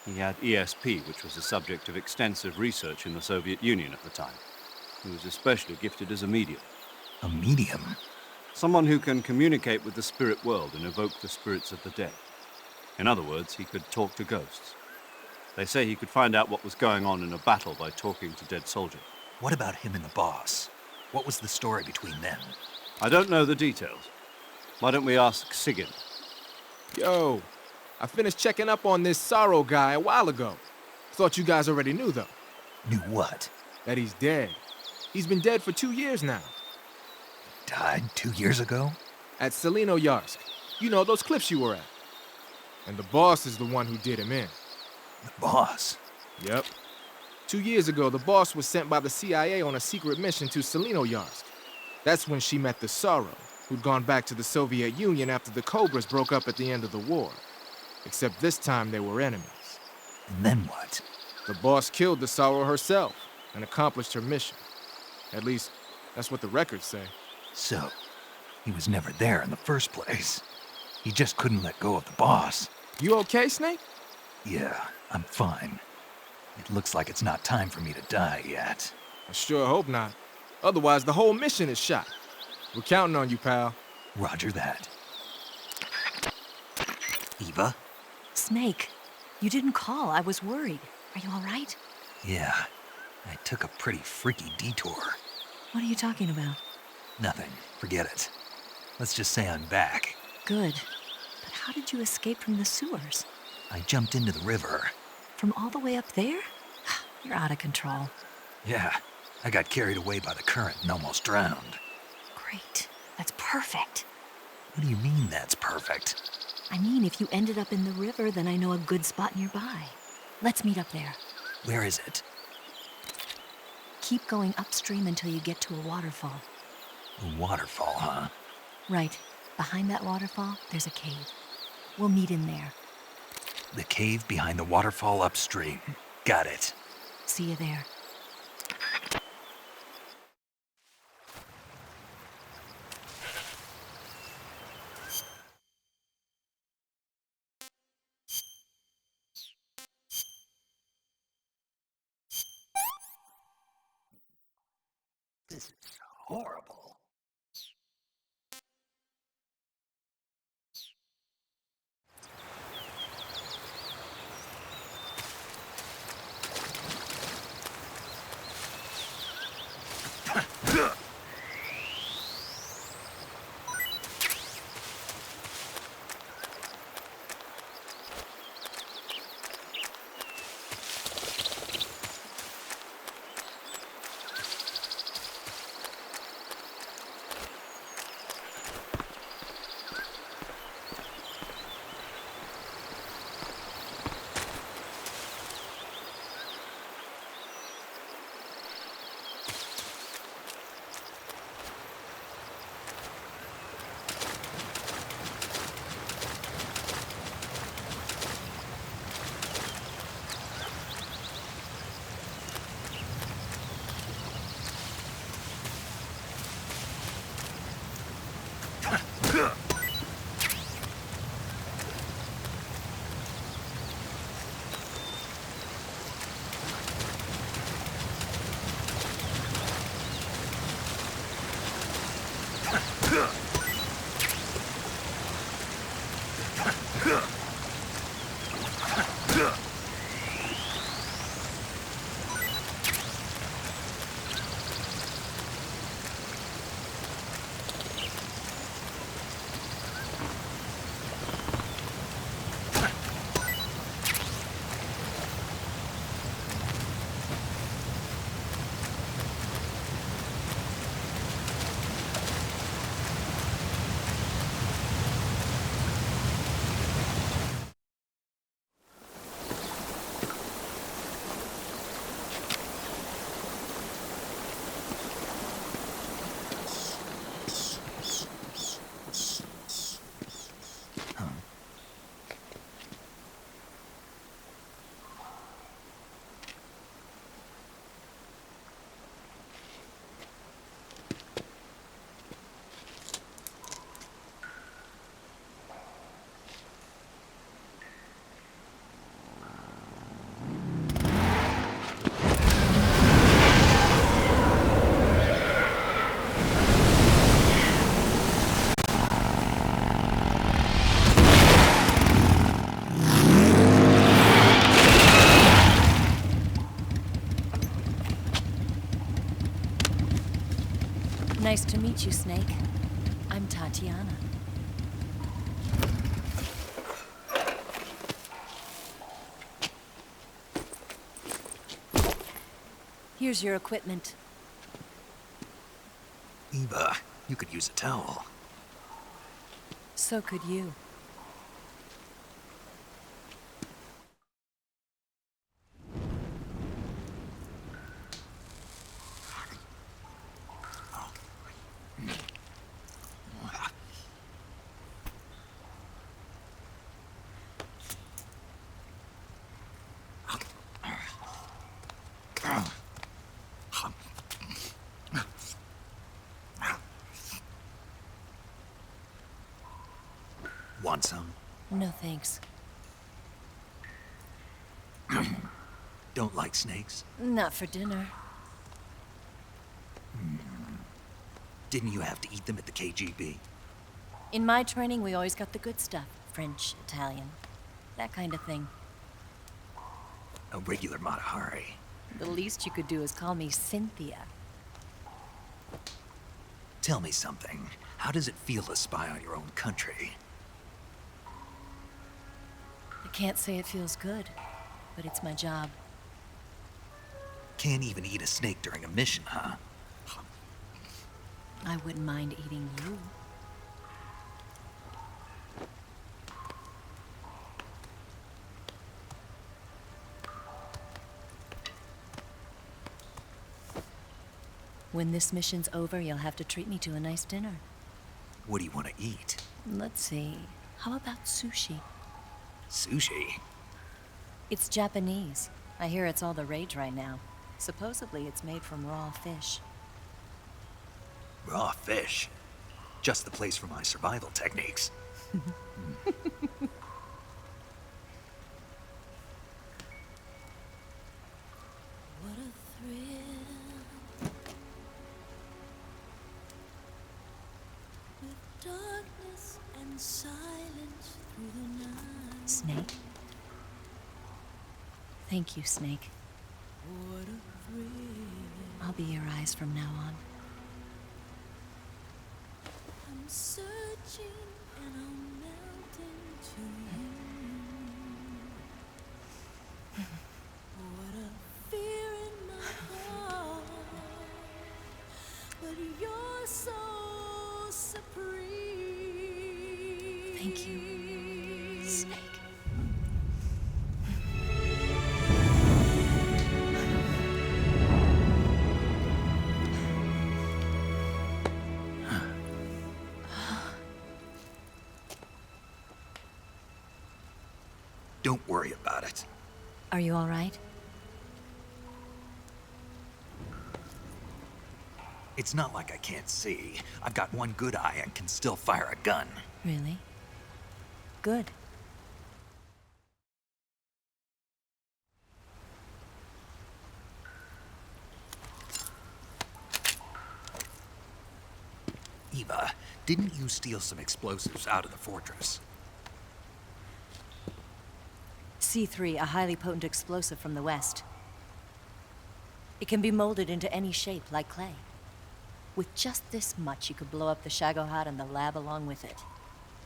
He had ESP, which was the subject of extensive research in the Soviet Union at the time. He was especially gifted as a medium. A medium? Someone who can communicate with the spirit world and evoke the spirits of the dead. In other words, he could talk to ghosts. They say he could find out what was going on in a battle by talking to dead soldiers. What about him and the boss? What was the story between them? I don't know the details. Why don't we ask Sigyn? Yo, I finished checking up on this Sorrow guy a while ago. Thought you guys already knew, though. Knew what? That he's dead. He's been dead for 2 years now. Died 2 years ago? At Selino-Yarsk. You know, those cliffs you were at. And the boss is the one who did him in. The boss? Yep. 2 years ago, the boss was sent by the CIA on a secret mission to Selino-Yarsk. That's when she met the Sorrow, who'd gone back to the Soviet Union after the Cobras broke up at the end of the war. Except this time they were enemies. And then what? The boss killed the Sorrow herself and accomplished her mission. At least, that's what the records say. So, he was never there in the first place. He just couldn't let go of the boss. You okay, Snake? Yeah, I'm fine. It looks like it's not time for me to die yet. I sure hope not. Otherwise, the whole mission is shot. We're counting on you, pal. Roger that. Eva? Snake, you didn't call. I was worried. Are you all right? Yeah, I took a pretty freaky detour. What are you talking about? Nothing. Forget it. Let's just say I'm back. Good. But how did you escape from the sewers? I jumped into the river. From all the way up there? You're out of control. Yeah, I got carried away by the current and almost drowned. Great. That's perfect. What do you mean that's perfect? I mean, if you ended up in the river, then I know a good spot nearby. Let's meet up there. Where is it? Keep going upstream until you get to a waterfall. A waterfall, huh? Right. Behind that waterfall, there's a cave. We'll meet in there. The cave behind the waterfall upstream. Got it. See you there. This is horrible. Nice to meet you, Snake. I'm Tatiana. Here's your equipment. Eva, you could use a towel. So could you. Want some? No thanks. Don't like snakes? Not for dinner. Didn't you have to eat them at the KGB? In my training, we always got the good stuff. French, Italian, that kind of thing. A regular Matahari. The least you could do is call me Cynthia. Tell me something. How does it feel to spy on your own country? I can't say it feels good, but it's my job. Can't even eat a snake during a mission, huh? I wouldn't mind eating you. When this mission's over, you'll have to treat me to a nice dinner. What do you want to eat? Let's see. How about sushi? Sushi? It's Japanese. I hear it's all the rage right now. Supposedly, it's made from raw fish. Raw fish? Just the place for my survival techniques. What a thrill. With darkness and silence through the night. Snake? Thank you, Snake. What a thrill. I'll be your eyes from now on. I'm searching and I'm melting to you. What a fear in my heart. But you're so supreme. Thank you, Snake. Don't worry about it. Are you all right? It's not like I can't see. I've got one good eye and can still fire a gun. Really? Good. Eva, didn't you steal some explosives out of the fortress? C3, a highly potent explosive from the west. It can be molded into any shape, like clay. With just this much, you could blow up the Shagohod and the lab along with it.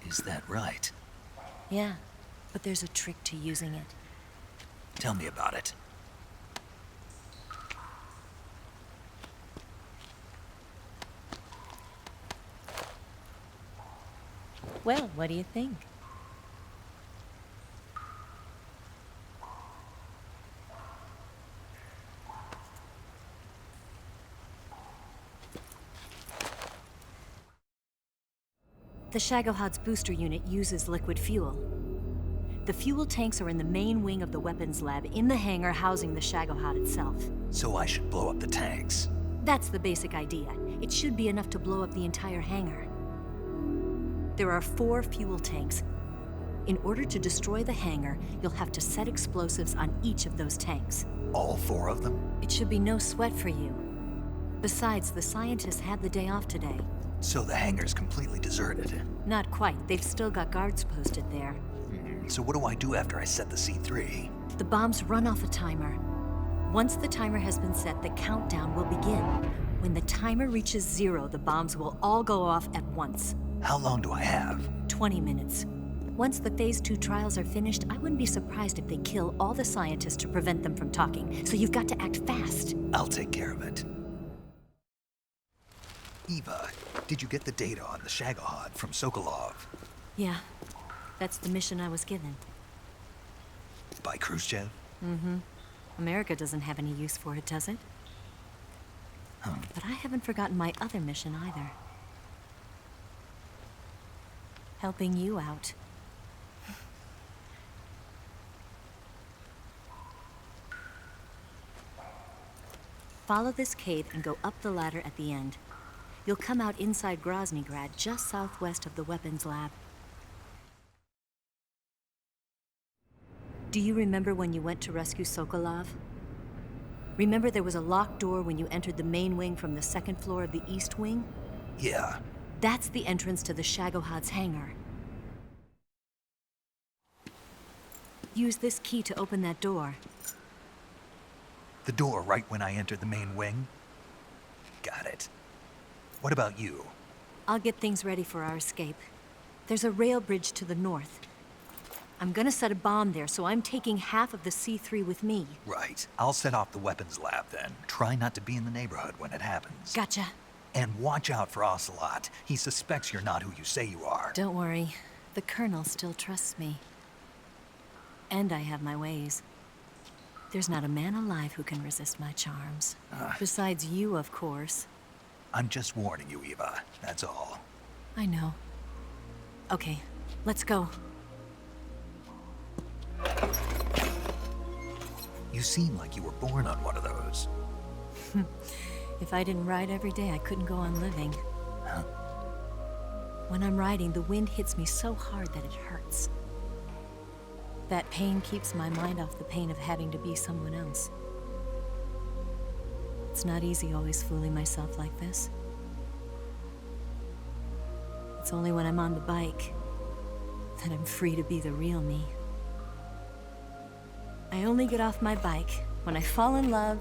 Is that right? Yeah, but there's a trick to using it. Tell me about it. Well, what do you think? The Shagohod's booster unit uses liquid fuel. The fuel tanks are in the main wing of the weapons lab in the hangar housing the Shagohod itself. So I should blow up the tanks. That's the basic idea. It should be enough to blow up the entire hangar. There are 4 fuel tanks. In order to destroy the hangar, you'll have to set explosives on each of those tanks. All 4 of them? It should be no sweat for you. Besides, the scientists had the day off today. So the hangar's completely deserted. Not quite. They've still got guards posted there. So what do I do after I set the C3? The bombs run off a timer. Once the timer has been set, the countdown will begin. When the timer reaches 0, the bombs will all go off at once. How long do I have? 20 minutes. Once the Phase 2 trials are finished, I wouldn't be surprised if they kill all the scientists to prevent them from talking. So you've got to act fast. I'll take care of it. Eva, did you get the data on the Shagohod from Sokolov? Yeah, that's the mission I was given. By Khrushchev? Mm-hmm. America doesn't have any use for it, does it? But I haven't forgotten my other mission either. Helping you out. Follow this cave and go up the ladder at the end. You'll come out inside Groznygrad, just southwest of the weapons lab. Do you remember when you went to rescue Sokolov? Remember there was a locked door when you entered the main wing from the 2nd floor of the east wing? Yeah. That's the entrance to the Shagohod's hangar. Use this key to open that door. The door right when I entered the main wing? Got it. What about you? I'll get things ready for our escape. There's a rail bridge to the north. I'm gonna set a bomb there, so I'm taking half of the C3 with me. Right. I'll set off the weapons lab then. Try not to be in the neighborhood when it happens. Gotcha. And watch out for Ocelot. He suspects you're not who you say you are. Don't worry. The Colonel still trusts me. And I have my ways. There's not a man alive who can resist my charms. Besides you, of course. I'm just warning you, Eva. That's all. I know. Okay, let's go. You seem like you were born on one of those. If I didn't ride every day, I couldn't go on living. When I'm riding, the wind hits me so hard that it hurts. That pain keeps my mind off the pain of having to be someone else. It's not easy always fooling myself like this. It's only when I'm on the bike that I'm free to be the real me. I only get off my bike when I fall in love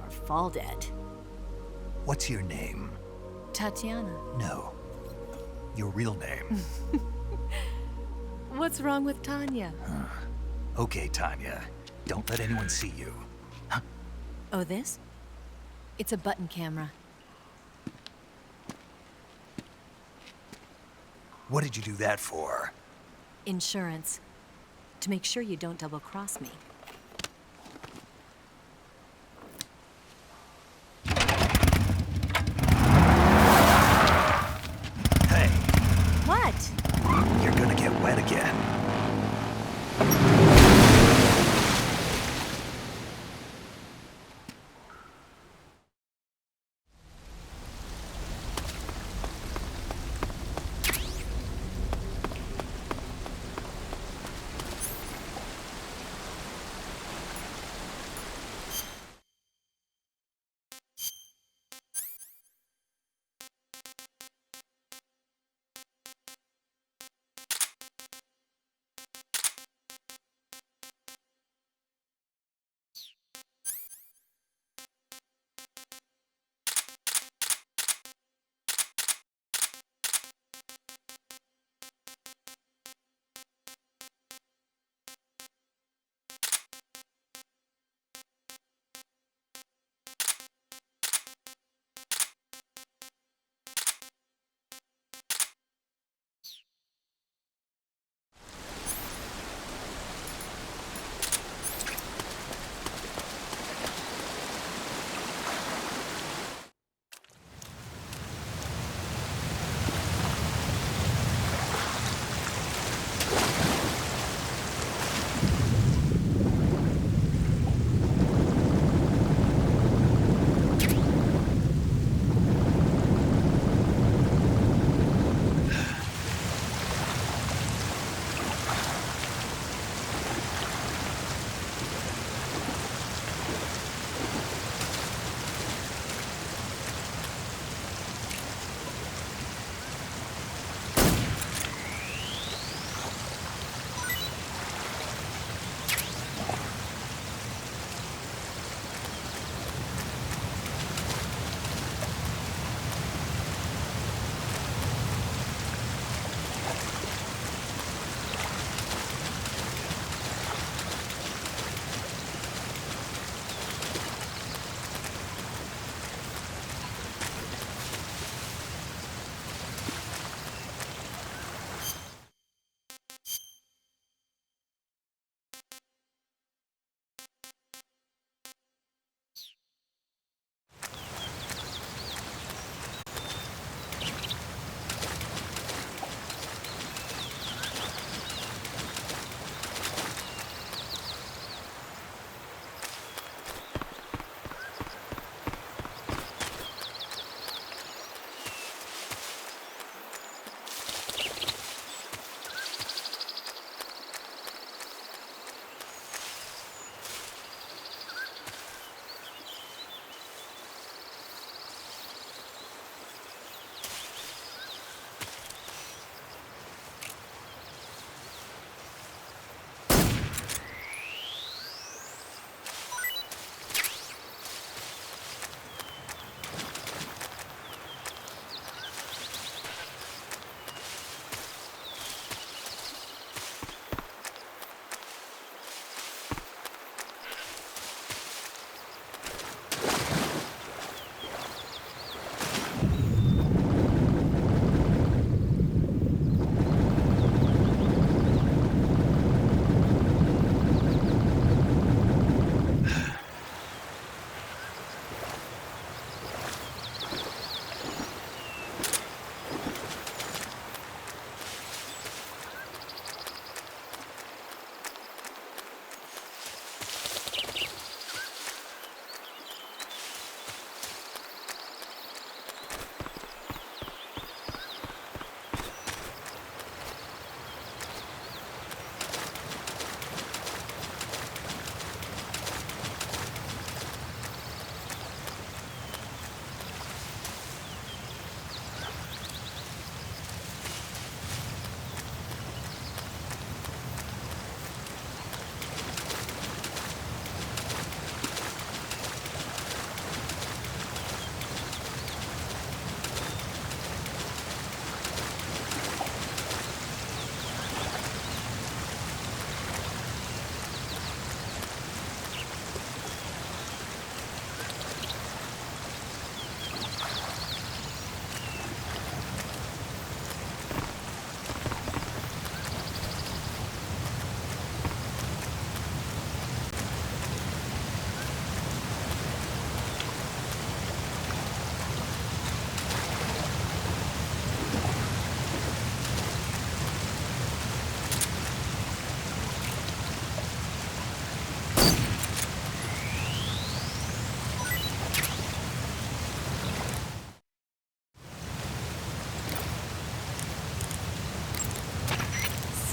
or fall dead. What's your name? Tatiana. No. Your real name. What's wrong with Tanya? Okay, Tanya. Don't let anyone see you. Oh, this? It's a button camera. What did you do that for? Insurance. To make sure you don't double-cross me. Hey. What? You're gonna get wet again.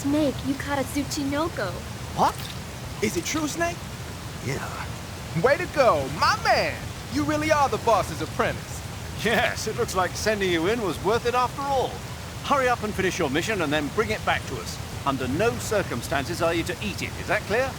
Snake, you caught a Tsuchinoko. What? Is it true, Snake? Yeah. Way to go, my man! You really are the boss's apprentice. Yes, it looks like sending you in was worth it after all. Hurry up and finish your mission and then bring it back to us. Under no circumstances are you to eat it, is that clear?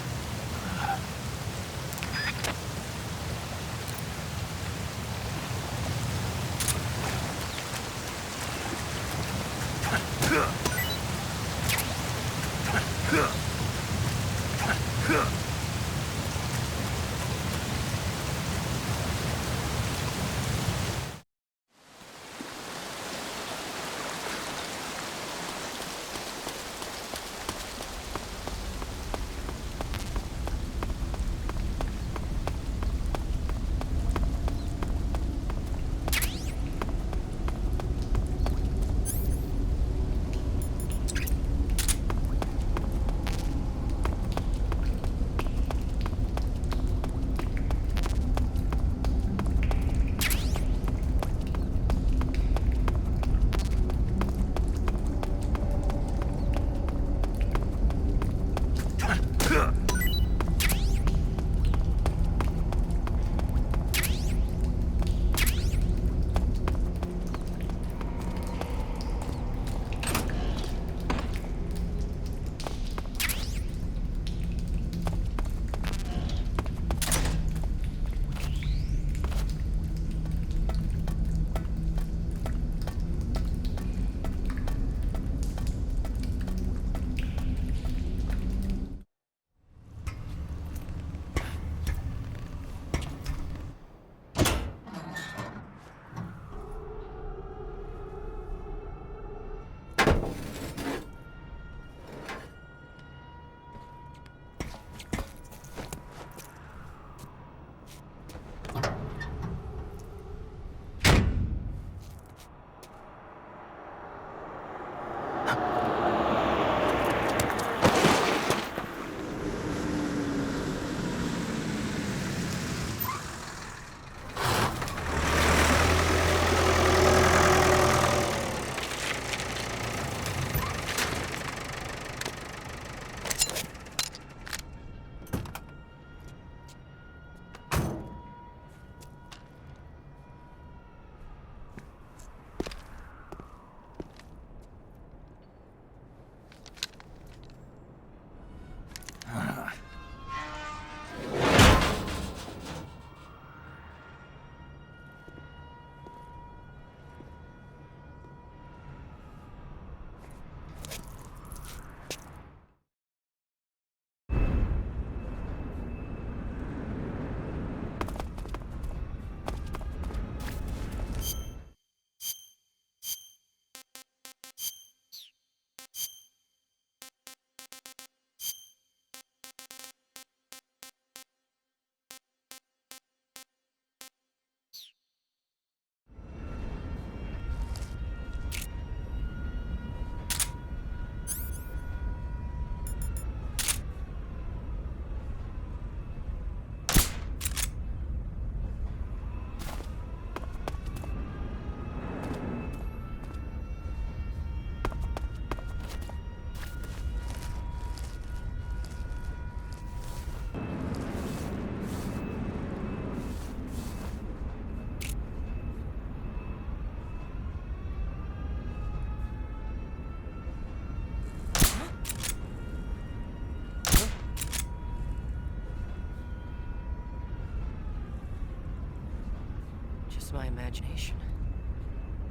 Just my imagination.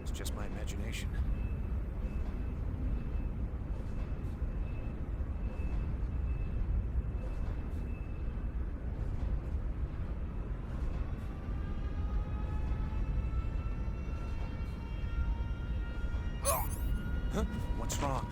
It's just my imagination. Huh? What's wrong?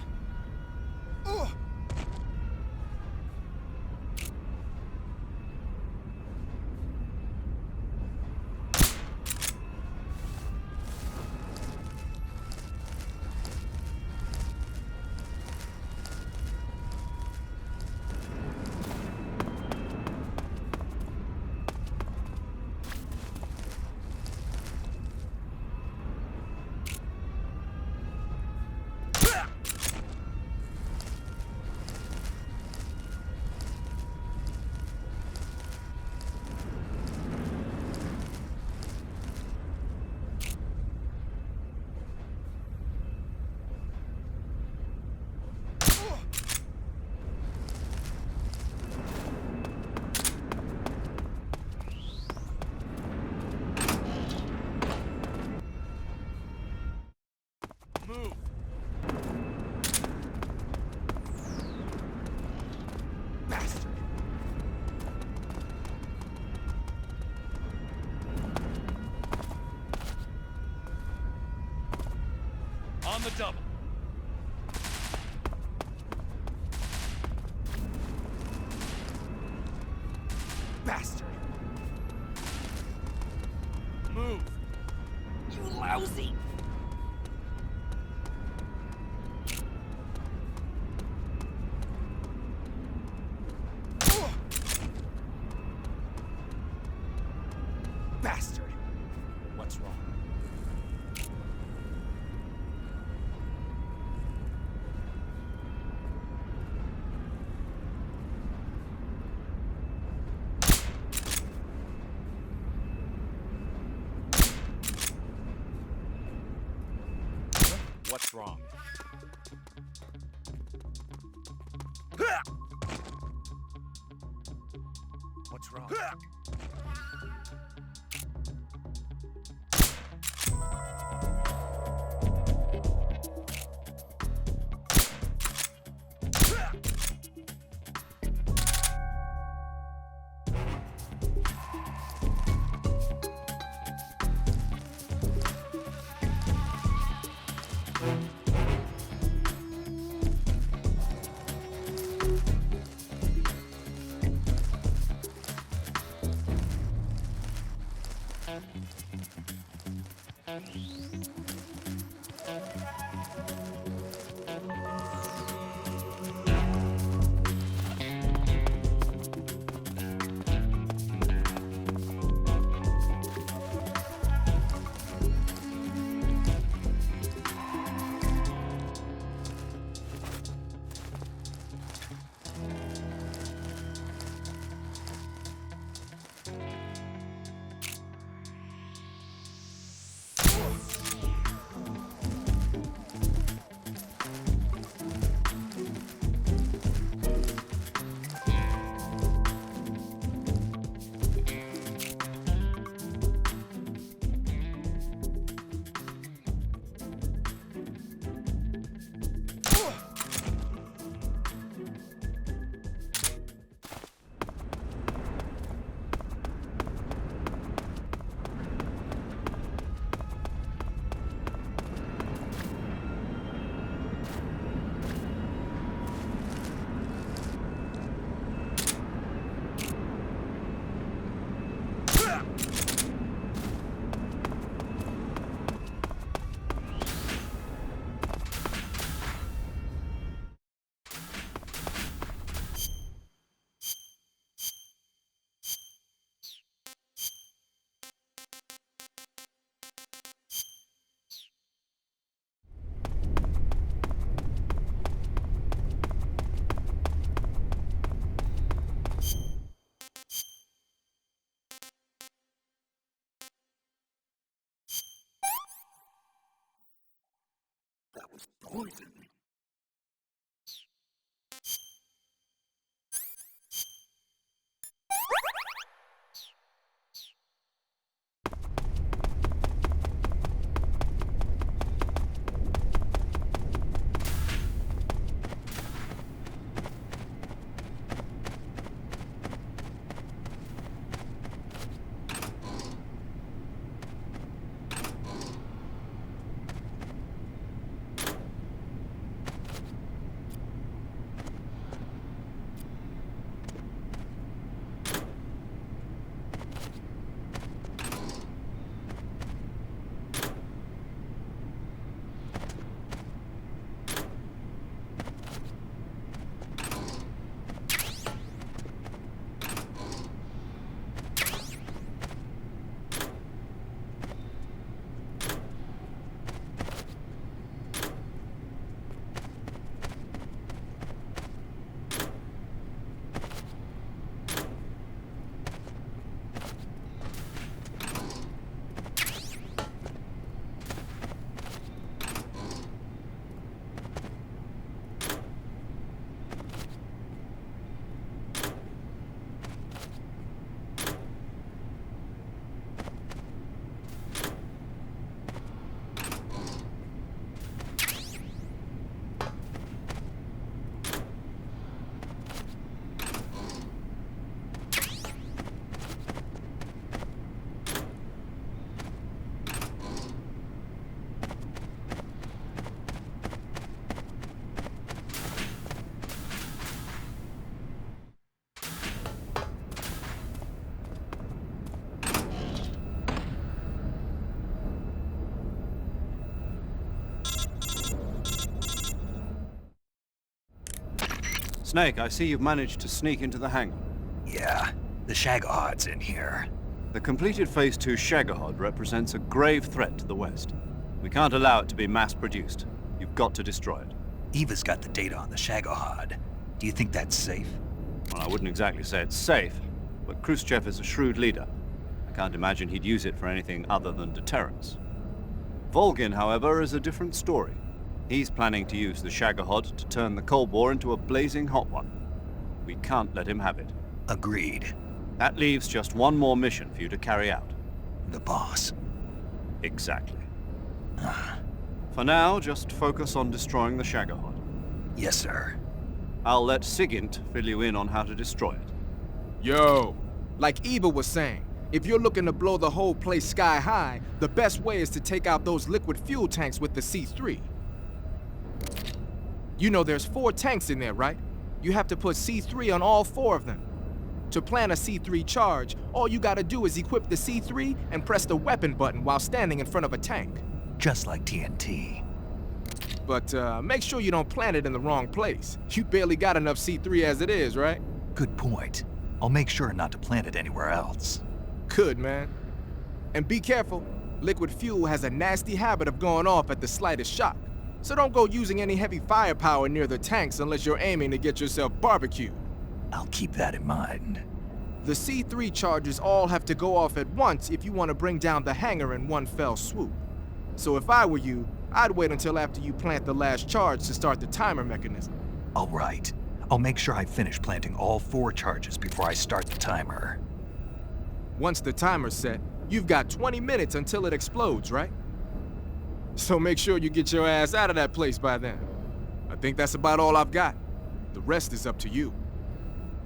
the double. Bastard! Move! You lousy! Bastard! What's wrong? What's wrong? What's wrong? That was poison. Snake, I see you've managed to sneak into the hangar. Yeah, the Shagahod's in here. The completed Phase 2 Shagahod represents a grave threat to the West. We can't allow it to be mass-produced. You've got to destroy it. Eva's got the data on the Shagahod. Do you think that's safe? Well, I wouldn't exactly say it's safe, but Khrushchev is a shrewd leader. I can't imagine he'd use it for anything other than deterrence. Volgin, however, is a different story. He's planning to use the Shagahod to turn the Cold War into a blazing hot one. We can't let him have it. Agreed. That leaves just one more mission for you to carry out. The boss. Exactly. For now, just focus on destroying the Shagahod. Yes, sir. I'll let Sigint fill you in on how to destroy it. Yo, like Eva was saying, if you're looking to blow the whole place sky high, the best way is to take out those liquid fuel tanks with the C3. You know there's 4 tanks in there, right? You have to put C3 on all 4 of them. To plant a C3 charge, all you gotta do is equip the C3 and press the weapon button while standing in front of a tank. Just like TNT. But make sure you don't plant it in the wrong place. You barely got enough C3 as it is, right? Good point. I'll make sure not to plant it anywhere else. Good, man. And be careful. Liquid fuel has a nasty habit of going off at the slightest shock. So don't go using any heavy firepower near the tanks unless you're aiming to get yourself barbecued. I'll keep that in mind. The C3 charges all have to go off at once if you want to bring down the hangar in one fell swoop. So if I were you, I'd wait until after you plant the last charge to start the timer mechanism. All right. I'll make sure I finish planting all 4 charges before I start the timer. Once the timer's set, you've got 20 minutes until it explodes, right? So make sure you get your ass out of that place by then. I think that's about all I've got. The rest is up to you.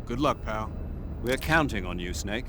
Good luck, pal. We're counting on you, Snake.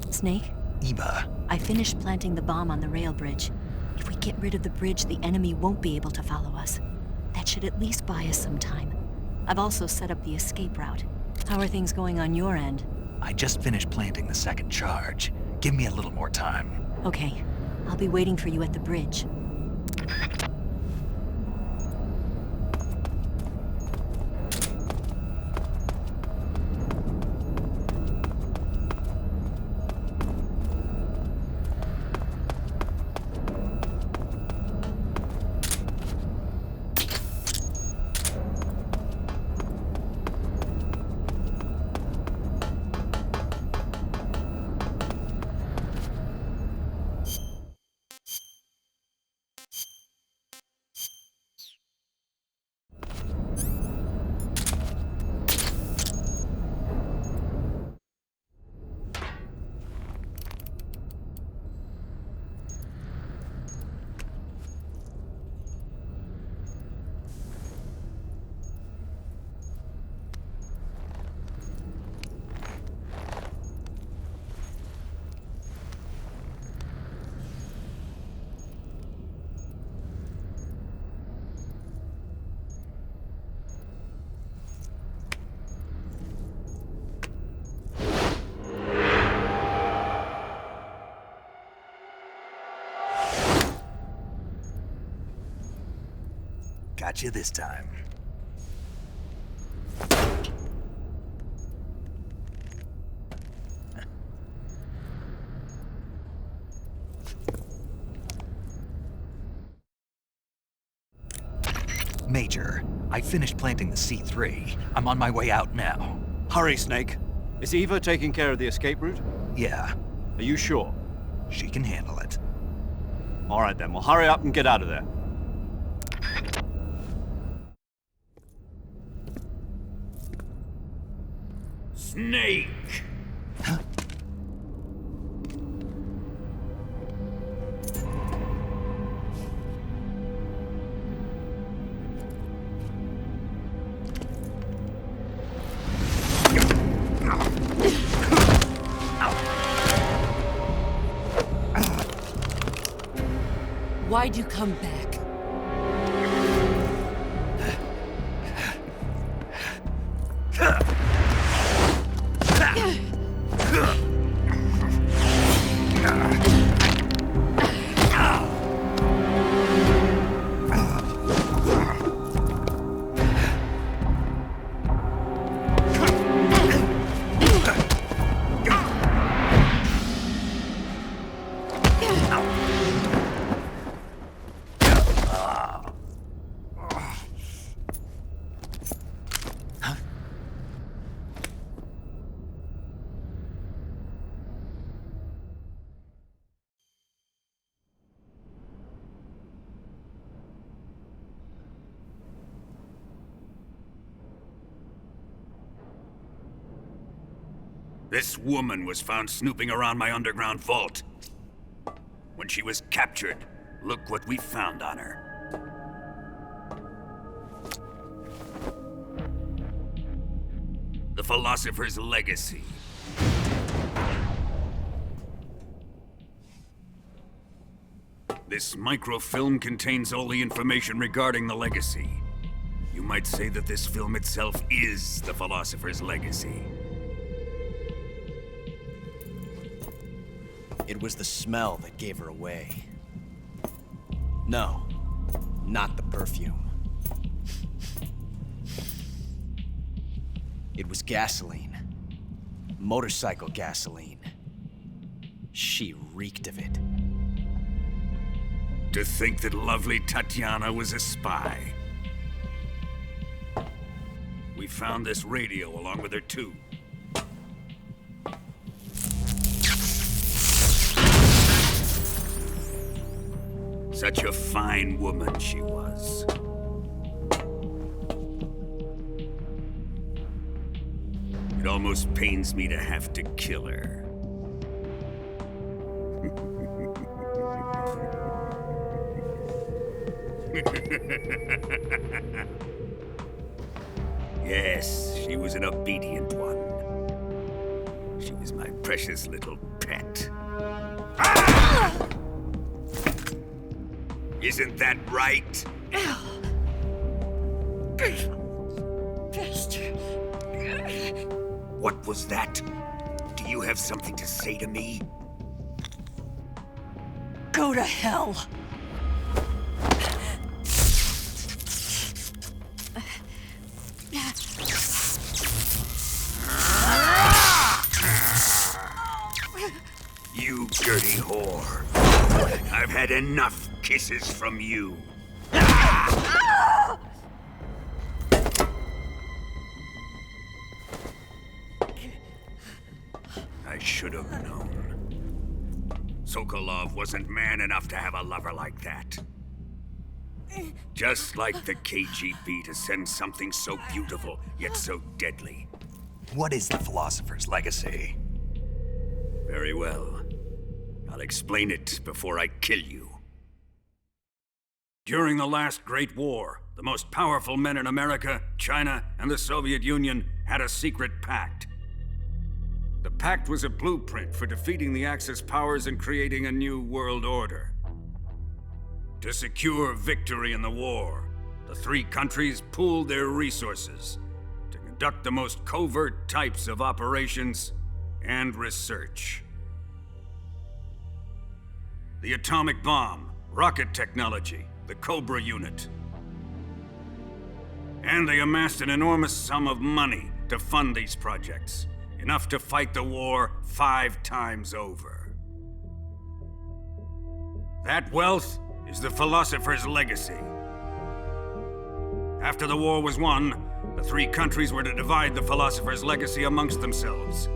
Snake? Eva. I finished planting the bomb on the rail bridge. If we get rid of the bridge, the enemy won't be able to follow us. That should at least buy us some time. I've also set up the escape route. How are things going on your end? I just finished planting the 2nd charge. Give me a little more time. Okay. I'll be waiting for you at the bridge. Got you this time. Major, I finished planting the C3. I'm on my way out now. Hurry, Snake. Is Eva taking care of the escape route? Yeah. Are you sure? She can handle it. All right then, well hurry up and get out of there. Snake! Huh? Why'd you come back? This woman was found snooping around my underground vault. When she was captured, look what we found on her. The Philosopher's Legacy. This microfilm contains all the information regarding the Legacy. You might say that this film itself is the Philosopher's Legacy. It was the smell that gave her away. No, not the perfume. It was gasoline. Motorcycle gasoline. She reeked of it. To think that lovely Tatiana was a spy. We found this radio along with her too. Such a fine woman she was. It almost pains me to have to kill her. Yes, she was an obedient one. She was my precious little pet. Ah! Isn't that right? What was that? Do you have something to say to me? Go to hell. You dirty whore. I've had enough kisses from you. I should have known. Sokolov wasn't man enough to have a lover like that. Just like the KGB to send something so beautiful, yet so deadly. What is the Philosopher's Legacy? Very well. I'll explain it before I kill you. During the last Great War, the most powerful men in America, China, and the Soviet Union had a secret pact. The pact was a blueprint for defeating the Axis powers and creating a new world order. To secure victory in the war, the three countries pooled their resources to conduct the most covert types of operations and research. The atomic bomb, rocket technology, the Cobra unit. And they amassed an enormous sum of money to fund these projects, enough to fight the war 5 times over. That wealth is the philosopher's legacy. After the war was won, the 3 countries were to divide the philosopher's legacy amongst themselves.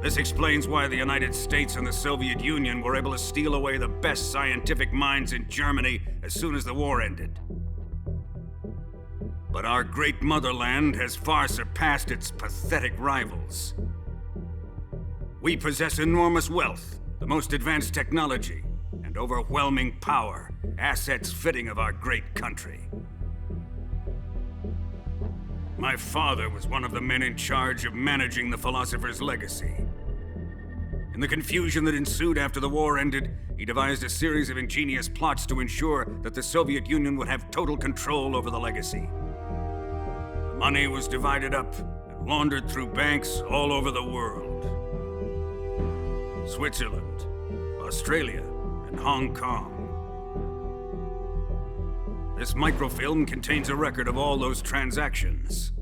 This explains why the United States and the Soviet Union were able to steal away the best scientific minds in Germany as soon as the war ended. But our great motherland has far surpassed its pathetic rivals. We possess enormous wealth, the most advanced technology, and overwhelming power, assets fitting of our great country. My father was one of the men in charge of managing the philosopher's legacy. In the confusion that ensued after the war ended, he devised a series of ingenious plots to ensure that the Soviet Union would have total control over the legacy. The money was divided up and laundered through banks all over the world. Switzerland, Australia, and Hong Kong. This microfilm contains a record of all those transactions.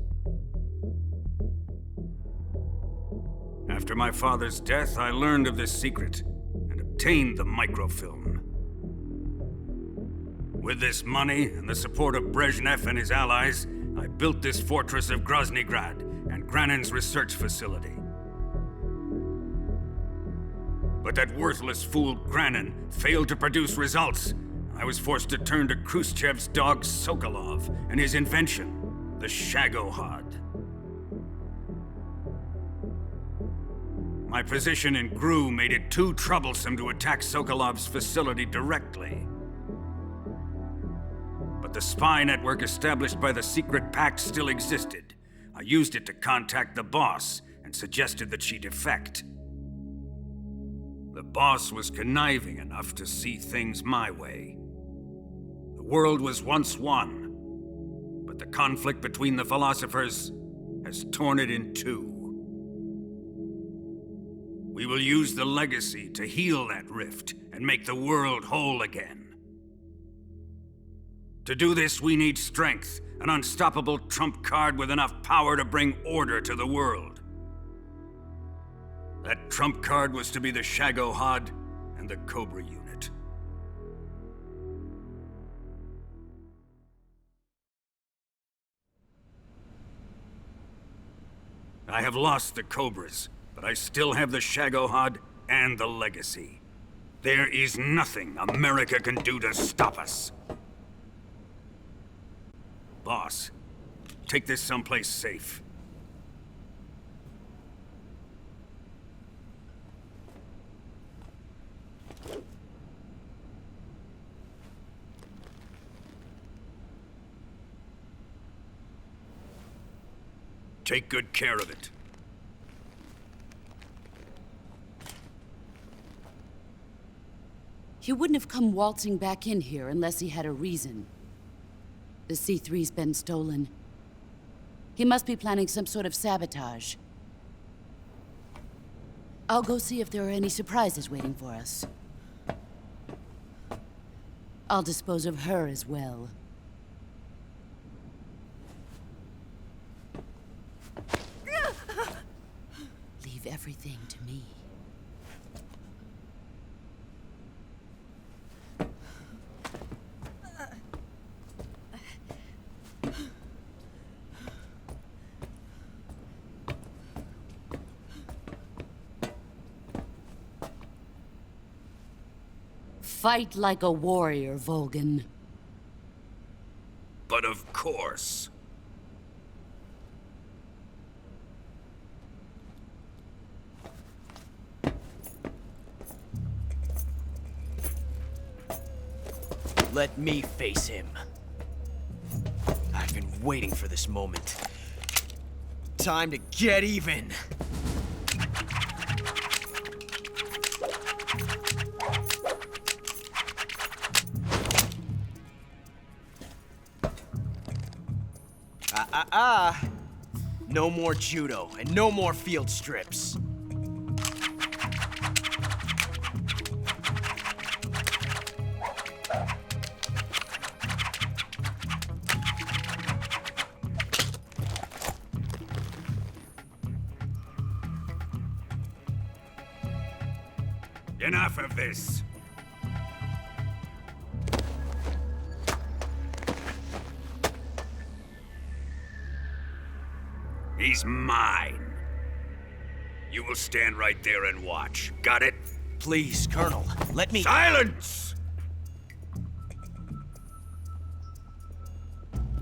After my father's death, I learned of this secret and obtained the microfilm. With this money and the support of Brezhnev and his allies, I built this fortress of Groznygrad and Granin's research facility. But that worthless fool Granin failed to produce results. I was forced to turn to Khrushchev's dog Sokolov and his invention, the Shagohod. My position in GRU made it too troublesome to attack Sokolov's facility directly. But the spy network established by the secret pact still existed. I used it to contact the boss and suggested that she defect. The boss was conniving enough to see things my way. The world was once one, but the conflict between the philosophers has torn it in 2. We will use the legacy to heal that rift and make the world whole again. To do this, we need strength, an unstoppable trump card with enough power to bring order to the world. That trump card was to be the Shagohod and the Cobra unit. I have lost the Cobras, but I still have the Shagohod and the legacy. There is nothing America can do to stop us. Boss, take this someplace safe. Take good care of it. He wouldn't have come waltzing back in here unless he had a reason. The C3's been stolen. He must be planning some sort of sabotage. I'll go see if there are any surprises waiting for us. I'll dispose of her as well. Leave everything to me. Fight like a warrior, Volgan. But of course. Let me face him. I've been waiting for this moment. Time to get even. No more judo, and no more field strips. Enough of this. He's mine. You will stand right there and watch. Got it? Please, Colonel, let me... Silence!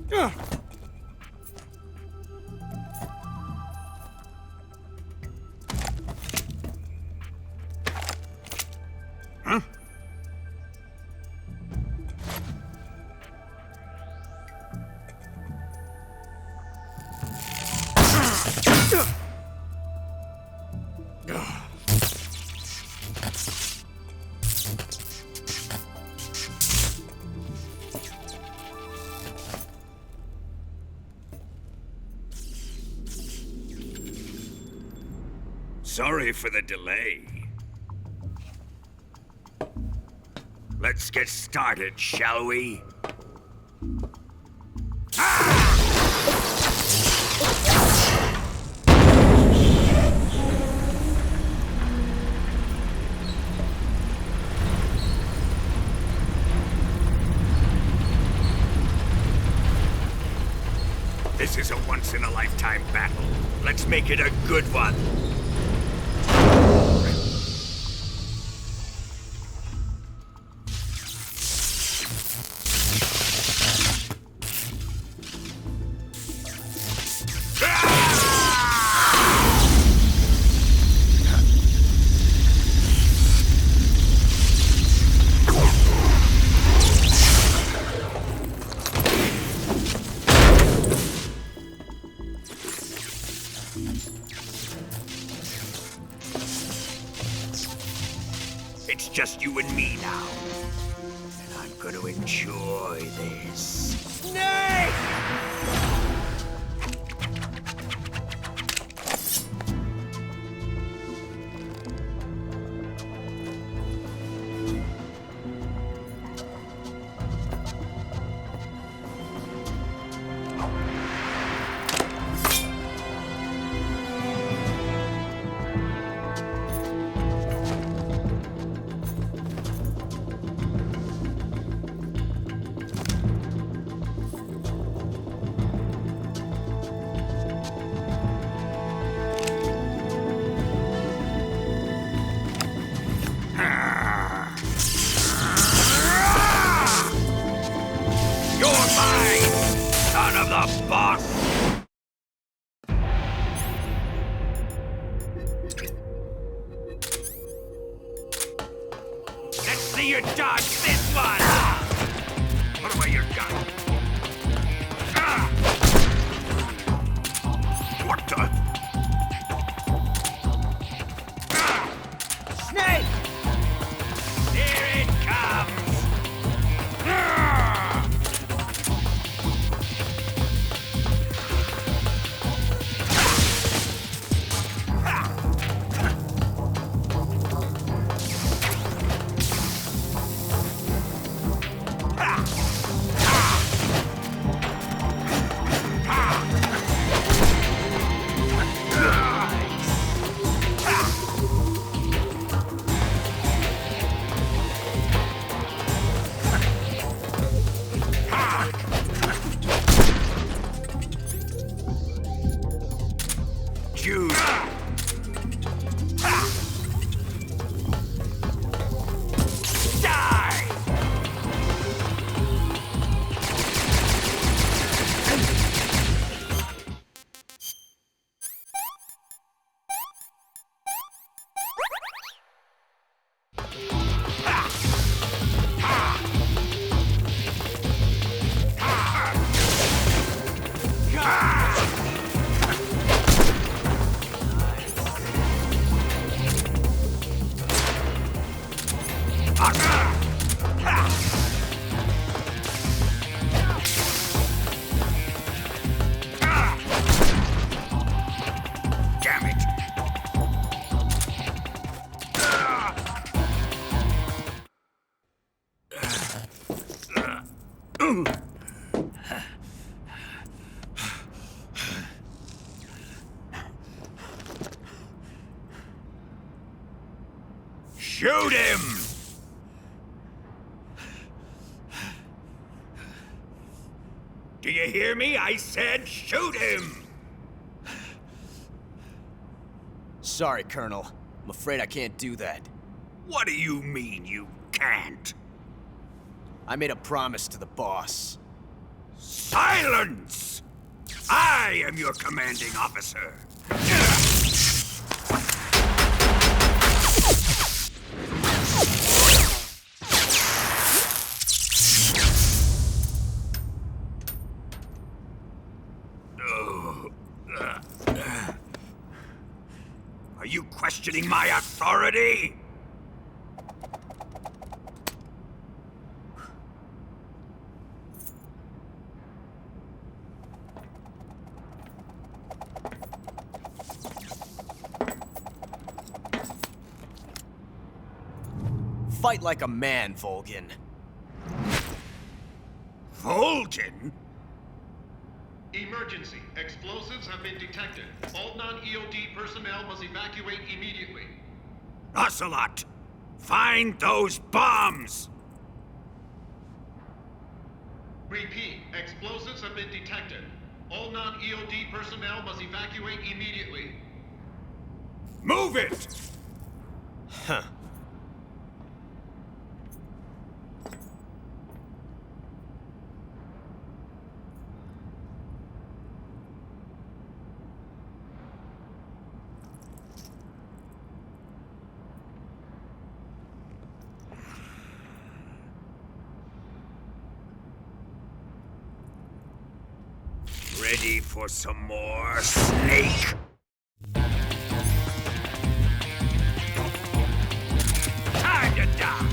Huh? Sorry for the delay. Let's get started, shall we? This is a once-in-a-lifetime battle. Let's make it a good one. It's just you and me now. And I'm gonna enjoy this. Snake! You dodge this one! Put away your gun. What the? Snake! Here it comes! Shoot! Shoot him! Do you hear me? I said shoot him! Sorry, Colonel. I'm afraid I can't do that. What do you mean you can't? I made a promise to the boss. Silence! I am your commanding officer. Are you questioning my authority? Fight like a man, Volgin. Volgin? Emergency. Explosives have been detected. All non-EOD personnel must evacuate immediately. Ocelot! Find those bombs! Repeat. Explosives have been detected. All non-EOD personnel must evacuate immediately. Move it! Huh. Ready for some more, Snake? Time to die!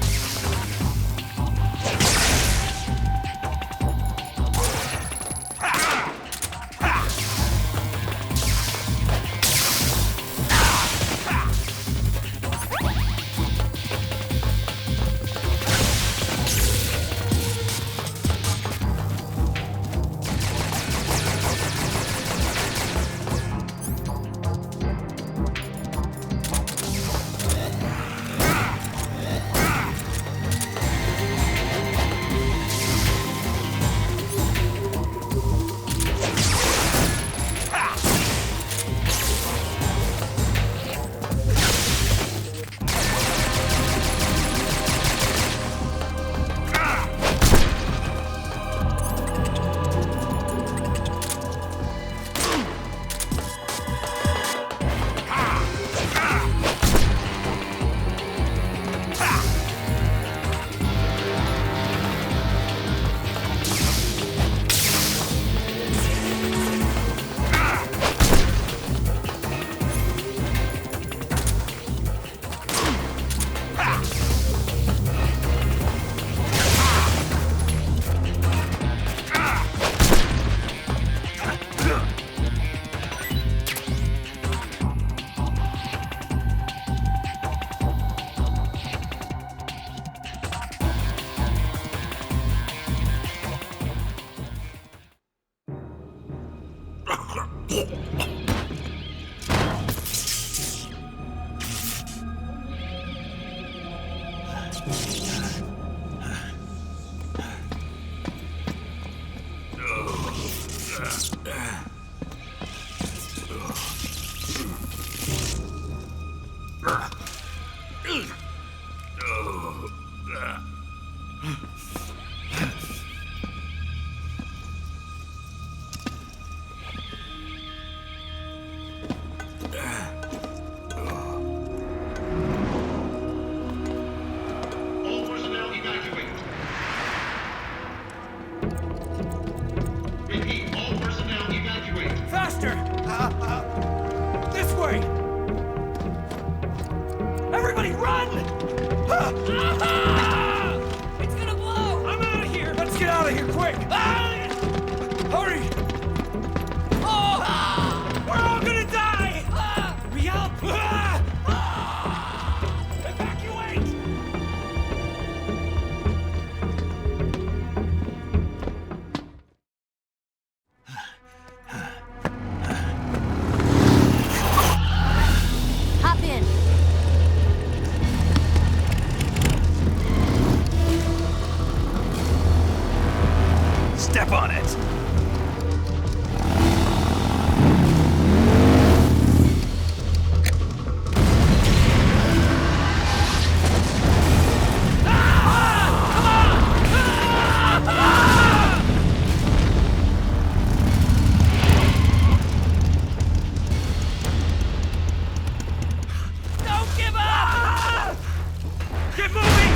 Get moving!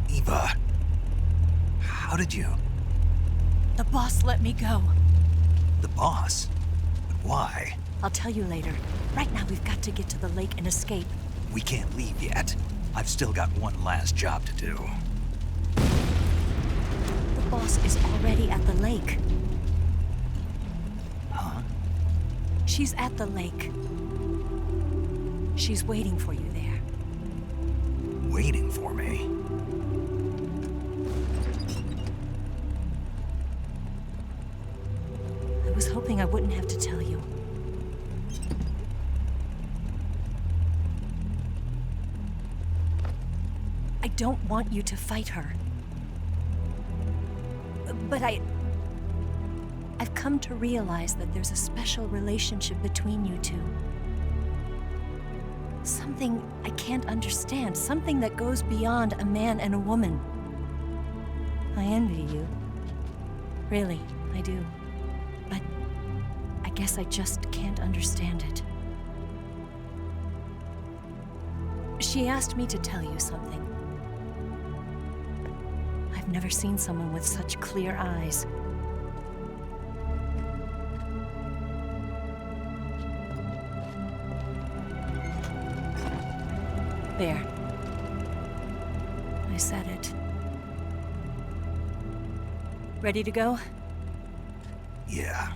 Eva, how did you? The boss let me go. The boss? But why? I'll tell you later. Right now, we've got to get to the lake and escape. We can't leave yet. I've still got one last job to do. The boss is already at the lake. Huh? She's at the lake. She's waiting for you there. Waiting for me? I was hoping I wouldn't have to tell you. I don't want you to fight her. But I've come to realize that there's a special relationship between you two. Something I can't understand, something that goes beyond a man and a woman. I envy you. Really, I do. But I guess I just can't understand it. She asked me to tell you something. I've never seen someone with such clear eyes. There. I said it. Ready to go? Yeah.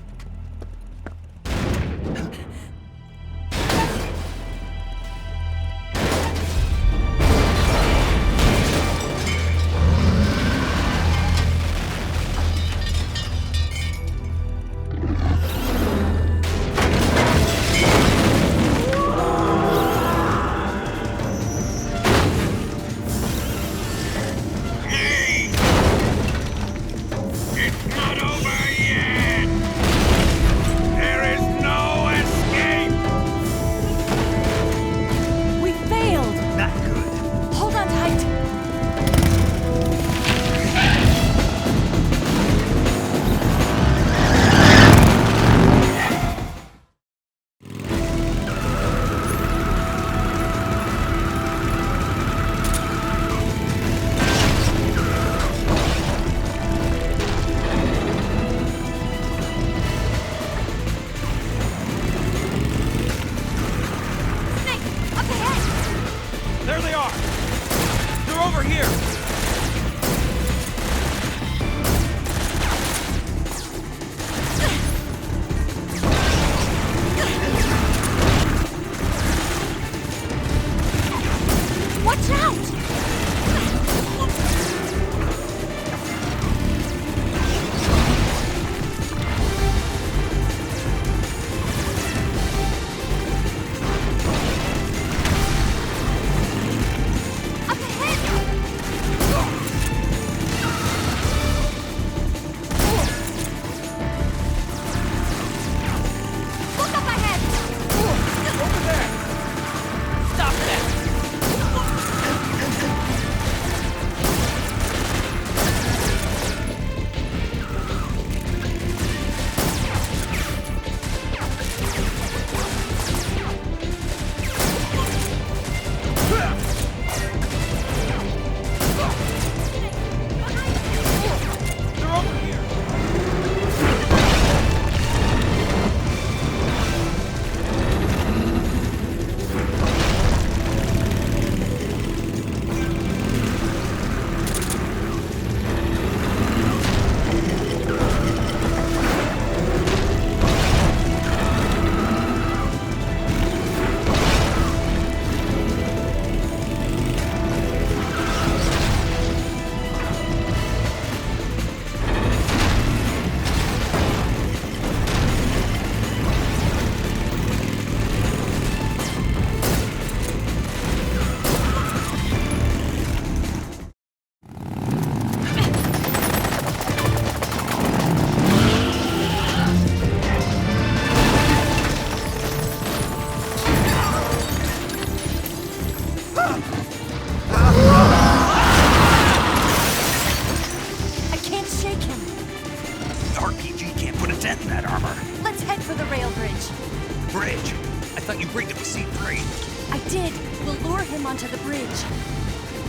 did. We'll lure him onto the bridge.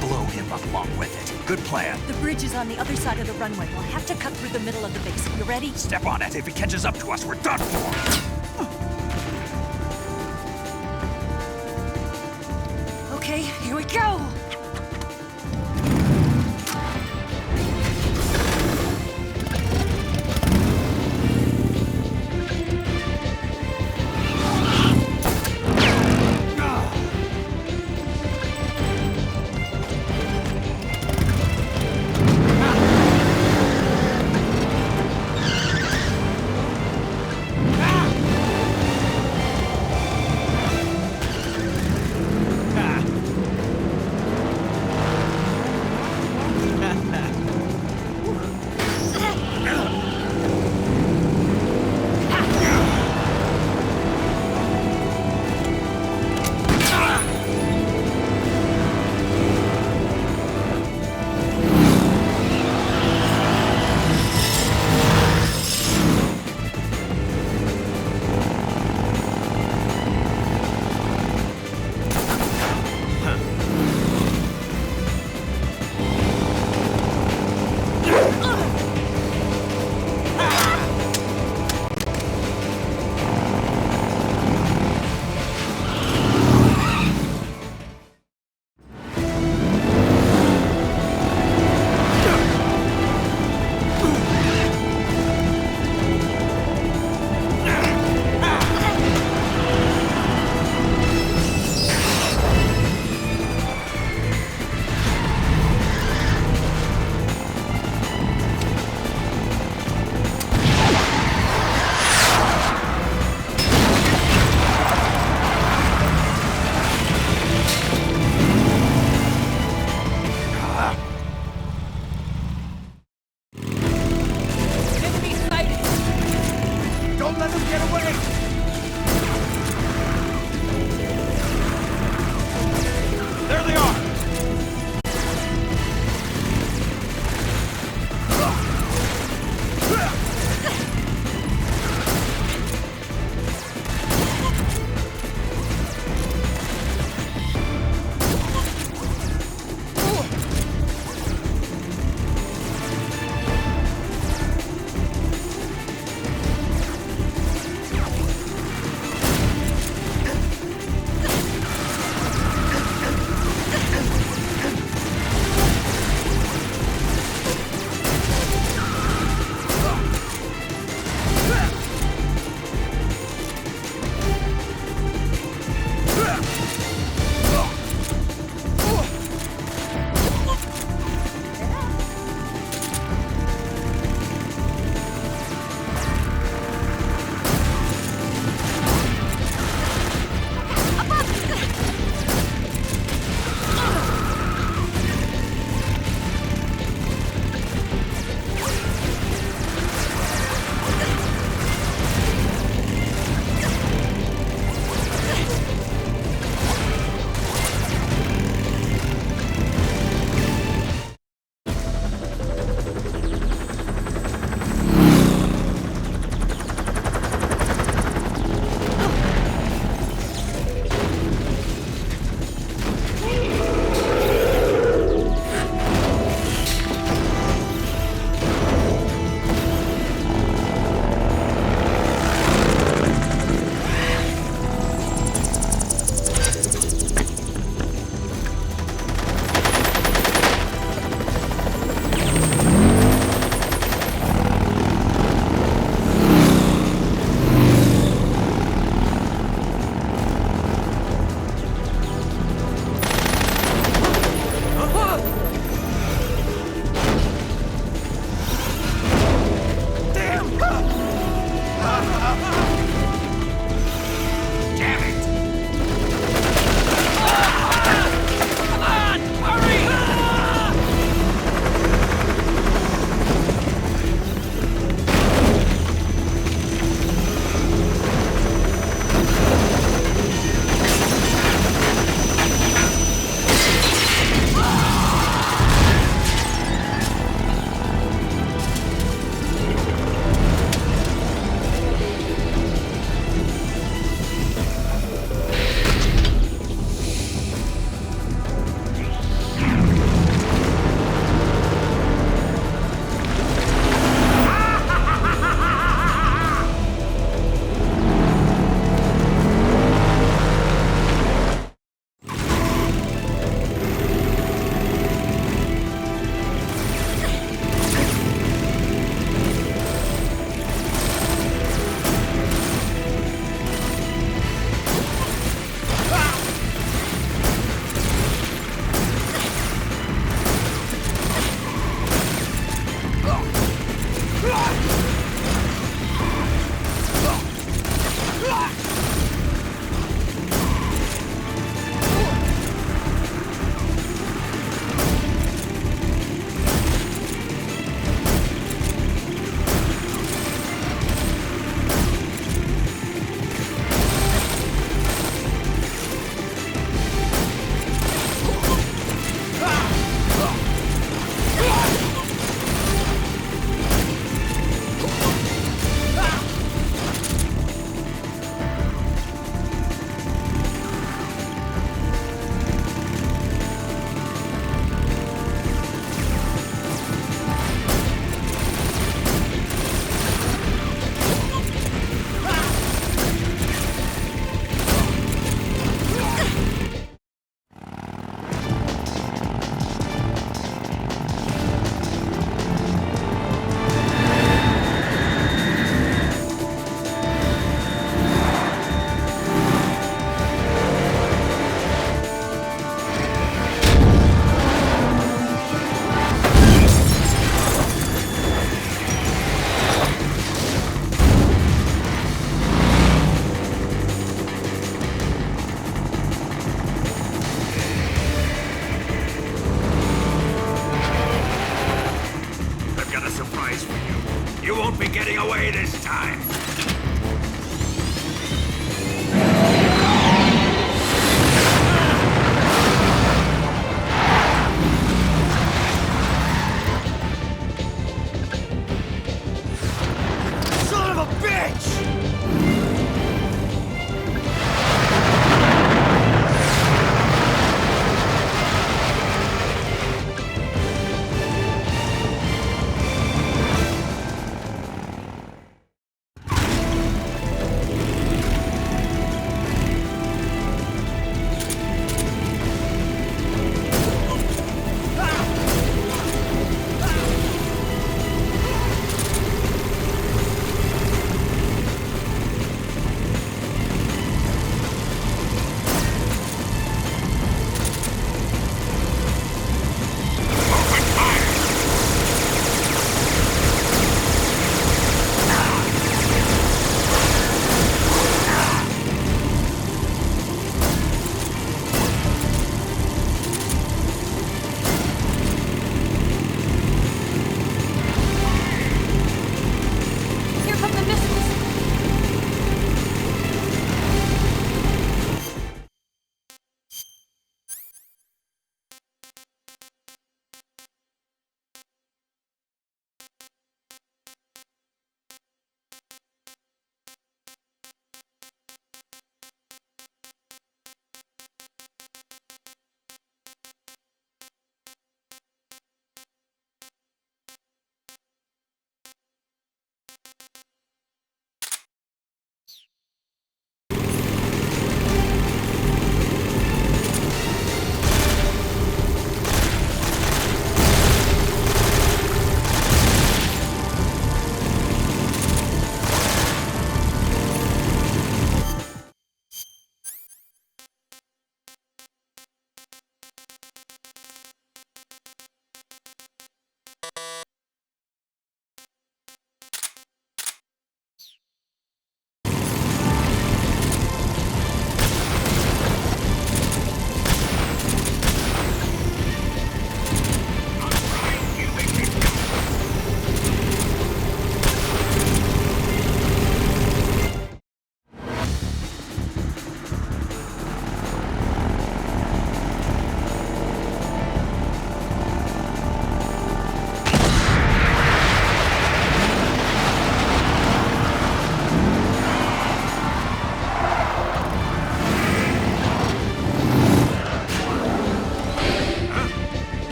Blow him up along with it. Good plan. The bridge is on the other side of the runway. We'll have to cut through the middle of the base. You ready? Step on it. If he catches up to us, we're done for. Okay, here we go!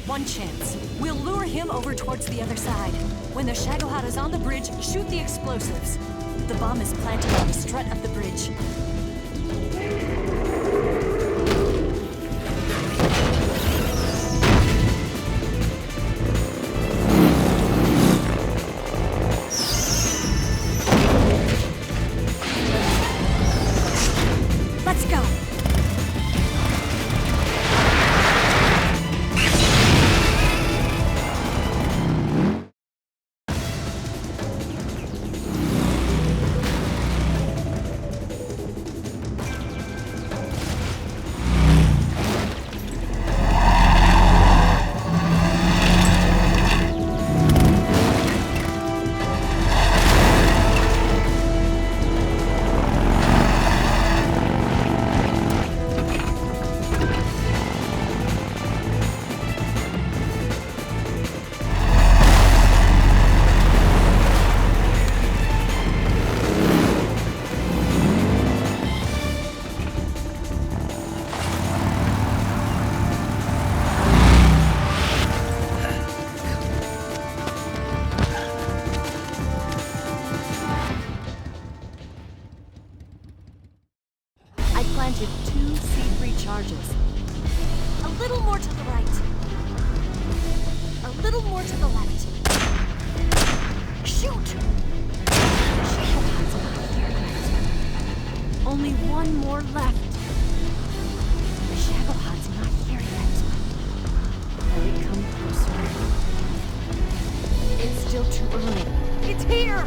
one chance. We'll lure him over towards the other side. When the Shagohata's on the bridge, shoot the explosives. The bomb is planted on the strut of the bridge. Let's go! Planted 2 C3 charges. A little more to the right. A little more to the left. Shoot! Shadowheart's not here yet. Only one more left. The Shadowheart's not here yet. Let it come closer. It's still too early. It's here!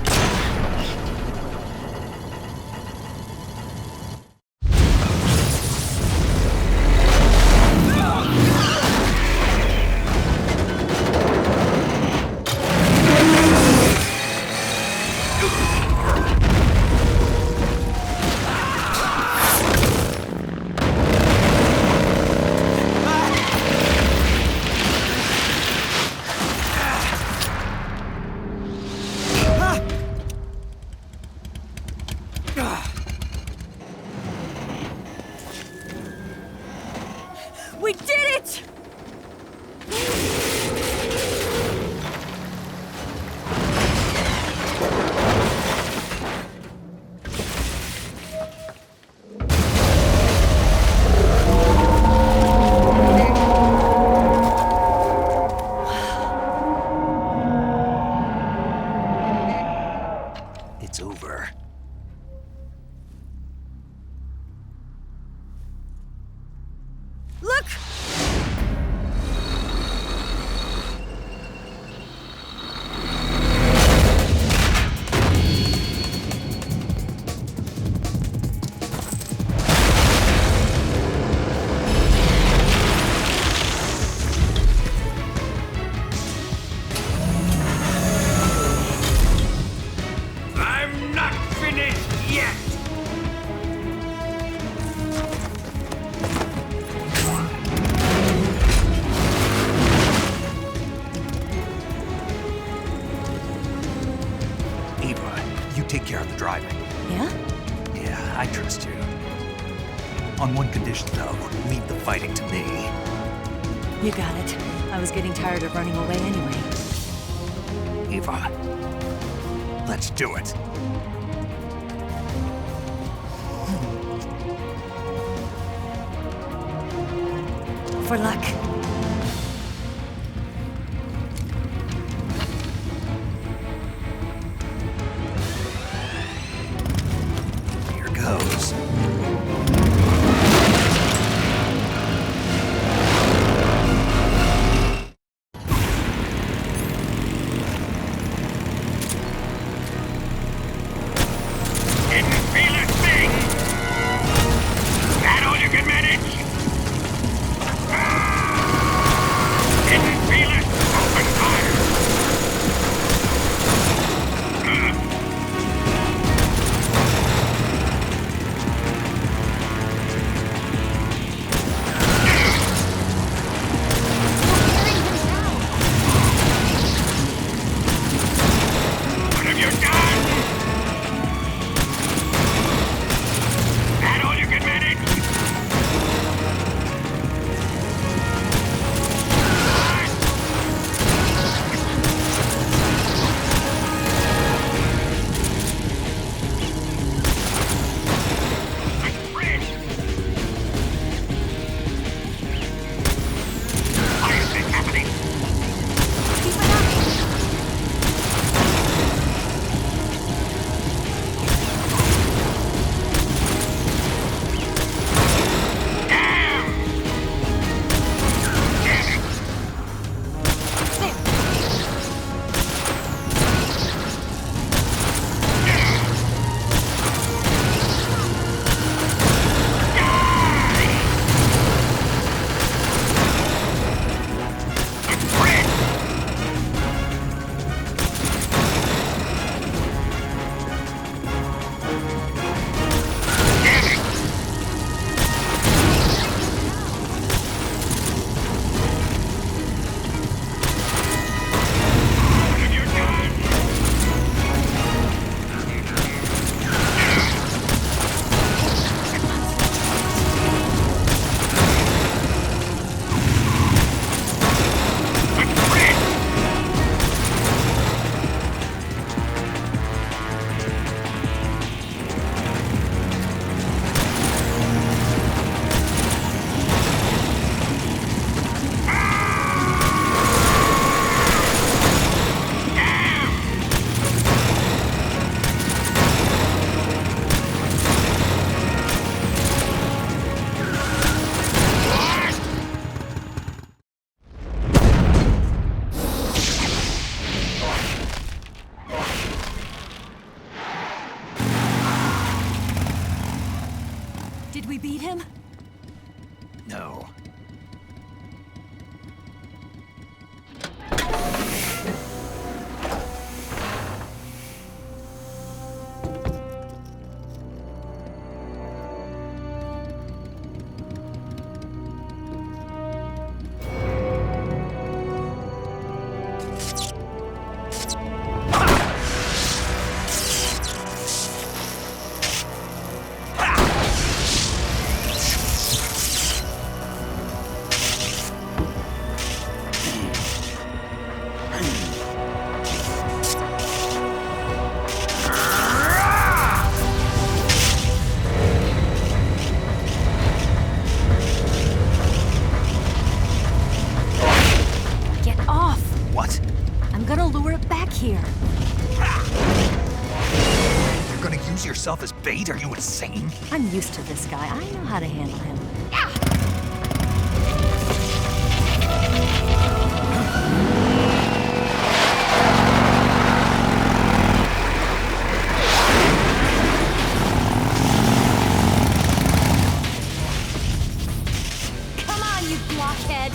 We did it! It's over. Look! I'm not finished yet! Eva, you take care of the driving. Yeah? Yeah, I trust you. On one condition, though, leave the fighting to me. You got it. I was getting tired of running away anyway. Eva, let's do it. For luck. Here goes. Didn't feel a thing! That all you can manage? Ah! What? I'm gonna lure it back here. You're gonna use yourself as bait? Are you insane? I'm used to this guy. I know how to handle him. Come on, you blockhead!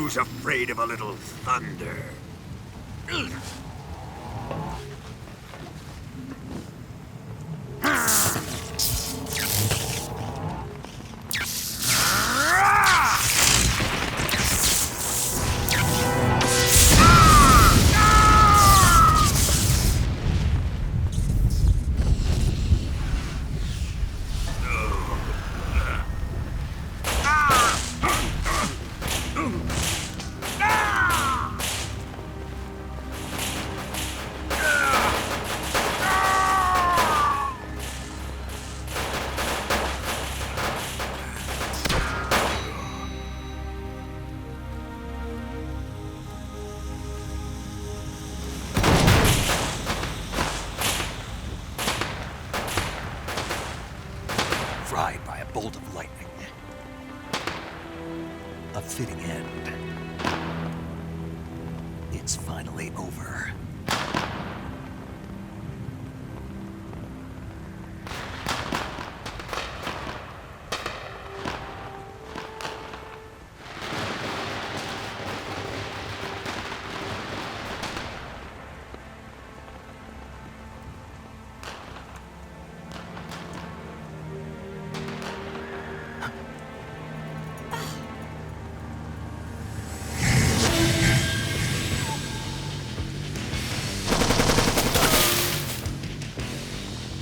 Who's afraid of a little thunder? Fried by a bolt of lightning. A fitting end. It's finally over.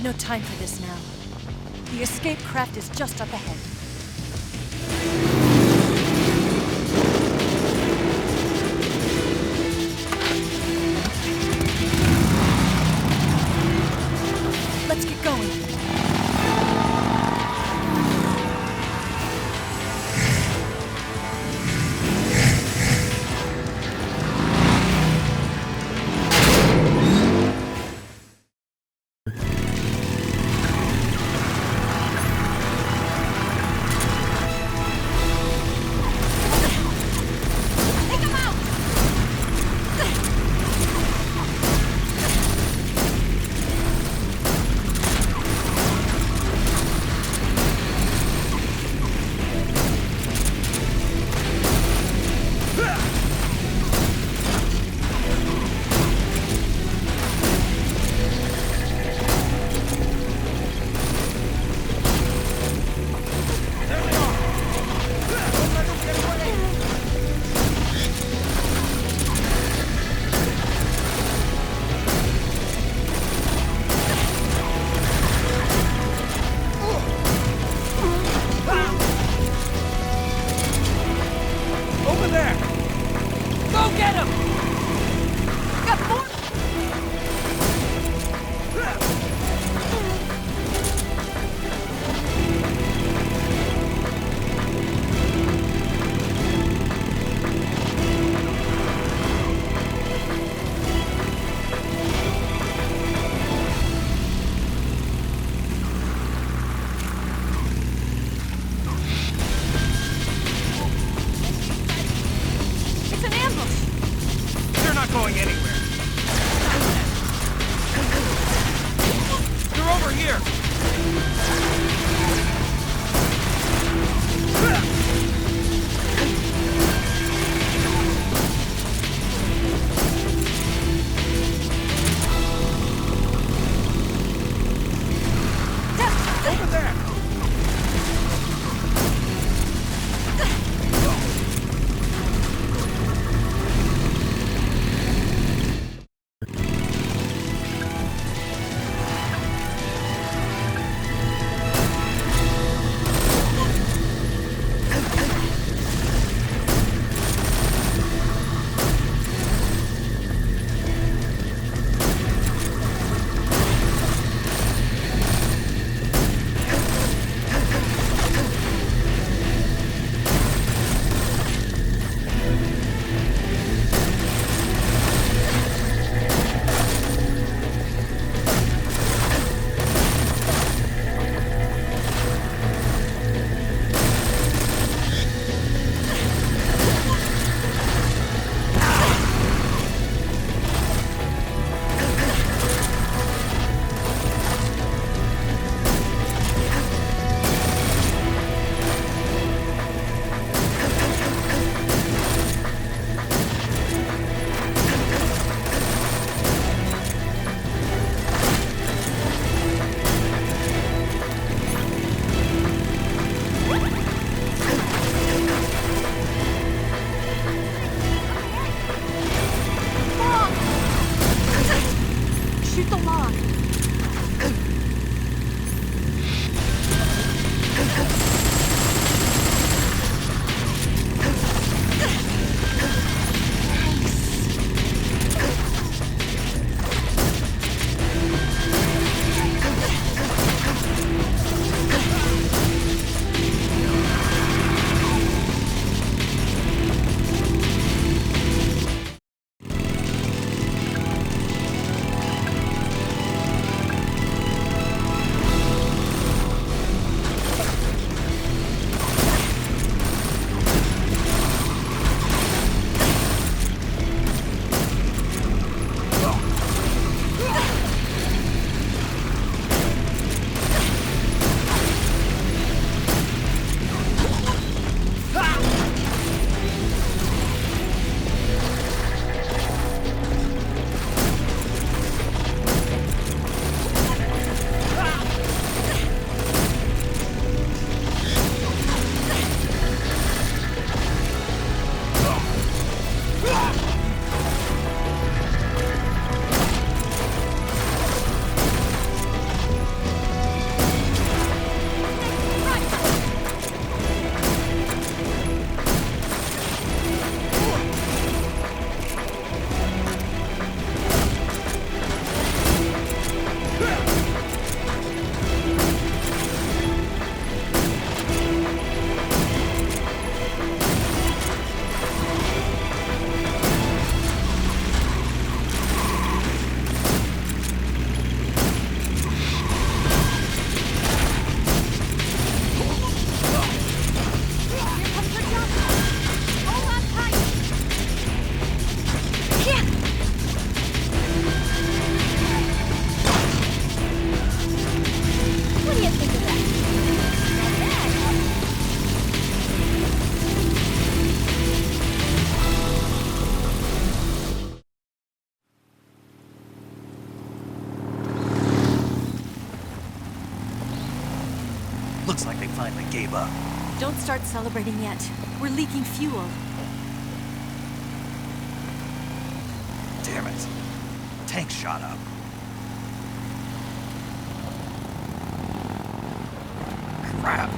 No time for this now. The escape craft is just up ahead. Let's get going. gave up. Don't start celebrating yet. We're leaking fuel. Damn it. Tank shot up. Crap.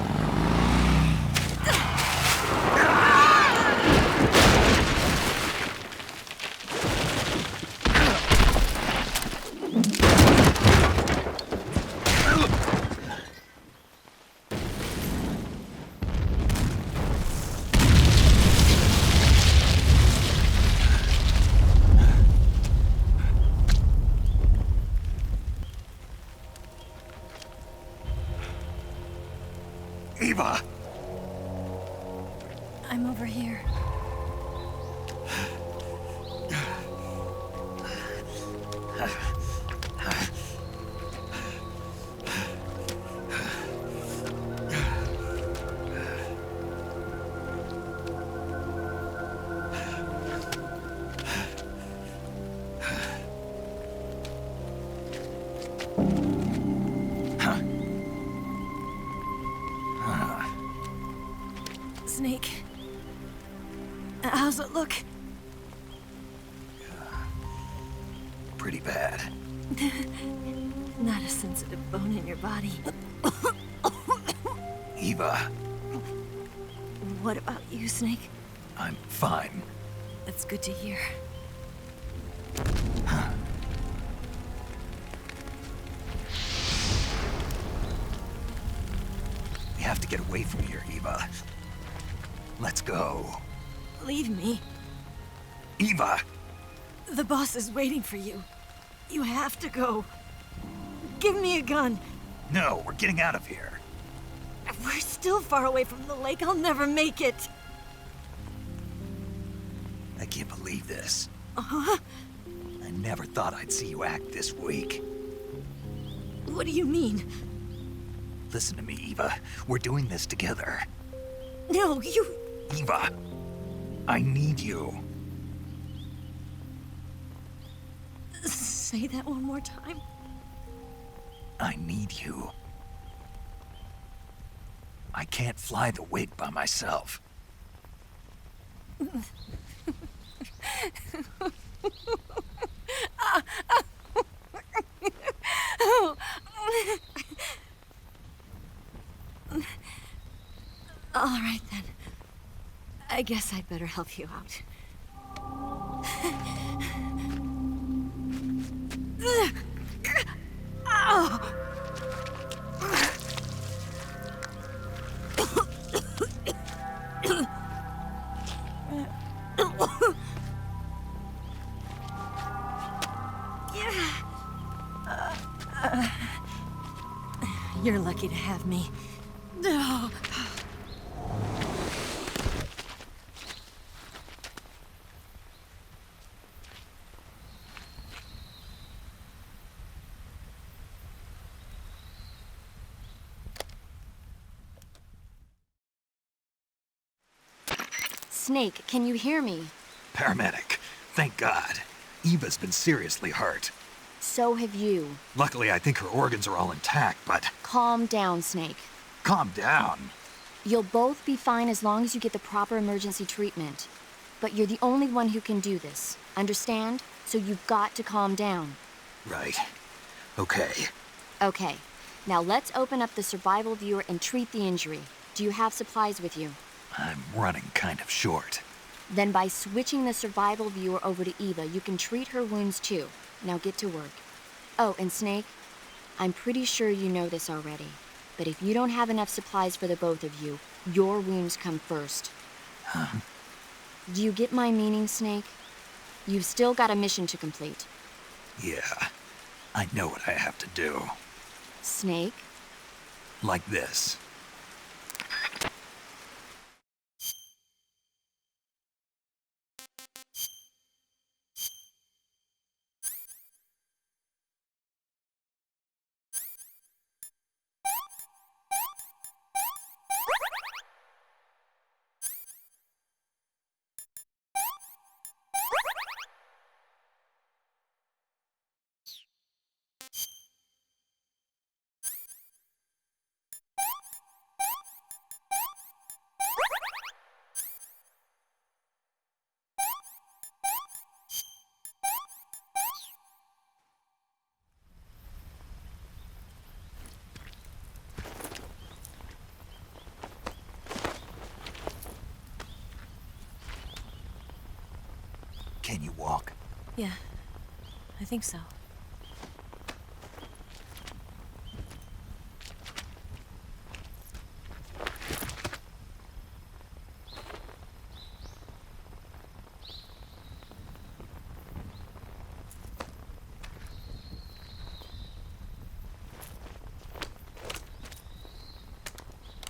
Eva! I'm over here. Snake. How's it look? Pretty bad. Not a sensitive bone in your body. Eva, What about you, Snake? I'm fine. That's good to hear. We have to get away from here, Eva. Let's go. Leave me. Eva! The boss is waiting for you. You have to go. Give me a gun. No, we're getting out of here. We're still far away from the lake. I'll never make it. I can't believe this. Uh-huh. I never thought I'd see you act this weak. What do you mean? Listen to me, Eva. We're doing this together. No, you... Eva, I need you. Say that one more time. I need you. I can't fly the wig by myself. All right, then. I guess I'd better help you out. Ow! You're lucky to have me. No. Snake, can you hear me? Paramedic, thank God. Eva's been seriously hurt. So have you. Luckily, I think her organs are all intact, but... Calm down, Snake. Calm down. You'll both be fine as long as you get the proper emergency treatment. But you're the only one who can do this. Understand? So you've got to calm down. Right. Okay. Okay. Now let's open up the survival viewer and treat the injury. Do you have supplies with you? I'm running kind of short. Then by switching the survival viewer over to Eva, you can treat her wounds too. Now get to work. Oh, and Snake, I'm pretty sure you know this already, but if you don't have enough supplies for the both of you, your wounds come first. Huh? Do you get my meaning, Snake? You've still got a mission to complete. Yeah, I know what I have to do. Snake? Like this. Can you walk? Yeah, I think so.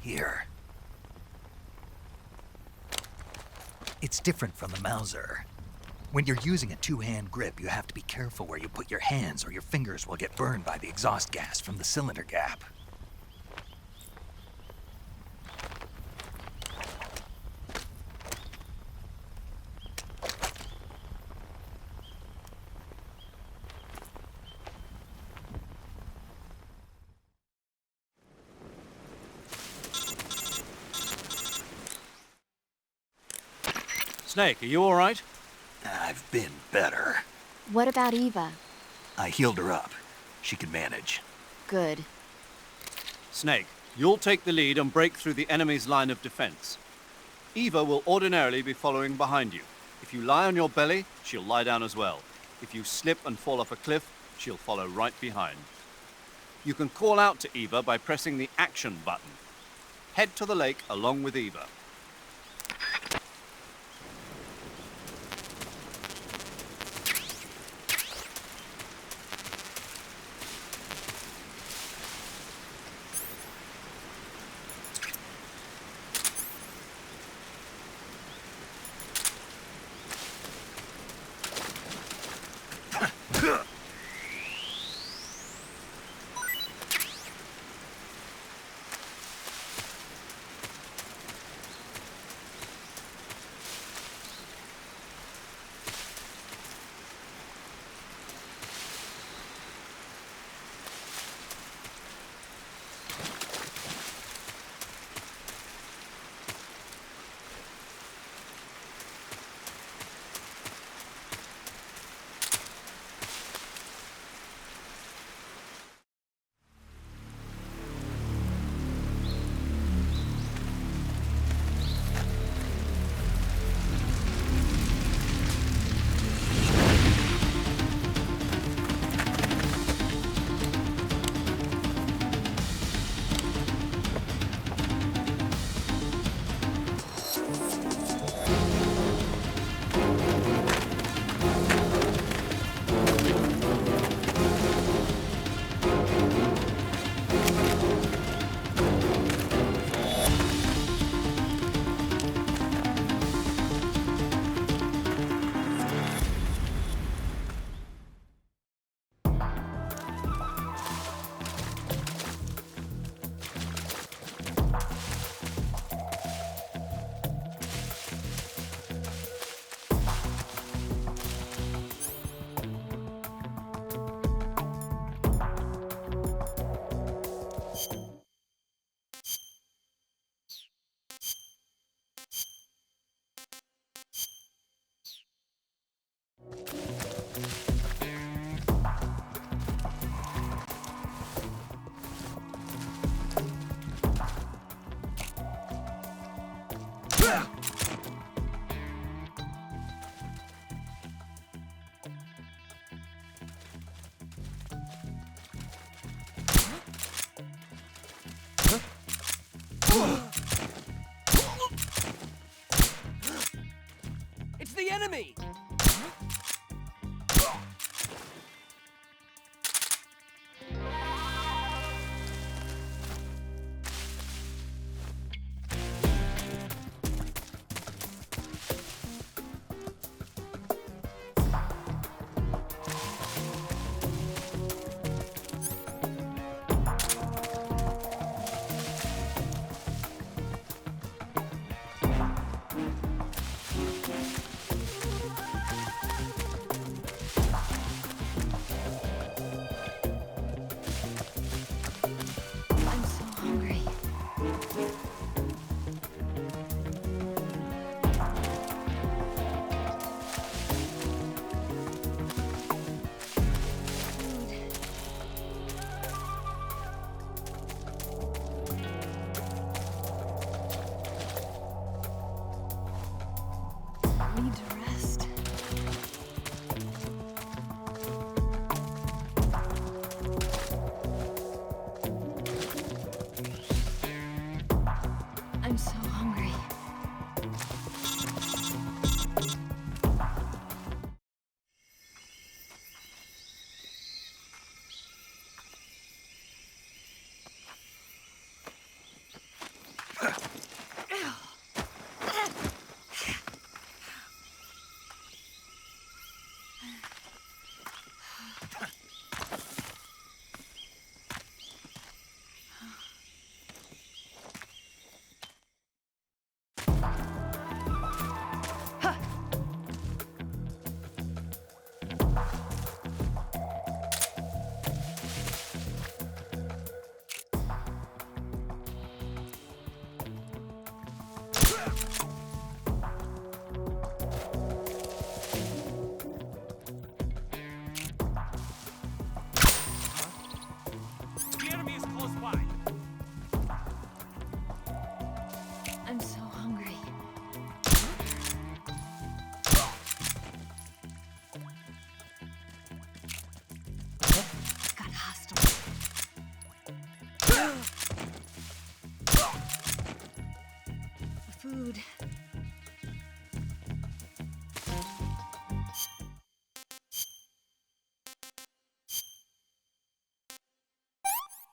Here. It's different from the Mauser. When you're using a two-hand grip, you have to be careful where you put your hands or your fingers will get burned by the exhaust gas from the cylinder gap. Snake, are you all right? I've been better. What about Eva? I healed her up. She can manage. Good. Snake, you'll take the lead and break through the enemy's line of defense. Eva will ordinarily be following behind you. If you lie on your belly, she'll lie down as well. If you slip and fall off a cliff, she'll follow right behind. You can call out to Eva by pressing the action button. Head to the lake along with Eva. It's the enemy!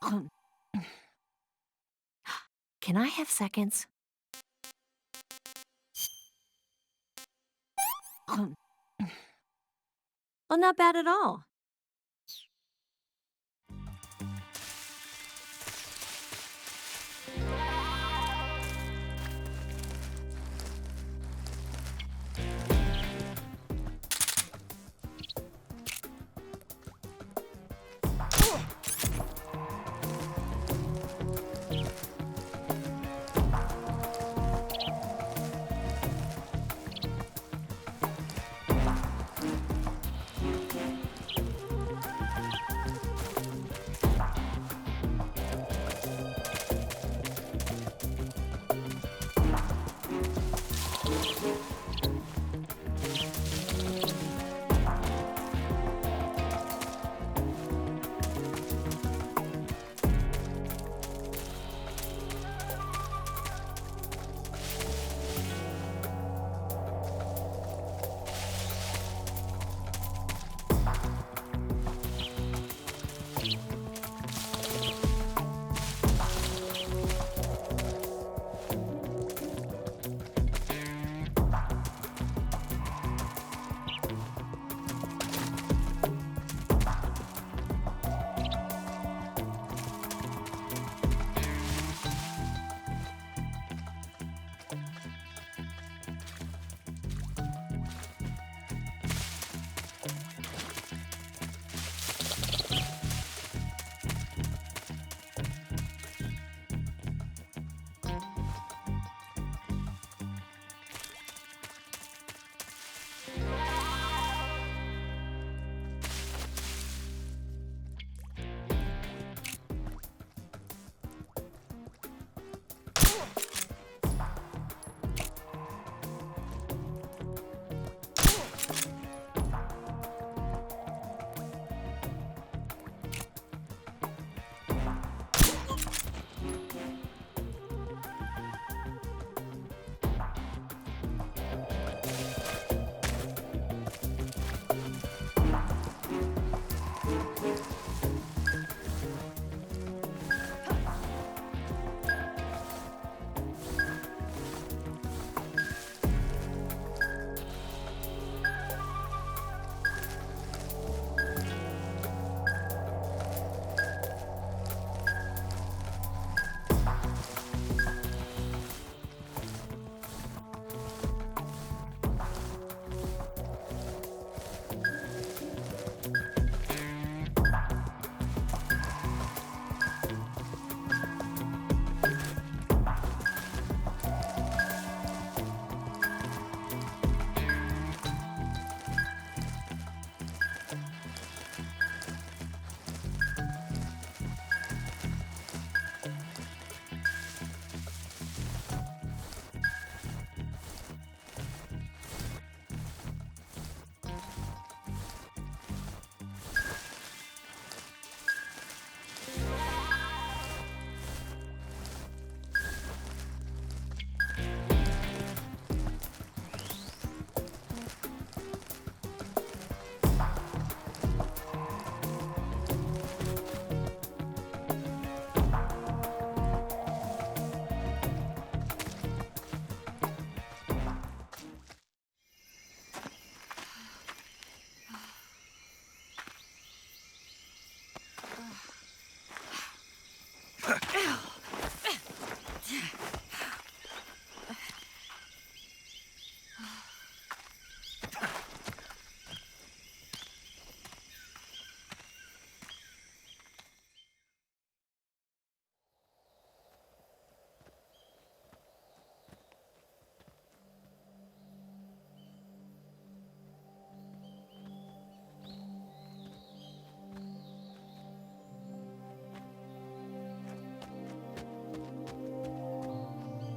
Can I have seconds? Well, not bad at all.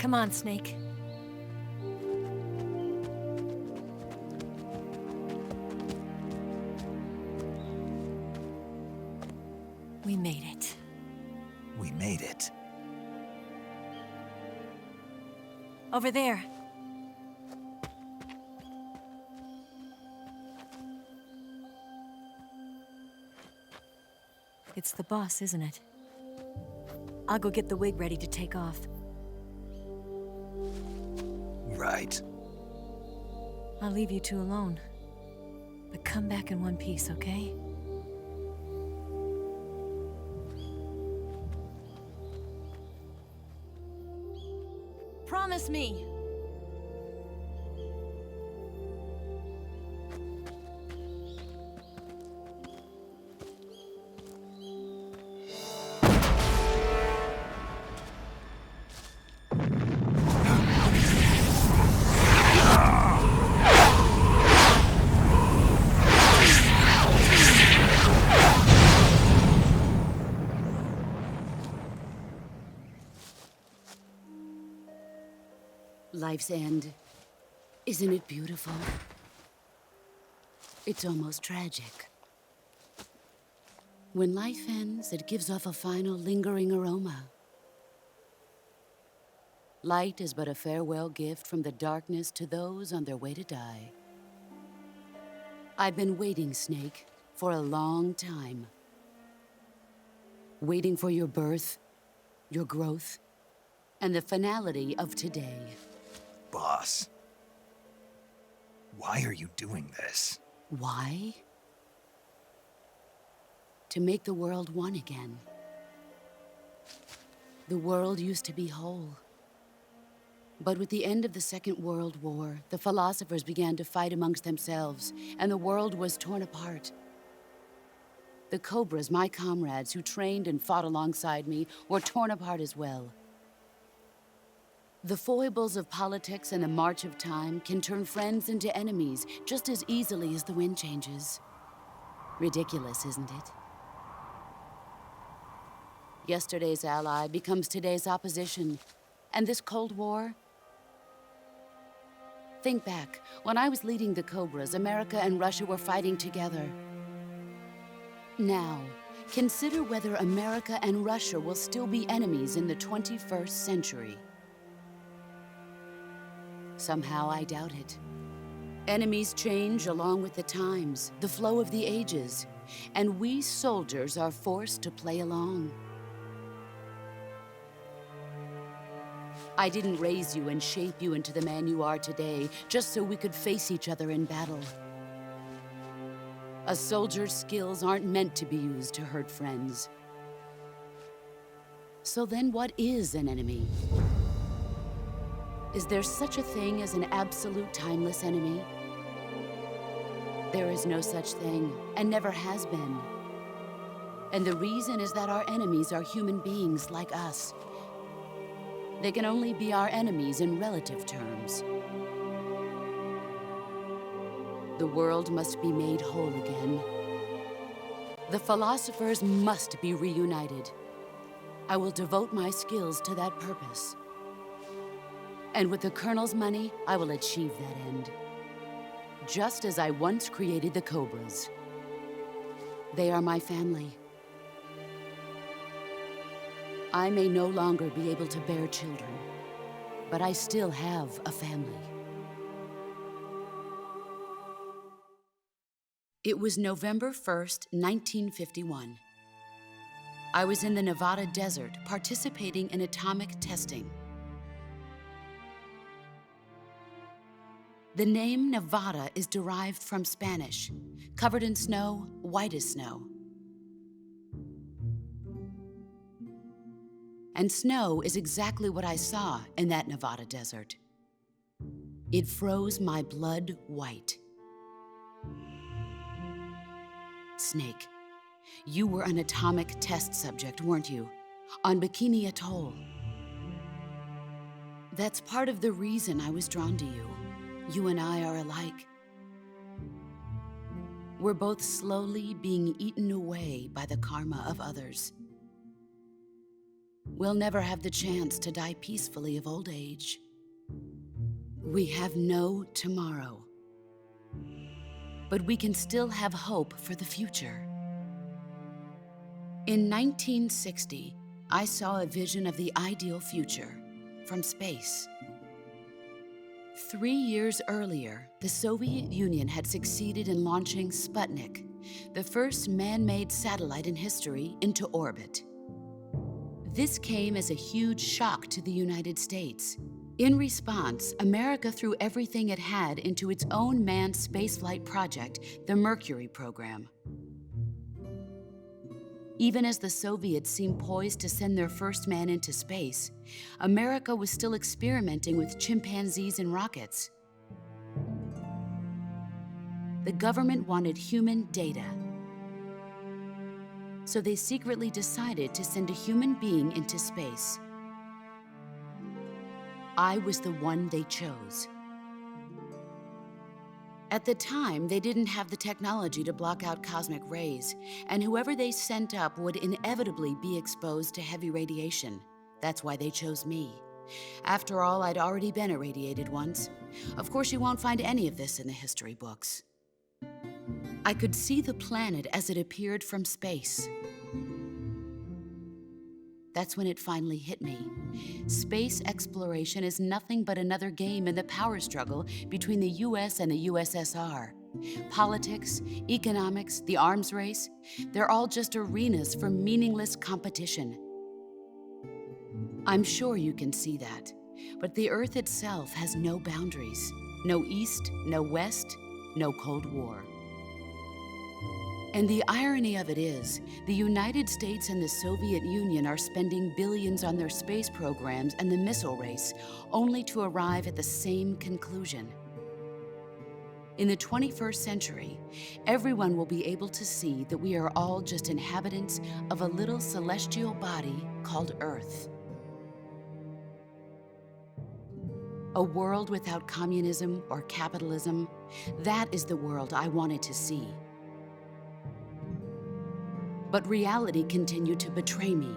Come on, Snake. We made it. We made it. Over there. It's the boss, isn't it? I'll go get the wig ready to take off. Right. I'll leave you two alone. But come back in one piece, okay? Promise me! Life's end. Isn't it beautiful? It's almost tragic. When life ends, it gives off a final lingering aroma. Light is but a farewell gift from the darkness to those on their way to die. I've been waiting, Snake, for a long time. Waiting for your birth, your growth, and the finality of today. Boss, why are you doing this? Why? To make the world one again. The world used to be whole. But with the end of the Second World War, the philosophers began to fight amongst themselves, and the world was torn apart. The Cobras, my comrades who trained and fought alongside me, were torn apart as well. The foibles of politics and the march of time can turn friends into enemies just as easily as the wind changes. Ridiculous, isn't it? Yesterday's ally becomes today's opposition, and this Cold War? Think back. When I was leading the Cobras, America and Russia were fighting together. Now, consider whether America and Russia will still be enemies in the 21st century. Somehow I doubt it. Enemies change along with the times, the flow of the ages, and we soldiers are forced to play along. I didn't raise you and shape you into the man you are today just so we could face each other in battle. A soldier's skills aren't meant to be used to hurt friends. So then what is an enemy? Is there such a thing as an absolute timeless enemy? There is no such thing, and never has been. And the reason is that our enemies are human beings like us. They can only be our enemies in relative terms. The world must be made whole again. The philosophers must be reunited. I will devote my skills to that purpose. And with the Colonel's money, I will achieve that end. Just as I once created the Cobras. They are my family. I may no longer be able to bear children, but I still have a family. It was November 1st, 1951. I was in the Nevada desert participating in atomic testing. The name Nevada is derived from Spanish, covered in snow, white as snow. And snow is exactly what I saw in that Nevada desert. It froze my blood white. Snake, you were an atomic test subject, weren't you? On Bikini Atoll. That's part of the reason I was drawn to you. You and I are alike. We're both slowly being eaten away by the karma of others. We'll never have the chance to die peacefully of old age. We have no tomorrow. But we can still have hope for the future. In 1960, I saw a vision of the ideal future from space. 3 years earlier, the Soviet Union had succeeded in launching Sputnik, the first man-made satellite in history, into orbit. This came as a huge shock to the United States. In response, America threw everything it had into its own manned spaceflight project, the Mercury program. Even as the Soviets seemed poised to send their first man into space, America was still experimenting with chimpanzees and rockets. The government wanted human data. So they secretly decided to send a human being into space. I was the one they chose. At the time, they didn't have the technology to block out cosmic rays, and whoever they sent up would inevitably be exposed to heavy radiation. That's why they chose me. After all, I'd already been irradiated once. Of course, you won't find any of this in the history books. I could see the planet as it appeared from space. That's when it finally hit me. Space exploration is nothing but another game in the power struggle between the US and the USSR. Politics, economics, the arms race, they're all just arenas for meaningless competition. I'm sure you can see that, but the Earth itself has no boundaries. No East, no West, no Cold War. And the irony of it is, the United States and the Soviet Union are spending billions on their space programs and the missile race, only to arrive at the same conclusion. In the 21st century, everyone will be able to see that we are all just inhabitants of a little celestial body called Earth. A world without communism or capitalism, that is the world I wanted to see. But reality continued to betray me.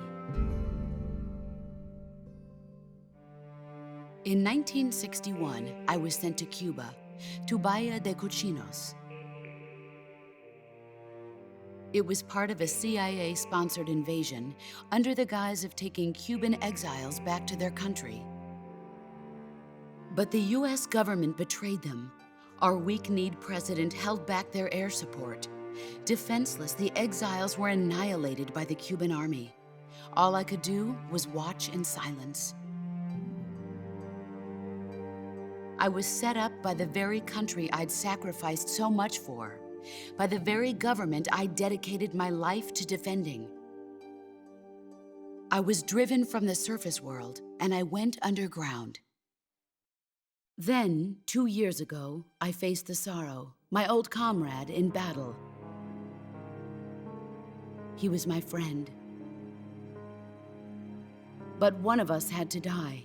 In 1961, I was sent to Cuba, to Bahia de Cochinos. It was part of a CIA-sponsored invasion under the guise of taking Cuban exiles back to their country. But the US government betrayed them. Our weak-kneed president held back their air support. Defenseless, the exiles were annihilated by the Cuban army. All I could do was watch in silence. I was set up by the very country I'd sacrificed so much for, by the very government I dedicated my life to defending. I was driven from the surface world, and I went underground. Then, 2 years ago, I faced the Sorrow, my old comrade in battle. He was my friend. But one of us had to die.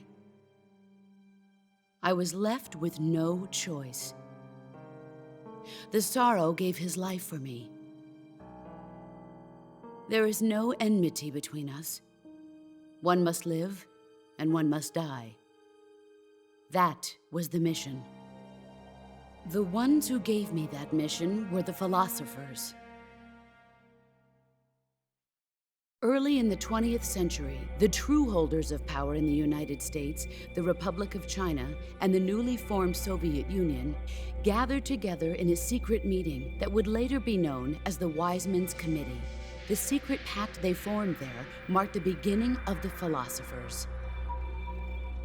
I was left with no choice. The Sorrow gave his life for me. There is no enmity between us. One must live, and one must die. That was the mission. The ones who gave me that mission were the philosophers. Early in the 20th century, the true holders of power in the United States, the Republic of China, and the newly formed Soviet Union gathered together in a secret meeting that would later be known as the Wise Men's Committee. The secret pact they formed there marked the beginning of the philosophers.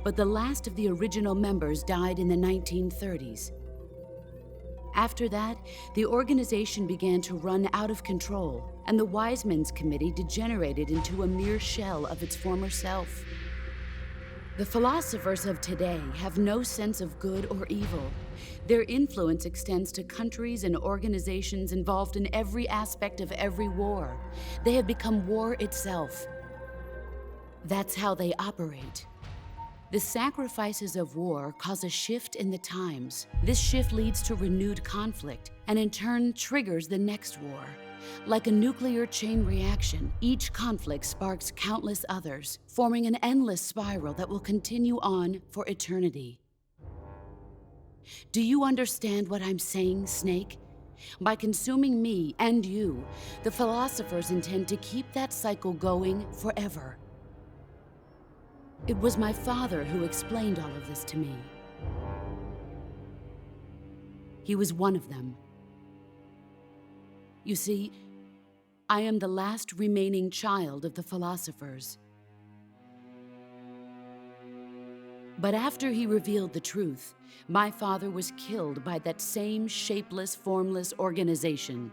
But the last of the original members died in the 1930s. After that, the organization began to run out of control, and the Wise Men's Committee degenerated into a mere shell of its former self. The philosophers of today have no sense of good or evil. Their influence extends to countries and organizations involved in every aspect of every war. They have become war itself. That's how they operate. The sacrifices of war cause a shift in the times. This shift leads to renewed conflict, and in turn triggers the next war. Like a nuclear chain reaction, each conflict sparks countless others, forming an endless spiral that will continue on for eternity. Do you understand what I'm saying, Snake? By consuming me and you, the philosophers intend to keep that cycle going forever. It was my father who explained all of this to me. He was one of them. You see, I am the last remaining child of the philosophers. But after he revealed the truth, my father was killed by that same shapeless, formless organization.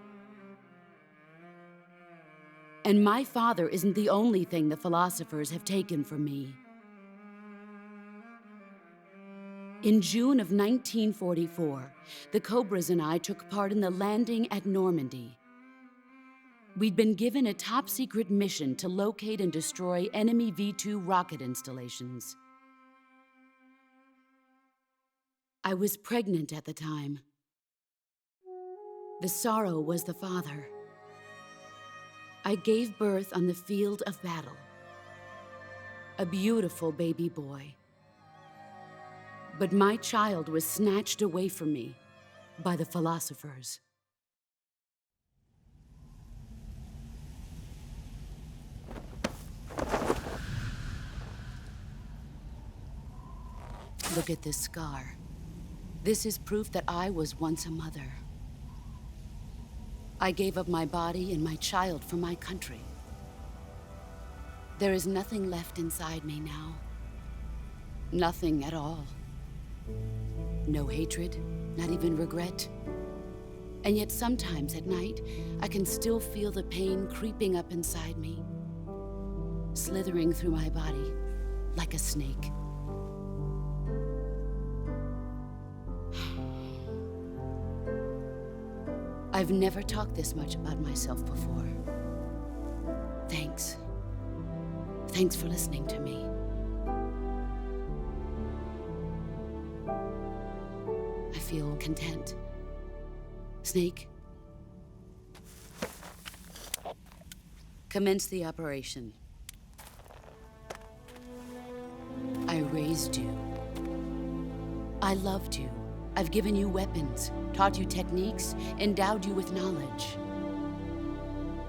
And my father isn't the only thing the philosophers have taken from me. In June of 1944, the Cobras and I took part in the landing at Normandy. We'd been given a top-secret mission to locate and destroy enemy V-2 rocket installations. I was pregnant at the time. The Sorrow was the father. I gave birth on the field of battle. A beautiful baby boy. But my child was snatched away from me by the philosophers. Look at this scar. This is proof that I was once a mother. I gave up my body and my child for my country. There is nothing left inside me now. Nothing at all. No hatred, not even regret. And yet sometimes at night, I can still feel the pain creeping up inside me, slithering through my body like a snake. I've never talked this much about myself before. Thanks. Thanks for listening to me. I feel content. Snake, commence the operation. I raised you. I loved you. I've given you weapons, taught you techniques, endowed you with knowledge.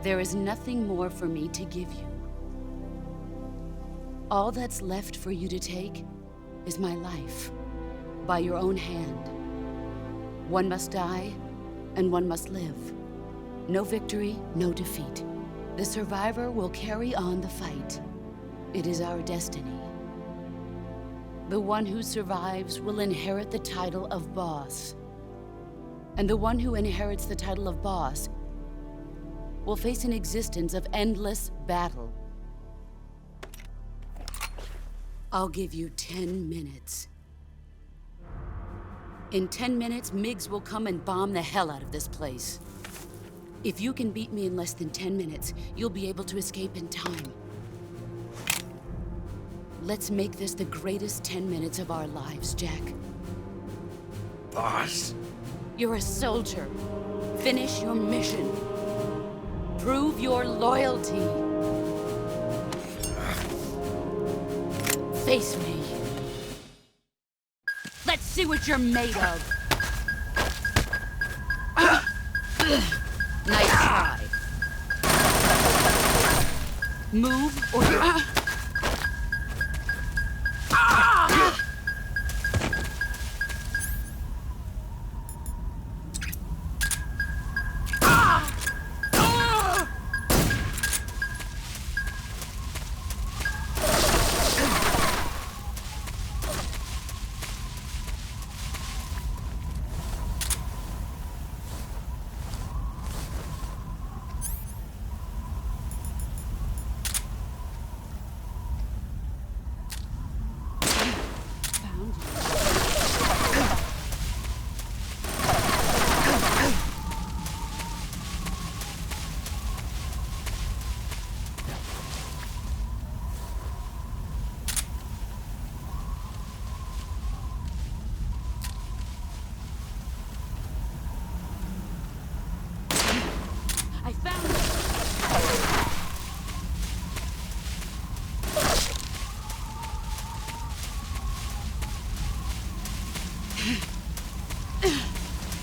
There is nothing more for me to give you. All that's left for you to take is my life, by your own hand. One must die, and one must live. No victory, no defeat. The survivor will carry on the fight. It is our destiny. The one who survives will inherit the title of boss. And the one who inherits the title of boss will face an existence of endless battle. I'll give you 10 minutes. In 10 minutes, MiGs will come and bomb the hell out of this place. If you can beat me in less than 10 minutes, you'll be able to escape in time. Let's make this the greatest 10 minutes of our lives, Jack. Boss. You're a soldier. Finish your mission. Prove your loyalty. Face me. Let's see what you're made of. Nice try. Move or you...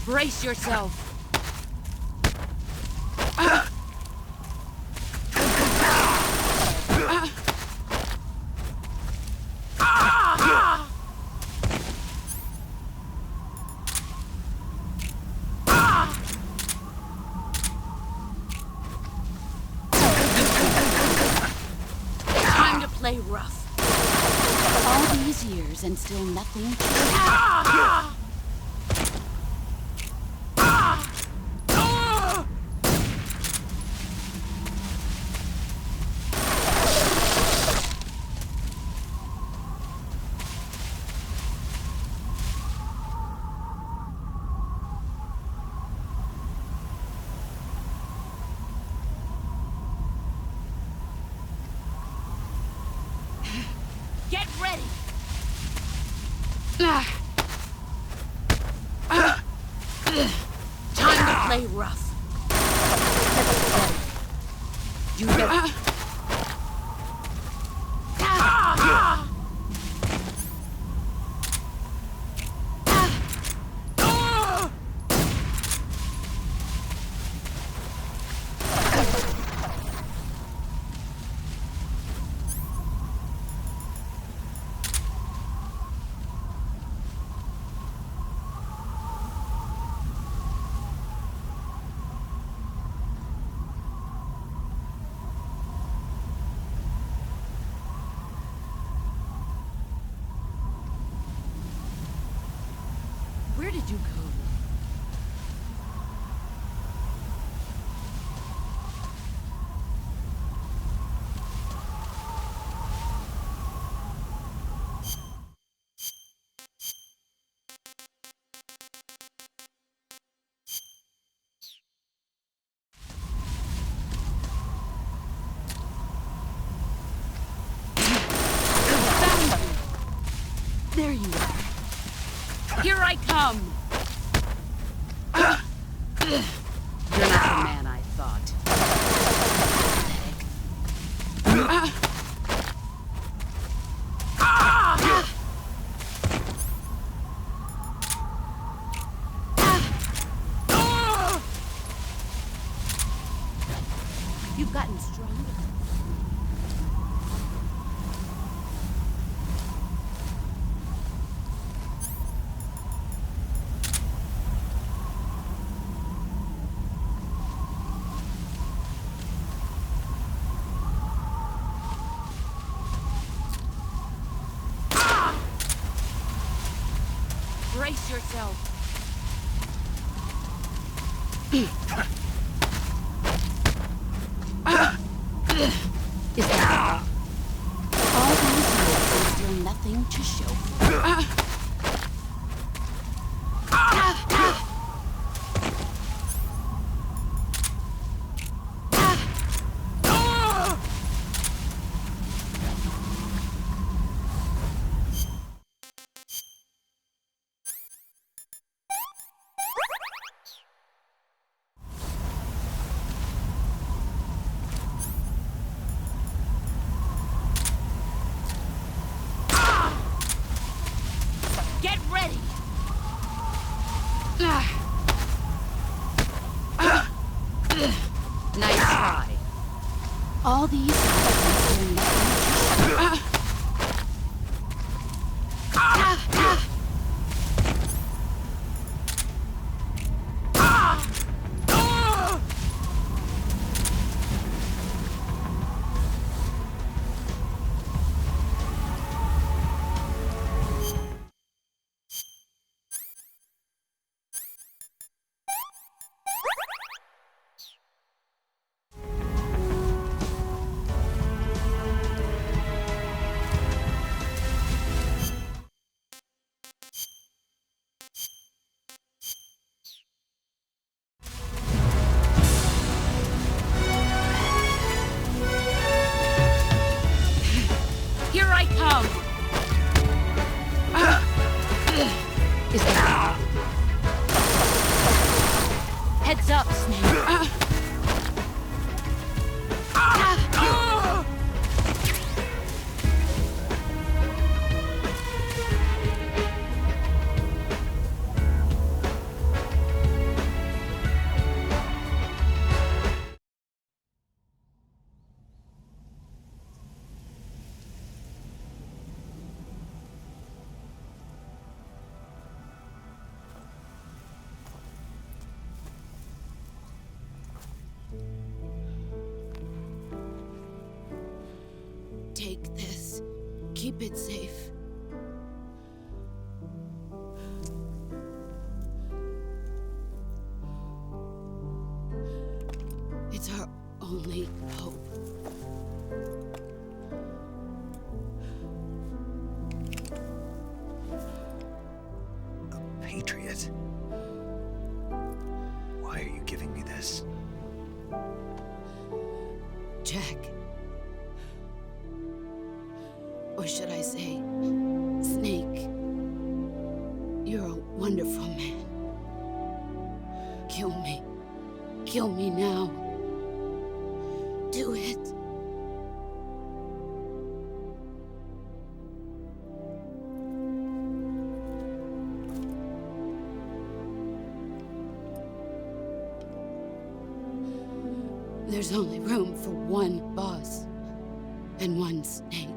Brace yourself. Time to play rough. All these years and still nothing. Get ready! Time to play rough. You better. Where did you go? There you are. Here I come! You're not the man I thought. You've gotten stronger. Brace yourself. Is that all these years and still nothing to show for it? Get ready! Nice try. All these years and nothing to show. Here I come! Is that heads up, Snake. Take this. Keep it safe. It's our only hope. A patriot? Why are you giving me this? Jack. Or should I say, Snake. You're a wonderful man. Kill me. Kill me now. Do it. There's only room for one boss and one snake.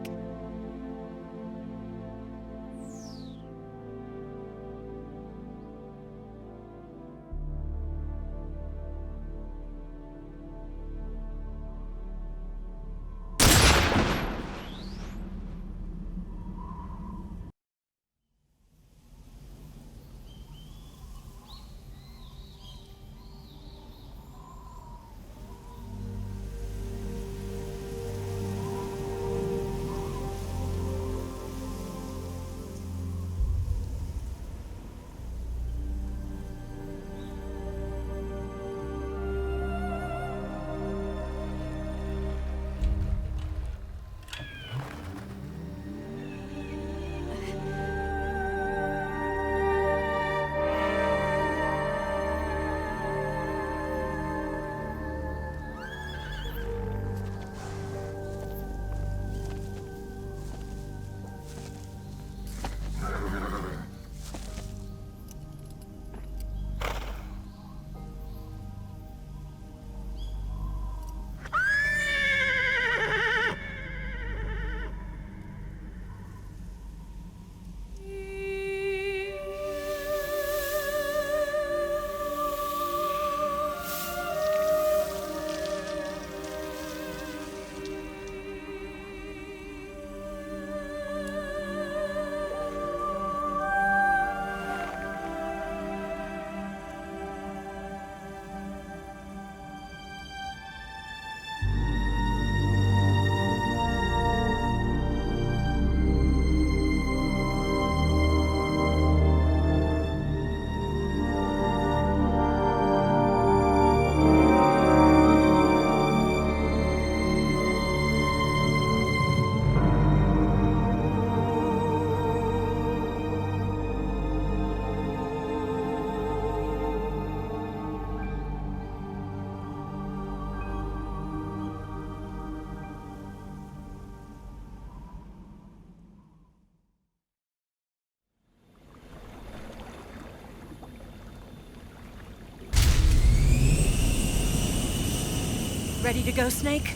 Ready to go, Snake?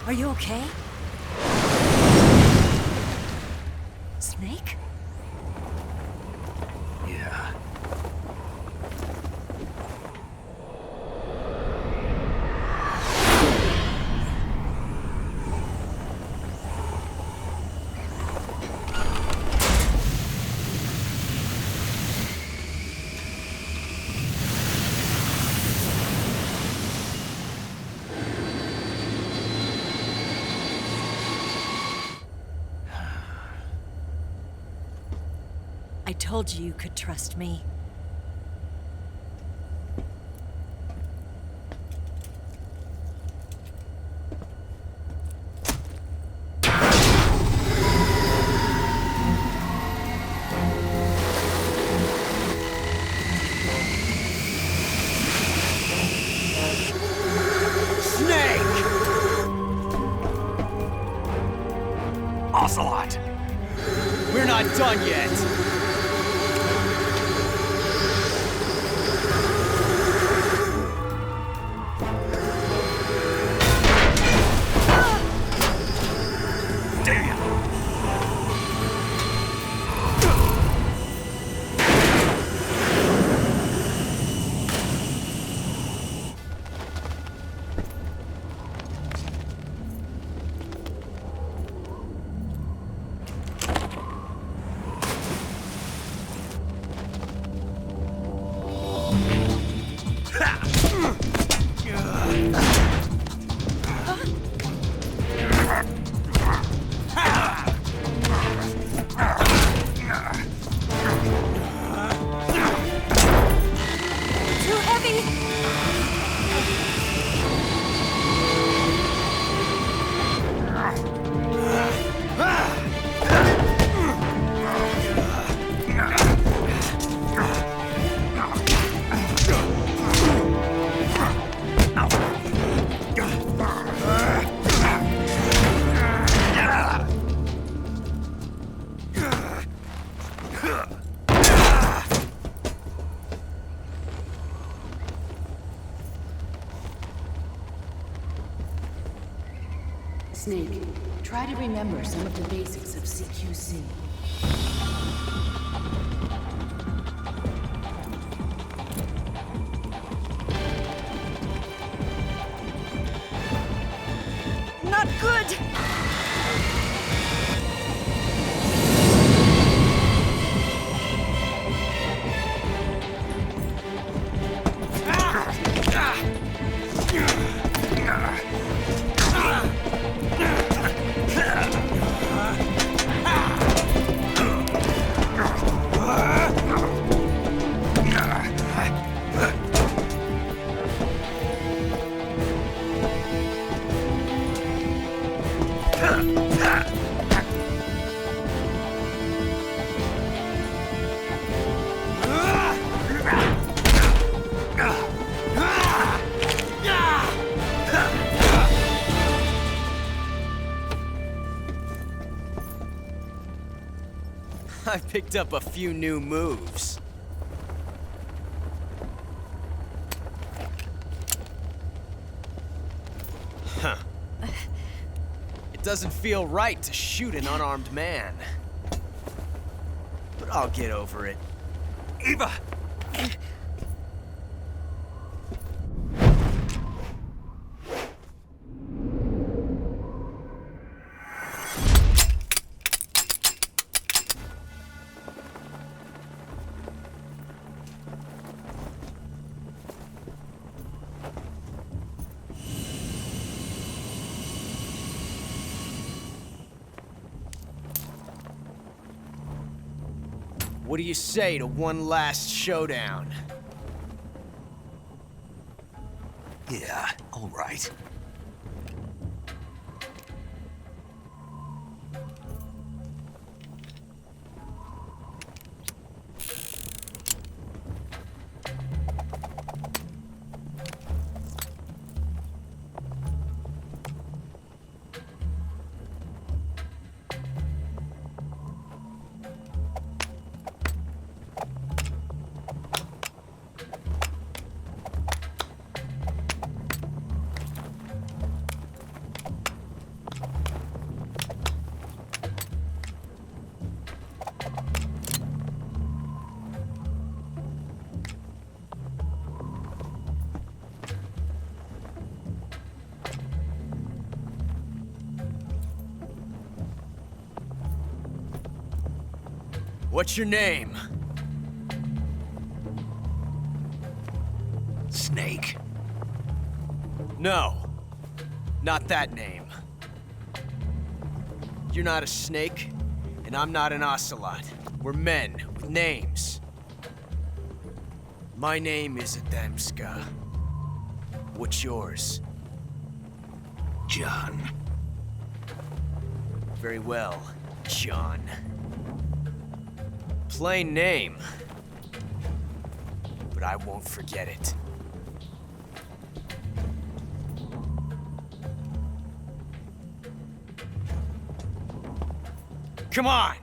Are you okay? Snake? Yeah. I told you you could trust me. Ocelot! We're not done yet! Try to remember some of the basics of CQC. Not good! I picked up a few new moves. Huh. It doesn't feel right to shoot an unarmed man. But I'll get over it. Eva! What do you say to one last showdown? Yeah, all right. What's your name? Snake. No, not that name. You're not a snake, and I'm not an ocelot. We're men with names. My name is Adamska. What's yours? John. Very well, John. Plain name, but I won't forget it. Come on!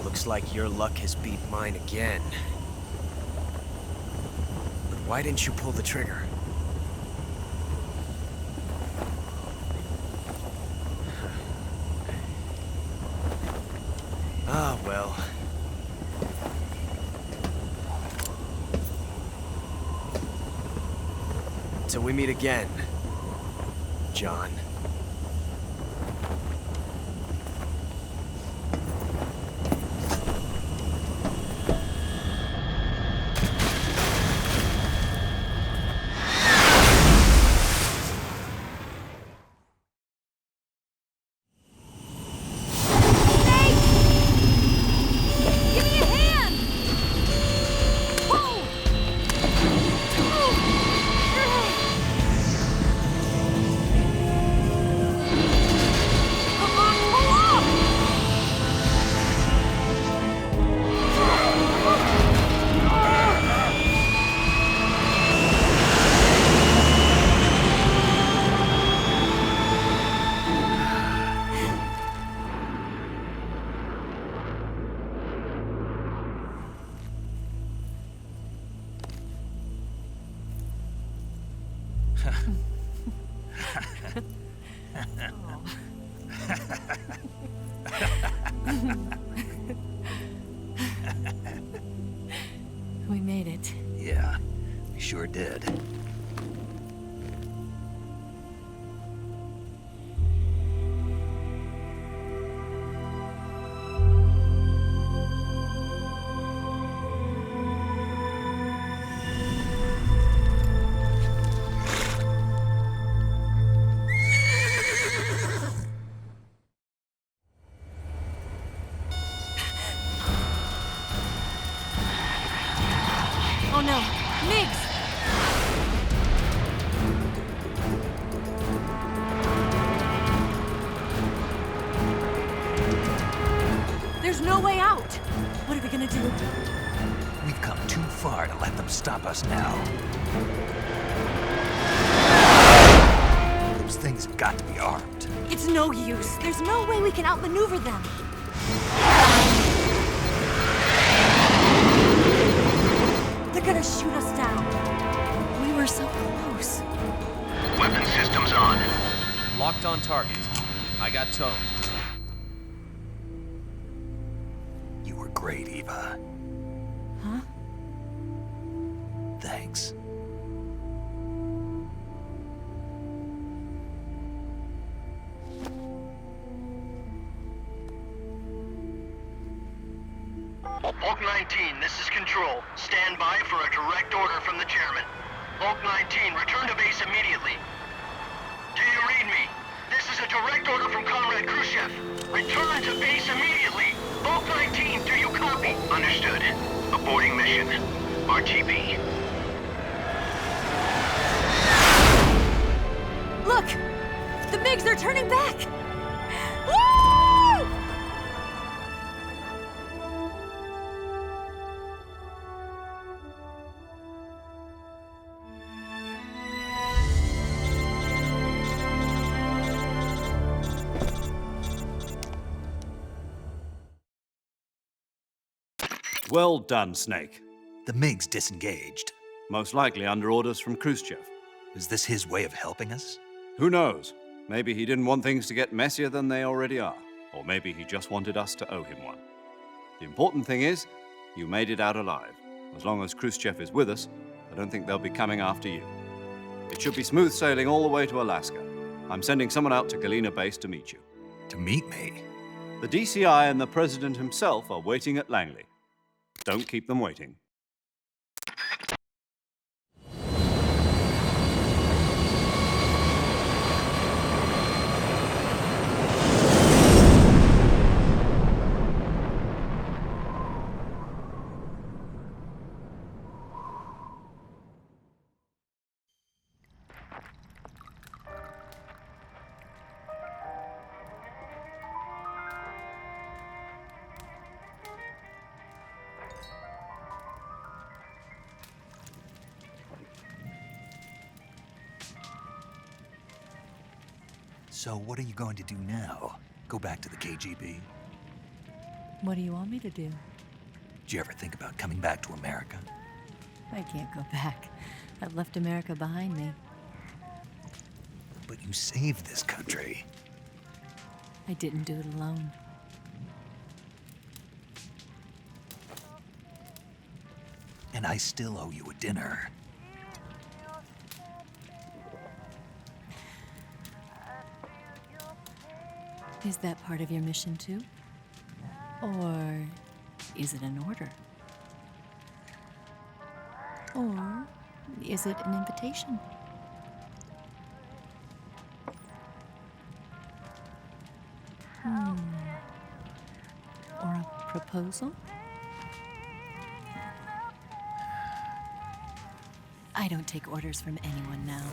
Looks like your luck has beat mine again. But why didn't you pull the trigger? Ah, well. Till we meet again, John. We made it. Yeah, we sure did. Oh no, Migs! There's no way out! What are we gonna do? We've come too far to let them stop us now. Those things have got to be armed. It's no use. There's no way we can outmaneuver them. They're gonna shoot us down. We were so close. Weapon systems on. Locked on target. I got towed. You were great, Eva. Huh? Thanks. Bulk 19, this is Control. Stand by for a direct order from the chairman. Bulk 19, return to base immediately. Do you read me? This is a direct order from Comrade Khrushchev. Return to base immediately. Bulk 19, do you copy? Understood. Aborting mission. RTB. Look! The MiGs are turning back! Woo! Well done, Snake. The MiGs disengaged. Most likely under orders from Khrushchev. Is this his way of helping us? Who knows? Maybe he didn't want things to get messier than they already are. Or maybe he just wanted us to owe him one. The important thing is, you made it out alive. As long as Khrushchev is with us, I don't think they'll be coming after you. It should be smooth sailing all the way to Alaska. I'm sending someone out to Galena Base to meet you. To meet me? The DCI and the President himself are waiting at Langley. Don't keep them waiting. So what are you going to do now? Go back to the KGB? What do you want me to do? Did you ever think about coming back to America? I can't go back. I've left America behind me. But you saved this country. I didn't do it alone. And I still owe you a dinner. Is that part of your mission too? Or is it an order? Or is it an invitation? Or a proposal? I don't take orders from anyone now.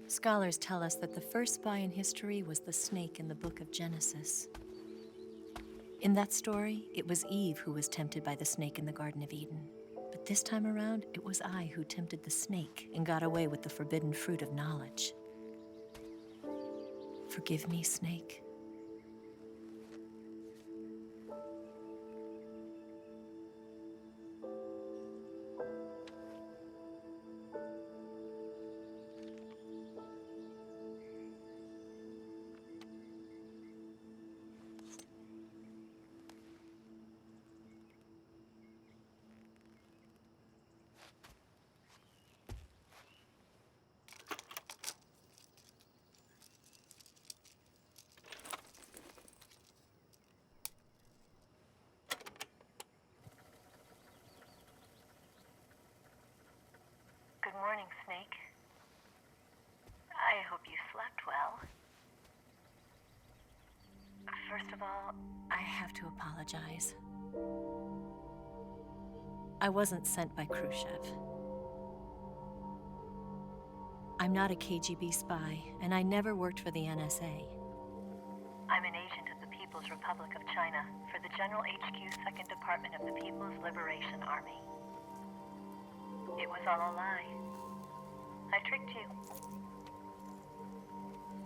Scholars tell us that the first spy in history was the snake in the book of Genesis. In that story, it was Eve who was tempted by the snake in the Garden of Eden. But this time around, it was I who tempted the snake and got away with the forbidden fruit of knowledge. Forgive me, snake. Good morning, Snake. I hope you slept well. First of all, I have to apologize. I wasn't sent by Khrushchev. I'm not a KGB spy, and I never worked for the NSA. I'm an agent of the People's Republic of China for the General HQ 2nd Department of the People's Liberation Army. It was all a lie. I tricked you.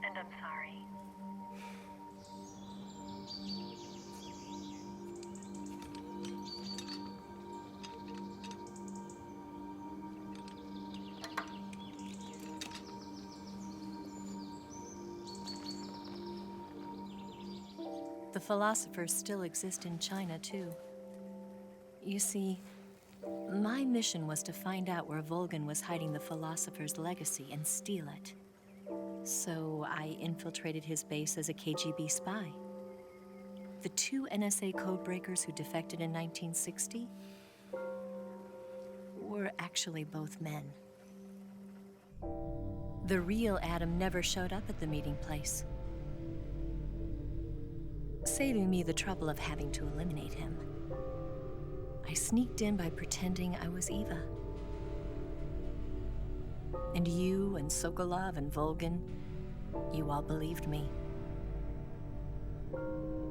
And I'm sorry. The philosophers still exist in China, too. You see, my mission was to find out where Volgin was hiding the philosopher's legacy and steal it. So I infiltrated his base as a KGB spy. The 2 NSA codebreakers who defected in 1960 were actually both men. The real Adam never showed up at the meeting place, saving me the trouble of having to eliminate him. I sneaked in by pretending I was Eva. And you and Sokolov and Volgin, you all believed me.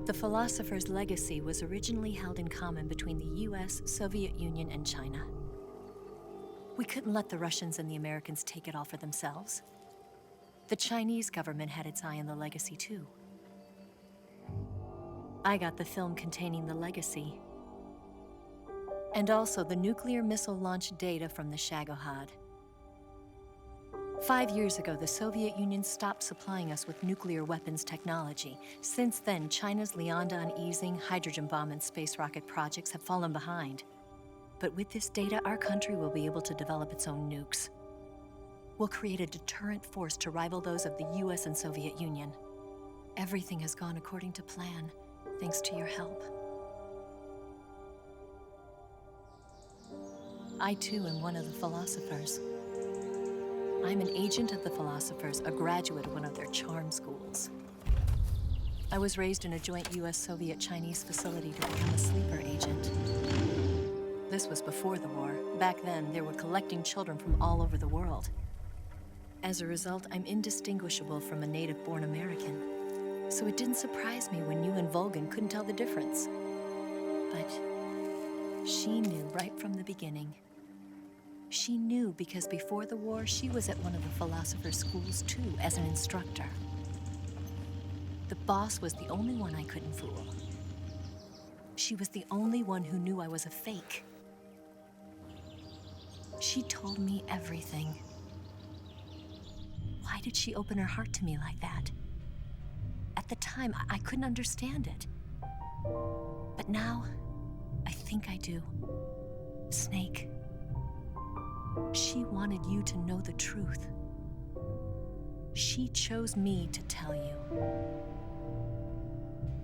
The philosopher's legacy was originally held in common between the US, Soviet Union, and China. We couldn't let the Russians and the Americans take it all for themselves. The Chinese government had its eye on the legacy, too. I got the film containing the legacy, and also the nuclear missile launch data from the Shagohod. 5 years ago, the Soviet Union stopped supplying us with nuclear weapons technology. Since then, China's Liaodong easing, hydrogen bomb, and space rocket projects have fallen behind. But with this data, our country will be able to develop its own nukes. We'll create a deterrent force to rival those of the US and Soviet Union. Everything has gone according to plan, thanks to your help. I, too, am one of the philosophers. I'm an agent of the philosophers, a graduate of one of their charm schools. I was raised in a joint US-Soviet-Chinese facility to become a sleeper agent. This was before the war. Back then, they were collecting children from all over the world. As a result, I'm indistinguishable from a native-born American. So it didn't surprise me when you and Volgan couldn't tell the difference. But she knew right from the beginning. She knew because before the war, she was at one of the philosopher's schools too, as an instructor. The boss was the only one I couldn't fool. She was the only one who knew I was a fake. She told me everything. Why did she open her heart to me like that? At the time, I couldn't understand it. But now, I think I do. Snake. She wanted you to know the truth. She chose me to tell you.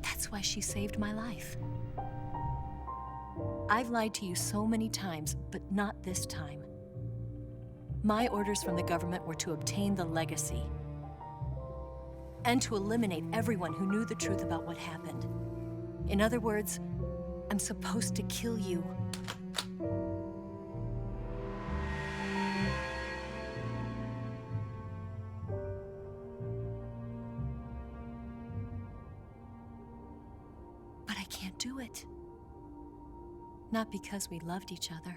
That's why she saved my life. I've lied to you so many times, but not this time. My orders from the government were to obtain the legacy and to eliminate everyone who knew the truth about what happened. In other words, I'm supposed to kill you. But I can't do it. Not because we loved each other.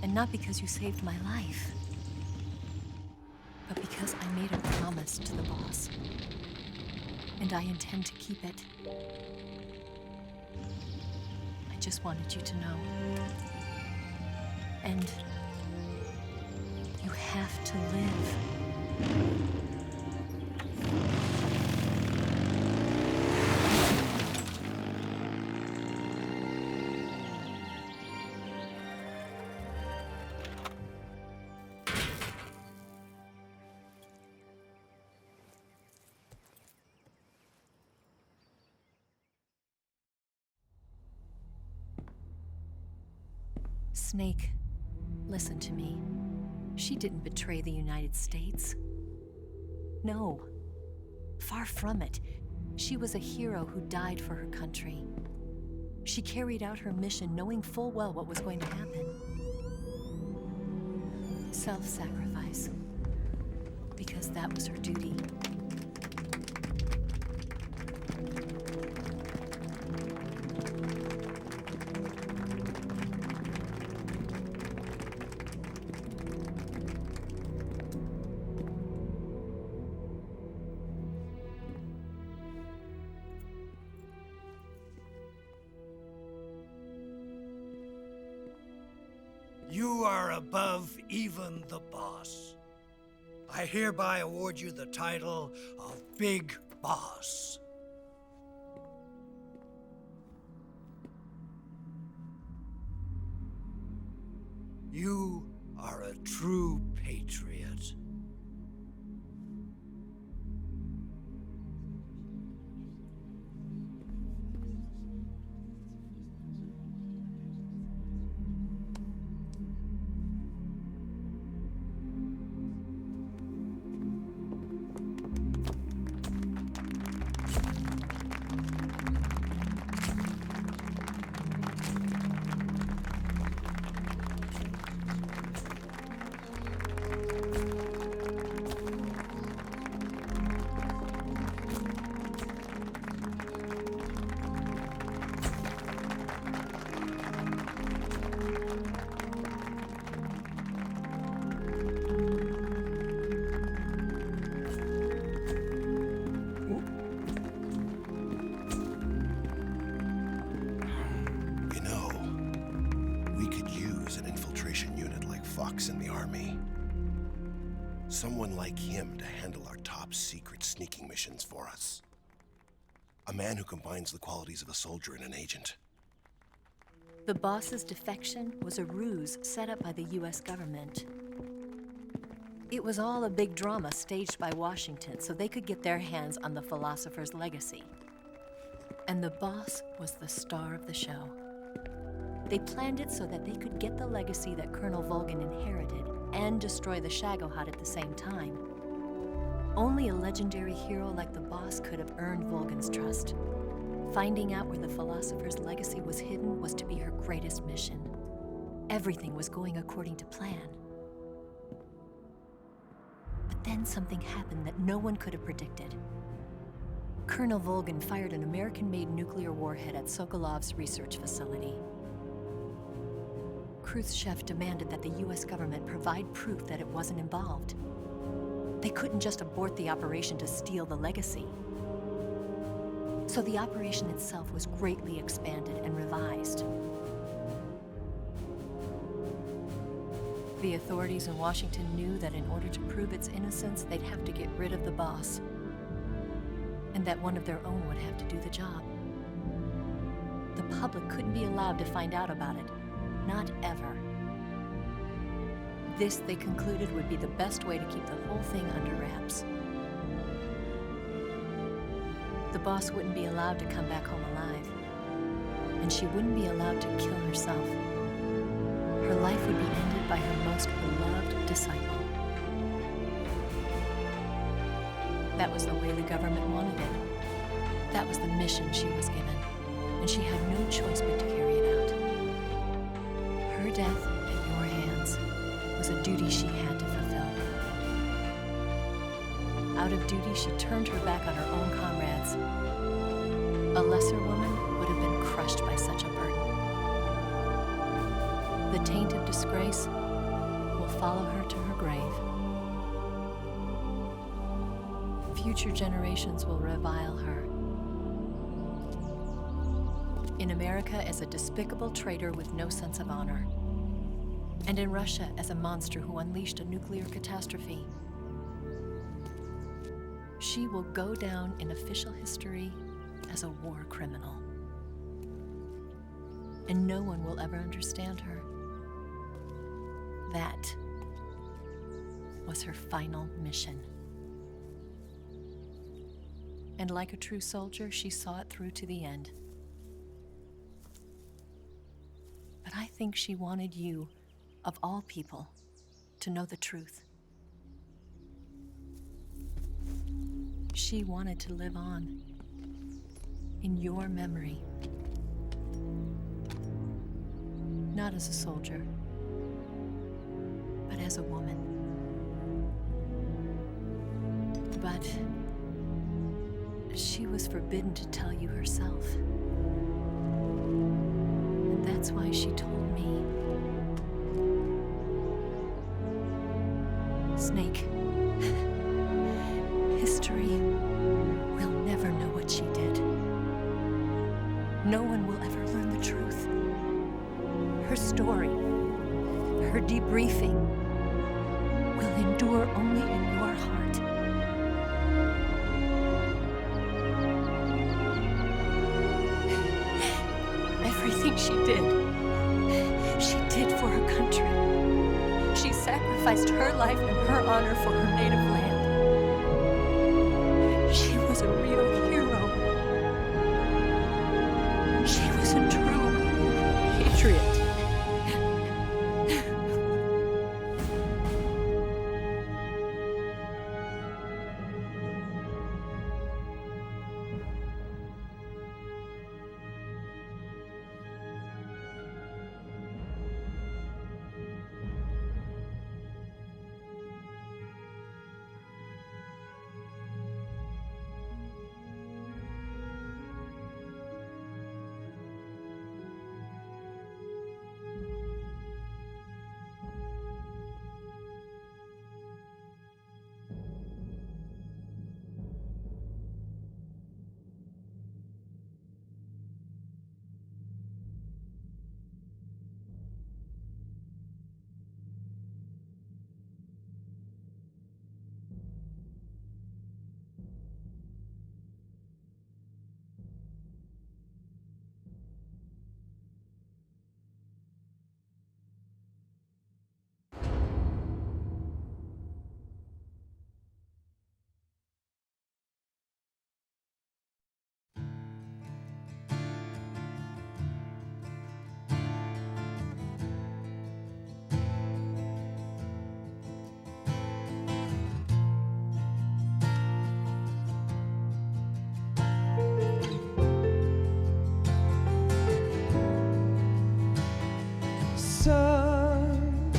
And not because you saved my life. But because I made a promise to the boss. And I intend to keep it. I just wanted you to know. And you have to live. Snake, listen to me. She didn't betray the United States. No, far from it. She was a hero who died for her country. She carried out her mission knowing full well what was going to happen. Self-sacrifice. Because that was her duty. You are above even the boss. I hereby award you the title of Big Boss. You are a true patriot. fucks in the army. Someone like him to handle our top secret sneaking missions for us. A man who combines the qualities of a soldier and an agent. The boss's defection was a ruse set up by the US government. It was all a big drama staged by Washington so they could get their hands on the philosopher's legacy. And the boss was the star of the show. They planned it so that they could get the legacy that Colonel Volgin inherited and destroy the Shagohod at the same time. Only a legendary hero like the boss could have earned Volgin's trust. Finding out where the philosopher's legacy was hidden was to be her greatest mission. Everything was going according to plan. But then something happened that no one could have predicted. Colonel Volgin fired an American-made nuclear warhead at Sokolov's research facility. Khrushchev demanded that the US government provide proof that it wasn't involved. They couldn't just abort the operation to steal the legacy. So the operation itself was greatly expanded and revised. The authorities in Washington knew that in order to prove its innocence, they'd have to get rid of the boss, and that one of their own would have to do the job. The public couldn't be allowed to find out about it, not ever. This, they concluded, would be the best way to keep the whole thing under wraps. The boss wouldn't be allowed to come back home alive, and she wouldn't be allowed to kill herself. Her life would be ended by her most beloved disciple. That was the way the government wanted it. That was the mission she was given, and she had no choice but to carry it out. Her death at your hands was a duty she had to fulfill. Out of duty, she turned her back on her own comrades. A lesser woman would have been crushed by such a burden. The taint of disgrace will follow her to her grave. Future generations will revile her. In America as a despicable traitor with no sense of honor. And in Russia as a monster who unleashed a nuclear catastrophe. She will go down in official history as a war criminal. And no one will ever understand her. That was her final mission. And like a true soldier, she saw it through to the end. But I think she wanted you, of all people, to know the truth. She wanted to live on in your memory. Not as a soldier, but as a woman. But she was forbidden to tell you herself. And that's why she told me. Snake, history will never know what she did. No one will ever learn the truth. Her story, her debriefing, will endure only in your heart. Everything she did for her country. She sacrificed her life and her honor for her native land. She was a real hero. She was a true patriot. Son,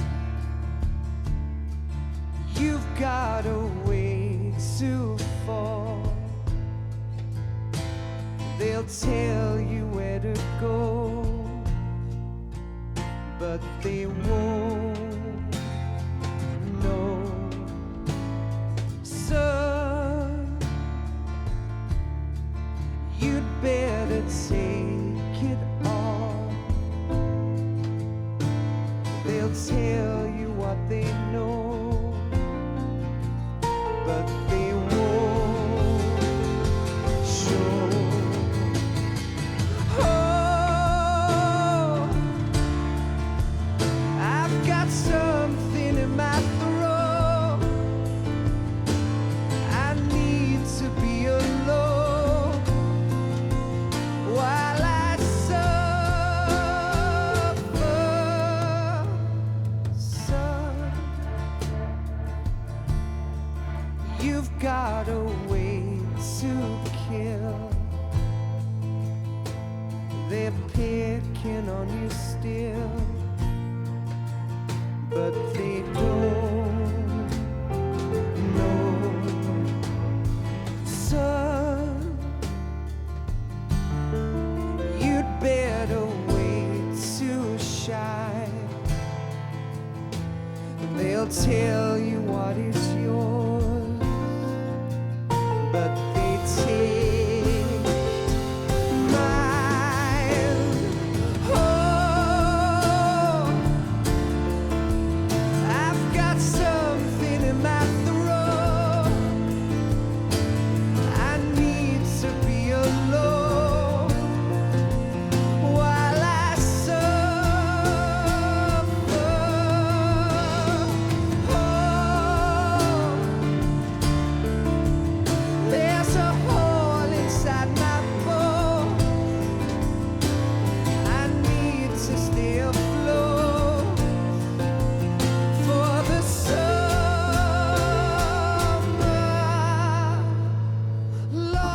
you've got a way to fall. They'll tell you where to go, but they won't know. Son, you'd better take it all. They'll tell you what they know, but they won't show. Oh, I've got something in my throat. I need to be alone while I suffer. Son, you've got a way to kill. They're picking on you still, but they don't know. Son, you'd better wait to shine. They'll tell you what is yours, but they take mine. Oh, I've got something in my throat. I need to be alone while I suffer. Oh, there's a hole inside my bones. I need to stay afloat for the summer, Lord.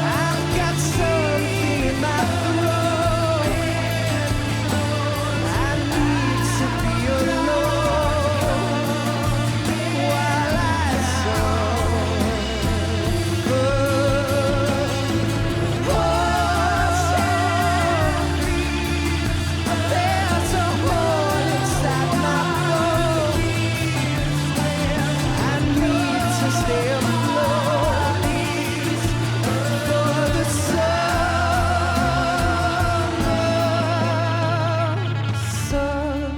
I've got something in my throat. I need to be alone while I suffer. There's a hole inside my bones. I need to stay afloat for the summer. Son,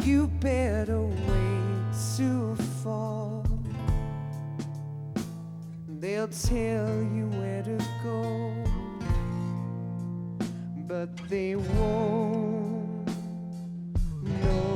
you better wait to fall. They'll tell you where to go, but they won't know.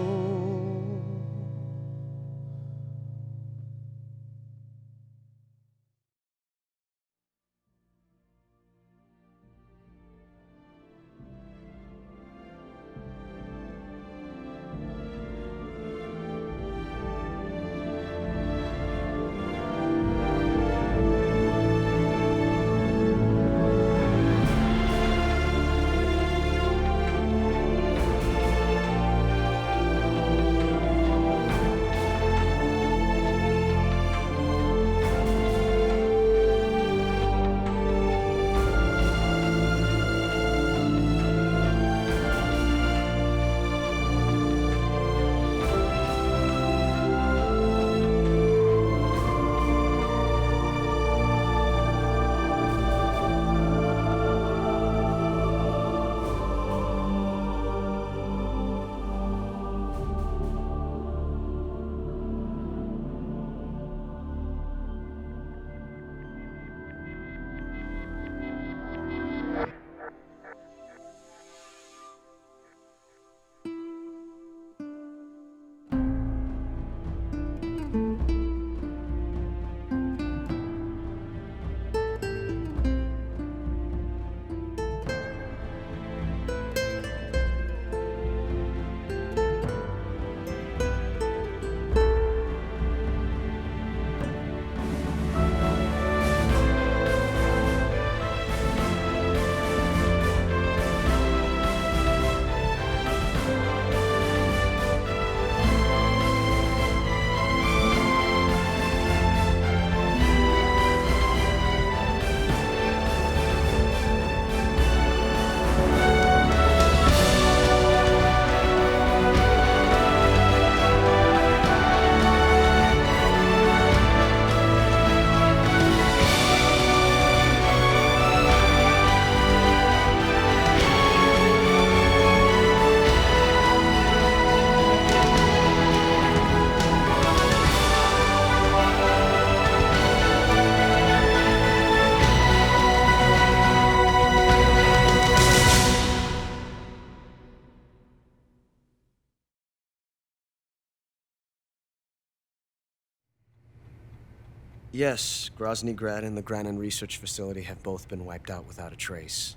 Yes, Grozny Grad and the Granin Research Facility have both been wiped out without a trace.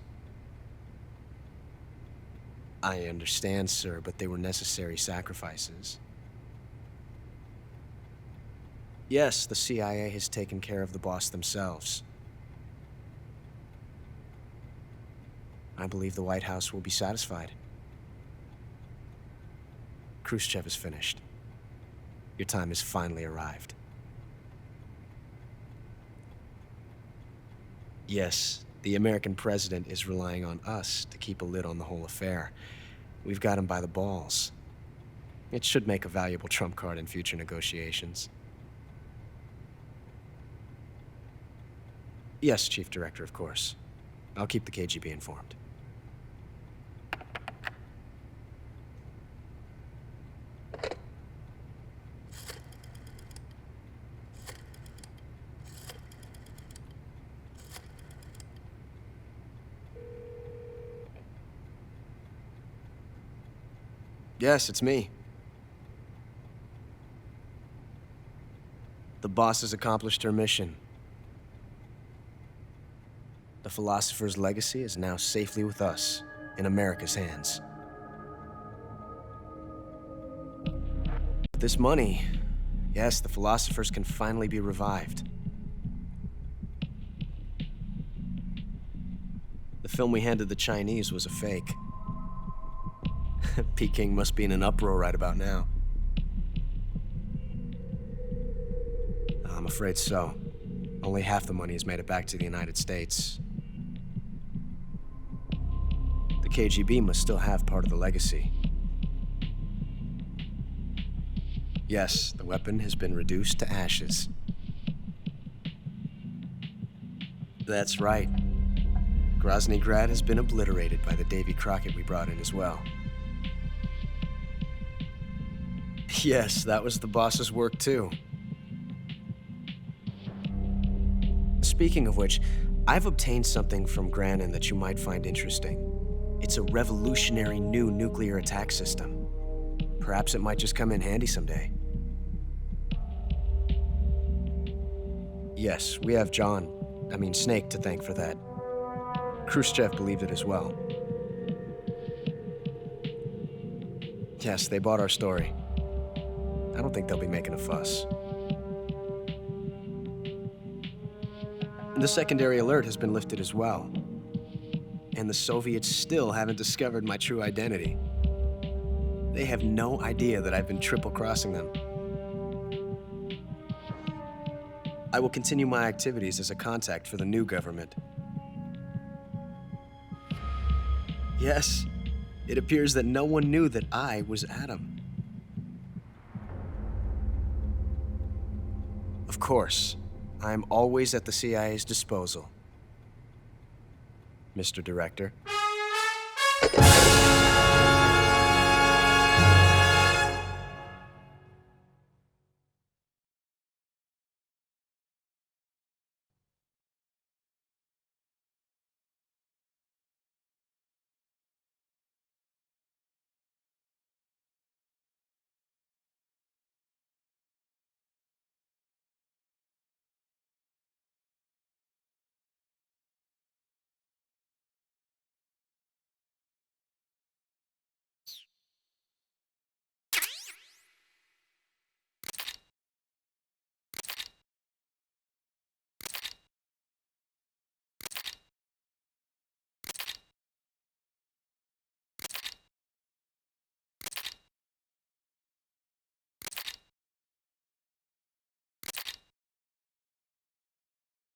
I understand, sir, but they were necessary sacrifices. Yes, the CIA has taken care of the boss themselves. I believe the White House will be satisfied. Khrushchev is finished. Your time has finally arrived. Yes, the American president is relying on us to keep a lid on the whole affair. We've got him by the balls. It should make a valuable trump card in future negotiations. Yes, Chief Director, of course. I'll keep the KGB informed. Yes, it's me. The boss has accomplished her mission. The philosopher's legacy is now safely with us, in America's hands. With this money, yes, the philosophers can finally be revived. The film we handed the Chinese was a fake. Peking must be in an uproar right about now. I'm afraid so. Only half the money has made it back to the United States. The KGB must still have part of the legacy. Yes, the weapon has been reduced to ashes. That's right. Grozny Grad has been obliterated by the Davy Crockett we brought in as well. Yes, that was the boss's work too. Speaking of which, I've obtained something from Granin that you might find interesting. It's a revolutionary new nuclear attack system. Perhaps it might just come in handy someday. Yes, we have Snake to thank for that. Khrushchev believed it as well. Yes, they bought our story. I don't think they'll be making a fuss. The secondary alert has been lifted as well. And the Soviets still haven't discovered my true identity. They have no idea that I've been triple-crossing them. I will continue my activities as a contact for the new government. Yes, it appears that no one knew that I was Adam. Of course, I am always at the CIA's disposal, Mr. Director.